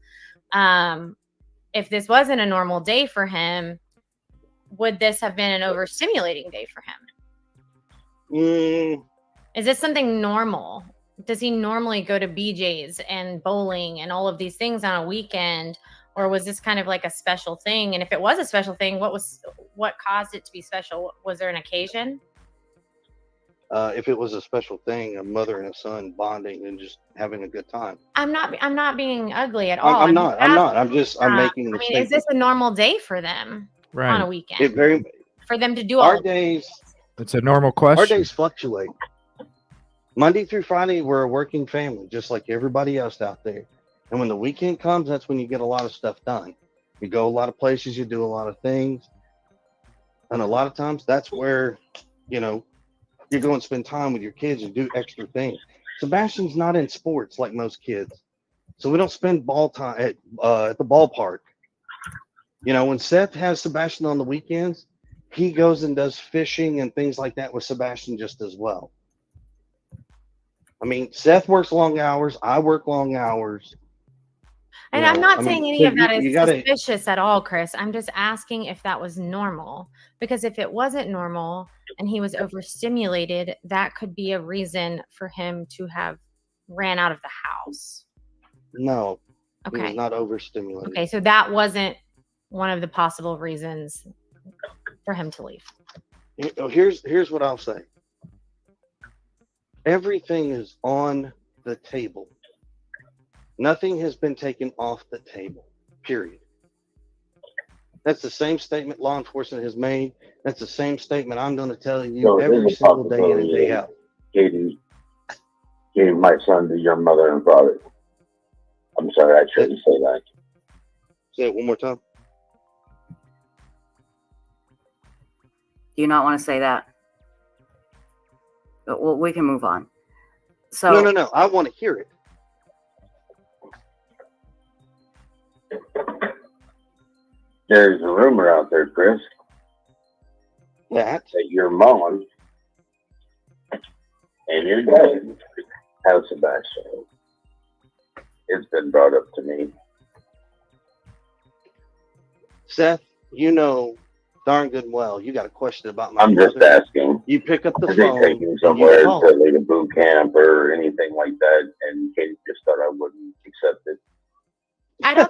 S15: if this wasn't a normal day for him, would this have been an overstimulating day for him? Is this something normal? Does he normally go to BJ's and bowling and all of these things on a weekend? Or was this kind of like a special thing? And if it was a special thing, what caused it to be special? Was there an occasion?
S19: If it was a special thing, a mother and a son bonding and just having a good time.
S15: I'm not being ugly at all.
S19: I'm not. I'm making the
S15: is this a normal day for them on a weekend? For them to do all
S19: our days.
S1: It's a normal question.
S19: Our days fluctuate. Monday through Friday, we're a working family, just like everybody else out there. And when the weekend comes, that's when you get a lot of stuff done. You go a lot of places, you do a lot of things. And a lot of times that's where, you go and spend time with your kids and do extra things. Sebastian's not in sports like most kids. So we don't spend ball time at the ballpark. When Seth has Sebastian on the weekends, he goes and does fishing and things like that with Sebastian just as well. I mean, Seth works long hours. I work long hours.
S15: And I'm not saying any of that is suspicious at all, Chris. I'm just asking if that was normal. Because if it wasn't normal and he was overstimulated, that could be a reason for him to have ran out of the house.
S19: No.
S15: Okay.
S19: He was not overstimulated.
S15: Okay, so that wasn't one of the possible reasons for him to leave.
S19: Here's what I'll say. Everything is on the table. Nothing has been taken off the table, period. That's the same statement law enforcement has made. That's the same statement I'm going to tell you every single day in and day out.
S21: Katie gave my son to your mother and father. I'm sorry, I shouldn't say that.
S19: Say it one more time.
S14: Do you not want to say that? Well, we can move on. So
S19: No. I want to hear it.
S21: There's a rumor out there, Chris,
S19: that
S21: your mom and your dad have Sebastian. It's been brought up to me.
S19: Seth, you know darn good and well you got a question about my
S21: I'm just
S19: brother.
S21: asking.
S19: You pick up the
S21: Did they
S19: phone
S21: take him
S19: and
S21: somewhere
S19: you call.
S21: to like a boot camp or anything like that? And Katie just thought I wouldn't accept it.
S15: I don't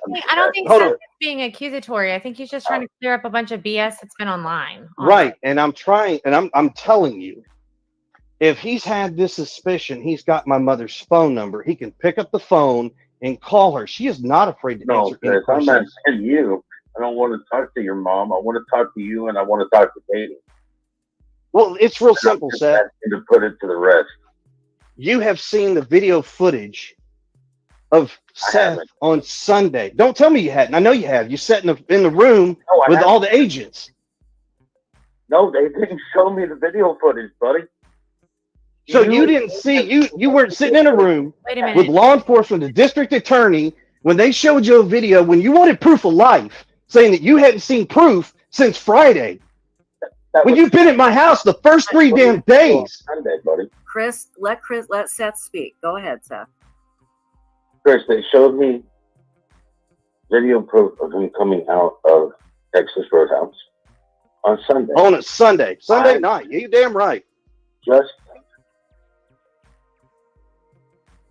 S15: think
S19: Hold
S15: Seth
S19: on.
S15: is being accusatory. I think he's just trying to clear up a bunch of BS that's been online.
S19: Right, and I'm trying, and I'm telling you, if he's had this suspicion, he's got my mother's phone number. He can pick up the phone and call her. She is not afraid to
S21: No,
S19: answer any
S21: Chris, I'm not
S19: questions.
S21: saying you. I don't want to talk to your mom. I want to talk to you, and I want to talk to Katie.
S19: Well, it's real simple,
S21: Just
S19: Seth.
S21: asking to put it to the rest.
S19: You have seen the video footage of Seth
S21: haven't.
S19: on Sunday. Don't tell me you hadn't. I know you have. You sat in the room
S21: No, I
S19: with all
S21: haven't.
S19: the agents.
S21: No, they didn't show me the video footage, buddy.
S19: So you didn't see, you weren't sitting in a room
S15: Wait a minute.
S19: with law enforcement, the district attorney, when they showed you a video, when you wanted proof of life, saying that you hadn't seen proof since Friday. When you've been at my house the first 3 damn days.
S21: Sunday, buddy.
S14: Chris, let Seth speak. Go ahead, Seth.
S21: Chris, they showed me video proof of him coming out of Texas Roadhouse on Sunday.
S19: On a Sunday night. You damn right.
S21: Just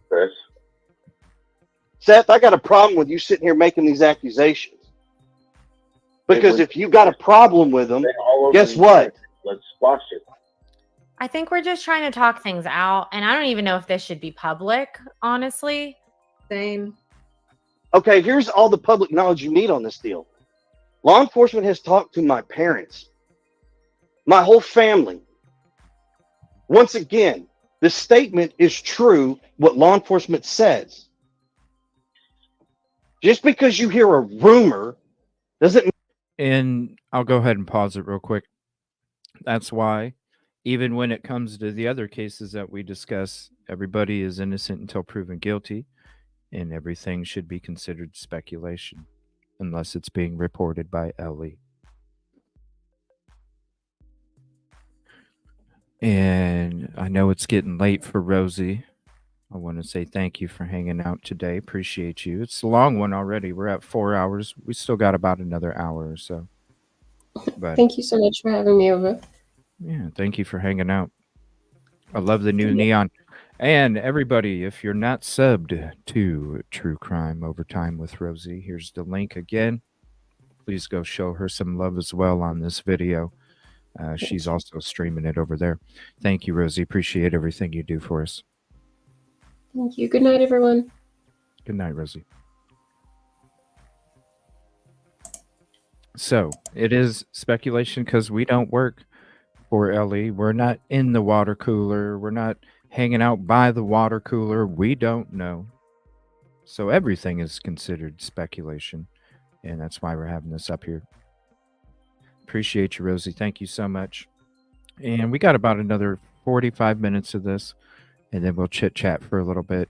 S21: Chris.
S19: Seth, I got a problem with you sitting here making these accusations. Because if you got a problem with them, guess what?
S21: Let's squash it.
S15: I think we're just trying to talk things out, and I don't even know if this should be public, honestly.
S4: Same.
S19: Okay, here's all the public knowledge you need on this deal. Law enforcement has talked to my parents, my whole family. Once again, the statement is true, what law enforcement says. Just because you hear a rumor doesn't mean.
S1: And I'll go ahead and pause it real quick. That's why, even when it comes to the other cases that we discuss, everybody is innocent until proven guilty, and everything should be considered speculation unless it's being reported by Ellie. And I know it's getting late for Rosie. I want to say thank you for hanging out today. Appreciate you. It's a long one already. We're at 4 hours. We still got about another hour or so. But
S4: Thank you so much for having me over.
S1: yeah, thank you for hanging out. I love the new neon. And everybody, if you're not subbed to True Crime Overtime with Rosie, here's the link again. Please go show her some love as well on this video. She's also streaming it over there. Thank you, Rosie. Appreciate everything you do for us.
S4: Thank you. Good night, everyone.
S1: Good night, Rosie. So it is speculation because we don't work for Ellie. We're not in the water cooler. We're not hanging out by the water cooler. We don't know. So everything is considered speculation. And that's why we're having this up here. Appreciate you, Rosie. Thank you so much. And we got about another 45 minutes of this. And then we'll chit chat for a little bit.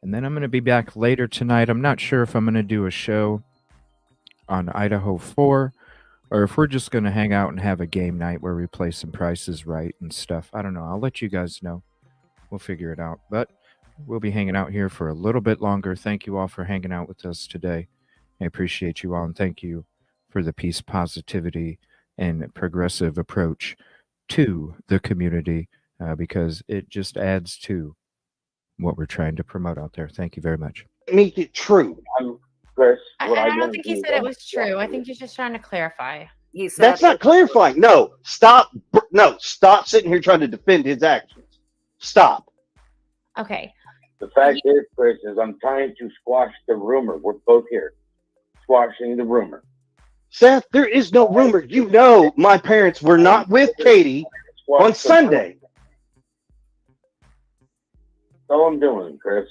S1: And then I'm going to be back later tonight. I'm not sure if I'm going to do a show on Idaho 4 or if we're just going to hang out and have a game night where we play some Prices Right and stuff. I don't know. I'll let you guys know. We'll figure it out. But we'll be hanging out here for a little bit longer. Thank you all for hanging out with us today. I appreciate you all. And thank you for the peace, positivity, and progressive approach to the community. Because it just adds to what we're trying to promote out there. Thank you very much.
S19: Make it true.
S21: Chris,
S15: I don't think he said it was true. I think he's just trying to clarify.
S14: He said
S19: That's not clarifying. No, stop sitting here trying to defend his actions. Stop.
S15: Okay.
S21: The fact is, Chris, is I'm trying to squash the rumor. We're both here. Squashing the rumor.
S19: Seth, there is no rumor. You know my parents were not with Katie on Sunday.
S21: That's all I'm doing, Chris.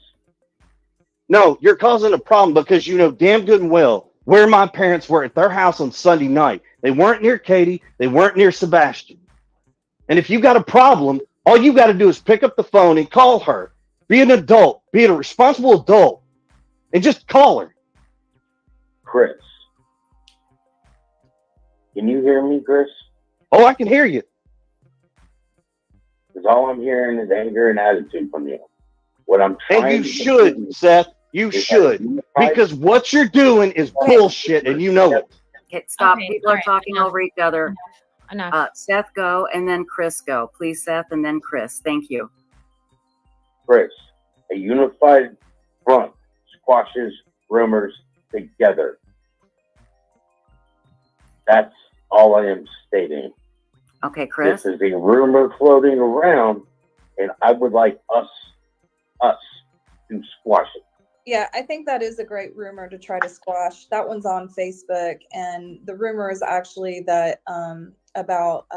S19: No, you're causing a problem because you know damn good and well where my parents were at their house on Sunday night. They weren't near Katie. They weren't near Sebastian. And if you got a problem, all you got to do is pick up the phone and call her. Be an adult. Be a responsible adult. And just call her.
S21: Chris, Can you hear me, Chris?
S19: Oh, I can hear you.
S21: Because all I'm hearing is anger and attitude from you. What I'm
S19: And
S21: trying
S19: you
S21: to
S19: should,
S21: do
S19: Seth. You
S21: is
S19: should. Because what you're doing is bullshit and you know it.
S14: Okay, stop.
S15: Okay,
S14: People
S15: all
S14: are
S15: right,
S14: talking
S15: enough.
S14: over each other.
S15: Enough.
S14: Seth, go, and then Chris, go. Please, Seth, and then Chris. Thank you.
S21: Chris, a unified front squashes rumors together. That's all I am stating.
S14: Okay, Chris.
S21: This is a rumor floating around, and I would like us to squash it.
S18: Yeah, I think that is a great rumor to try to squash. That one's on Facebook, and the rumor is actually that about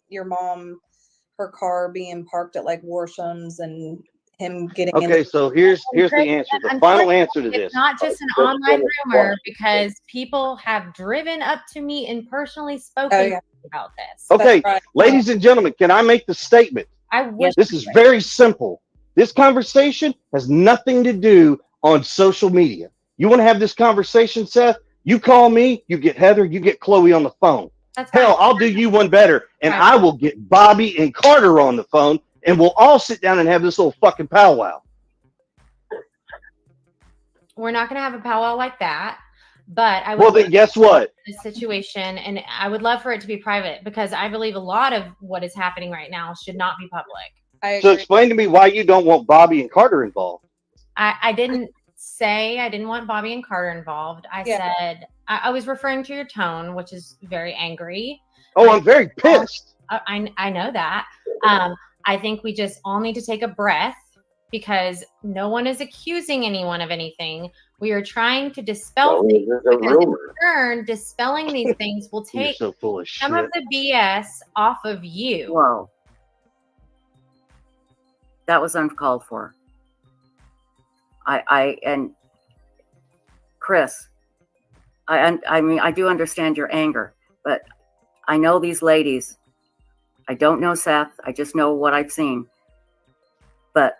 S18: your mom, her car being parked at like Warsham's and him getting in.
S19: Okay, so here's the answer. The final answer to
S15: It's
S19: this.
S15: not just an online rumor because people have driven up to me and personally spoken about this.
S19: Okay, ladies and gentlemen, can I make the statement?
S15: I wish
S19: This is very simple. This conversation has nothing to do on social media. You want to have this conversation, Seth? You call me, you get Heather, you get Chloe on the phone. Hell, I'll do you one better, and I will get Bobby and Carter on the phone, and we'll all sit down and have this little fucking powwow.
S15: we're not going to have a powwow like that. But I would
S19: Well, then guess what?
S15: The situation, and I would love for it to be private because I believe a lot of what is happening right now should not be public.
S19: So explain to me why you don't want Bobby and Carter involved.
S15: I didn't say I didn't want Bobby and Carter involved. I said I was referring to your tone, which is very angry.
S19: Oh, I'm very pissed.
S15: I know that. I think we just all need to take a breath because no one is accusing anyone of anything. We are trying to dispel things because in turn, dispelling these things will take
S19: so full of
S15: some of the BS off of you.
S14: Whoa. That was uncalled for. And Chris, I mean, I do understand your anger, but I know these ladies. I don't know Seth. I just know what I've seen. But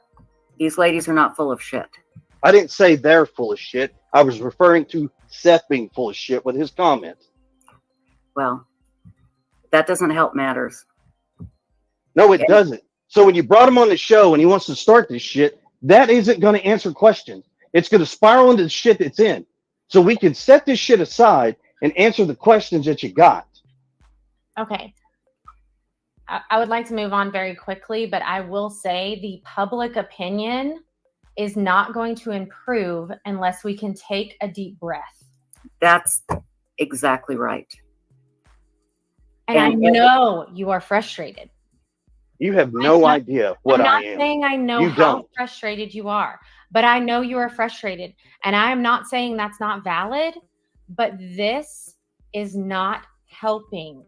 S14: these ladies are not full of shit.
S19: I didn't say they're full of shit. I was referring to Seth being full of shit with his comments.
S14: Well, that doesn't help matters.
S19: No, it doesn't. So when you brought him on the show and he wants to start this shit, that isn't going to answer questions. It's going to spiral into the shit that's in. So we can set this shit aside and answer the questions that you got.
S15: Okay. I would like to move on very quickly, but I will say the public opinion is not going to improve unless we can take a deep breath.
S14: That's exactly right.
S15: And I know you are frustrated.
S19: You have no idea what I am.
S15: I'm not saying I know how frustrated you are, but I know you are frustrated. And I am not saying that's not valid, but this is not helping.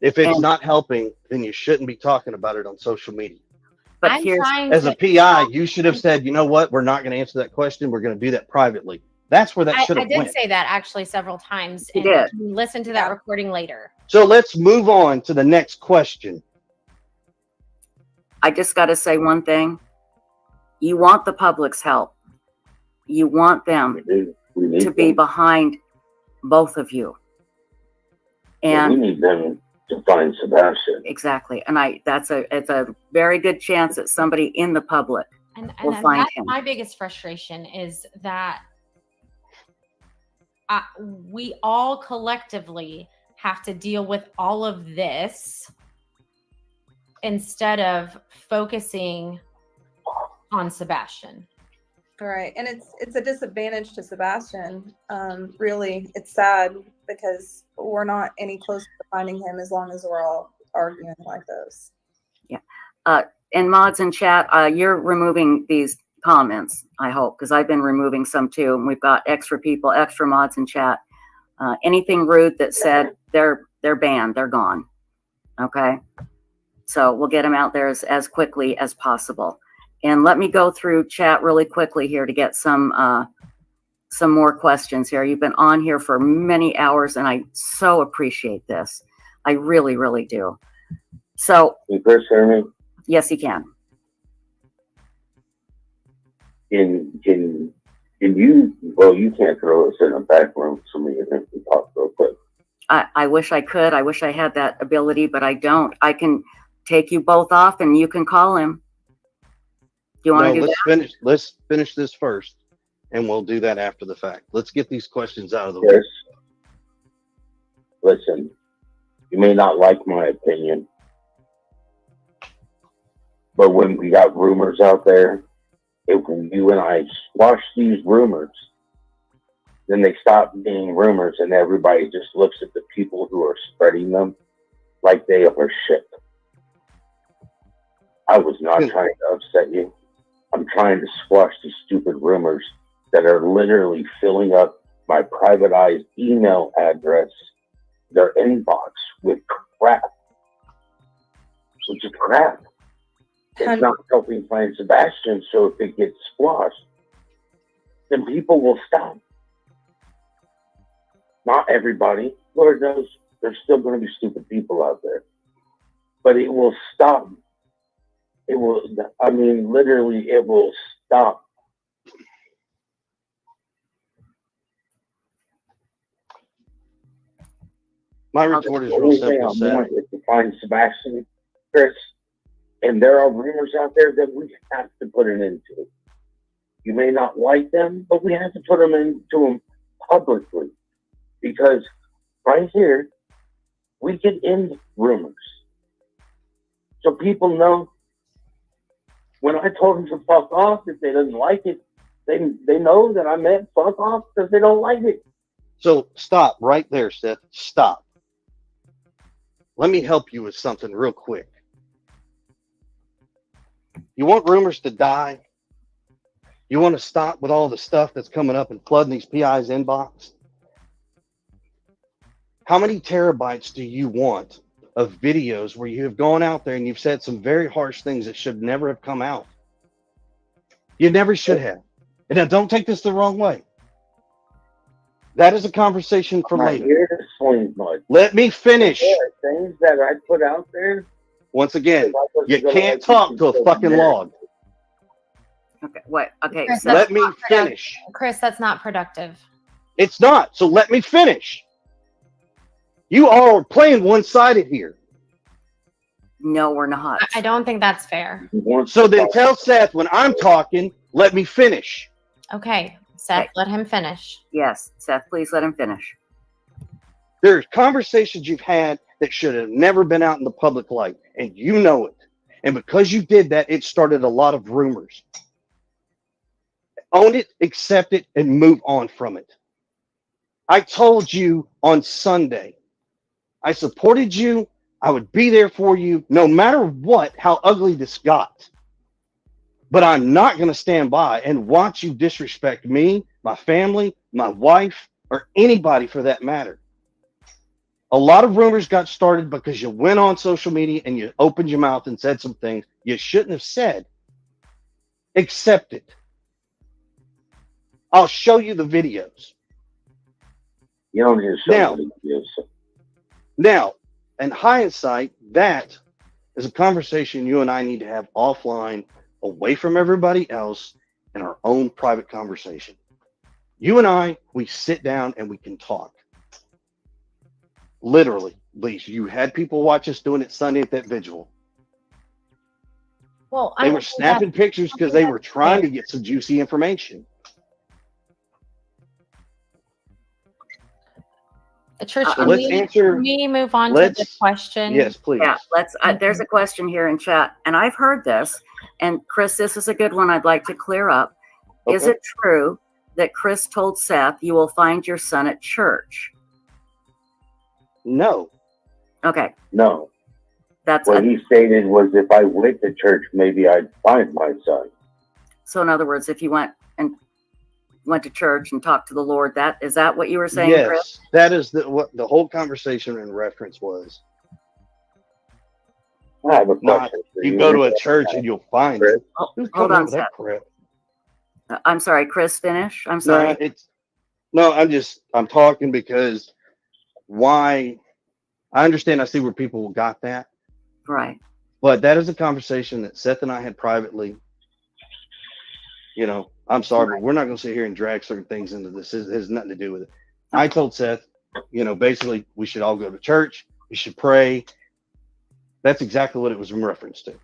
S19: If it's not helping, then you shouldn't be talking about it on social media.
S14: But
S19: as a PI, you should have said, you know what? We're not going to answer that question. We're going to do that privately. That's where that should have went.
S15: I did say that actually several times.
S14: You
S15: and
S14: did.
S15: you can listen to that recording later.
S19: So let's move on to the next question.
S14: I just got to say one thing. You want the public's help. You want them to be behind both of you. And
S21: we need them to find Sebastian.
S14: Exactly. And it's a very good chance that somebody in the public will find
S15: that's
S14: him.
S15: my biggest frustration is that we all collectively have to deal with all of this instead of focusing on Sebastian.
S18: Right. And it's a disadvantage to Sebastian. Really, it's sad because we're not any closer to finding him as long as we're all arguing like this.
S14: Yeah. And mods in chat, you're removing these comments, I hope, because I've been removing some too. And we've got extra people, extra mods in chat. Anything rude that said, they're banned, they're gone. Okay. So we'll get them out there as quickly as possible. And let me go through chat really quickly here to get some more questions here. You've been on here for many hours, and I so appreciate this. I really, really do. So,
S21: Can Chris hear me?
S14: Yes, he can.
S21: Can You can't throw us in a back room so me and him can talk real quick.
S14: I wish I could. I wish I had that ability, but I don't. I can take you both off and you can call him. Do you want to do that?
S19: Let's finish this first, and we'll do that after the fact. Let's get these questions out of the way.
S21: Chris, listen, you may not like my opinion, but when we got rumors out there, if you and I squash these rumors, then they stop being rumors and everybody just looks at the people who are spreading them like they are shit. I was not trying to upset you. I'm trying to squash these stupid rumors that are literally filling up my privatized email address, their inbox with crap. Which is crap. It's not helping find Sebastian, so if it gets squashed, then people will stop. Not everybody. Lord knows there's still going to be stupid people out there. But it will stop. It will, literally, it will stop.
S19: My retort is real simple,
S21: Seth. I want to find Sebastian, Chris, and there are rumors out there that we have to put an end to. You may not like them, but we have to put them into them publicly. Because right here, we can end rumors. So people know when I told them to fuck off, if they didn't like it, they know that I meant fuck off because they don't like it.
S19: So stop right there, Seth. Stop. Let me help you with something real quick. You want rumors to die? You want to stop with all the stuff that's coming up and flooding these PI's inbox? How many terabytes do you want of videos where you have gone out there and you've said some very harsh things that should never have come out? You never should have. And now don't take this the wrong way. That is a conversation for later.
S21: Here to swing mud.
S19: Let me finish.
S21: There are things that I put out there.
S19: Once again, you can't talk to a fucking log.
S14: Okay, what? Okay,
S15: Chris,
S14: so
S19: let me finish.
S15: Chris, that's not productive.
S19: It's not. So let me finish. You all are playing one-sided here.
S14: No, we're not.
S15: I don't think that's fair.
S19: So then tell Seth when I'm talking, let me finish.
S15: Okay, Seth, let him finish.
S14: Yes, Seth, please let him finish.
S19: There's conversations you've had that should have never been out in the public light, and you know it. And because you did that, it started a lot of rumors. Own it, accept it, and move on from it. I told you on Sunday, I supported you. I would be there for you no matter what, how ugly this got. But I'm not going to stand by and watch you disrespect me, my family, my wife, or anybody for that matter. A lot of rumors got started because you went on social media and you opened your mouth and said some things you shouldn't have said. Accept it. I'll show you the videos.
S21: You don't need to show me the videos.
S19: Now, in hindsight, that is a conversation you and I need to have offline, away from everybody else, in our own private conversation. You and I, we sit down and we can talk. Literally, Lise, you had people watch us doing it Sunday at that vigil.
S15: Well,
S19: They were snapping pictures because they were trying to get some juicy information.
S15: Trish,
S19: So
S15: can we move on to the question?
S19: Yes, please.
S14: Yeah, let's. There's a question here in chat, and I've heard this. And Chris, this is a good one. I'd like to clear up.
S21: Okay.
S14: Is it true that Chris told Seth, "You will find your son at church"?
S19: No.
S14: Okay.
S21: No.
S14: That's
S21: what he stated was if I went to church, maybe I'd find my son.
S14: So in other words, if you went to church and talked to the Lord, is that what you were saying,
S19: Yes,
S14: Chris?
S19: that is what the whole conversation in reference was.
S21: I have a
S19: Not
S21: question for
S19: you go to a church and you'll find it. Who's
S14: Hold
S19: coming up
S14: on,
S19: with that
S14: Seth.
S19: crap?
S14: I'm sorry, Chris, finish. I'm sorry.
S19: I'm talking because why I understand. I see where people got that.
S14: Right.
S19: But that is a conversation that Seth and I had privately. I'm sorry, but we're not going to sit here and drag certain things into this. It has nothing to do with it. I told Seth, basically we should all go to church. We should pray. That's exactly what it was in reference to.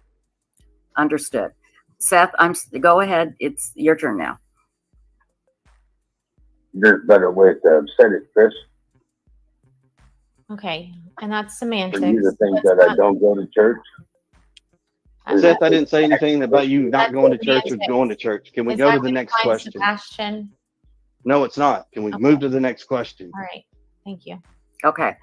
S14: Understood. Seth, go ahead. It's your turn now.
S21: There's a better way to say it, Chris.
S15: Okay, and that's
S21: For you
S15: semantics.
S21: to think that I don't go to church.
S19: Seth, I didn't say anything about you not going to church or going to church. Can we
S15: Is
S19: go
S15: that
S19: to the
S15: what
S19: next
S15: defines
S19: question?
S15: Sebastian?
S19: No, it's not. Can we move to the next question?
S15: All right, thank you.
S14: Okay.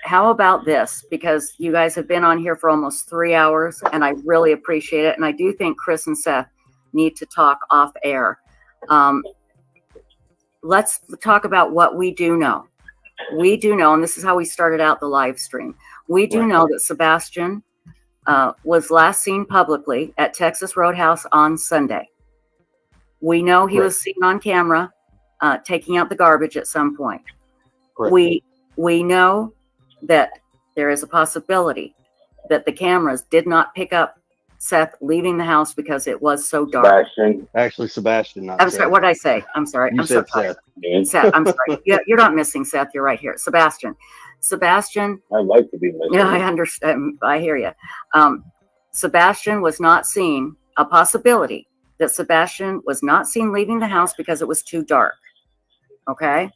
S14: How about this? Because you guys have been on here for almost 3 hours, and I really appreciate it. And I do think Chris and Seth need to talk off air. Let's talk about what we do know. We do know, and this is how we started out the live stream. We do know that Sebastian was last seen publicly at Texas Roadhouse on Sunday. We know he was seen on camera taking out the garbage at some point. We know that there is a possibility that the cameras did not pick up Seth leaving the house because it was so dark.
S19: Actually, Sebastian, not
S14: I'm
S19: Seth.
S14: sorry, what did I say? I'm sorry.
S19: You
S14: I'm so
S19: said
S14: sorry.
S19: Seth.
S14: Seth, I'm sorry. You're not missing Seth. You're right here. Sebastian.
S21: I'd like to be missing.
S14: Yeah, I understand. I hear you. Sebastian was not seen, a possibility that Sebastian was not seen leaving the house because it was too dark. Okay?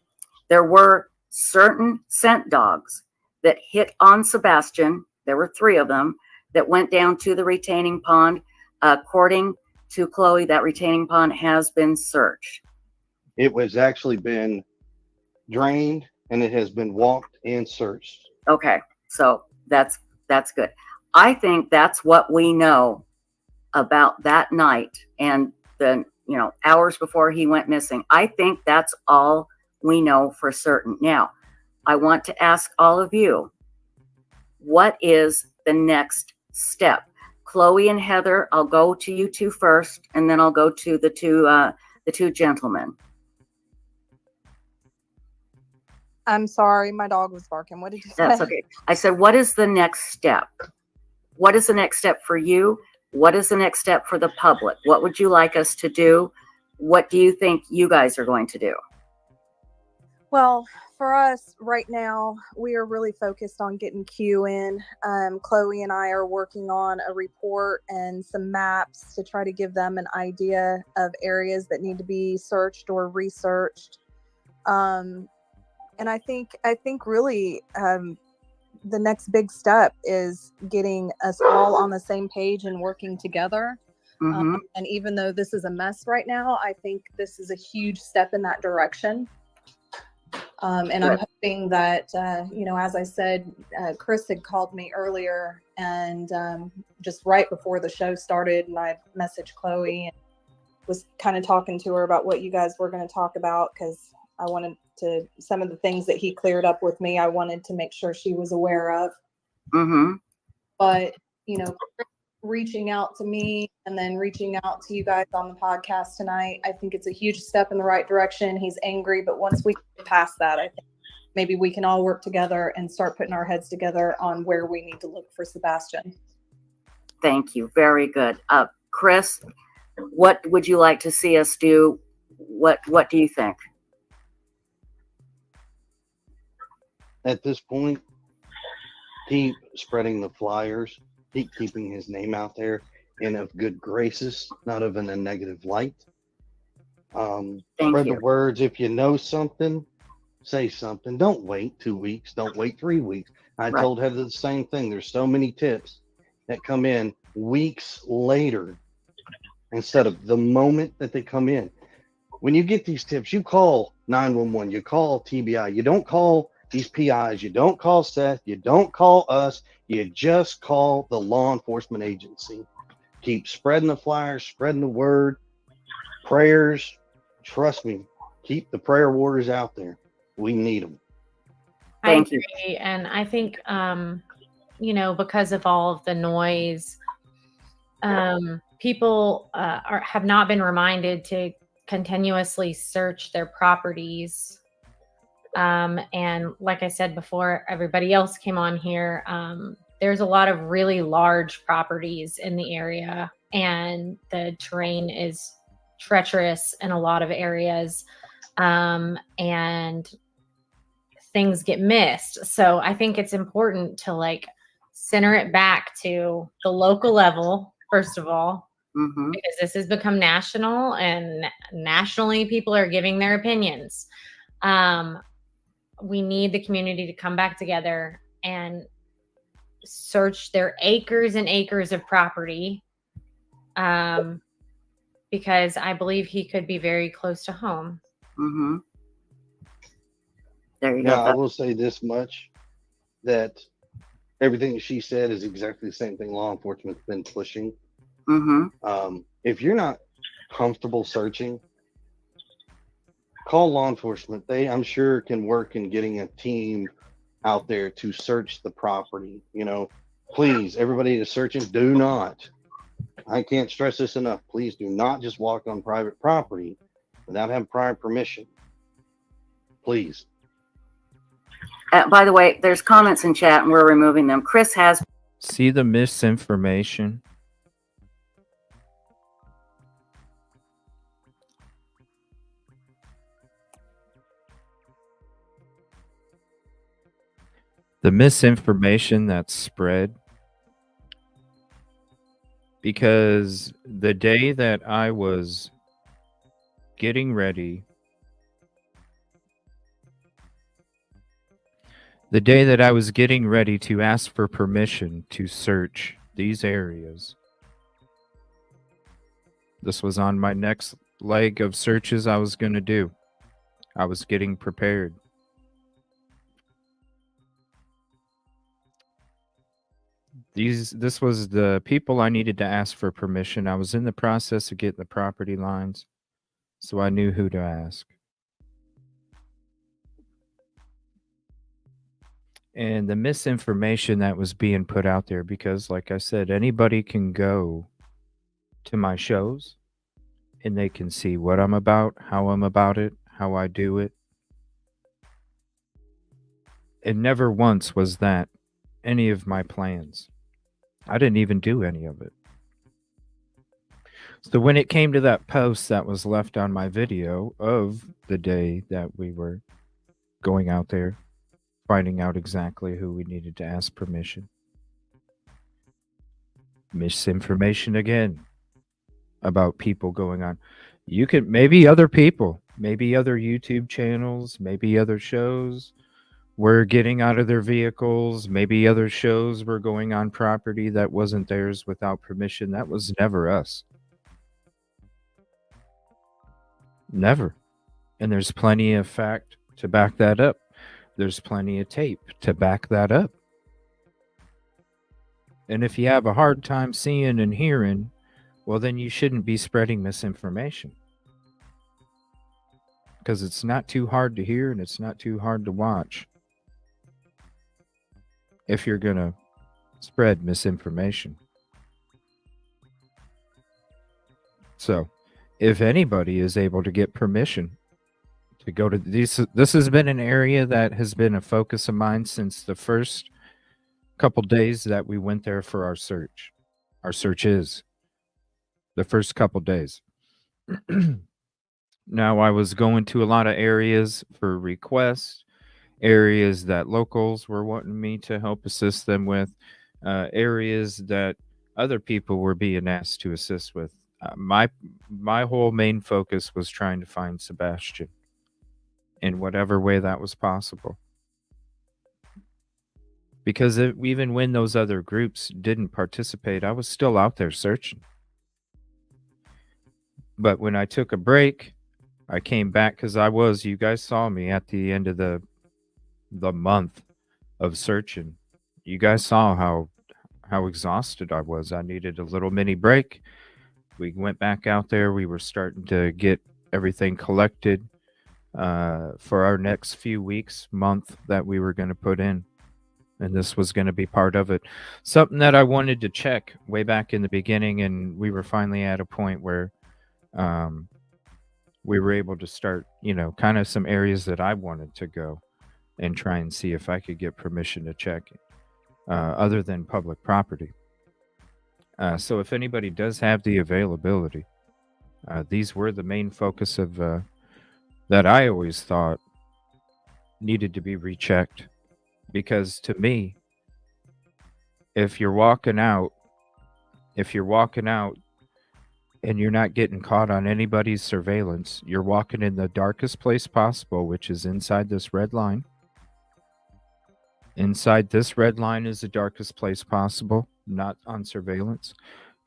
S14: There were certain scent dogs that hit on Sebastian. There were 3 of them that went down to the retaining pond. According to Chloe, that retaining pond has been searched.
S19: It was actually been drained and it has been walked and searched.
S14: Okay, so that's good. I think that's what we know about that night and the hours before he went missing. I think that's all we know for certain. Now, I want to ask all of you, what is the next step? Chloe and Heather, I'll go to you two first, and then I'll go to the two gentlemen.
S18: I'm sorry, my dog was barking. What did you say?
S14: That's okay. I said, what is the next step? What is the next step for you? What is the next step for the public? What would you like us to do? What do you think you guys are going to do?
S18: Well, for us right now, we are really focused on getting Q in. Chloe and I are working on a report and some maps to try to give them an idea of areas that need to be searched or researched. And I think really the next big step is getting us all on the same page and working together. And even though this is a mess right now, I think this is a huge step in that direction. And I'm hoping that, as I said, Chris had called me earlier and just right before the show started, and I messaged Chloe and was kind of talking to her about what you guys were going to talk about, because I wanted to, some of the things that he cleared up with me, I wanted to make sure she was aware of. But, reaching out to me and then reaching out to you guys on the podcast tonight, I think it's a huge step in the right direction. He's angry, but once we get past that, I think maybe we can all work together and start putting our heads together on where we need to look for Sebastian.
S14: Thank you. Very good. Chris, what would you like to see us do? What do you think?
S19: At this point, keep spreading the flyers, keep keeping his name out there in of good graces, not of in a negative light. Spread the words. If you know something, say something. Don't wait 2 weeks. Don't wait 3 weeks. I told Heather the same thing. There's so many tips that come in weeks later instead of the moment that they come in. When you get these tips, you call 911, you call TBI, you don't call these PIs, you don't call Seth, you don't call us, you just call the law enforcement agency. Keep spreading the flyers, spreading the word, prayers. Trust me, keep the prayer warriors out there. We need them.
S15: Thank you. And I think, because of all of the noise, people have not been reminded to continuously search their properties. And like I said before, everybody else came on here. There's a lot of really large properties in the area, and the terrain is treacherous in a lot of areas, and things get missed. So I think it's important to like center it back to the local level, first of all, because this has become national, and nationally people are giving their opinions. We need the community to come back together and search their acres and acres of property, because I believe he could be very close to home.
S14: There you
S19: Now, I
S14: go.
S19: will say this much, that everything she said is exactly the same thing law enforcement's been pushing. If you're not comfortable searching, call law enforcement. They, I'm sure, can work in getting a team out there to search the property. You know, please, everybody that's searching, do not. I can't stress this enough. Please do not just walk on private property without having prior permission. Please.
S14: By the way, there's comments in chat and we're removing them. Chris has.
S1: See the misinformation? The misinformation that's spread, because the day that I was getting ready, to ask for permission to search these areas, this was on my next leg of searches I was going to do. I was getting prepared. This was the people I needed to ask for permission. I was in the process of getting the property lines, so I knew who to ask. And the misinformation that was being put out there, because like I said, anybody can go to my shows and they can see what I'm about, how I'm about it, how I do it. And never once was that any of my plans. I didn't even do any of it. So when it came to that post that was left on my video of the day that we were going out there, finding out exactly who we needed to ask permission. Misinformation again about people going on. You could, maybe other people, maybe other YouTube channels, maybe other shows were getting out of their vehicles. Maybe other shows were going on property that wasn't theirs without permission. That was never us. Never. And there's plenty of fact to back that up. There's plenty of tape to back that up. And if you have a hard time seeing and hearing, well, then you shouldn't be spreading misinformation. Because it's not too hard to hear and it's not too hard to watch if you're going to spread misinformation. So, if anybody is able to get permission to go to this has been an area that has been a focus of mine since the first couple days that we went there for our search. Our search is the first couple days. Now, I was going to a lot of areas for requests, areas that locals were wanting me to help assist them with, areas that other people were being asked to assist with. My whole main focus was trying to find Sebastian in whatever way that was possible. Because even when those other groups didn't participate, I was still out there searching. But when I took a break, I came back because you guys saw me at the end of the month of searching. You guys saw how exhausted I was. I needed a little mini break. We went back out there. We were starting to get everything collected for our next few weeks, month that we were going to put in. And this was going to be part of it. Something that I wanted to check way back in the beginning, and we were finally at a point where we were able to start, kind of some areas that I wanted to go and try and see if I could get permission to check other than public property. So if anybody does have the availability These were the main focus of that I always thought needed to be rechecked. Because to me, if you're walking out, if you're walking out and you're not getting caught on anybody's surveillance, you're walking in the darkest place possible, which is inside this red line. Inside this red line is the darkest place possible, not on surveillance.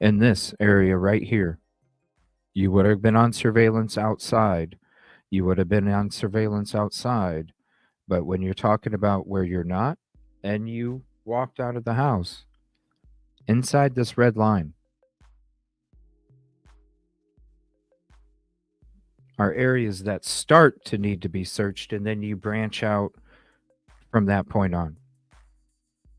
S1: In this area right here, you would have been on surveillance outside. You would have been on surveillance outside. But when you're talking about where you're not and you walked out of the house, inside this red line are areas that start to need to be searched, and then you branch out from that point on.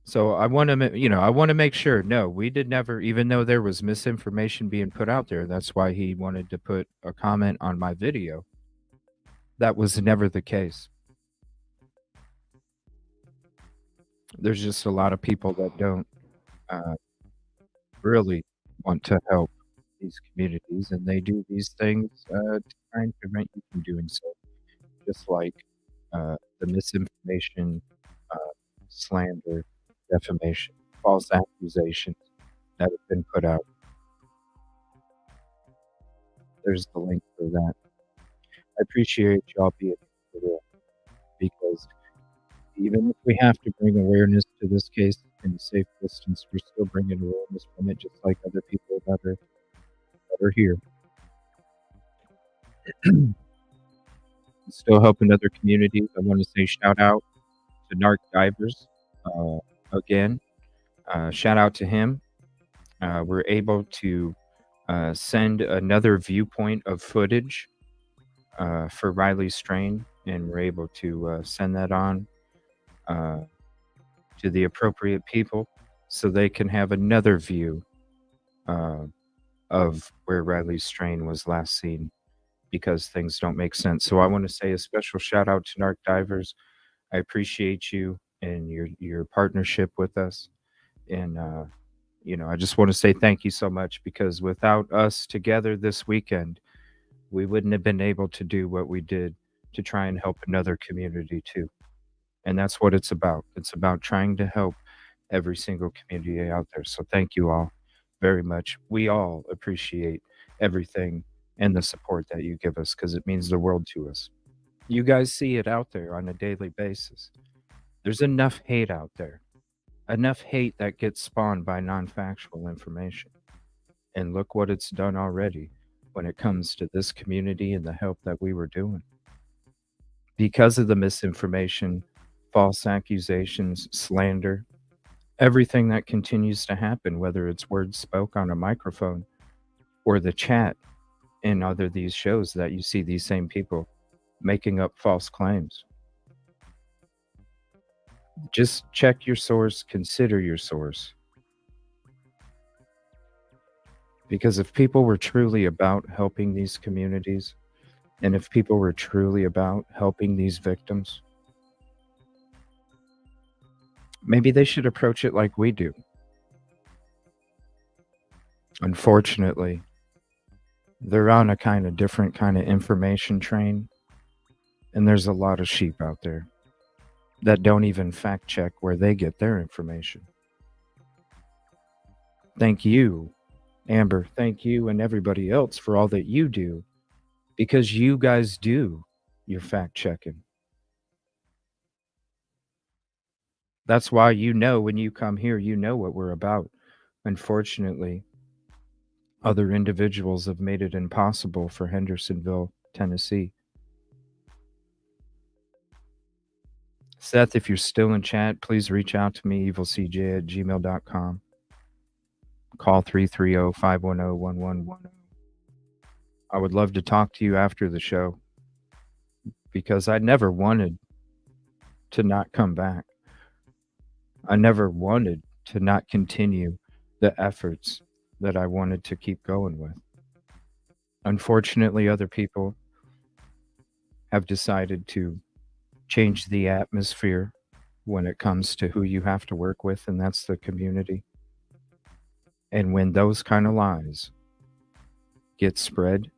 S1: So I want to, I want to make sure. No, we did never, even though there was misinformation being put out there. That's why he wanted to put a comment on my video. That was never the case. There's just a lot of people that don't really want to help these communities, and they do these things to try and prevent you from doing so. Just like the misinformation, slander, defamation, false accusations that have been put out. There's the link for that. I appreciate y'all being here because even if we have to bring awareness to this case in a safe distance, we're still bringing awareness from it, just like other people that are here. Still helping other communities. I want to say shout out to Narc Divers again. Shout out to him. We're able to send another viewpoint of footage for Riley Strain, and we're able to send that on to the appropriate people so they can have another view of where Riley Strain was last seen, because things don't make sense. So I want to say a special shout out to Narc Divers. I appreciate you and your partnership with us. And, I just want to say thank you so much, because without us together this weekend, we wouldn't have been able to do what we did to try and help another community too. And that's what it's about. It's about trying to help every single community out there. So thank you all very much. We all appreciate everything and the support that you give us, because it means the world to us. You guys see it out there on a daily basis. There's enough hate out there, enough hate that gets spawned by non-factual information. And look what it's done already when it comes to this community and the help that we were doing. Because of the misinformation, false accusations, slander, everything that continues to happen, whether it's words spoke on a microphone or the chat in other these shows that you see these same people making up false claims. Just check your source, consider your source. Because if people were truly about helping these communities, and if people were truly about helping these victims, maybe they should approach it like we do. Unfortunately, they're on a kind of different kind of information train, and there's a lot of sheep out there that don't even fact check where they get their information. Thank you, Amber. Thank you and everybody else for all that you do, because you guys do your fact checking. That's why when you come here, you know what we're about. Unfortunately, other individuals have made it impossible for Hendersonville, Tennessee. Seth, if you're still in chat, please reach out to me, evilcj@gmail.com. Call 330-510-1110. I would love to talk to you after the show, because I never wanted to not come back. I never wanted to not continue the efforts that I wanted to keep going with. Unfortunately, other people have decided to change the atmosphere when it comes to who you have to work with, and that's the community. And when those kind of lies get spread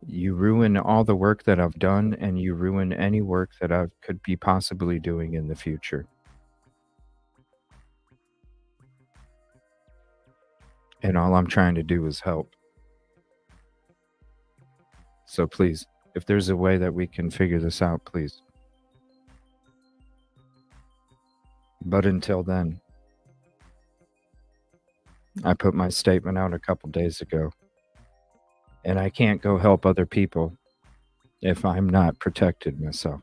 S1: You ruin all the work that I've done, and you ruin any work that I could be possibly doing in the future. And all I'm trying to do is help. So please, if there's a way that we can figure this out, please. But until then, I put my statement out a couple days ago. And I can't go help other people if I'm not protected myself.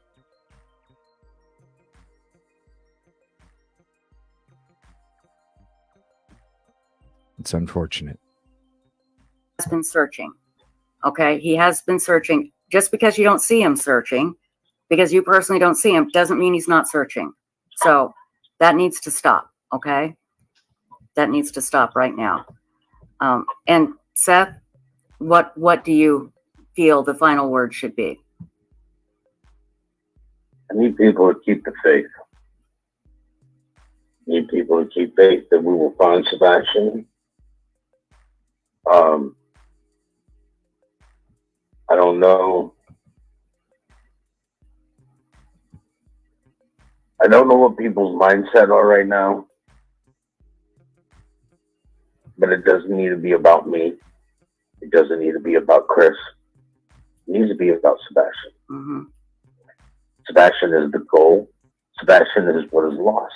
S1: It's unfortunate.
S14: Has been searching. Okay, he has been searching. Just because you don't see him searching, because you personally don't see him, doesn't mean he's not searching. So that needs to stop. Okay, that needs to stop right now. And Seth, what do you feel the final word should be?
S21: I need people to keep the faith. I need people to keep faith that we will find Sebastian. I don't know. I don't know what people's mindset are right now, but it doesn't need to be about me. It doesn't need to be about Chris. It needs to be about Sebastian.
S14: Mm-hmm.
S21: Sebastian is the goal. Sebastian is what is lost.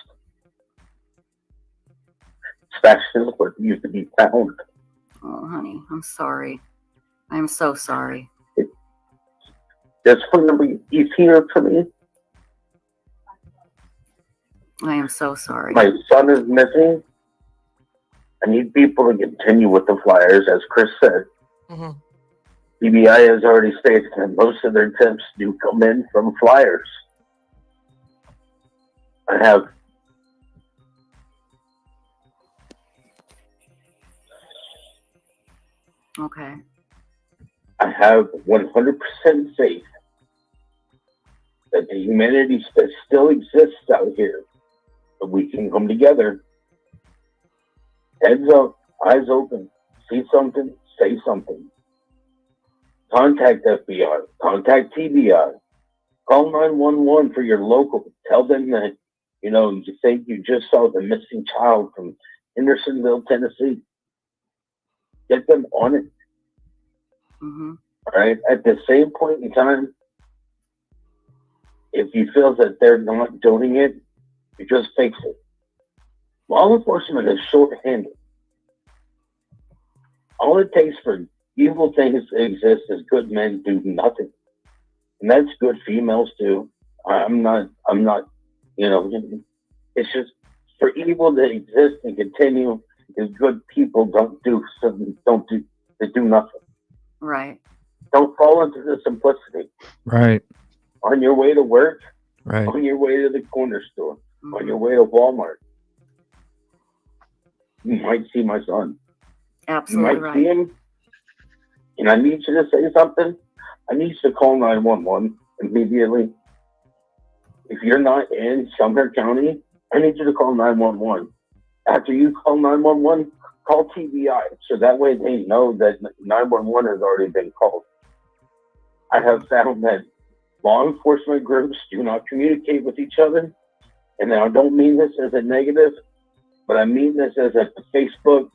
S21: Sebastian is what used to be found.
S14: Oh, honey, I'm sorry. I'm so sorry.
S21: Just for he's here for me.
S14: I am so sorry.
S21: My son is missing. I need people to continue with the flyers, as Chris said.
S16: Mm-hmm.
S21: BBI has already stated that most of their tips do come in from flyers. I have
S14: Okay.
S21: I have 100% faith that the humanity that still exists out here, that we can come together, heads up, eyes open, see something, say something. Contact FBI, contact TBI, call 911 for your local. Tell them that, you think you just saw the missing child from Hendersonville, Tennessee. Get them on it.
S14: Mm-hmm.
S21: All right. At the same point in time, if you feel that they're not doing it, you just fix it. Law enforcement is short-handed. All it takes for evil things to exist is good men do nothing, and that's good females too. I'm not. It's just for evil to exist and continue. Is good people they do nothing.
S14: Right.
S21: Don't fall into the simplicity.
S1: Right.
S21: On your way to work,
S1: Right.
S21: on your way to the corner store, on your way to Walmart, you might see my son.
S14: Absolutely
S21: You might
S14: right.
S21: see him, and I need you to say something. I need you to call 911 immediately. If you're not in Sumner County, I need you to call 911. After you call 911, call TBI, so that way they know that 911 has already been called. I have found that law enforcement groups do not communicate with each other, and I don't mean this as a negative, but I mean this as a Facebook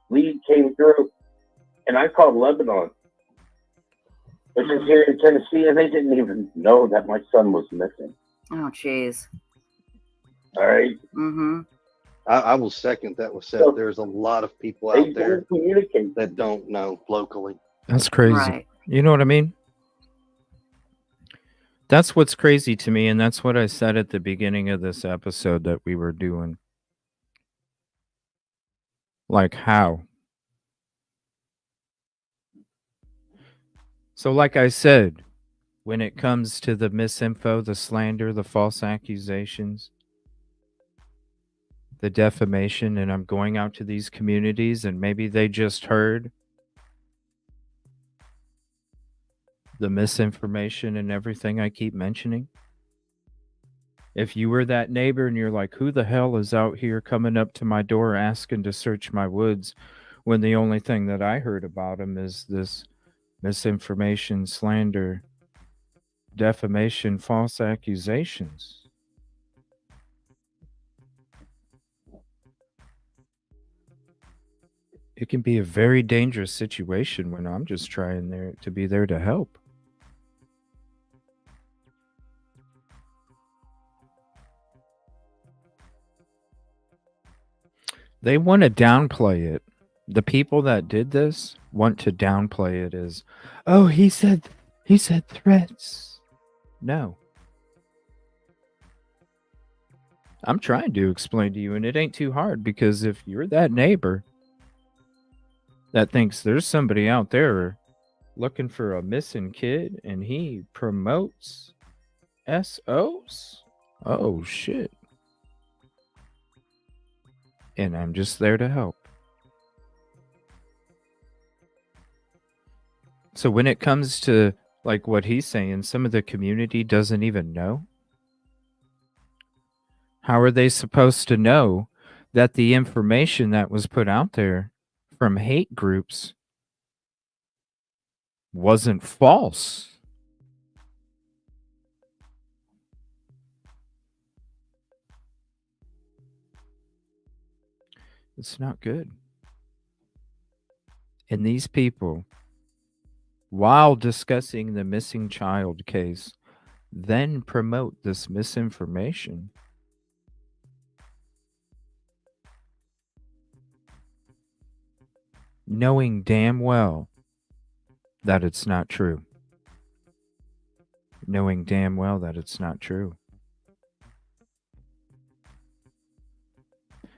S21: lead came through, and I called Lebanon, which is here in Tennessee, and they didn't even know that my son was missing.
S14: Oh, jeez.
S21: All right.
S14: Mm-hmm.
S19: I will second that with Seth.
S21: So,
S19: There's a lot of people
S21: They
S19: out there
S21: don't communicate.
S19: that don't know locally.
S1: That's crazy.
S14: Right.
S1: You know what I mean? That's what's crazy to me, and that's what I said at the beginning of this episode that we were doing. Like, how? So, like I said, when it comes to the misinfo, the slander, the false accusations, the defamation, and I'm going out to these communities, and maybe they just heard the misinformation and everything I keep mentioning. If you were that neighbor and you're like, who the hell is out here coming up to my door asking to search my woods when the only thing that I heard about him is this misinformation, slander, defamation, false accusations. It can be a very dangerous situation when I'm just trying to be there to help. They want to downplay it. The people that did this want to downplay it as, oh, he said threats. No. I'm trying to explain to you, and it ain't too hard, because if you're that neighbor that thinks there's somebody out there looking for a missing kid and he promotes SOs, oh shit. And I'm just there to help. So when it comes to like what he's saying, some of the community doesn't even know. How are they supposed to know that the information that was put out there from hate groups wasn't false? It's not good. And these people, while discussing the missing child case, then promote this misinformation. Knowing damn well that it's not true. Knowing damn well that it's not true.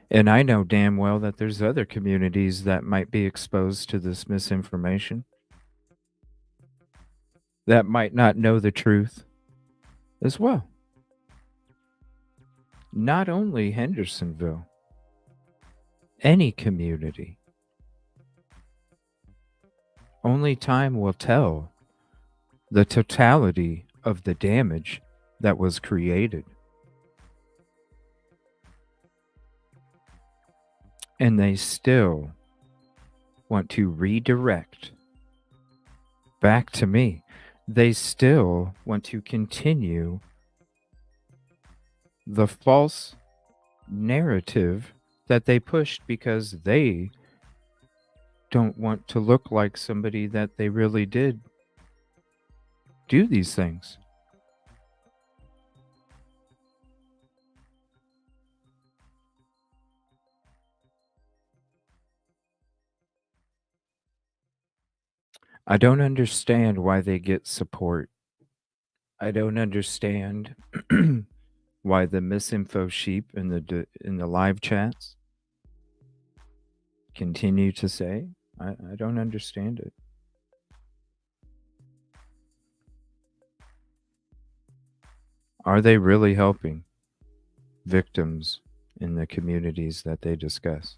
S1: And I know damn well that there's other communities that might be exposed to this misinformation, that might not know the truth as well. Not only Hendersonville, any community. Only time will tell the totality of the damage that was created. And they still want to redirect back to me. They still want to continue the false narrative that they pushed because they don't want to look like somebody that they really did do these things. I don't understand why they get support. I don't understand why the misinfo sheep in the live chats continue to say. I don't understand it. Are they really helping victims in the communities that they discuss?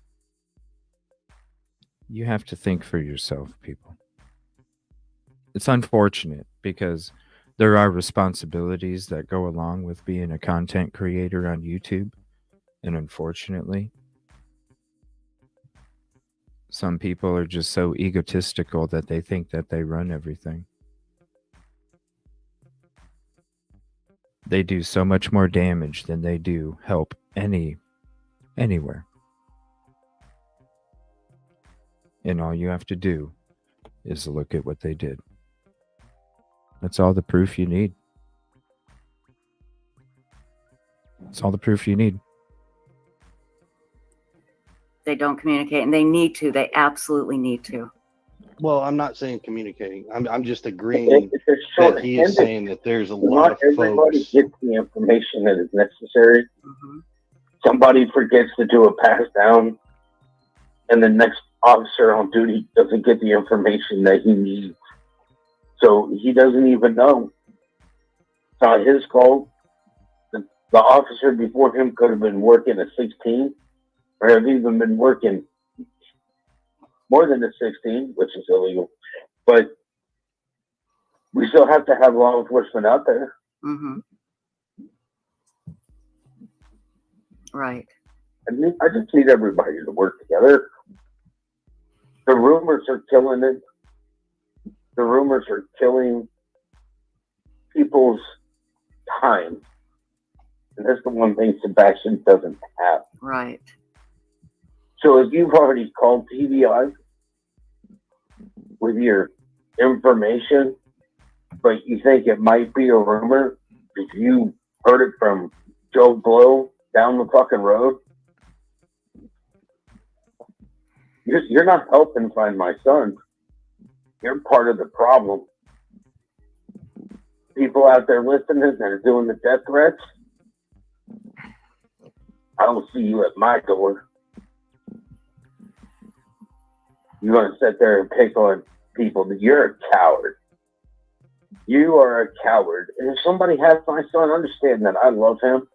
S1: You have to think for yourself, people. It's unfortunate because there are responsibilities that go along with being a content creator on YouTube. And unfortunately, some people are just so egotistical that they think that they run everything. They do so much more damage than they do help anywhere. And all you have to do is look at what they did. That's all the proof you need. That's all the proof you need.
S14: They don't communicate, and they need to. They absolutely need to.
S19: Well, I'm not saying communicating. I'm just agreeing that he is saying that there's a lot of
S21: everybody
S19: folks.
S21: gets the information that is necessary.
S14: Mm-hmm.
S21: Somebody forgets to do a pass down, and the next officer on duty doesn't get the information that he needs. So he doesn't even know. It's not his fault. The officer before him could have been working a 16, or have even been working more than a 16, which is illegal. But we still have to have law enforcement out there.
S14: Mm-hmm. Right.
S21: I just need everybody to work together. The rumors are killing it. the rumors are killing people's time. And that's the one thing Sebastian doesn't have.
S14: Right.
S21: So if you've already called TBI with your information, but you think it might be a rumor, if you heard it from Joe Blow down the fucking road, you're not helping find my son. You're part of the problem. People out there listening that are doing the death threats, I don't see you at my door. You're going to sit there and pick on people. You're a coward. You are a coward. And if somebody has my son, understand that I love him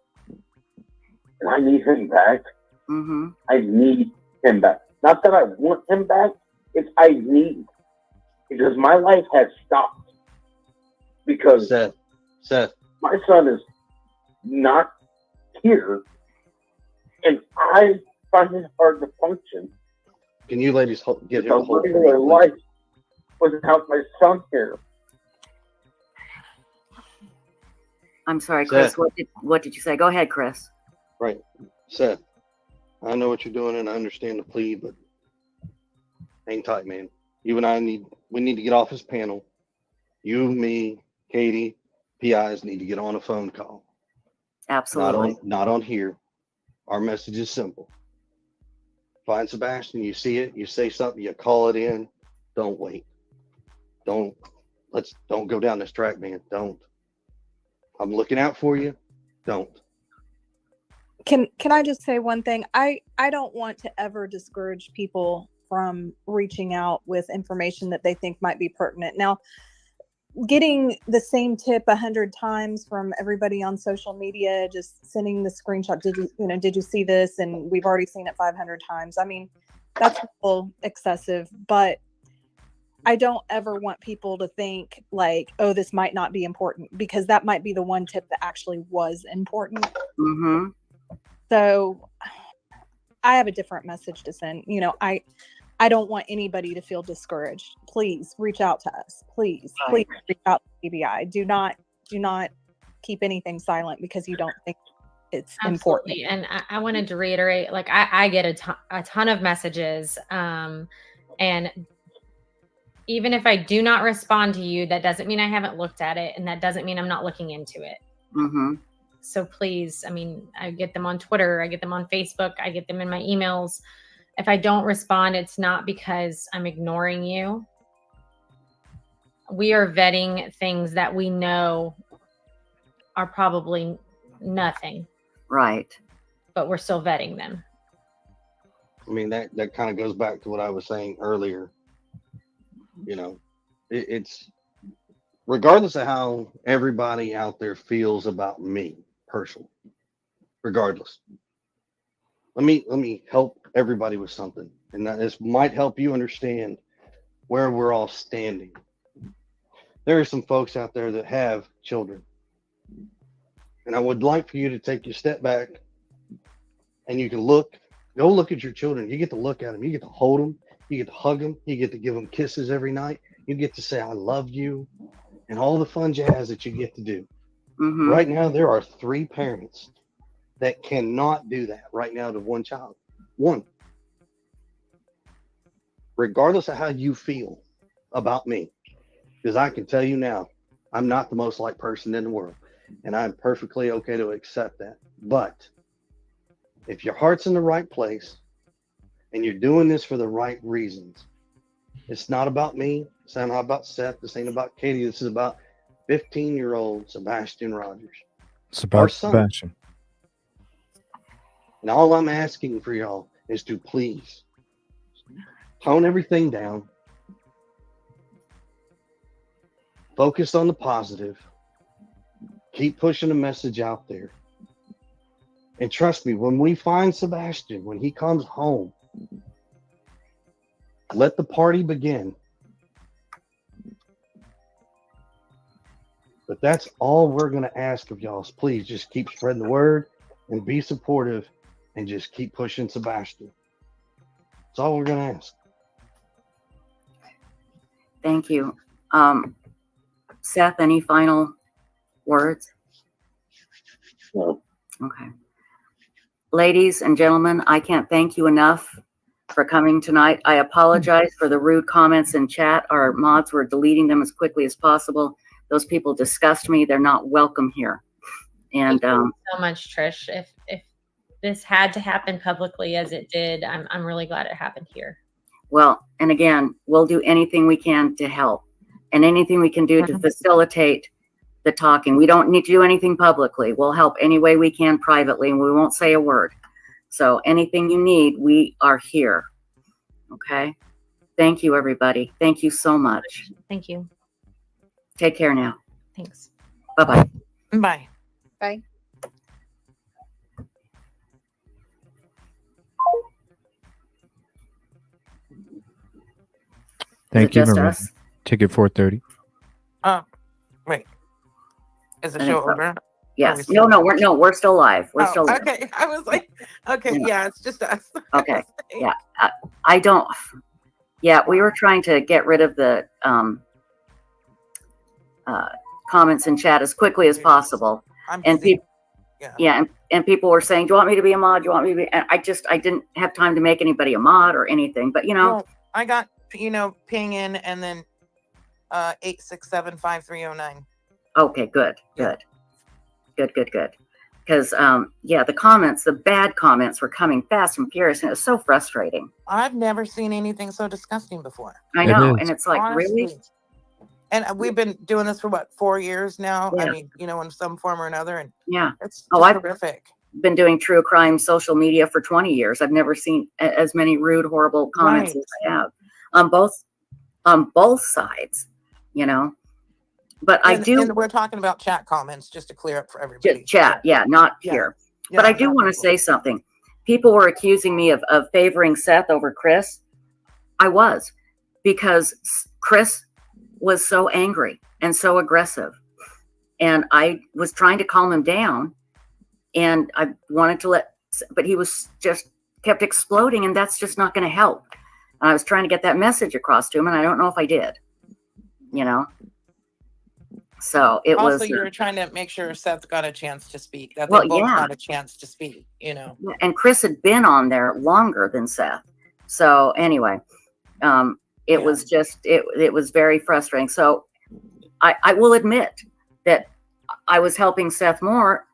S21: and I need him back.
S14: Mm-hmm.
S21: I need him back. Not that I want him back, it's I need. Because my life has stopped. Because
S19: Seth,
S21: my son is not here and I find it hard to function.
S19: Can you ladies get him
S21: a
S19: a hold for me,
S21: regular
S19: please?
S21: life without my son here.
S14: I'm sorry, Chris.
S19: Seth.
S14: What did you say? Go ahead, Chris.
S19: Right. Seth, I know what you're doing and I understand the plea, but hang tight, man. You and I need to get off this panel. You, me, Katie, PIs need to get on a phone call.
S14: Absolutely.
S19: Not on here. Our message is simple. Find Sebastian, you see it, you say something, you call it in. Don't wait. Don't go down this track, man. Don't. I'm looking out for you. Don't.
S18: Can I just say one thing? I don't want to ever discourage people from reaching out with information that they think might be pertinent. Now, getting the same tip 100 times from everybody on social media, just sending the screenshot, did you see this? And we've already seen it 500 times. I mean, that's a little excessive, but I don't ever want people to think like, oh, this might not be important, because that might be the one tip that actually was important.
S14: Mm-hmm.
S18: So I have a different message to send. I don't want anybody to feel discouraged. Please reach out to us. Please reach out to TBI. Do not keep anything silent because you don't think it's important.
S15: Absolutely. And I wanted to reiterate, like I get a ton of messages, and even if I do not respond to you, that doesn't mean I haven't looked at it, and that doesn't mean I'm not looking into it.
S14: Mm-hmm.
S15: So please, I mean, I get them on Twitter, I get them on Facebook, I get them in my emails. If I don't respond, it's not because I'm ignoring you. We are vetting things that we know are probably nothing.
S14: Right.
S15: But we're still vetting them.
S19: I mean, that kind of goes back to what I was saying earlier. It's regardless of how everybody out there feels about me personally, regardless. Let me help everybody with something, and that this might help you understand where we're all standing. There are some folks out there that have children, and I would like for you to take your step back, and you can go look at your children. You get to look at them, you get to hold them, you get to hug them, you get to give them kisses every night, you get to say I love you, and all the fun jazz that you get to do.
S14: Mm-hmm.
S19: Right now, there are 3 parents that cannot do that right now to one child. One. Regardless of how you feel about me, because I can tell you now, I'm not the most liked person in the world, and I'm perfectly okay to accept that. But if your heart's in the right place and you're doing this for the right reasons, it's not about me. It's not about Seth. This ain't about Katie. This is about 15-year-old Sebastian Rogers.
S1: It's about Sebastian.
S19: And all I'm asking for y'all is to please tone everything down. Focus on the positive. Keep pushing the message out there. And trust me, when we find Sebastian, when he comes home, let the party begin. But that's all we're going to ask of y'all is please just keep spreading the word and be supportive and just keep pushing Sebastian. That's all we're going to ask.
S14: Thank you. Seth, any final words?
S21: No.
S14: Okay. Ladies and gentlemen, I can't thank you enough for coming tonight. I apologize for the rude comments in chat. Our mods were deleting them as quickly as possible. Those people disgust me. They're not welcome here. And
S15: Thank you so much, Trish. If this had to happen publicly as it did, I'm really glad it happened here.
S14: well, and again, we'll do anything we can to help and anything we can do to facilitate the talking. We don't need to do anything publicly. We'll help any way we can privately, and we won't say a word. So anything you need, we are here. Okay. Thank you, everybody. Thank you so much.
S15: Thank you.
S14: Take care now.
S15: Thanks.
S14: Bye-bye.
S16: Bye.
S18: Bye.
S1: Thank
S14: it
S1: you,
S14: just
S1: Maria.
S14: us?
S1: Ticket 430.
S16: Wait. Is the
S14: I
S16: show
S14: think so.
S16: over?
S14: Yes. No, we're still live. We're
S16: Oh,
S14: still live.
S16: okay. I was like, okay, yeah, it's just us.
S14: Okay. Yeah. I don't. Yeah, we were trying to get rid of the comments in chat as quickly as possible. And people, and people were saying, "Do you want me to be a mod? Do you want me to be?" And I didn't have time to make anybody a mod or anything. But
S16: Well, I got, ping in and then 8675309.
S14: Okay, good. Because the comments, the bad comments were coming fast and furious, and it was so frustrating.
S16: I've never seen anything so disgusting before.
S14: I know, and it's like, really?
S16: Honestly. And we've been doing this for what, 4 years now?
S14: Yeah.
S16: I mean, in some form or another, and
S14: Yeah.
S16: it's just
S14: I've
S16: horrific.
S14: been doing true crime social media for 20 years. I've never seen as many rude, horrible comments
S16: Right.
S14: as I have on both sides, But
S16: And we're talking about chat comments, just to clear up for everybody.
S14: chat, not here. But I do want to say something. People were accusing me of favoring Seth over Chris. I was, because Chris was so angry and so aggressive. And I was trying to calm him down, and I wanted to but he was just kept exploding, and that's just not going to help. And I was trying to get that message across to him, and I don't know if I did, So it
S16: also,
S14: was.
S16: you were trying to make sure Seth got a chance to speak. That
S14: Well,
S16: they both
S14: yeah.
S16: got a chance to speak.
S14: And Chris had been on there longer than Seth. So anyway, it was just, it was very frustrating. So I will admit that I was helping Seth more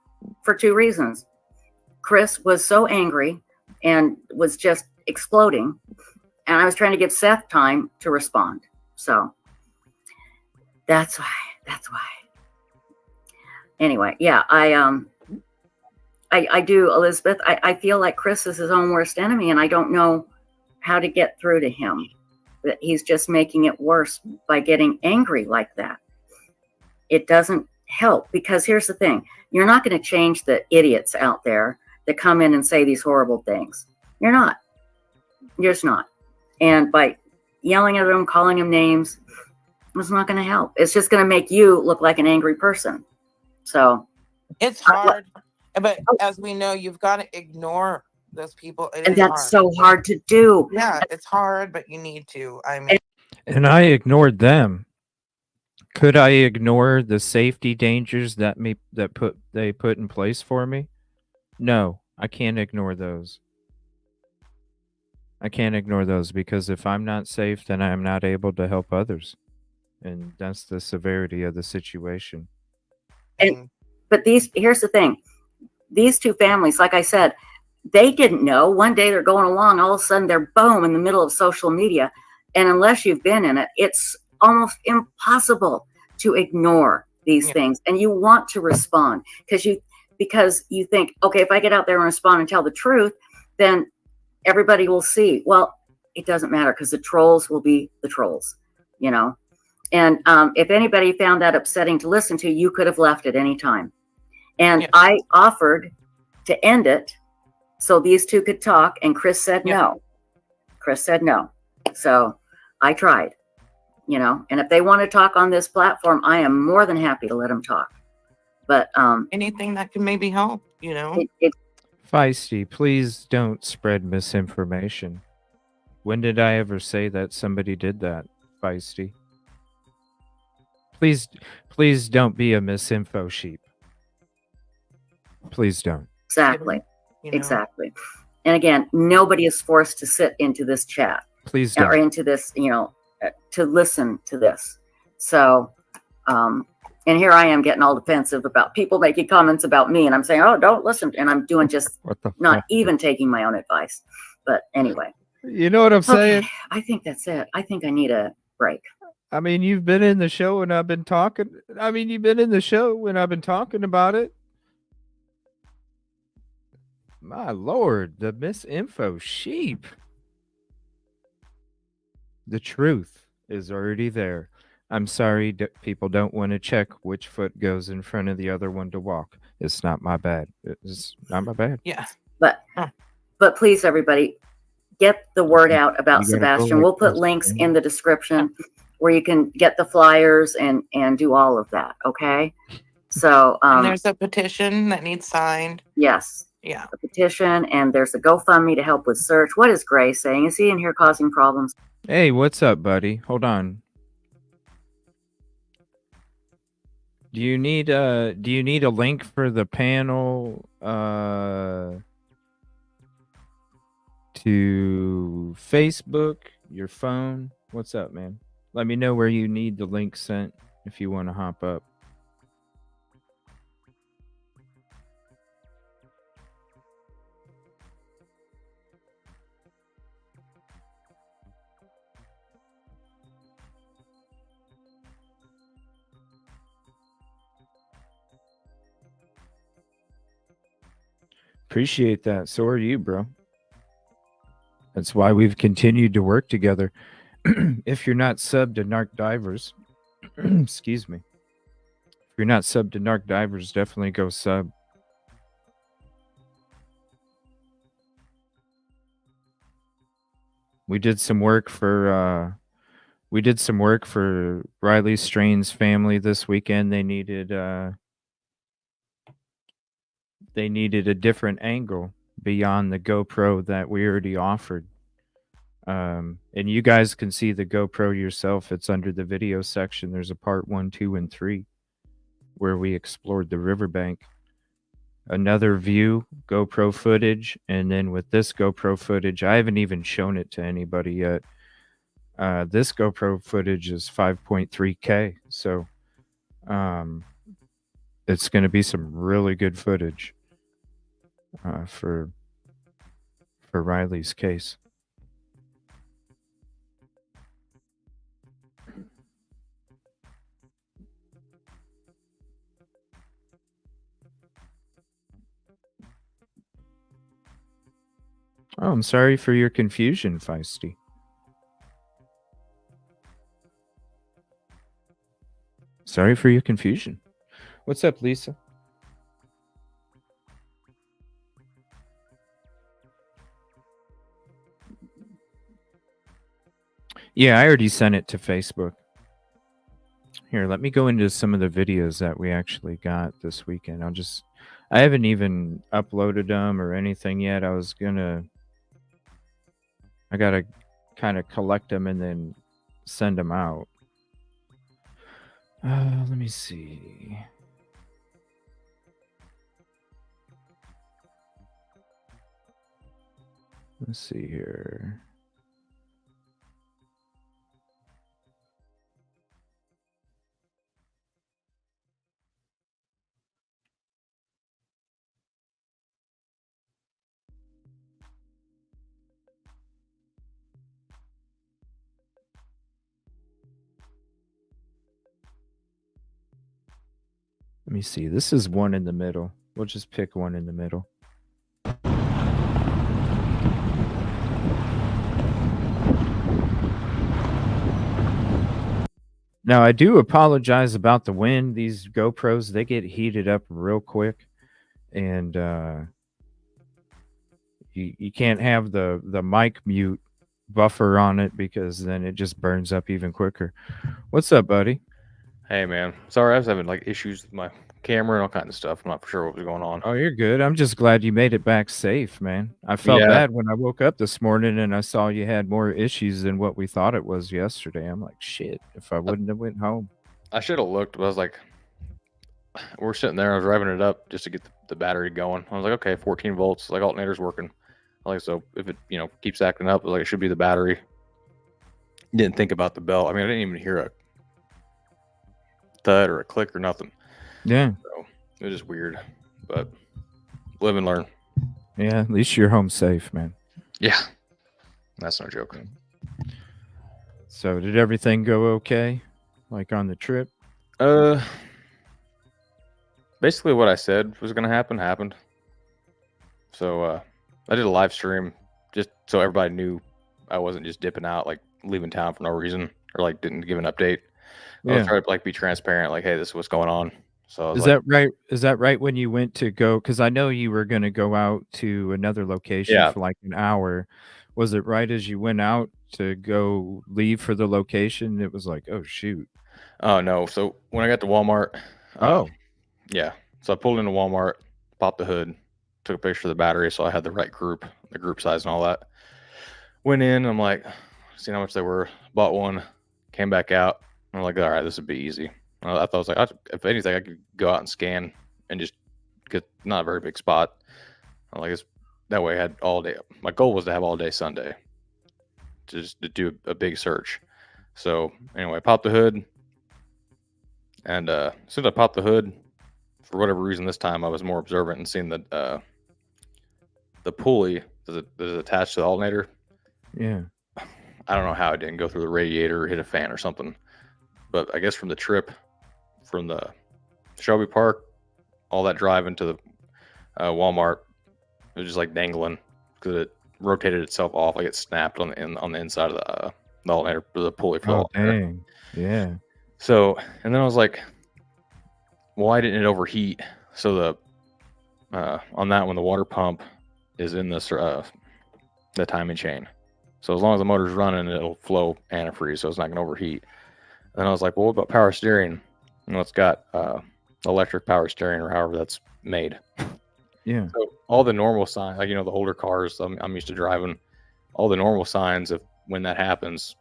S14: for two reasons. Chris was so angry and was just exploding, and I was trying to give Seth time to respond. So that's why. Anyway, yeah, I do, Elizabeth. I feel like Chris is his own worst enemy, and I don't know how to get through to him. That he's just making it worse by getting angry like that. It doesn't help, because here's the thing. You're not going to change the idiots out there that come in and say these horrible things. You're not. You're just not. And by yelling at them, calling them names, it's not going to help. It's just going to make you look like an angry person. So
S16: it's hard, but as we know, you've got to ignore those people.
S14: And that's so hard to do.
S16: Yeah, it's hard, but you need to. I mean,
S1: And I ignored them. Could I ignore the safety dangers that they put in place for me? No, I can't ignore those. I can't ignore those, because if I'm not safe, then I'm not able to help others. And that's the severity of the situation.
S14: But here's the thing. These two families, like I said, they didn't know. One day they're going along, all of a sudden they're boom in the middle of social media. And unless you've been in it, it's almost impossible to ignore these things. And you want to respond because you think, okay, if I get out there and respond and tell the truth, then everybody will see. Well, it doesn't matter, because the trolls will be the trolls, And if anybody found that upsetting to listen to, you could have left at any time. And I offered to end it so these two could talk, and Chris said no. Chris said no. So I tried, and if they want to talk on this platform, I am more than happy to let them talk. But
S16: anything that can maybe help,
S1: Feisty, please don't spread misinformation. When did I ever say that somebody did that, Feisty? please don't be a misinfo sheep. Please don't.
S14: Exactly.
S16: You know?
S14: Exactly. And again, nobody is forced to sit into this chat
S1: Please
S14: or
S1: don't.
S14: into this, to listen to this. So, and here I am getting all defensive about people making comments about me, and I'm saying, oh, don't listen. And I'm doing just
S1: What the
S14: not
S1: fuck?
S14: even taking my own advice. But anyway.
S1: You know what I'm saying?
S14: Okay, I think that's it. I think I need a break.
S1: I mean, you've been in the show and I've been talking. I mean, you've been in the show and I've been talking about it. My Lord, the misinfo sheep. The truth is already there. I'm sorry, people don't want to check which foot goes in front of the other one to walk. It's not my bad. It's not my bad.
S16: Yeah.
S14: But please, everybody, get the word out about
S1: You gotta go
S14: Sebastian.
S1: like
S14: We'll put
S1: this,
S14: links
S1: man.
S14: in the description where you can get the flyers and do all of that. Okay. So,
S16: And there's a petition that needs signed.
S14: yes.
S16: Yeah.
S14: A petition, and there's a GoFundMe to help with search. What is Gray saying? Is he in here causing problems?
S1: Hey, what's up, buddy? Hold on. Do you need a link for the panel to Facebook, your phone? What's up, man? Let me know where you need the link sent if you want to hop up. Appreciate that. So are you, bro. That's why we've continued to work together. If you're not subbed to Narc Divers, excuse me. If you're not subbed to Narc Divers, definitely go sub. We did some work for Riley Strain's family this weekend. They needed a different angle beyond the GoPro that we already offered. And you guys can see the GoPro yourself. It's under the video section. There's a part 1, 2, and 3 where we explored the riverbank. Another view, GoPro footage, and then with this GoPro footage, I haven't even shown it to anybody yet. This GoPro footage is 5.3K, so it's going to be some really good footage for Riley's case. Oh, I'm sorry for your confusion, Feisty. Sorry for your confusion. What's up, Lisa? Yeah, I already sent it to Facebook. Here, let me go into some of the videos that we actually got this weekend. I haven't even uploaded them or anything yet. I gotta kind of collect them and then send them out. Let me see. Let's see here. Let me see. This is one in the middle. We'll just pick one in the middle. Now, I do apologize about the wind. These GoPros, they get heated up real quick. And you can't have the mic mute buffer on it because then it just burns up even quicker. What's up, buddy?
S5: Hey, man. Sorry, I was having like issues with my camera and all kinds of stuff. I'm not sure what was going on.
S1: Oh, you're good. I'm just glad you made it back safe, man. I felt bad when I woke up this morning and I saw you had more issues than what we thought it was yesterday. I'm like, shit, if I wouldn't have went home.
S5: I should have looked, but I was like, we're sitting there. I was revving it up just to get the battery going. I was like, okay, 14 volts. Like alternator's working. Like so, if it keeps acting up, like it should be the battery. Didn't think about the belt. I mean, I didn't even hear a thud or a click or nothing.
S1: Yeah.
S5: So it was just weird, but live and learn.
S1: Yeah, at least you're home safe, man.
S5: Yeah, that's no joke.
S1: So did everything go okay, like on the trip?
S5: Basically what I said was going to happen happened. So I did a live stream just so everybody knew I wasn't just dipping out, like leaving town for no reason, or like didn't give an update. I was
S1: Yeah.
S5: trying to like be transparent, like, hey, this is what's going on. So I was
S1: Is
S5: like,
S1: that right? Is that right when you went to go? Because I know you were going to go out to another location
S5: Yeah.
S1: for like an hour. Was it right as you went out to go leave for the location? It was like, oh shoot.
S5: oh no. So when I got to Walmart,
S1: Oh.
S5: yeah. So I pulled into Walmart, popped the hood, took a picture of the battery, so I had the right group, the group size and all that. Went in, I'm like, seeing how much they were, bought one, came back out. I'm like, all right, this would be easy. I thought I was like, if anything, I could go out and scan and just get not a very big spot. I'm like, that way I had all day. My goal was to have all day Sunday to do a big search. So anyway, I popped the hood, and as soon as I popped the hood, for whatever reason this time I was more observant and seeing the pulley that is attached to the alternator.
S1: Yeah.
S5: I don't know how it didn't go through the radiator or hit a fan or something, but I guess from the trip from the Shelby Park, all that drive into the Walmart, it was just like dangling because it rotated itself off, like it snapped on the inside of the alternator, the pulley for the
S1: Oh
S5: alternator.
S1: dang. Yeah.
S5: So, and then I was like, why didn't it overheat? So on that one, the water pump is in this the timing chain. So as long as the motor's running, it'll flow antifreeze, so it's not going to overheat. And I was like, well, what about power steering? It's got electric power steering or however that's made.
S1: Yeah.
S5: So all the normal signs, like the older cars I'm used to driving, all the normal signs of when that happens,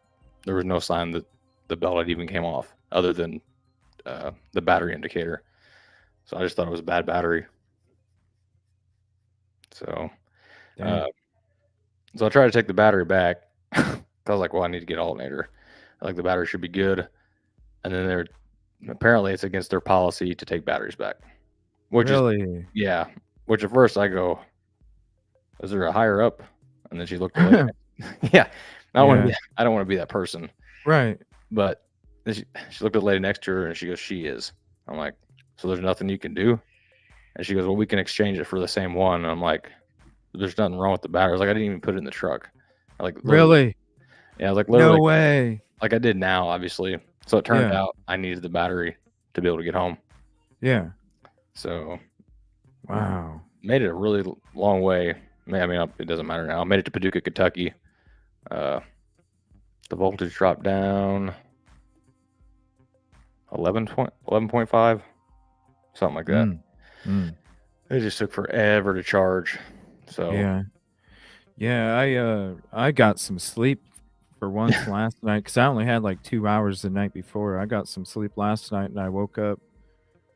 S5: there was no sign that the belt even came off, other than the battery indicator. So I just thought it was a bad battery. So, so I tried to take the battery back. I was like, well, I need to get an alternator. Like the battery should be good. And then apparently it's against their policy to take batteries back.
S1: Really?
S5: Yeah. Which at first I go, is there a higher up? And then she looked at the lady. Yeah. I don't want to be that person.
S1: Right.
S5: But then she looked at the lady next to her and she goes, she is. I'm like, so there's nothing you can do? And she goes, well, we can exchange it for the same one. And I'm like, there's nothing wrong with the battery. I was like, I didn't even put it in the truck.
S1: Really?
S5: Yeah, I was like,
S1: no way.
S5: Like I did now, obviously. So it turned out I needed the battery to be able to get home.
S1: Yeah.
S5: So,
S1: wow.
S5: Made it a really long way. I mean, it doesn't matter now. I made it to Paducah, Kentucky. The voltage dropped down 11.5, something like that. It just took forever to charge. So
S1: yeah, I got some sleep for once last night because I only had like 2 hours the night before. I got some sleep last night and I woke up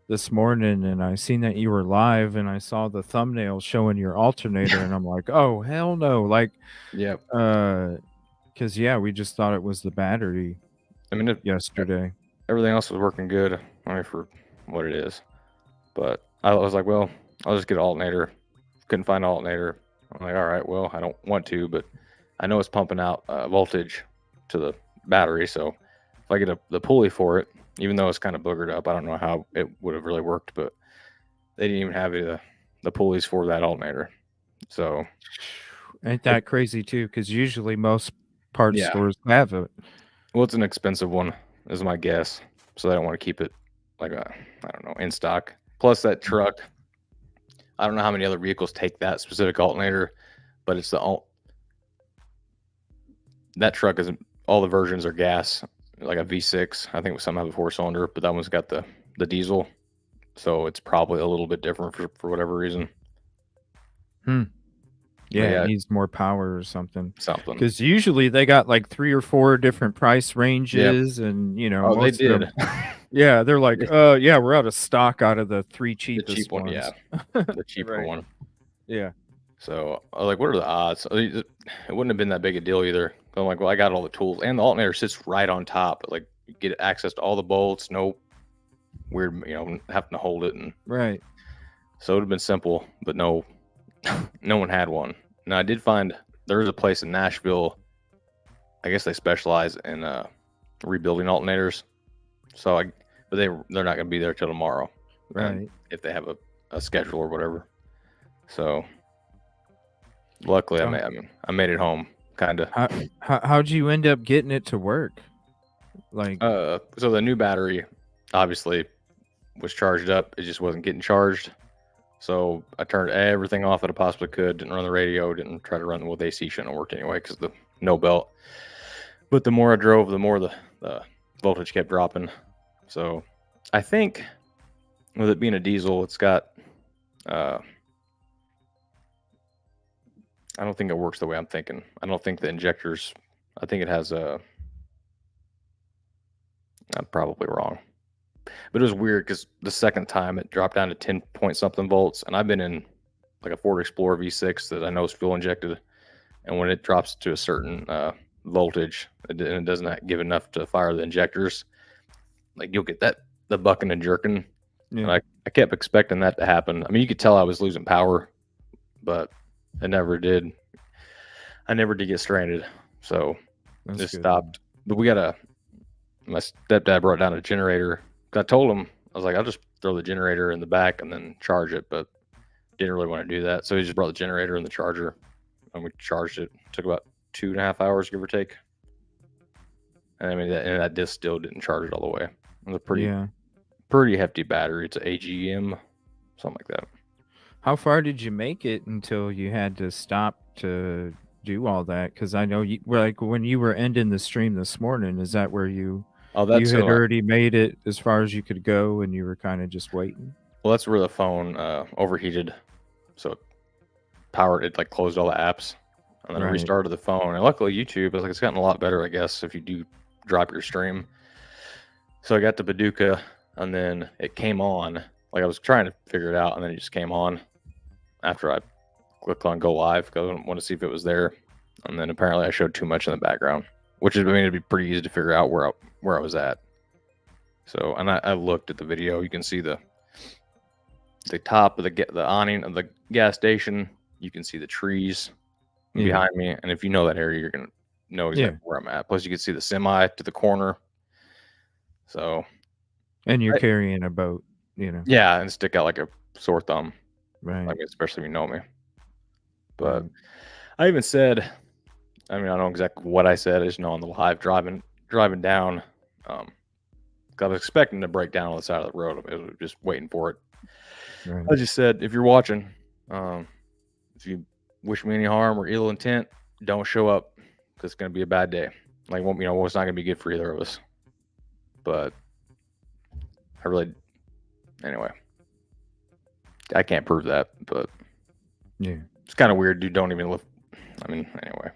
S1: this morning and I seen that you were live and I saw the thumbnail showing your alternator and I'm like, oh hell no, like
S5: yep.
S1: Because we just thought it was the battery.
S5: I mean,
S1: yesterday
S5: everything else was working good. I mean, for what it is, but I was like, well, I'll just get an alternator. Couldn't find an alternator. I'm like, all right, well, I don't want to, but I know it's pumping out voltage to the battery. So if I get the pulley for it, even though it's kind of boogered up, I don't know how it would have really worked, but they didn't even have the pulleys for that alternator. So
S1: ain't that crazy too? Because usually most parts stores have it.
S5: Well, it's an expensive one, is my guess. So they don't want to keep it like I don't know, in stock. Plus that truck, I don't know how many other vehicles take that specific alternator, but it's that truck isn't. All the versions are gas, like a V6. I think some have a 4-cylinder, but that one's got the diesel, so it's probably a little bit different for whatever reason.
S1: Yeah, it needs more power or something.
S5: Something.
S1: Because usually they got like 3 or 4 different price ranges, and
S5: they did.
S1: Yeah, they're like, yeah, we're out of stock out of the 3
S5: The
S1: cheapest
S5: cheap one,
S1: ones.
S5: yeah, the cheaper
S1: Right.
S5: one.
S1: Yeah.
S5: So I was like, what are the odds? It wouldn't have been that big a deal either. I'm like, well, I got all the tools, and the alternator sits right on top. Like, you get access to all the bolts, no weird, having to hold it, and
S1: Right.
S5: so it would have been simple, but no, no one had one. Now I did find there is a place in Nashville. I guess they specialize in rebuilding alternators. So but they're not going to be there till tomorrow,
S1: Right.
S5: if they have a schedule or whatever. So luckily,
S1: So-
S5: I made it home, kind of.
S1: How'd you end up getting it to work? Like,
S5: So the new battery obviously was charged up. It just wasn't getting charged. So I turned everything off that I possibly could. Didn't run the radio. Didn't try to run with AC. Shouldn't have worked anyway because the no belt. But the more I drove, the more the voltage kept dropping. So I think with it being a diesel, it's got. I don't think it works the way I'm thinking. I don't think the injectors. I think it has a. I'm probably wrong. But it was weird because the second time it dropped down to 10 point something volts, and I've been in like a Ford Explorer V6 that I know is fuel injected, and when it drops to a certain voltage and it doesn't give enough to fire the injectors, like you'll get the bucking and jerking.
S1: Yeah.
S5: And I kept expecting that to happen. I mean, you could tell I was losing power, but it never did. I never did get stranded, so
S1: That's
S5: just
S1: good.
S5: stopped. But my stepdad brought down a generator. I told him, I was like, I'll just throw the generator in the back and then charge it, but didn't really want to do that. So he just brought the generator and the charger, and we charged it. Took about 2.5 hours, give or take. And I mean, that disc still didn't charge it all the way. It was a pretty hefty battery. It's an AGM, something like that.
S1: how far did you make it until you had to stop to do all that? Because I know you, like when you were ending the stream this morning, is that where you
S5: that's
S1: had
S5: so,
S1: already made it as far as you could go, and you were kind of just waiting?
S5: Well, that's where the phone overheated, so it powered it, like closed all the apps, and then
S1: Right.
S5: restarted the phone. And luckily, YouTube, it's gotten a lot better, I guess, if you do drop your stream. So I got to Paducah, and then it came on. Like I was trying to figure it out, and then it just came on after I clicked on go live because I wanted to see if it was there. And then apparently I showed too much in the background, which is, I mean, it'd be pretty easy to figure out where I was at. So, and I looked at the video. You can see the top of the awning of the gas station. You can see the trees
S1: Yeah.
S5: behind me, and if you know that area, you're gonna know exactly where I'm at. Plus, you can see the semi to the corner. So,
S1: And you're carrying a boat, you know.
S5: yeah, and stick out like a sore thumb.
S1: Right.
S5: Like, especially if you know me. But I even said, I mean, I don't know exactly what I said. I just know on the live driving down. 'Cause I was expecting to break down on the side of the road. I was just waiting for it.
S1: Right.
S5: I just said, if you're watching, if you wish me any harm or ill intent, don't show up because it's going to be a bad day. Like, it's not going to be good for either of us. But anyway, I can't prove that, but
S1: yeah,
S5: it's kind of weird. Dude, don't even live. I mean, anyway,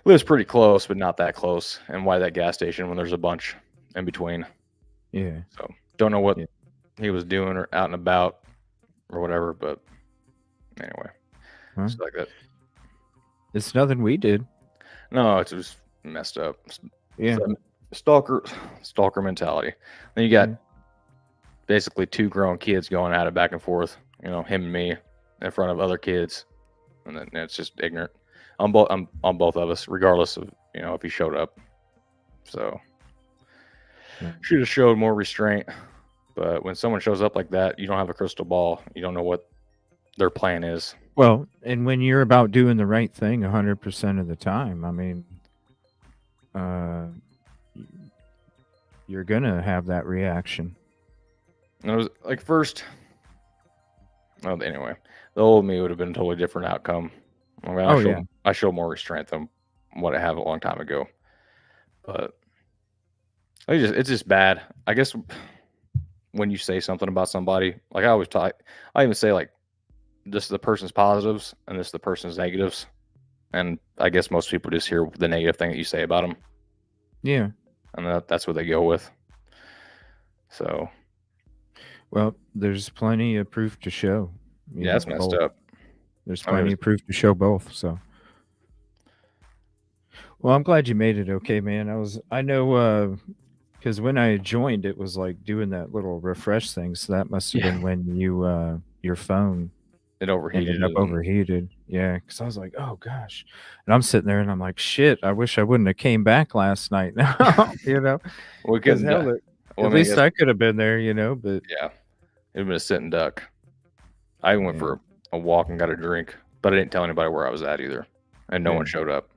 S5: lives pretty close, but not that close. And why that gas station when there's a bunch in between?
S1: Yeah.
S5: So don't know what he was doing or out and about or whatever, but anyway,
S1: Huh?
S5: just like that.
S1: It's nothing we did.
S5: No, it's just messed up.
S1: Yeah.
S5: Stalker mentality. Then you got basically two grown kids going at it back and forth. Him and me in front of other kids, and then it's just ignorant on both of us, regardless of if he showed up. So should have showed more restraint. But when someone shows up like that, you don't have a crystal ball. You don't know what their plan is.
S1: Well, and when you're about doing the right thing 100% of the time, I mean, you're gonna have that reaction.
S5: And it was like first. Oh, anyway, the old me would have been a totally different outcome. I mean, I show more restraint than what I have a long time ago. But it's just bad. I guess when you say something about somebody, like I always talk, I even say like, this is the person's positives and this is the person's negatives. And I guess most people just hear the negative thing that you say about them.
S1: Yeah.
S5: And that's what they go with. So
S1: Well, there's plenty of proof to show.
S5: yeah, that's messed
S1: both.
S5: up.
S1: There's
S5: I mean,
S1: plenty of proof to show both. So, well, I'm glad you made it okay, man. I know, because when I joined, it was like doing that little refresh thing. So that must have
S5: Yeah.
S1: been when your phone
S5: It overheated.
S1: ended up
S5: And
S1: overheated. Yeah, because I was like, oh gosh, and I'm sitting there and I'm like, shit, I wish I wouldn't have came back last night. Now,
S5: we
S1: because
S5: couldn't.
S1: hell,
S5: Well,
S1: at
S5: I mean, I
S1: least
S5: guess,
S1: I could have been there, But
S5: yeah, it'd been a sitting duck. I went
S1: Yeah.
S5: for a walk and got a drink, but I didn't tell anybody where I was at either, and no one
S1: Yeah.
S5: showed up.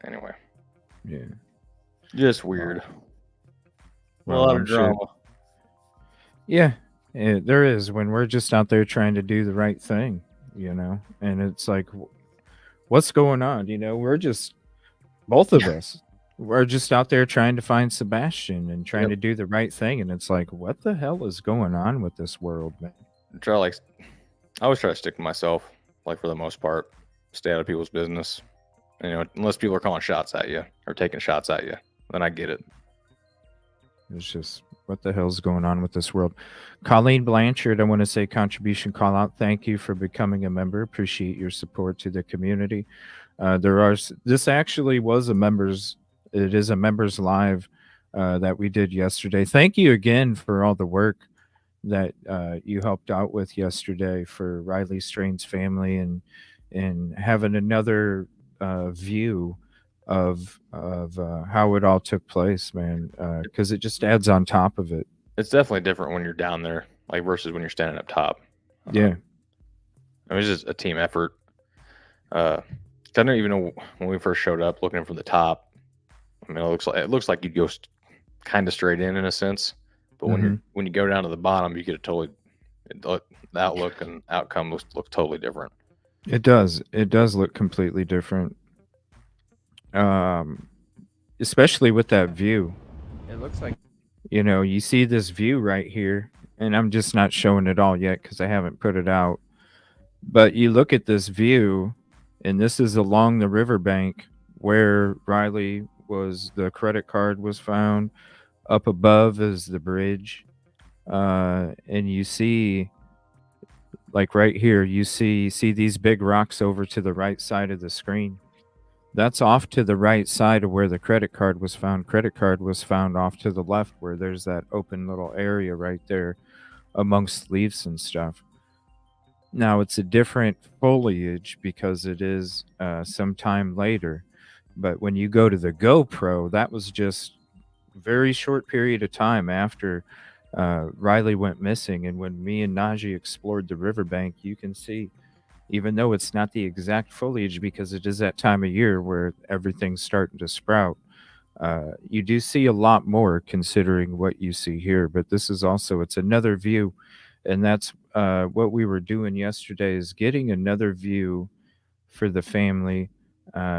S5: Anyway,
S1: yeah,
S5: just weird. A
S1: well,
S5: lot
S1: I'm
S5: of
S1: sure.
S5: drama.
S1: Yeah, there is when we're just out there trying to do the right thing, and it's like, what's going on? We're just both of us. We're just out there trying to find Sebastian and trying
S5: Yep.
S1: to do the right thing, and it's like, what the hell is going on with this world, man?
S5: I always try to stick to myself, for the most part, stay out of people's business. Unless people are calling shots at you or taking shots at you, then I get it.
S1: It's just, what the hell's going on with this world? Colleen Blanchard, I want to say contribution call out. Thank you for becoming a member. Appreciate your support to the community. This actually was it is a members live that we did yesterday. Thank you again for all the work that you helped out with yesterday for Riley Strain's family and having another view of how it all took place, man, because it just adds on top of it.
S5: It's definitely different when you're down there, versus when you're standing up top.
S1: Yeah.
S5: It was just a team effort. I don't even know when we first showed up looking from the top. I mean, it looks like you'd go kind of straight in a sense, but when you go down to the bottom, you get the outlook and outcome looks totally different.
S1: It does look completely different, especially with that view. It looks like you see this view right here, and I'm just not showing it all yet because I haven't put it out, but you look at this view, and this is along the riverbank where the credit card was found. Up above is the bridge, and you see, right here, you see these big rocks over to the right side of the screen. That's off to the right side of where the credit card was found. Credit card was found off to the left where there's that open little area right there amongst leaves and stuff. Now, it's a different foliage because it is some time later. But when you go to the GoPro, that was just a very short period of time after Riley went missing. And when me and Najee explored the riverbank, you can see, even though it's not the exact foliage because it is that time of year where everything's starting to sprout, you do see a lot more considering what you see here. But this is also, it's another view. And that's what we were doing yesterday, is getting another view for the family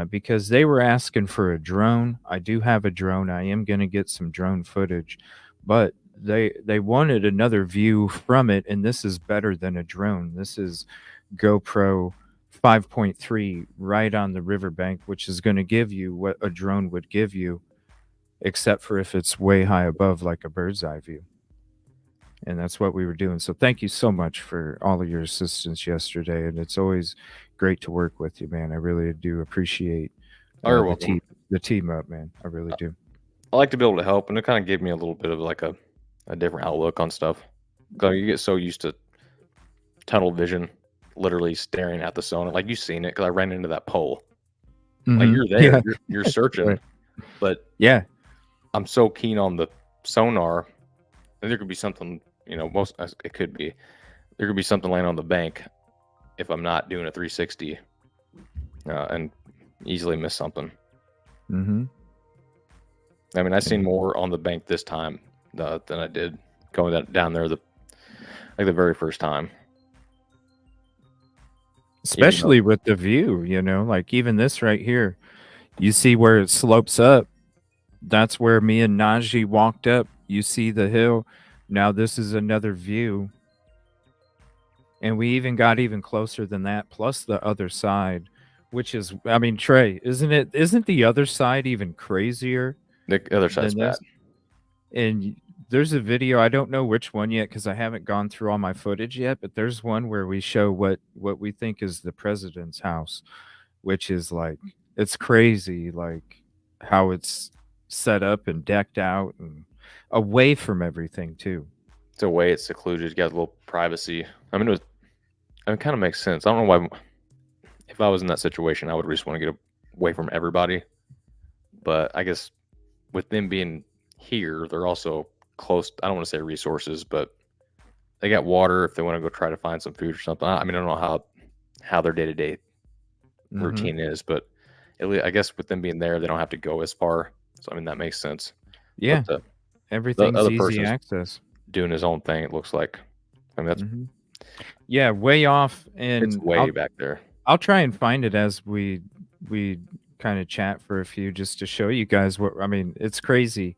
S1: because they were asking for a drone. I do have a drone. I am going to get some drone footage, but they wanted another view from it, and this is better than a drone. This is GoPro 5.3 right on the riverbank, which is going to give you what a drone would give you, except for if it's way high above, like a bird's eye view. And that's what we were doing. So thank you so much for all of your assistance yesterday. And it's always great to work with you, man. I really do appreciate
S5: You're welcome.
S1: the team up, man. I really do.
S5: I like to be able to help, and it kind of gave me a little bit of a different outlook on stuff. Because you get so used to tunnel vision, literally staring at the sonar. You've seen it because I ran into that pole. You're there,
S1: Yeah.
S5: you're searching,
S1: Right.
S5: but
S1: yeah,
S5: I'm so keen on the sonar. And there could be something, it could be. There could be something laying on the bank if I'm not doing a 360 and easily miss something.
S1: Mm-hmm.
S5: I mean, I seen more on the bank this time than I did going down there the very first time.
S1: Especially with the view, even this right here, you see where it slopes up. That's where me and Najee walked up. You see the hill. Now this is another view. And we even got even closer than that, plus the other side, which is, I mean, Trey, isn't the other side even crazier?
S5: The other side's bad.
S1: And there's a video. I don't know which one yet because I haven't gone through all my footage yet. But there's one where we show what we think is the president's house, which is like it's crazy, like how it's set up and decked out and away from everything too.
S5: It's a way it's secluded. You got a little privacy. I mean, it kind of makes sense. I don't know why. If I was in that situation, I would just want to get away from everybody. But I guess with them being here, they're also close. I don't want to say resources, but they got water if they want to go try to find some food or something. I mean, I don't know how their day-to-day routine is, but at least, I guess with them being there, they don't have to go as far. So I mean, that makes sense.
S1: Yeah,
S5: But
S1: everything's
S5: the other
S1: easy
S5: person's
S1: access.
S5: doing his own thing. It looks like. I mean, that's
S1: Yeah, way off, and
S5: it's way back there.
S1: I'll try and find it as we kind of chat for a few just to show you guys what I mean. It's crazy,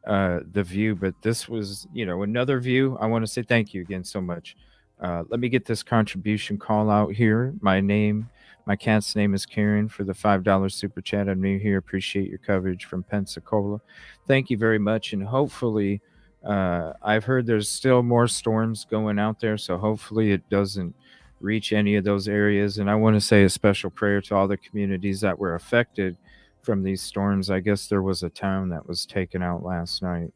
S1: the view, but this was another view. I want to say thank you again so much. Let me get this contribution call out here. My cat's name is Karen for the $5 super chat. I'm new here. Appreciate your coverage from Pensacola. Thank you very much, and hopefully. I've heard there's still more storms going out there, so hopefully it doesn't reach any of those areas. And I want to say a special prayer to all the communities that were affected from these storms. I guess there was a town that was taken out last night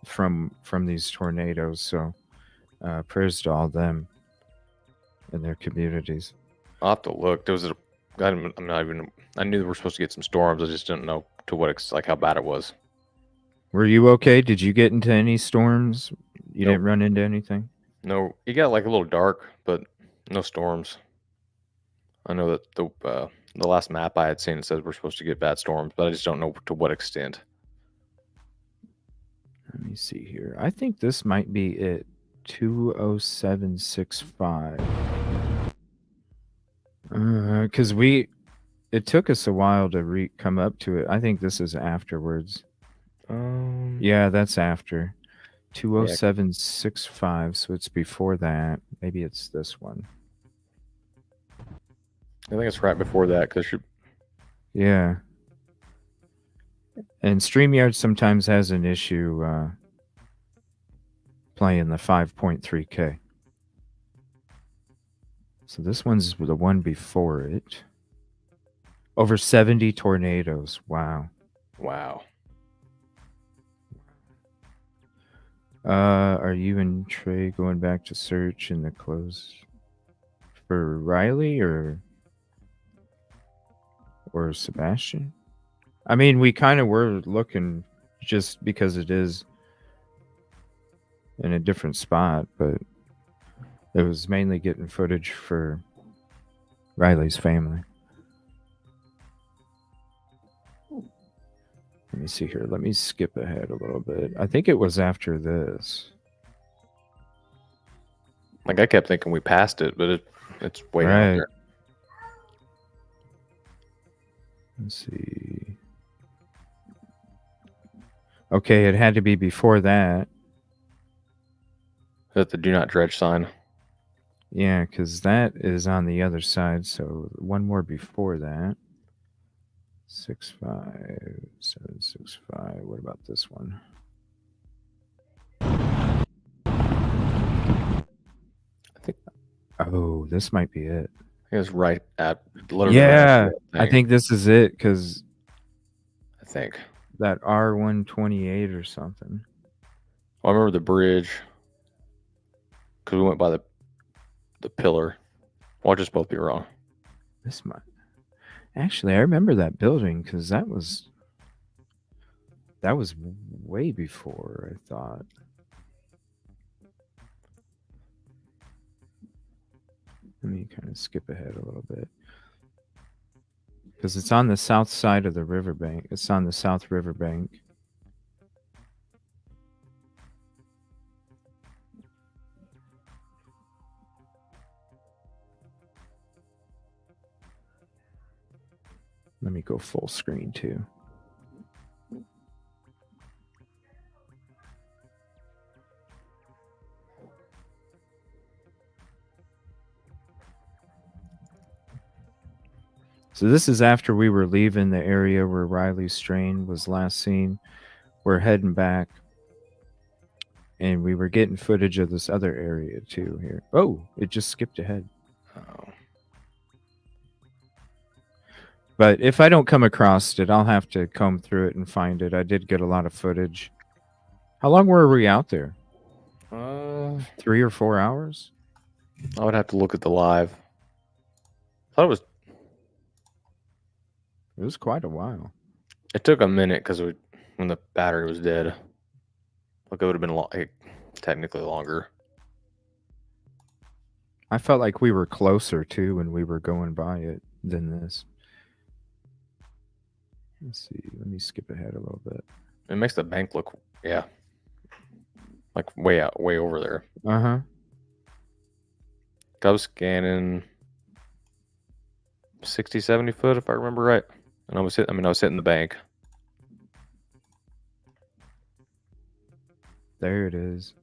S1: from these tornadoes. So prayers to all them and their communities.
S5: I'll have to look. There was I knew we were supposed to get some storms. I just didn't know to what like how bad it was.
S1: Were you okay? Did you get into any storms? You
S5: Nope.
S1: didn't run into anything?
S5: No, it got like a little dark, but no storms. I know that the last map I had seen said we're supposed to get bad storms, but I just don't know to what extent.
S1: Let me see here. I think this might be it. 20765. Because it took us a while to come up to it. I think this is afterwards. Yeah, that's after 20765. So it's before that. Maybe it's this one.
S5: I think it's right before that because
S1: yeah. And StreamYard sometimes has an issue playing the 5.3K. So this one's the one before it. Over 70 tornadoes. Wow. Are you and Trey going back to search in the close for Riley or Sebastian? I mean, we kind of were looking just because it is in a different spot, but it was mainly getting footage for Riley's family. Let me see here. Let me skip ahead a little bit. I think it was after this.
S5: Like I kept thinking we passed it, but it's way out there.
S1: Let's see. Okay, it had to be before that.
S5: Is that the do not dredge sign?
S1: Yeah, because that is on the other side. So one more before that. 65765. What about this one? I
S5: think.
S1: Oh, this might be it.
S5: It was right at literally.
S1: Yeah, I think this is it because
S5: I think
S1: that R128 or something.
S5: Well, I remember the bridge because we went by the pillar. Well, I'll just both be wrong.
S1: This might. Actually, I remember that building because that was way before I thought. Let me kind of skip ahead a little bit because it's on the south side of the riverbank. It's on the south riverbank. Let me go full screen too. So this is after we were leaving the area where Riley's strain was last seen. we're heading back, and we were getting footage of this other area too here. Oh, it just skipped ahead.
S5: Oh.
S1: But if I don't come across it, I'll have to comb through it and find it. I did get a lot of footage. How long were we out there? 3 or 4 hours?
S5: I would have to look at the live. I thought
S1: it was quite a while.
S5: It took a minute because when the battery was dead. Like it would have been technically longer.
S1: I felt like we were closer too when we were going by it than this. Let's see. Let me skip ahead a little bit.
S5: It makes the bank look, like way over there.
S1: Uh-huh.
S5: I was scanning 60, 70 foot, if I remember right. And I was hitting the bank.
S1: There it is.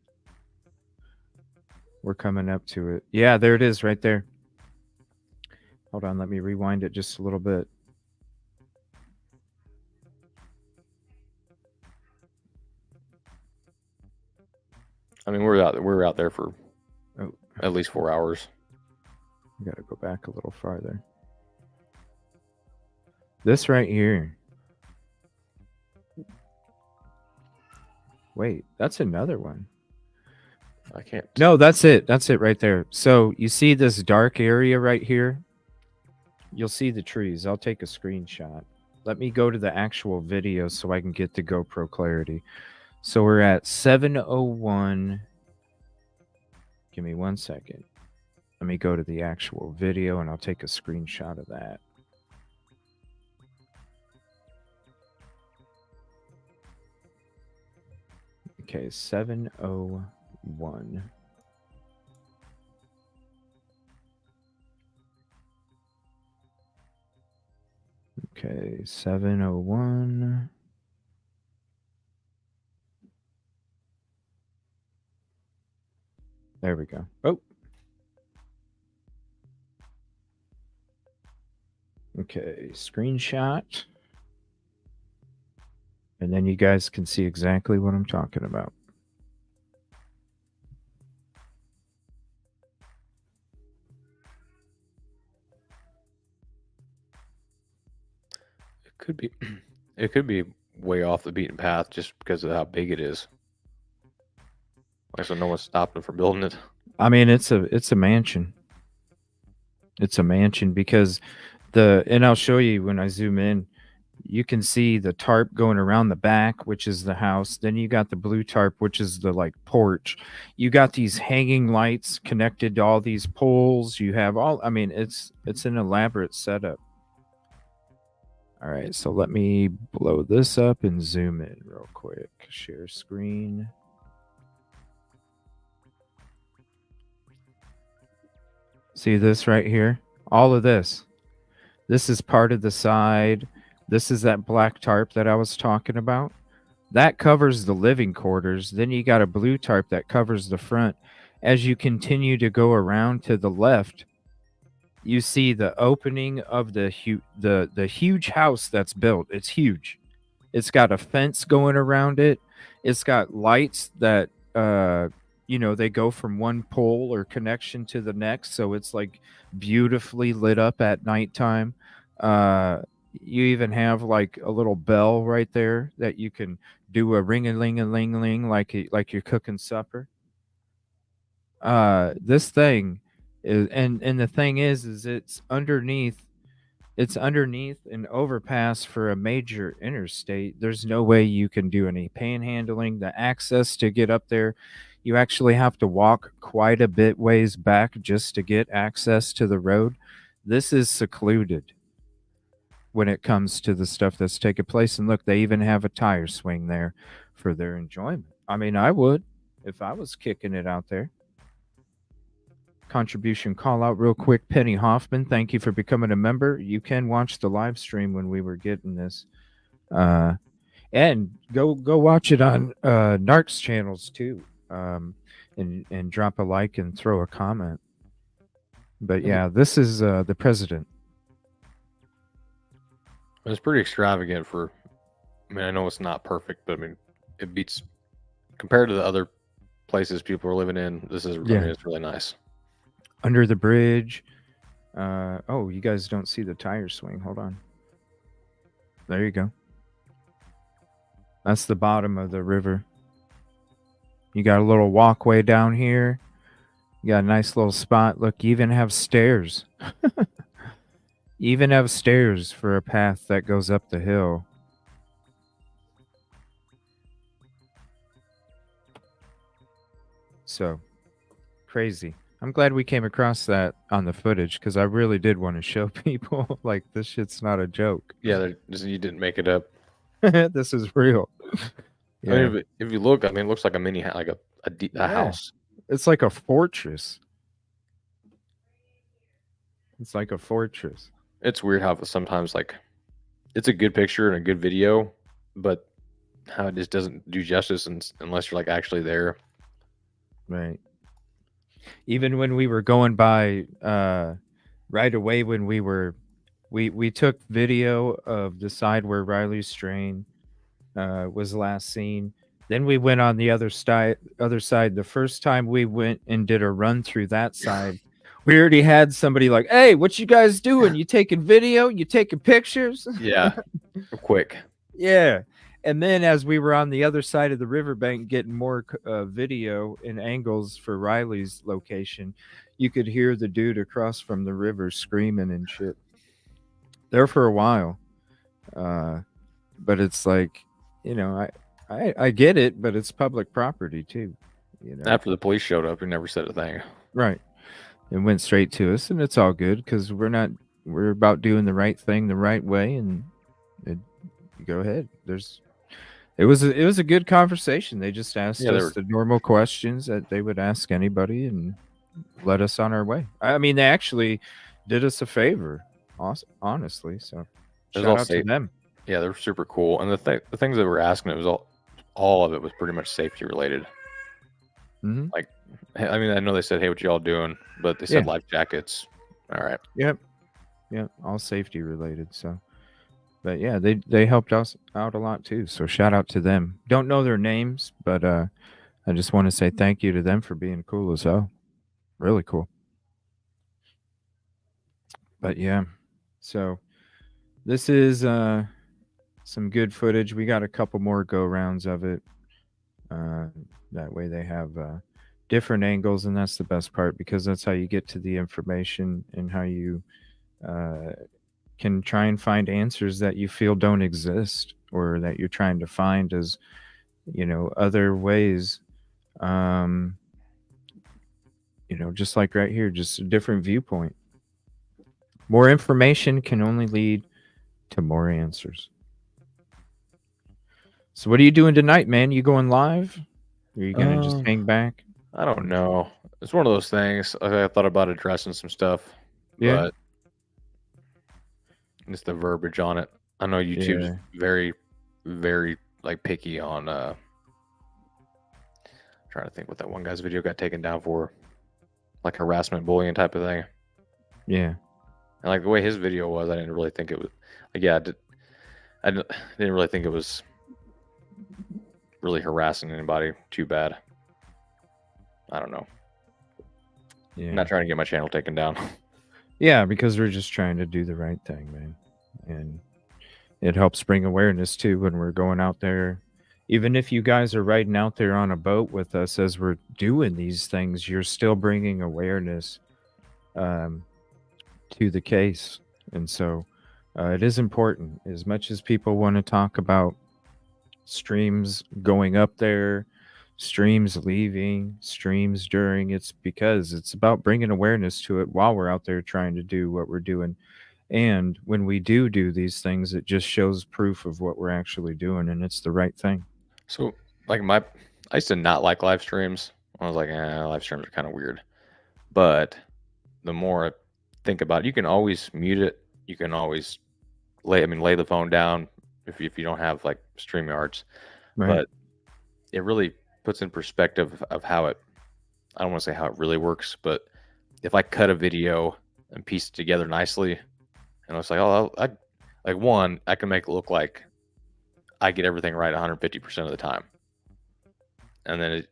S1: We're coming up to it. Yeah, there it is right there. Hold on, let me rewind it just a little bit.
S5: I mean, we were out there for at least 4 hours.
S1: We got to go back a little farther. This right here. Wait, that's another one.
S5: I can't.
S1: No, that's it. That's it right there. So you see this dark area right here? You'll see the trees. I'll take a screenshot. Let me go to the actual video so I can get the GoPro clarity. So we're at 7:01. Give me 1 second. Let me go to the actual video and I'll take a screenshot of that. Okay, 7:01. Okay, 7:01. There we go. Oh. Okay, screenshot. And then you guys can see exactly what I'm talking about.
S5: It could be way off the beaten path just because of how big it is. Like, so no one's stopping from building it.
S1: I mean, it's a mansion. It's a mansion because and I'll show you when I zoom in. You can see the tarp going around the back, which is the house. Then you got the blue tarp, which is the porch. You got these hanging lights connected to all these poles. You have it's an elaborate setup. All right, so let me blow this up and zoom in real quick. Share screen. See this right here? All of this. This is part of the side. This is that black tarp that I was talking about. That covers the living quarters. Then you got a blue tarp that covers the front. As you continue to go around to the left, you see the opening of the huge house that's built. It's huge. It's got a fence going around it. It's got lights that they go from one pole or connection to the next, so it's like beautifully lit up at nighttime. You even have like a little bell right there that you can do a ring-a-ling-a-ling-a-ling like you're cooking supper. This thing is, and the thing is it's underneath an overpass for a major interstate. There's no way you can do any panhandling. The access to get up there, you actually have to walk quite a bit ways back just to get access to the road. This is secluded when it comes to the stuff that's taking place. And look, they even have a tire swing there for their enjoyment. I mean, I would if I was kicking it out there. Contribution call out real quick. Penny Hoffman, thank you for becoming a member. You can watch the live stream when we were getting this. And go watch it on Narc's channels too. And drop a like and throw a comment. But yeah, this is the president.
S5: It's pretty extravagant I know it's not perfect, but I mean, it beats compared to the other places people are living in. This is, I
S1: Yeah.
S5: mean, it's really nice.
S1: Under the bridge. Oh, you guys don't see the tire swing. Hold on. There you go. That's the bottom of the river. You got a little walkway down here. You got a nice little spot. Look, you even have stairs. Even have stairs for a path that goes up the hill. So, crazy. I'm glad we came across that on the footage because I really did want to show people like this shit's not a joke.
S5: Yeah, you didn't make it up.
S1: This is real.
S5: I mean, if you look, I mean, it looks like a mini, like a
S1: Yeah.
S5: house.
S1: It's like a fortress. It's like a fortress.
S5: It's weird how sometimes like it's a good picture and a good video, but how it just doesn't do justice unless you're like actually there.
S1: Right. Even when we were going by right away when we took video of the side where Riley's strain was last seen. Then we went on the other side. The first time we went and did a run through that side, we already had somebody like, "Hey, what you guys doing? You taking video? You taking pictures?"
S5: Yeah, quick.
S1: Yeah. And then as we were on the other side of the riverbank getting more video and angles for Riley's location, you could hear the dude across from the river screaming and shit. There for a while. But it's like, you know, I get it, but it's public property too. You know.
S5: After the police showed up, he never said a thing.
S1: Right. It went straight to us, and it's all good because we're about doing the right thing the right way, and go ahead. It was a good conversation. They just asked us the normal questions that they would ask anybody and let us on our way. I mean, they actually did us a favor, honestly. So shout out to them.
S5: Yeah, they're super cool. And the things that we're asking, it was all of it was pretty much safety related.
S1: Mm-hmm.
S5: Like, I mean, I know they said, "Hey, what y'all doing?" But they said life jackets. All right.
S1: Yep. All safety related. So. But yeah, they helped us out a lot too. So shout out to them. Don't know their names, but I just want to say thank you to them for being cool as hell. Really cool. But yeah, so this is some good footage. We got a couple more go rounds of it. That way they have different angles, and that's the best part because that's how you get to the information and how you can try and find answers that you feel don't exist or that you're trying to find as, you know, other ways. You know, just like right here, just a different viewpoint. More information can only lead to more answers. So what are you doing tonight, man? You going live? Or are you going to just hang back?
S5: I don't know. It's one of those things. I thought about addressing some stuff, but it's the verbiage on it. I know YouTube's very, very like picky on trying to think what that one guy's video got taken down for, like harassment, bullying type of thing.
S1: Yeah.
S5: And like the way his video was, I didn't really think it was like, I didn't really think it was really harassing anybody too bad. I don't know.
S1: Yeah.
S5: I'm not trying to get my channel taken down.
S1: Yeah, because we're just trying to do the right thing, man. And it helps bring awareness too when we're going out there. Even if you guys are riding out there on a boat with us as we're doing these things, you're still bringing awareness to the case. And so it is important. As much as people want to talk about streams going up there, streams leaving, streams during, it's because it's about bringing awareness to it while we're out there trying to do what we're doing. And when we do these things, it just shows proof of what we're actually doing, and it's the right thing.
S5: So, like I used to not like live streams. I was like, live streams are kind of weird. But the more I think about it, you can always mute it. You can always lay the phone down if you don't have like StreamYards.
S1: Right.
S5: But it really puts in perspective of how it, I don't want to say how it really works, but if I cut a video and piece it together nicely, and it's like, I can make it look like I get everything right 150% of the time. and then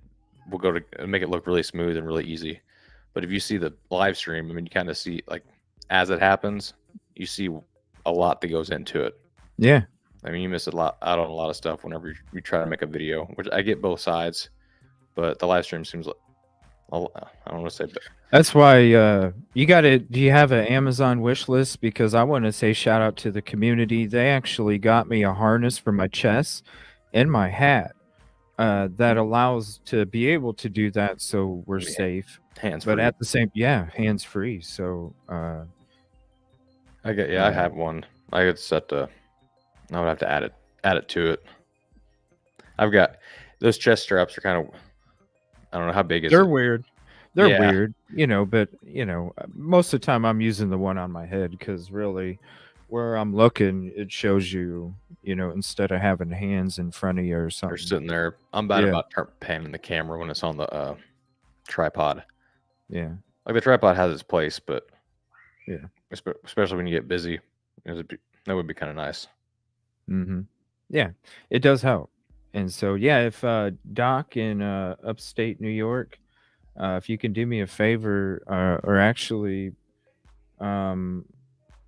S5: we'll go to make it look really smooth and really easy. But if you see the live stream, I mean, you kind of see like as it happens, you see a lot that goes into it.
S1: Yeah.
S5: I mean, you miss a lot out on a lot of stuff whenever you try to make a video, which I get both sides, but the live stream seems like I don't want to say, but
S1: That's why you got to. Do you have an Amazon wish list? Because I want to say shout out to the community. They actually got me a harness for my chest and my hat that allows to be able to do that, so we're safe.
S5: Hands
S1: but
S5: free.
S1: at the same, hands free. So
S5: I have one. I would set to. I would have to add it to it. I've got those chest straps are kind of. I don't know how big is
S1: they're
S5: it?
S1: weird. They're
S5: Yeah.
S1: weird, but most of the time I'm using the one on my head because really, where I'm looking, it shows you, instead of having hands in front of you or
S5: They're
S1: something.
S5: sitting there. I'm bad
S1: Yeah.
S5: about panning the camera when it's on the tripod.
S1: Yeah.
S5: Like the tripod has its place, but
S1: yeah,
S5: especially when you get busy, that would be kind of nice.
S1: Mm-hmm. Yeah, it does help. And so, if Doc in upstate New York, if you can do me a favor, or actually, I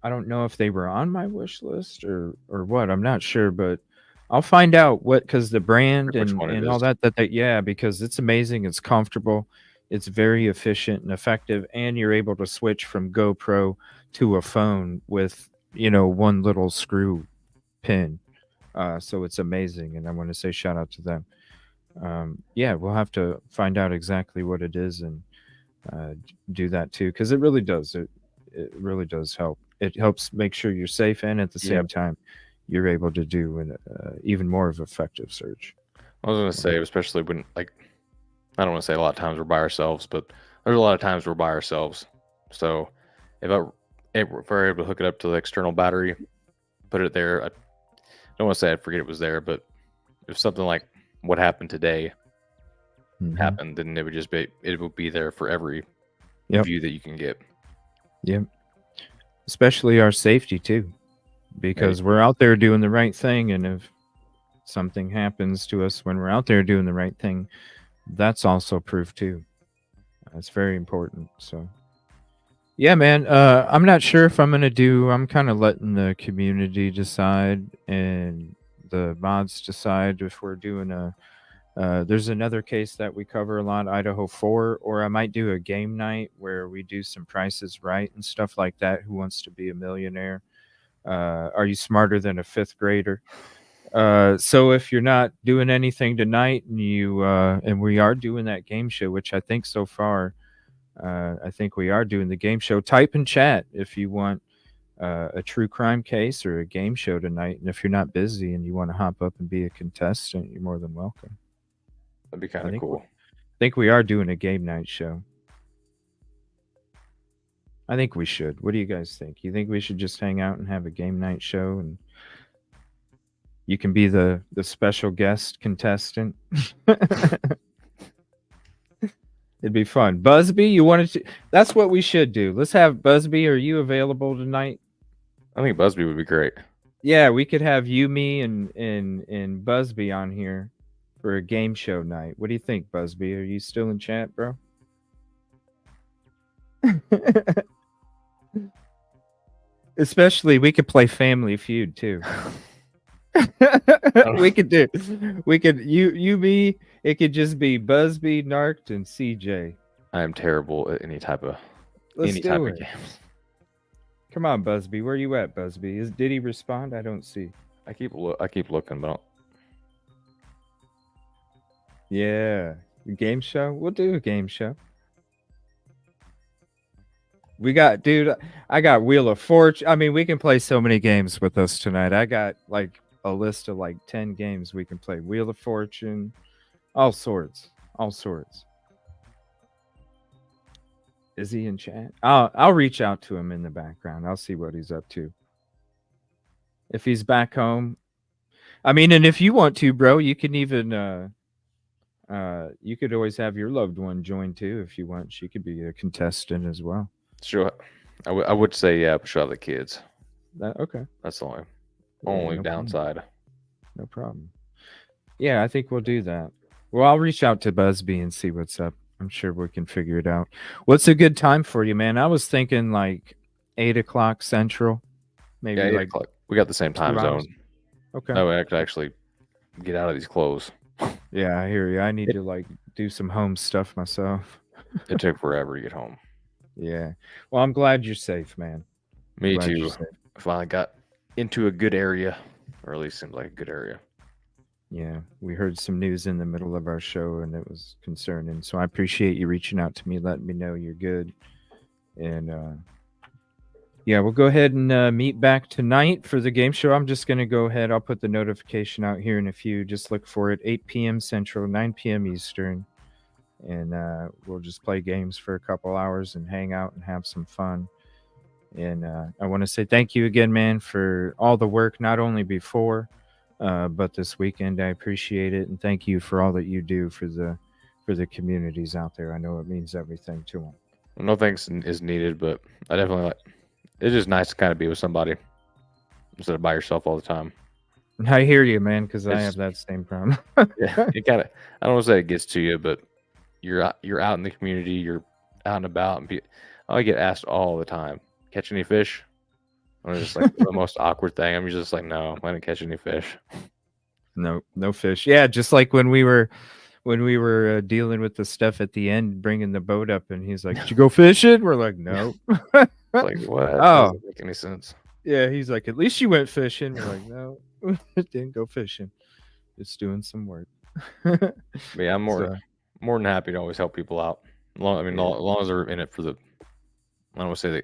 S1: don't know if they were on my wish list or what. I'm not sure, but I'll find out because the brand
S5: Which one it
S1: and all
S5: is.
S1: that because it's amazing. It's comfortable. It's very efficient and effective, and you're able to switch from GoPro to a phone with one little screw pin. So it's amazing, and I want to say shout out to them. We'll have to find out exactly what it is and do that too, because it really does. It really does help. It helps make sure you're safe, and at the same
S5: Yep.
S1: time, you're able to do an even more of effective search.
S5: I was gonna say, especially when I don't want to say a lot of times we're by ourselves, but there's a lot of times we're by ourselves. So if we're able to hook it up to the external battery, put it there, I don't want to say I'd forget it was there, but if something like what happened today happened, then it would be there for every
S1: Yep.
S5: view that you can get.
S1: Yep. Especially our safety too, because we're out there doing the right thing, and if something happens to us when we're out there doing the right thing, that's also proof too. It's very important. So yeah, man, I'm not sure if I'm kind of letting the community decide and the mods decide if we're doing there's another case that we cover a lot, Idaho 4, or I might do a game night where we do some Prices Right and stuff like that. Who Wants to Be a Millionaire? Are you smarter than a fifth grader? So if you're not doing anything tonight and we are doing that game show, which I think so far, I think we are doing the game show. Type in chat if you want a true crime case or a game show tonight. And if you're not busy and you want to hop up and be a contestant, you're more than welcome.
S5: That'd be kind of cool.
S1: I think we are doing a game night show. I think we should. What do you guys think? You think we should just hang out and have a game night show, and you can be the special guest contestant? It'd be fun. Busby, you wanted to? That's what we should do. Let's have Busby. Are you available tonight?
S5: I think Busby would be great.
S1: Yeah, we could have you, me, and Busby on here for a game show night. What do you think, Busby? Are you still in chat, bro? Especially, we could play Family Feud too. we could you, me. It could just be Busby, Narked, and CJ.
S5: I am terrible at any type of
S1: Let's
S5: any
S1: do
S5: type
S1: it.
S5: of game.
S1: Come on, Busby. Where you at, Busby? Did he respond? I don't see.
S5: I keep looking, but I don't...
S1: Yeah, game show. We'll do a game show. We got, dude. I got Wheel of Fortune. I mean, we can play so many games with us tonight. I got like a list of like 10 games we can play. Wheel of Fortune, all sorts. Is he in chat? I'll reach out to him in the background. I'll see what he's up to. If he's back home, I mean, and if you want to, bro, you can even you could always have your loved one join too if you want. She could be a contestant as well.
S5: Sure, I would say yeah, but she'll have the kids.
S1: Okay.
S5: That's the only
S1: no
S5: downside.
S1: No problem. Yeah, I think we'll do that. Well, I'll reach out to Busby and see what's up. I'm sure we can figure it out. What's a good time for you, man? I was thinking like 8 o'clock Central, maybe
S5: Yeah, 8
S1: like
S5: o'clock. We got the same
S1: 2
S5: time
S1: hours.
S5: zone.
S1: Okay.
S5: That way I could actually get out of these clothes.
S1: Yeah, I hear you. I need to like do some home stuff myself.
S5: It took forever to get home.
S1: Yeah. Well, I'm glad you're safe, man.
S5: Me
S1: Glad you're
S5: too.
S1: safe.
S5: I finally got into a good area, or at least seemed like a good area.
S1: Yeah, we heard some news in the middle of our show, and it was concerning. So I appreciate you reaching out to me, letting me know you're good. And yeah, we'll go ahead and meet back tonight for the game show. I'm just going to go ahead. I'll put the notification out here in a few. Just look for it, 8 p.m. Central, 9 p.m. Eastern. And we'll just play games for a couple hours and hang out and have some fun. And I want to say thank you again, man, for all the work, not only before, but this weekend. I appreciate it. And thank you for all that you do for the communities out there. I know it means everything to them.
S5: No thanks is needed, but I definitely like. It's just nice to kind of be with somebody instead of by yourself all the time.
S1: I hear you, man, because I
S5: It's-
S1: have that same problem.
S5: Yeah, it kind of. I don't want to say it gets to you, but you're out in the community. You're out and about, and I get asked all the time, "Catch any fish?" And it's just like the most awkward thing. I'm just like, "No, I didn't catch any fish."
S1: No fish. Yeah, just like when we were dealing with the stuff at the end, bringing the boat up, and he's like, "Did you go fishing?" We're like, "No."
S5: Like what? That
S1: Oh,
S5: doesn't make any sense.
S1: yeah. He's like, "At least you went fishing." We're like, "No, didn't go fishing. Just doing some work."
S5: But yeah, I'm
S1: So,
S5: more than happy to always help people out. As long as they're in it for the, I don't want to say that.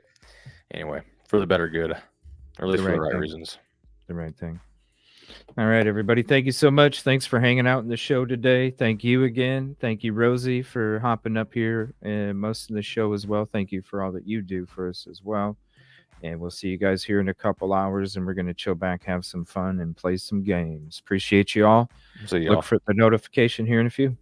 S5: Anyway, for the better good, or at least for the right
S1: thing.
S5: reasons.
S1: The right thing. All right, everybody. Thank you so much. Thanks for hanging out in the show today. Thank you again. Thank you, Rosie, for hopping up here and most of the show as well. Thank you for all that you do for us as well. And we'll see you guys here in a couple hours, and we're going to chill back, have some fun, and play some games. Appreciate you all.
S5: See y'all.
S1: Look for the notification here in a few.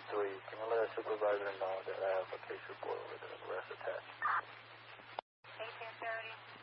S7: Can you let a supervisor know that I have a case report with an arrest attached?